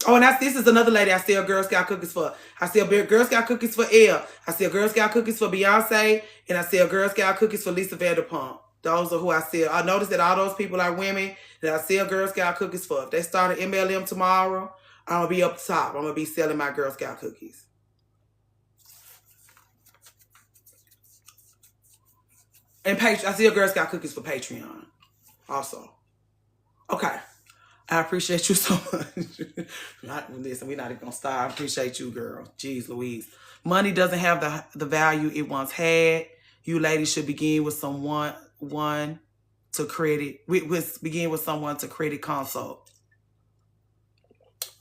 Oh, and this is another lady I sell Girl Scout cookies for. I sell Girl Scout cookies for Elle. I sell Girl Scout cookies for Beyonce. And I sell Girl Scout cookies for Lisa Vanderpump. Those are who I sell. I noticed that all those people are women that I sell Girl Scout cookies for. If they start an MLM tomorrow, I'm going to be up top. I'm going to be selling my Girl Scout cookies. And I sell Girl Scout cookies for Patreon also. Okay. I appreciate you so much. Listen, we're not even going to stop. I appreciate you, girl. Jeez Louise. Money doesn't have the value it once had. You ladies should begin with someone to credit. Begin with someone to credit consult.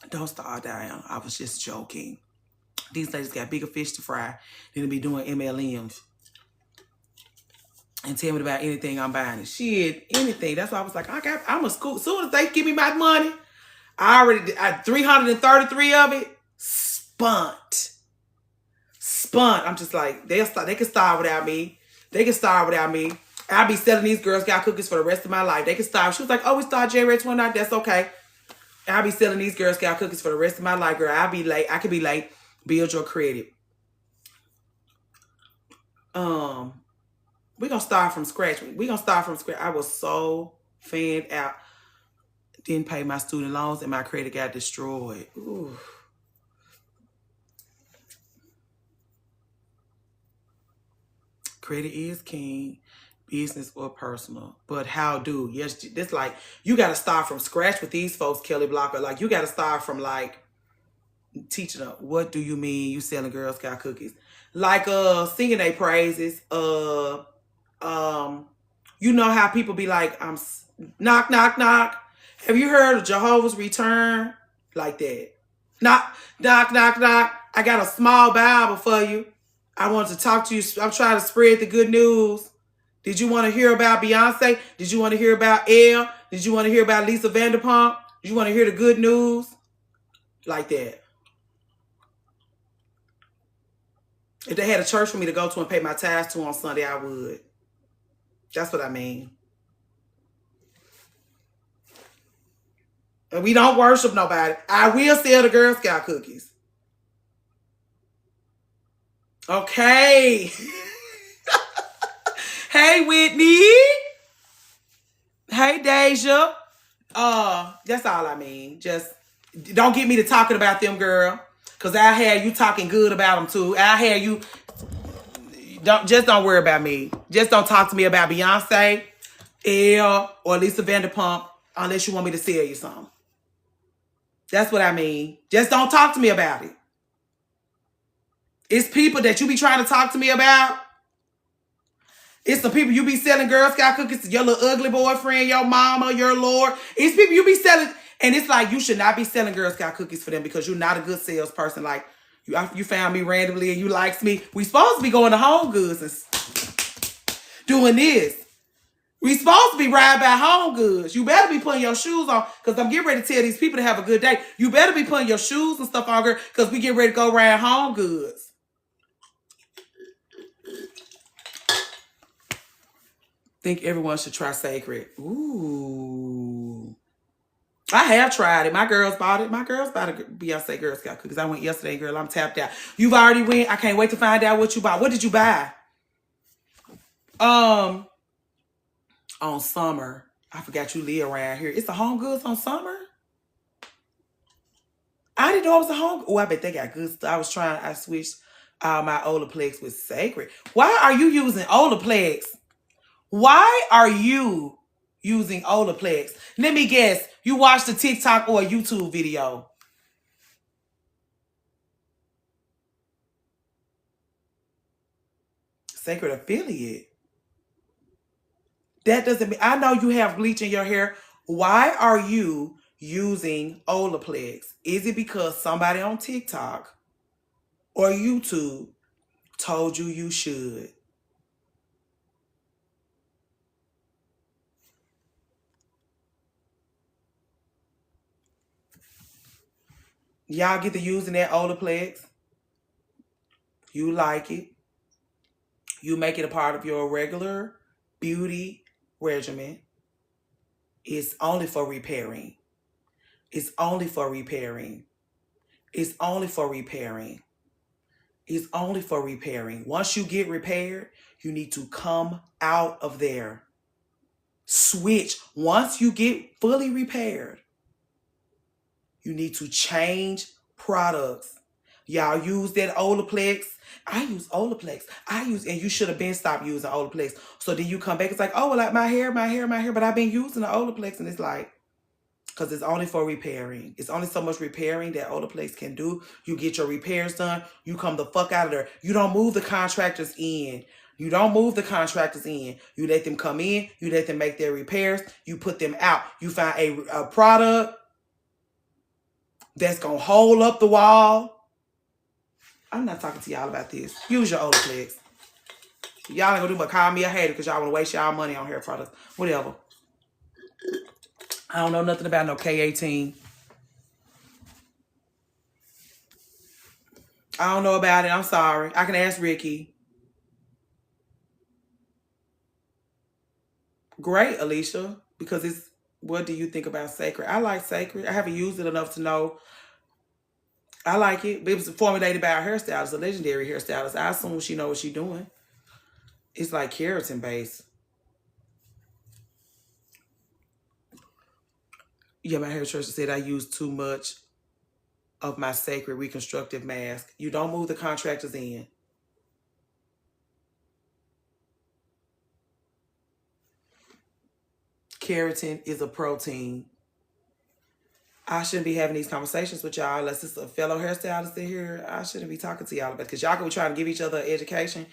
Don't start down. I was just joking. These ladies got bigger fish to fry than to be doing MLMs. And tell me about anything I'm buying. Shit, anything. That's why I was like, I'm a school. As soon as they give me my money, I 333 of it, spunt. I'm just like, they can starve without me. I'll be selling these Girl Scout cookies for the rest of my life. They can starve. She was like, oh, we start January 29th. That's okay. I'll be selling these Girl Scout cookies for the rest of my life, girl. I'll be late. I could be late. Build your credit. We're going to start from scratch. I was so fanned out. Didn't pay my student loans and my credit got destroyed. Ooh. Credit is king, business or personal. But how do? Yes, this like, you got to start from scratch with these folks, Kelly Blocker. Like, you got to start from like teaching them, what do you mean you selling Girl Scout cookies? Like singing their praises. You know how people be like, knock, knock, knock. Have you heard of Jehovah's Return? Like that. Knock, knock, knock, knock. I got a small Bible for you. I want to talk to you. I'm trying to spread the good news. Did you want to hear about Beyonce? Did you want to hear about Elle? Did you want to hear about Lisa Vanderpump? You want to hear the good news? Like that. If they had a church for me to go to and pay my tithes to on Sunday, I would. That's what I mean. And we don't worship nobody. I will sell the Girl Scout cookies. Okay. Hey, Whitney. Hey, Deja. That's all I mean. Just don't get me to talking about them, girl. Cause I had you talking good about them too. I had you don't worry about me. Just don't talk to me about Beyonce, Elle, or Lisa Vanderpump unless you want me to sell you something. That's what I mean. Just don't talk to me about it. It's people that you be trying to talk to me about. It's the people you be selling Girl Scout cookies to, your little ugly boyfriend, your mama, your lord. It's people you be selling, and it's like you should not be selling Girl Scout cookies for them because you're not a good salesperson. Like you found me randomly and you likes me. We supposed to be going to Home Goods and doing this. We supposed to be riding by Home Goods. You better be putting your shoes on because I'm getting ready to tell these people to have a good day. You better be putting your shoes and stuff on, girl, because we get ready to go around Home Goods. Think everyone should try Sacred. Ooh. I have tried it. My girls bought it. My girls bought a Beyonce Girl Scout cookies. I went yesterday, girl. I'm tapped out. You've already went. I can't wait to find out what you bought. What did you buy? On Summer. I forgot you live around here. It's the Home Goods on Summer? I didn't know it was a Home. Oh, I bet they got good stuff. I switched my Olaplex with Sacred. Why are you using Olaplex? Why are you using Olaplex? Let me guess. You watched a TikTok or a YouTube video. Sacred affiliate. That doesn't mean, I know you have bleach in your hair. Why are you using Olaplex? Is it because somebody on TikTok or YouTube told you you should? Y'all get to using that Olaplex. You like it. You make it a part of your regular beauty regimen. It's only for repairing. It's only for repairing. It's only for repairing. It's only for repairing. Once you get repaired, you need to come out of there. Switch. Once you get fully repaired, you need to change products. Y'all use that Olaplex. I use Olaplex. And you should have been stopped using Olaplex. So then you come back, it's like, oh, well, like my hair, but I've been using the Olaplex, and it's like, because it's only for repairing. It's only so much repairing that Olaplex can do. You get your repairs done. You come the fuck out of there. You don't move the contractors in. You don't move the contractors in. You let them come in. You let them make their repairs. You put them out. You find a product that's going to hold up the wall. I'm not talking to y'all about this. Use your Olaplex. Y'all ain't going to do but call me a hater because y'all want to waste y'all money on hair products. Whatever. I don't know nothing about no K18. I don't know about it. I'm sorry. I can ask Ricky. Great, Alicia. Because it's, what do you think about Sacred? I like Sacred. I haven't used it enough to know. I like it. It was formulated by a hairstylist, a legendary hairstylist. I assume she knows what she's doing. It's like keratin based. Yeah, my hairdresser said I use too much of my Sacred reconstructive mask. You don't move the contractors in. Keratin is a protein. I shouldn't be having these conversations with y'all unless it's a fellow hairstylist in here. I shouldn't be talking to y'all about it because y'all can be trying to give each other education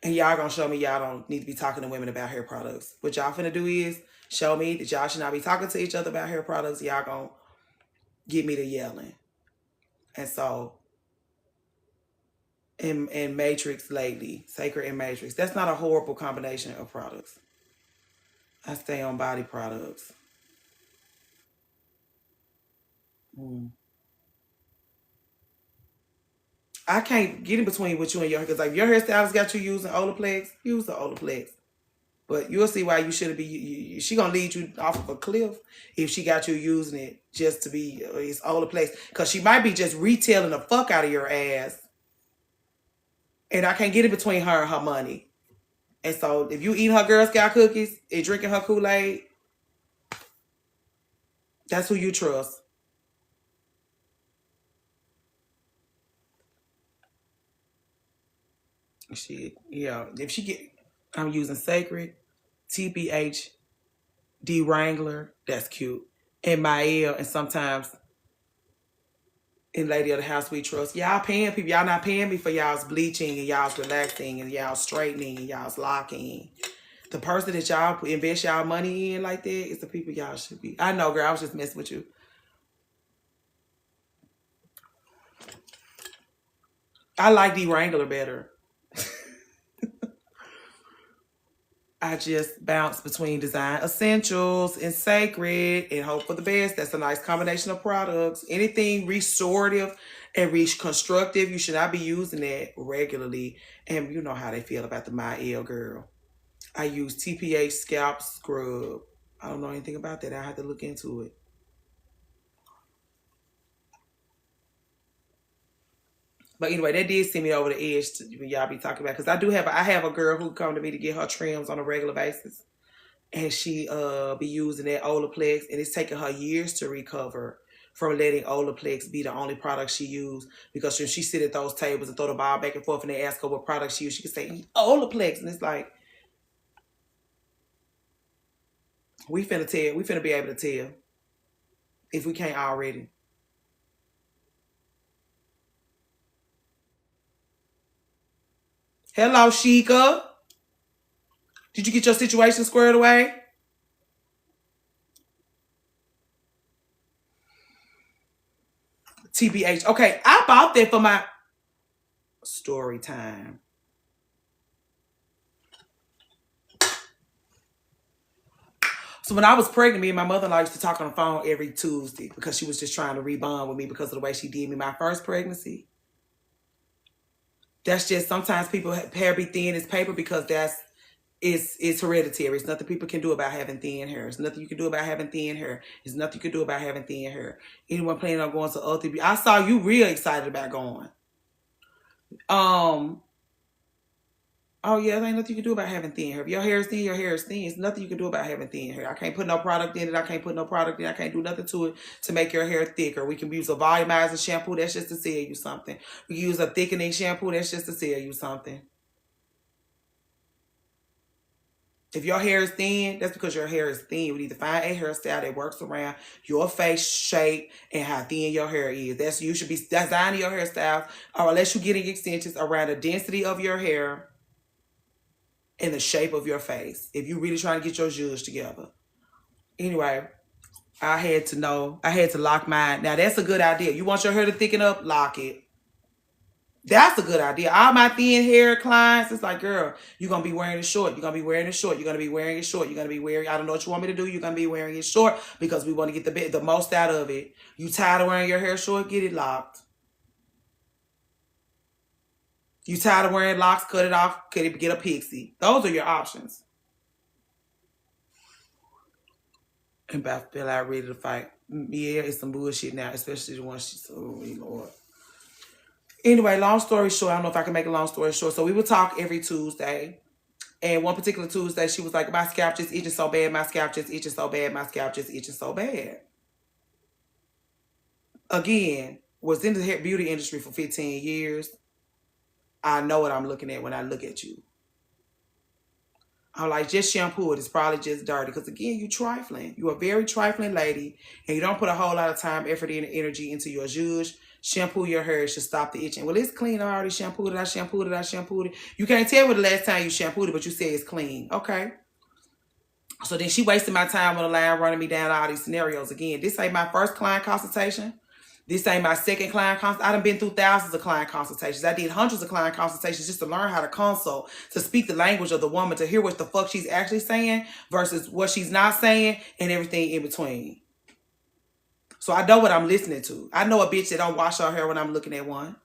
and y'all gonna show me y'all don't need to be talking to women about hair products. What y'all finna do is show me that y'all should not be talking to each other about hair products. Y'all gonna get me to yelling. And so, in Matrix lately, Sacred and Matrix, that's not a horrible combination of products. I stay on body products. Mm. I can't get in between with you and your hair because like your hairstylist got you using Olaplex, use the Olaplex. But you'll see why you shouldn't be. She gonna lead you off of a cliff if she got you using it just to be it's Olaplex because she might be just retailing the fuck out of your ass, and I can't get in between her and her money. And so if you eat her Girl Scout cookies and drinking her Kool-Aid, that's who you trust. Shit, yeah. If she get, I'm using Sacred, TPH, D Wrangler. That's cute. And Mael, and sometimes in Lady of the House We Trust. Y'all paying people. Y'all not paying me for y'all's bleaching and y'all's relaxing and y'all straightening and y'all's locking. The person that y'all invest y'all money in like that is the people y'all should be. I know, girl. I was just messing with you. I like D Wrangler better. I just bounce between Design Essentials and Sacred and hope for the best. That's a nice combination of products. Anything restorative and reconstructive, you should not be using that regularly. And you know how they feel about the Mael girl. I use TPH Scalp Scrub. I don't know anything about that. I have to look into it. But anyway, that did send me over the edge to when y'all be talking about because I have a girl who come to me to get her trims on a regular basis. And she be using that Olaplex and it's taking her years to recover from letting Olaplex be the only product she used because when she sit at those tables and throw the ball back and forth and they ask her what product she used, she can say Olaplex and it's like we finna be able to tell if we can't already. Hello, Sheikah. Did you get your situation squared away? TBH. Okay, I bought that for my story time. So when I was pregnant, me and my mother-in-law used to talk on the phone every Tuesday because she was just trying to rebond with me because of the way she did me my first pregnancy. That's just sometimes people hair be thin as paper because it's hereditary. It's nothing people can do about having thin hair. It's nothing you can do about having thin hair. It's nothing you can do about having thin hair. Anyone planning on going to Ultra Beauty? I saw you real excited about going. Um, Oh yeah, there ain't nothing you can do about having thin hair. If your hair is thin, your hair is thin. It's nothing you can do about having thin hair. I can't put no product in it. I can't put no product in it. I can't do nothing to it to make your hair thicker. We can use a volumizing shampoo. That's just to sell you something. We can use a thickening shampoo. That's just to sell you something. If your hair is thin, that's because your hair is thin. We need to find a hairstyle that works around your face shape and how thin your hair is. That's you should be designing your hairstyles, or unless you're getting extensions around the density of your hair and the shape of your face. If you're really trying to get your jewels together. Anyway, I had to know. I had to lock mine. Now that's a good idea. You want your hair to thicken up? Lock it. That's a good idea. All my thin hair clients, it's like, girl, you're gonna be wearing it short. You're gonna be wearing it short. You're gonna be wearing it short. You're gonna be wearing. I don't know what you want me to do. You're gonna be wearing it short because we want to get the most out of it. You tired of wearing your hair short? Get it locked. You tired of wearing locks? Cut it off. Get a pixie. Those are your options. And Beth feel out ready to fight. Yeah, it's some bullshit now, especially the one she's. Oh Lord. Anyway, long story short, I don't know if I can make a long story short. So we would talk every Tuesday. And one particular Tuesday, she was like, my scalp just itching so bad, my scalp just itching so bad, my scalp just itching so bad. Again, was in the hair beauty industry for 15 years. I know what I'm looking at when I look at you. I'm like, just shampoo it. It's probably just dirty. Because again, you trifling. You're a very trifling lady. And you don't put a whole lot of time, effort, and energy into your zhuzh. Shampoo your hair. It should stop the itching. Well, it's clean. I already shampooed it. I shampooed it. You can't tell when the last time you shampooed it, but you say it's clean. Okay. So then she wasted my time on the line running me down all these scenarios. Again, this ain't my first client consultation. This ain't my second client consult. I done been through thousands of client consultations. I did hundreds of client consultations just to learn how to consult, to speak the language of the woman, to hear what the fuck she's actually saying versus what she's not saying and everything in between. So I know what I'm listening to. I know a bitch that don't wash her hair when I'm looking at one.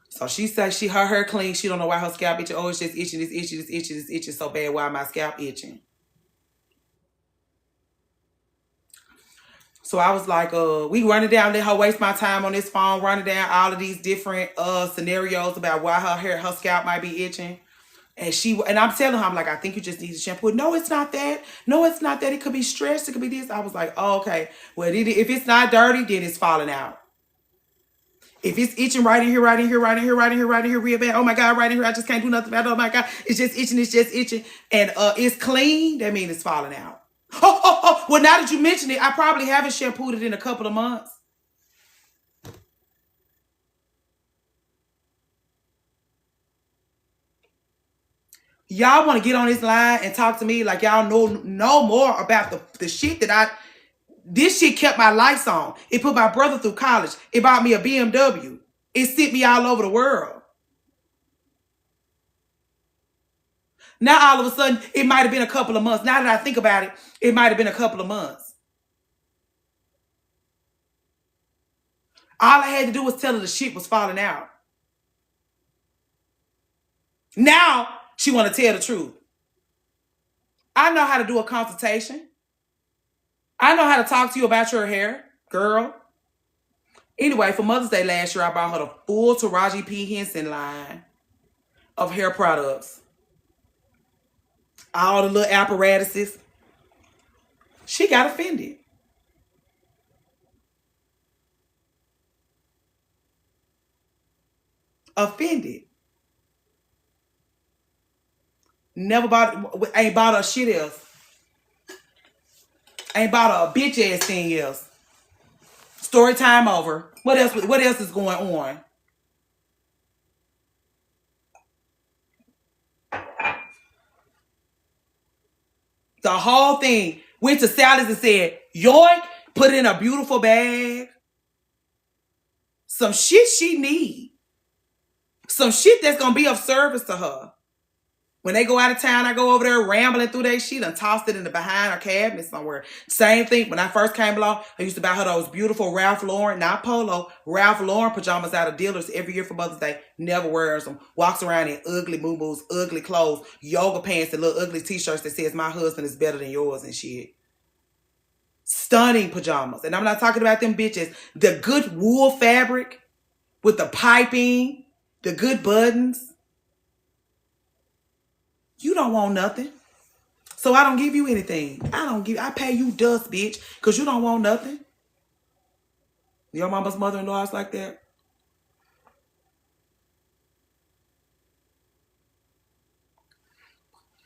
So she says her hair clean. She don't know why her scalp itching. Oh, it's just itching, it's itching, it's itching, it's itching so bad. Why my scalp itching? So I was like, we running down, let her waste my time on this phone, running down all of these different scenarios about why her scalp might be itching. And I'm telling her, I'm like, I think you just need to shampoo it. No, it's not that. No, it's not that. It could be stress. It could be this. I was like, oh, okay. Well, if it's not dirty, then it's falling out. If it's itching right in here, right in here, right in here, right in here, right in here, real bad. Oh my God, right in here. I just can't do nothing about it. Oh my God. It's just itching. It's just itching. And it's clean. That means it's falling out. Oh. Well, now that you mention it, I probably haven't shampooed it in a couple of months. Y'all want to get on this line and talk to me like y'all know more about the shit that this shit kept my lights on. It put my brother through college. It bought me a BMW. It sent me all over the world. Now all of a sudden, it might have been a couple of months. Now that I think about it, it might have been a couple of months. All I had to do was tell her the shit was falling out. Now she want to tell the truth. I know how to do a consultation. I know how to talk to you about your hair, girl. Anyway, for Mother's Day last year, I bought her the full Taraji P. Henson line of hair products. All the little apparatuses. She got offended. Offended. Never ain't bought her shit else. Ain't bought her a bitch ass thing else. Story time over. What else is going on? The whole thing. Went to Sally's and said, yoink, put it in a beautiful bag. Some shit she need. Some shit that's going to be of service to her. When they go out of town, I go over there rambling through that shit and tossed it in the behind her cabinet somewhere. Same thing. When I first came along, I used to buy her those beautiful Ralph Lauren, not Polo, Ralph Lauren pajamas out of dealers every year for Mother's Day. Never wears them. Walks around in ugly moo-moos, ugly clothes, yoga pants, and little ugly t-shirts that says my husband is better than yours and shit. Stunning pajamas. And I'm not talking about them bitches. The good wool fabric with the piping, the good buttons. You don't want nothing. So I don't give you anything. I pay you dust, bitch, because you don't want nothing. Your mama's mother-in-law is like that.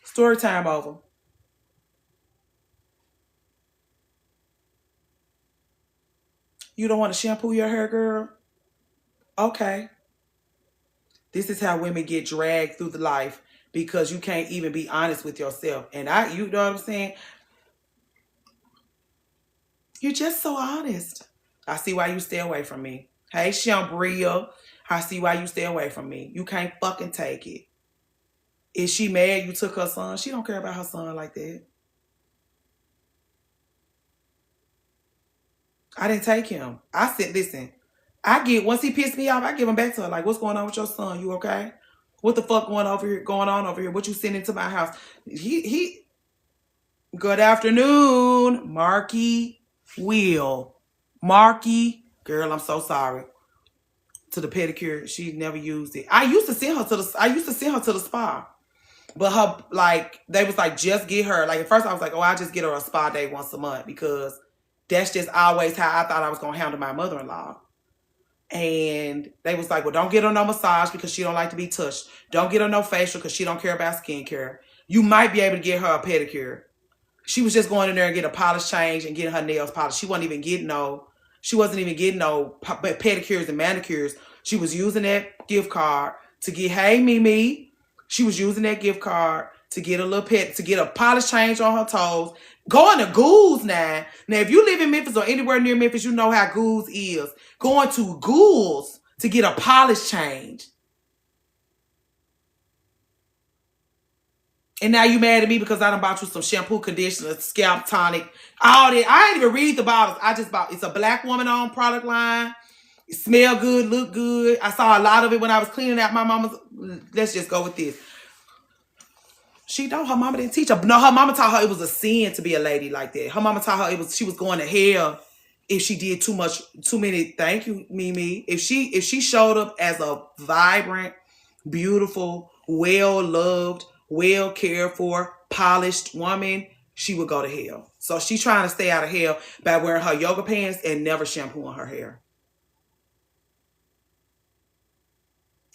Story time over. You don't want to shampoo your hair, girl? Okay. This is how women get dragged through the life. Because you can't even be honest with yourself. And you know what I'm saying? You're just so honest. I see why you stay away from me. Hey, Shambria, I see why you stay away from me. You can't fucking take it. Is she mad you took her son? She don't care about her son like that. I didn't take him. I said, listen, once he pissed me off, I give him back to her. Like, what's going on with your son? You okay? What the fuck going on over here? What you sending to my house? Good afternoon, Marky Will. Marky, girl, I'm so sorry. To the pedicure, she never used it. I used to send her to the spa. But they was like, just get her. Like at first I was like, oh, I'll just get her a spa day once a month because that's just always how I thought I was gonna handle my mother-in-law. And they was like, well, don't get her no massage because she don't like to be touched. Don't get her no facial because she don't care about skincare. You might be able to get her a pedicure. She was just going in there and getting a polish change and getting her nails polished. She wasn't even getting no pedicures and manicures. She was using that gift card to get, hey, Mimi. She was using that gift card to get a polish change on her toes. Going to Ghouls now. Now, if you live in Memphis or anywhere near Memphis, you know how Ghouls is. Going to Ghouls to get a polish change. And now you mad at me because I done bought you some shampoo, conditioner, scalp tonic, all that. I ain't even read the bottles. I just bought, it's a Black Woman owned product line. It smell good, look good. I saw a lot of it when I was cleaning out my mama's. Let's just go with this. She know her mama didn't teach her. No, her mama taught her it was a sin to be a lady like that. Her mama taught her she was going to hell if she did too many. Thank you, Mimi. If she showed up as a vibrant, beautiful, well-loved, well cared for, polished woman, she would go to hell. So she's trying to stay out of hell by wearing her yoga pants and never shampooing her hair.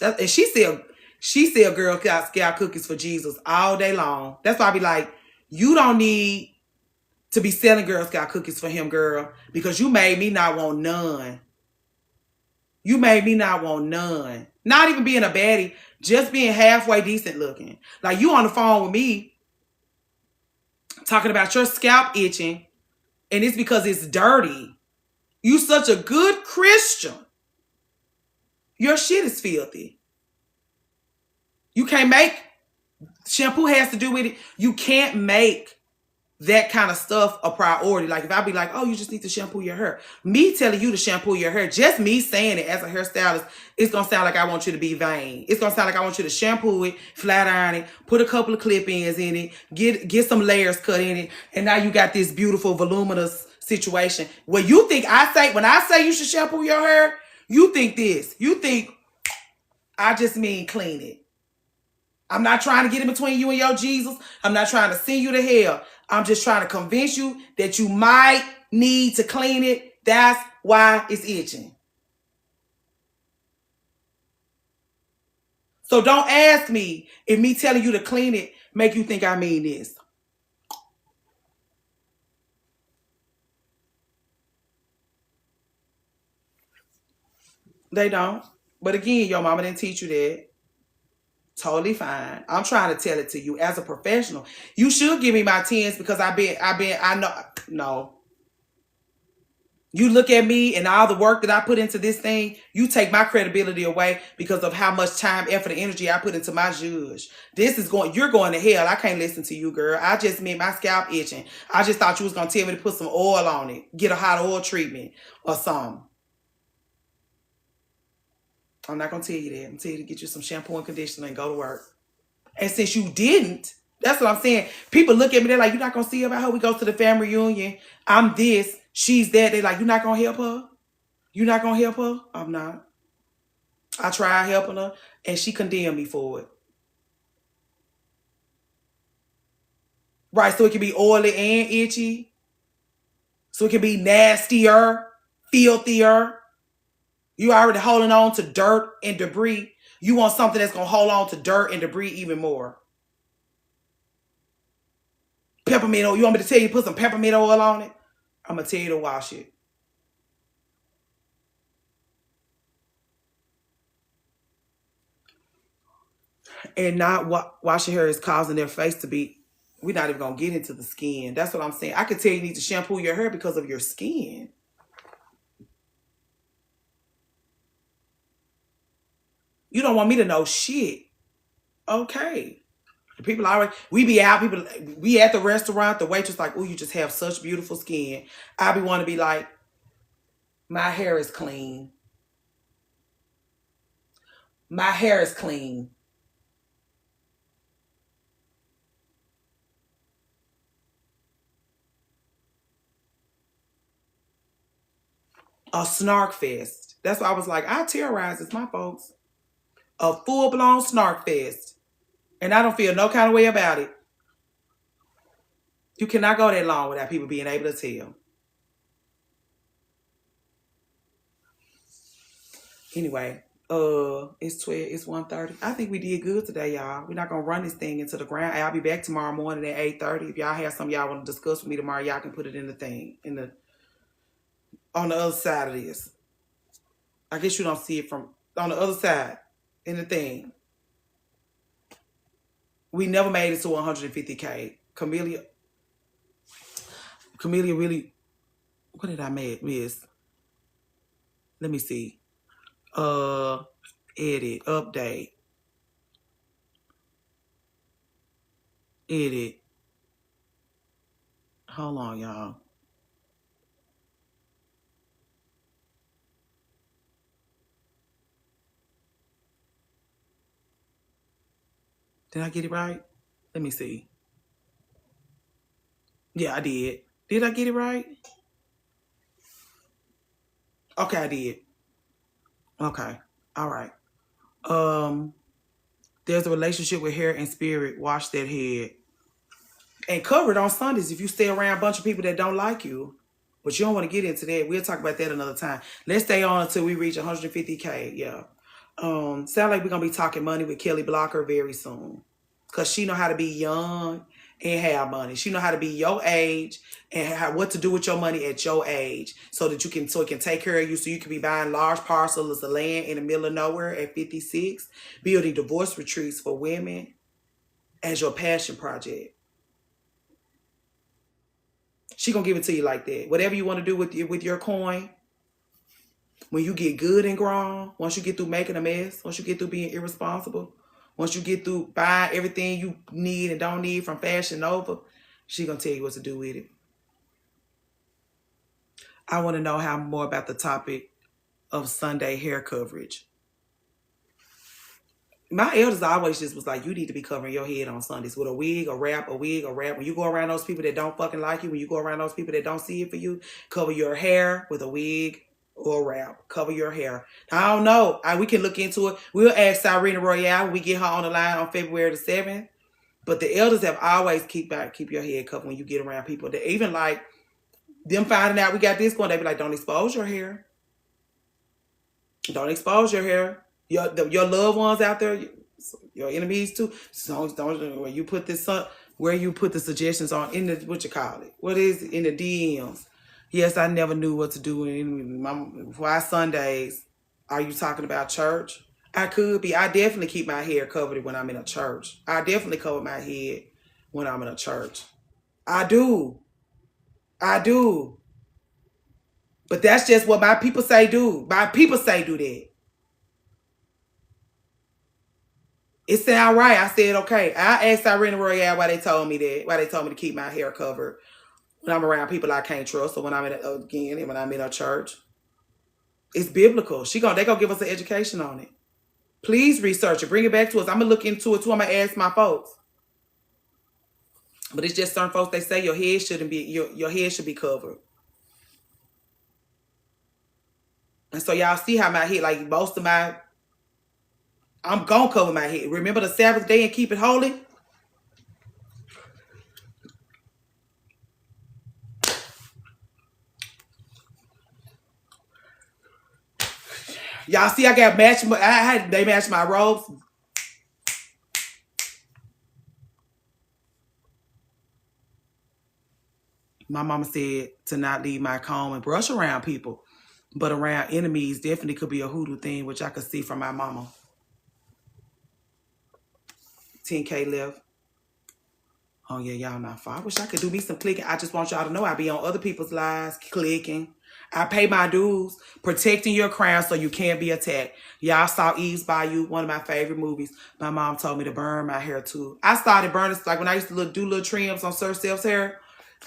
And she sell Girl Scout cookies for Jesus all day long. That's why I be like, you don't need to be selling Girl Scout cookies for him, girl, because you made me not want none. You made me not want none. Not even being a baddie, just being halfway decent looking. Like, you on the phone with me talking about your scalp itching, and it's because it's dirty. You such a good Christian. Your shit is filthy. You can't make, shampoo has to do with it. You can't make that kind of stuff a priority. Like, if I be like, oh, you just need to shampoo your hair. Me telling you to shampoo your hair, just me saying it as a hairstylist, it's going to sound like I want you to be vain. It's going to sound like I want you to shampoo it, flat iron it, put a couple of clip-ins in it, get some layers cut in it, and now you got this beautiful, voluminous situation. When I say you should shampoo your hair, you think this. You think I just mean clean it. I'm not trying to get in between you and your Jesus. I'm not trying to send you to hell. I'm just trying to convince you that you might need to clean it. That's why it's itching. So don't ask me if me telling you to clean it make you think I mean this. They don't. But again, your mama didn't teach you that. Totally fine. I'm trying to tell it to you as a professional. You should give me my 10s because I know. No. You look at me and all the work that I put into this thing, you take my credibility away because of how much time, effort, and energy I put into my judge. You're going to hell. I can't listen to you, girl. I just meant my scalp itching. I just thought you was going to tell me to put some oil on it, get a hot oil treatment or something. I'm not going to tell you that. I'm going to tell you to get you some shampoo and conditioner and go to work. And since you didn't, that's what I'm saying. People look at me, they're like, you're not going to see about her. We go to the family reunion. I'm this, she's that. They're like, you're not going to help her? You're not going to help her? I'm not. I tried helping her, and she condemned me for it. Right, so it can be oily and itchy. So it can be nastier, filthier. You already holding on to dirt and debris. You want something that's going to hold on to dirt and debris even more. Peppermint oil. You want me to tell you to put some peppermint oil on it? I'm going to tell you to wash it. And not washing hair is causing their face to be, we're not even going to get into the skin. That's what I'm saying. I could tell you need to shampoo your hair because of your skin. You don't want me to know shit. Okay. People always, we at the restaurant, the waitress like, oh, you just have such beautiful skin. I be want to be like, my hair is clean. My hair is clean. A snark fest. That's why I was like, I terrorize my folks. A full-blown snark fest. And I don't feel no kind of way about it. You cannot go that long without people being able to tell. Anyway, it's 1:30. I think we did good today, y'all. We're not gonna run this thing into the ground. I'll be back tomorrow morning at 8:30. If y'all have something y'all want to discuss with me tomorrow, y'all can put it in the thing on the other side of this. I guess you don't see it from on the other side in the thing. We never made it to 150K. Camellia really, what did I miss? Let me see. Edit, update. Edit. Hold on, y'all. Did I get it right? Let me see. Yeah, I did. Did I get it right? Okay, I did. Okay. All right. Um, there's a relationship with hair and spirit. Wash that head. And cover it on Sundays if you stay around a bunch of people that don't like you. But you don't want to get into that. We'll talk about that another time. Let's stay on until we reach 150K. Yeah. Sound like we're gonna be talking money with Kelly Blocker very soon. Cause she know how to be young and have money. She know how to be your age and what to do with your money at your age, so that it can take care of you, so you can be buying large parcels of land in the middle of nowhere at 56, building divorce retreats for women as your passion project. She gonna give it to you like that. Whatever you want to do with your coin, when you get good and grown, once you get through making a mess, once you get through being irresponsible, once you get through buying everything you need and don't need from Fashion Nova, she gonna tell you what to do with it. I want to know how more about the topic of Sunday hair coverage. My elders always just was like, you need to be covering your head on Sundays with a wig, a wrap, a wig, a wrap. When you go around those people that don't fucking like you, when you go around those people that don't see it for you, cover your hair with a wig or a wrap. Cover your hair. I don't know. We can look into it. We'll ask Cyrena Royale when we get her on the line on February the 7th. But the elders have always keep your head covered when you get around people. That even like them finding out we got this going, they be like, don't expose your hair. Don't expose your hair. Your loved ones out there, your enemies too. So don't where you put this up, where you put the suggestions on in the what you call it. What is it? In the DMs? Yes, I never knew what to do in why Sundays. Are you talking about church? I could be. I definitely keep my hair covered when I'm in a church. I definitely cover my head when I'm in a church. I do. I do. But that's just what my people say do. My people say do that. It sound right. I said, okay. I asked Cyrena Royale why they told me that. Why they told me to keep my hair covered when I'm around people I can't trust, or when I'm when I'm in a church. It's biblical. They gonna give us an education on it. Please research it. Bring it back to us. I'm gonna look into it too. I'm gonna ask my folks. But it's just certain folks, they say your head shouldn't be your head should be covered. And so y'all see how my head, like most of my, I'm gonna cover my head. Remember the Sabbath day and keep it holy? Y'all see I got matching, they matched my robes. My mama said to not leave my comb and brush around people, but around enemies definitely could be a hoodoo thing, which I could see from my mama. 10K left. Oh yeah, y'all not far. I wish I could do me some clicking. I just want y'all to know I be on other people's lives clicking. I pay my dues, protecting your crown so you can't be attacked. Y'all saw Eve's Bayou, one of my favorite movies. My mom told me to burn my hair too. I started burning, like when I used to do little trims on Sir Self's hair.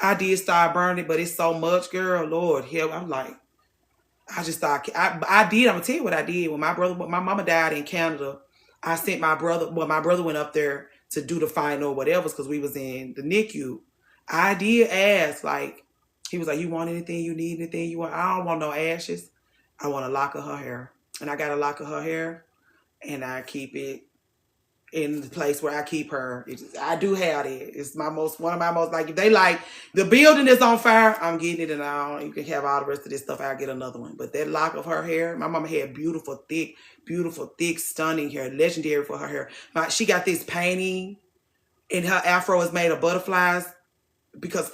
I did start burning, but it's so much, girl. Lord, hell, I'm like, I just thought I did. I'm gonna tell you what I did when my mama died in Canada. I sent my brother. Well, my brother went up there to do the final whatever because we was in the NICU. I did ask, like, he was like, "You want anything? You need anything? You want?" I don't want no ashes. I want a lock of her hair, and I got a lock of her hair, and I keep it in the place where I keep her. I do have it. It's one of my most, like, if they like the building is on fire, I'm getting it, and you can have all the rest of this stuff. I'll get another one. But that lock of her hair, my mama had beautiful, thick, stunning hair, legendary for her hair. She got this painting, and her afro is made of butterflies because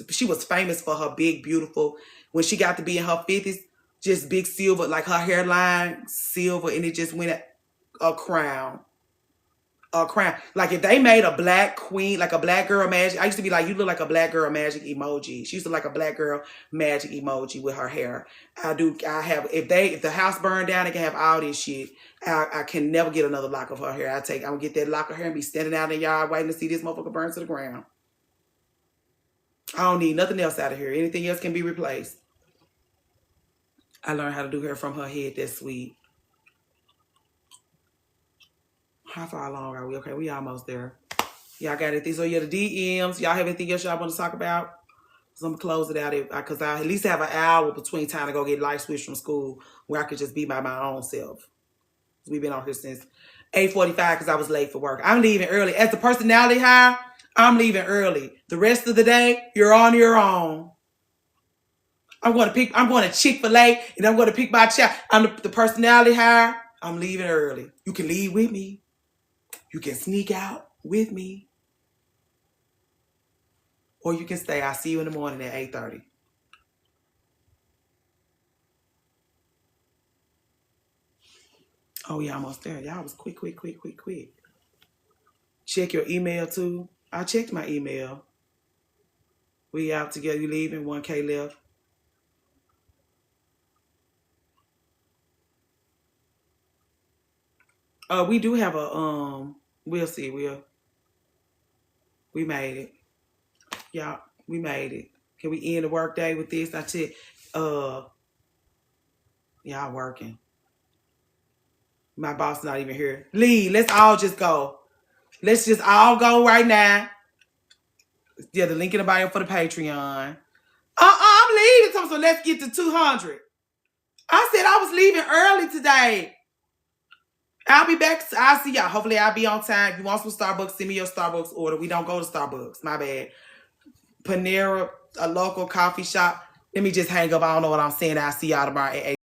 she was famous for her big, beautiful, when she got to be in her 50s, just big silver, like her hairline, silver, and it just went a crown. a crown. Like if they made a black queen, like a black girl magic. I used to be like, you look like a black girl magic emoji. She used to look like a black girl magic emoji with her hair. If the house burned down, they can have all this shit. I can never get another lock of her hair. I'm gonna get that lock of hair and be standing out in the yard waiting to see this motherfucker burn to the ground. I don't need nothing else out of here. Anything else can be replaced. I learned how to do hair from her head. That's sweet. How far along are we? Okay, we almost there. Y'all got anything? So yeah, the DMs. Y'all have anything else y'all want to talk about? So I'm gonna close it out because I at least have an hour between time to go get light switch from school where I could just be by my own self. We've been on here since 8:45 because I was late for work. I'm leaving early. As the personality hire, I'm leaving early. The rest of the day, you're on your own. I'm going to Chick-fil-A and I'm going to pick my child. I'm the personality hire. I'm leaving early. You can leave with me. You can sneak out with me. Or you can stay. I'll see you in the morning at 8:30. Oh, yeah, almost there. Y'all was quick. Check your email, too. I checked my email. We out together. You leaving? 1K left. We do have a, we'll see. We made it. Y'all, we made it. Can we end the work day with this? I check. Y'all working. My boss not even here. Lee, let's all just go. Let's just all go right now. Yeah, the link in the bio for the Patreon. I'm leaving. So let's get to 200. I said I was leaving early today. I'll be back. I'll see y'all. Hopefully I'll be on time. If you want some Starbucks, send me your Starbucks order. We don't go to Starbucks. My bad. Panera, a local coffee shop. Let me just hang up. I don't know what I'm saying. I'll see y'all tomorrow at 8.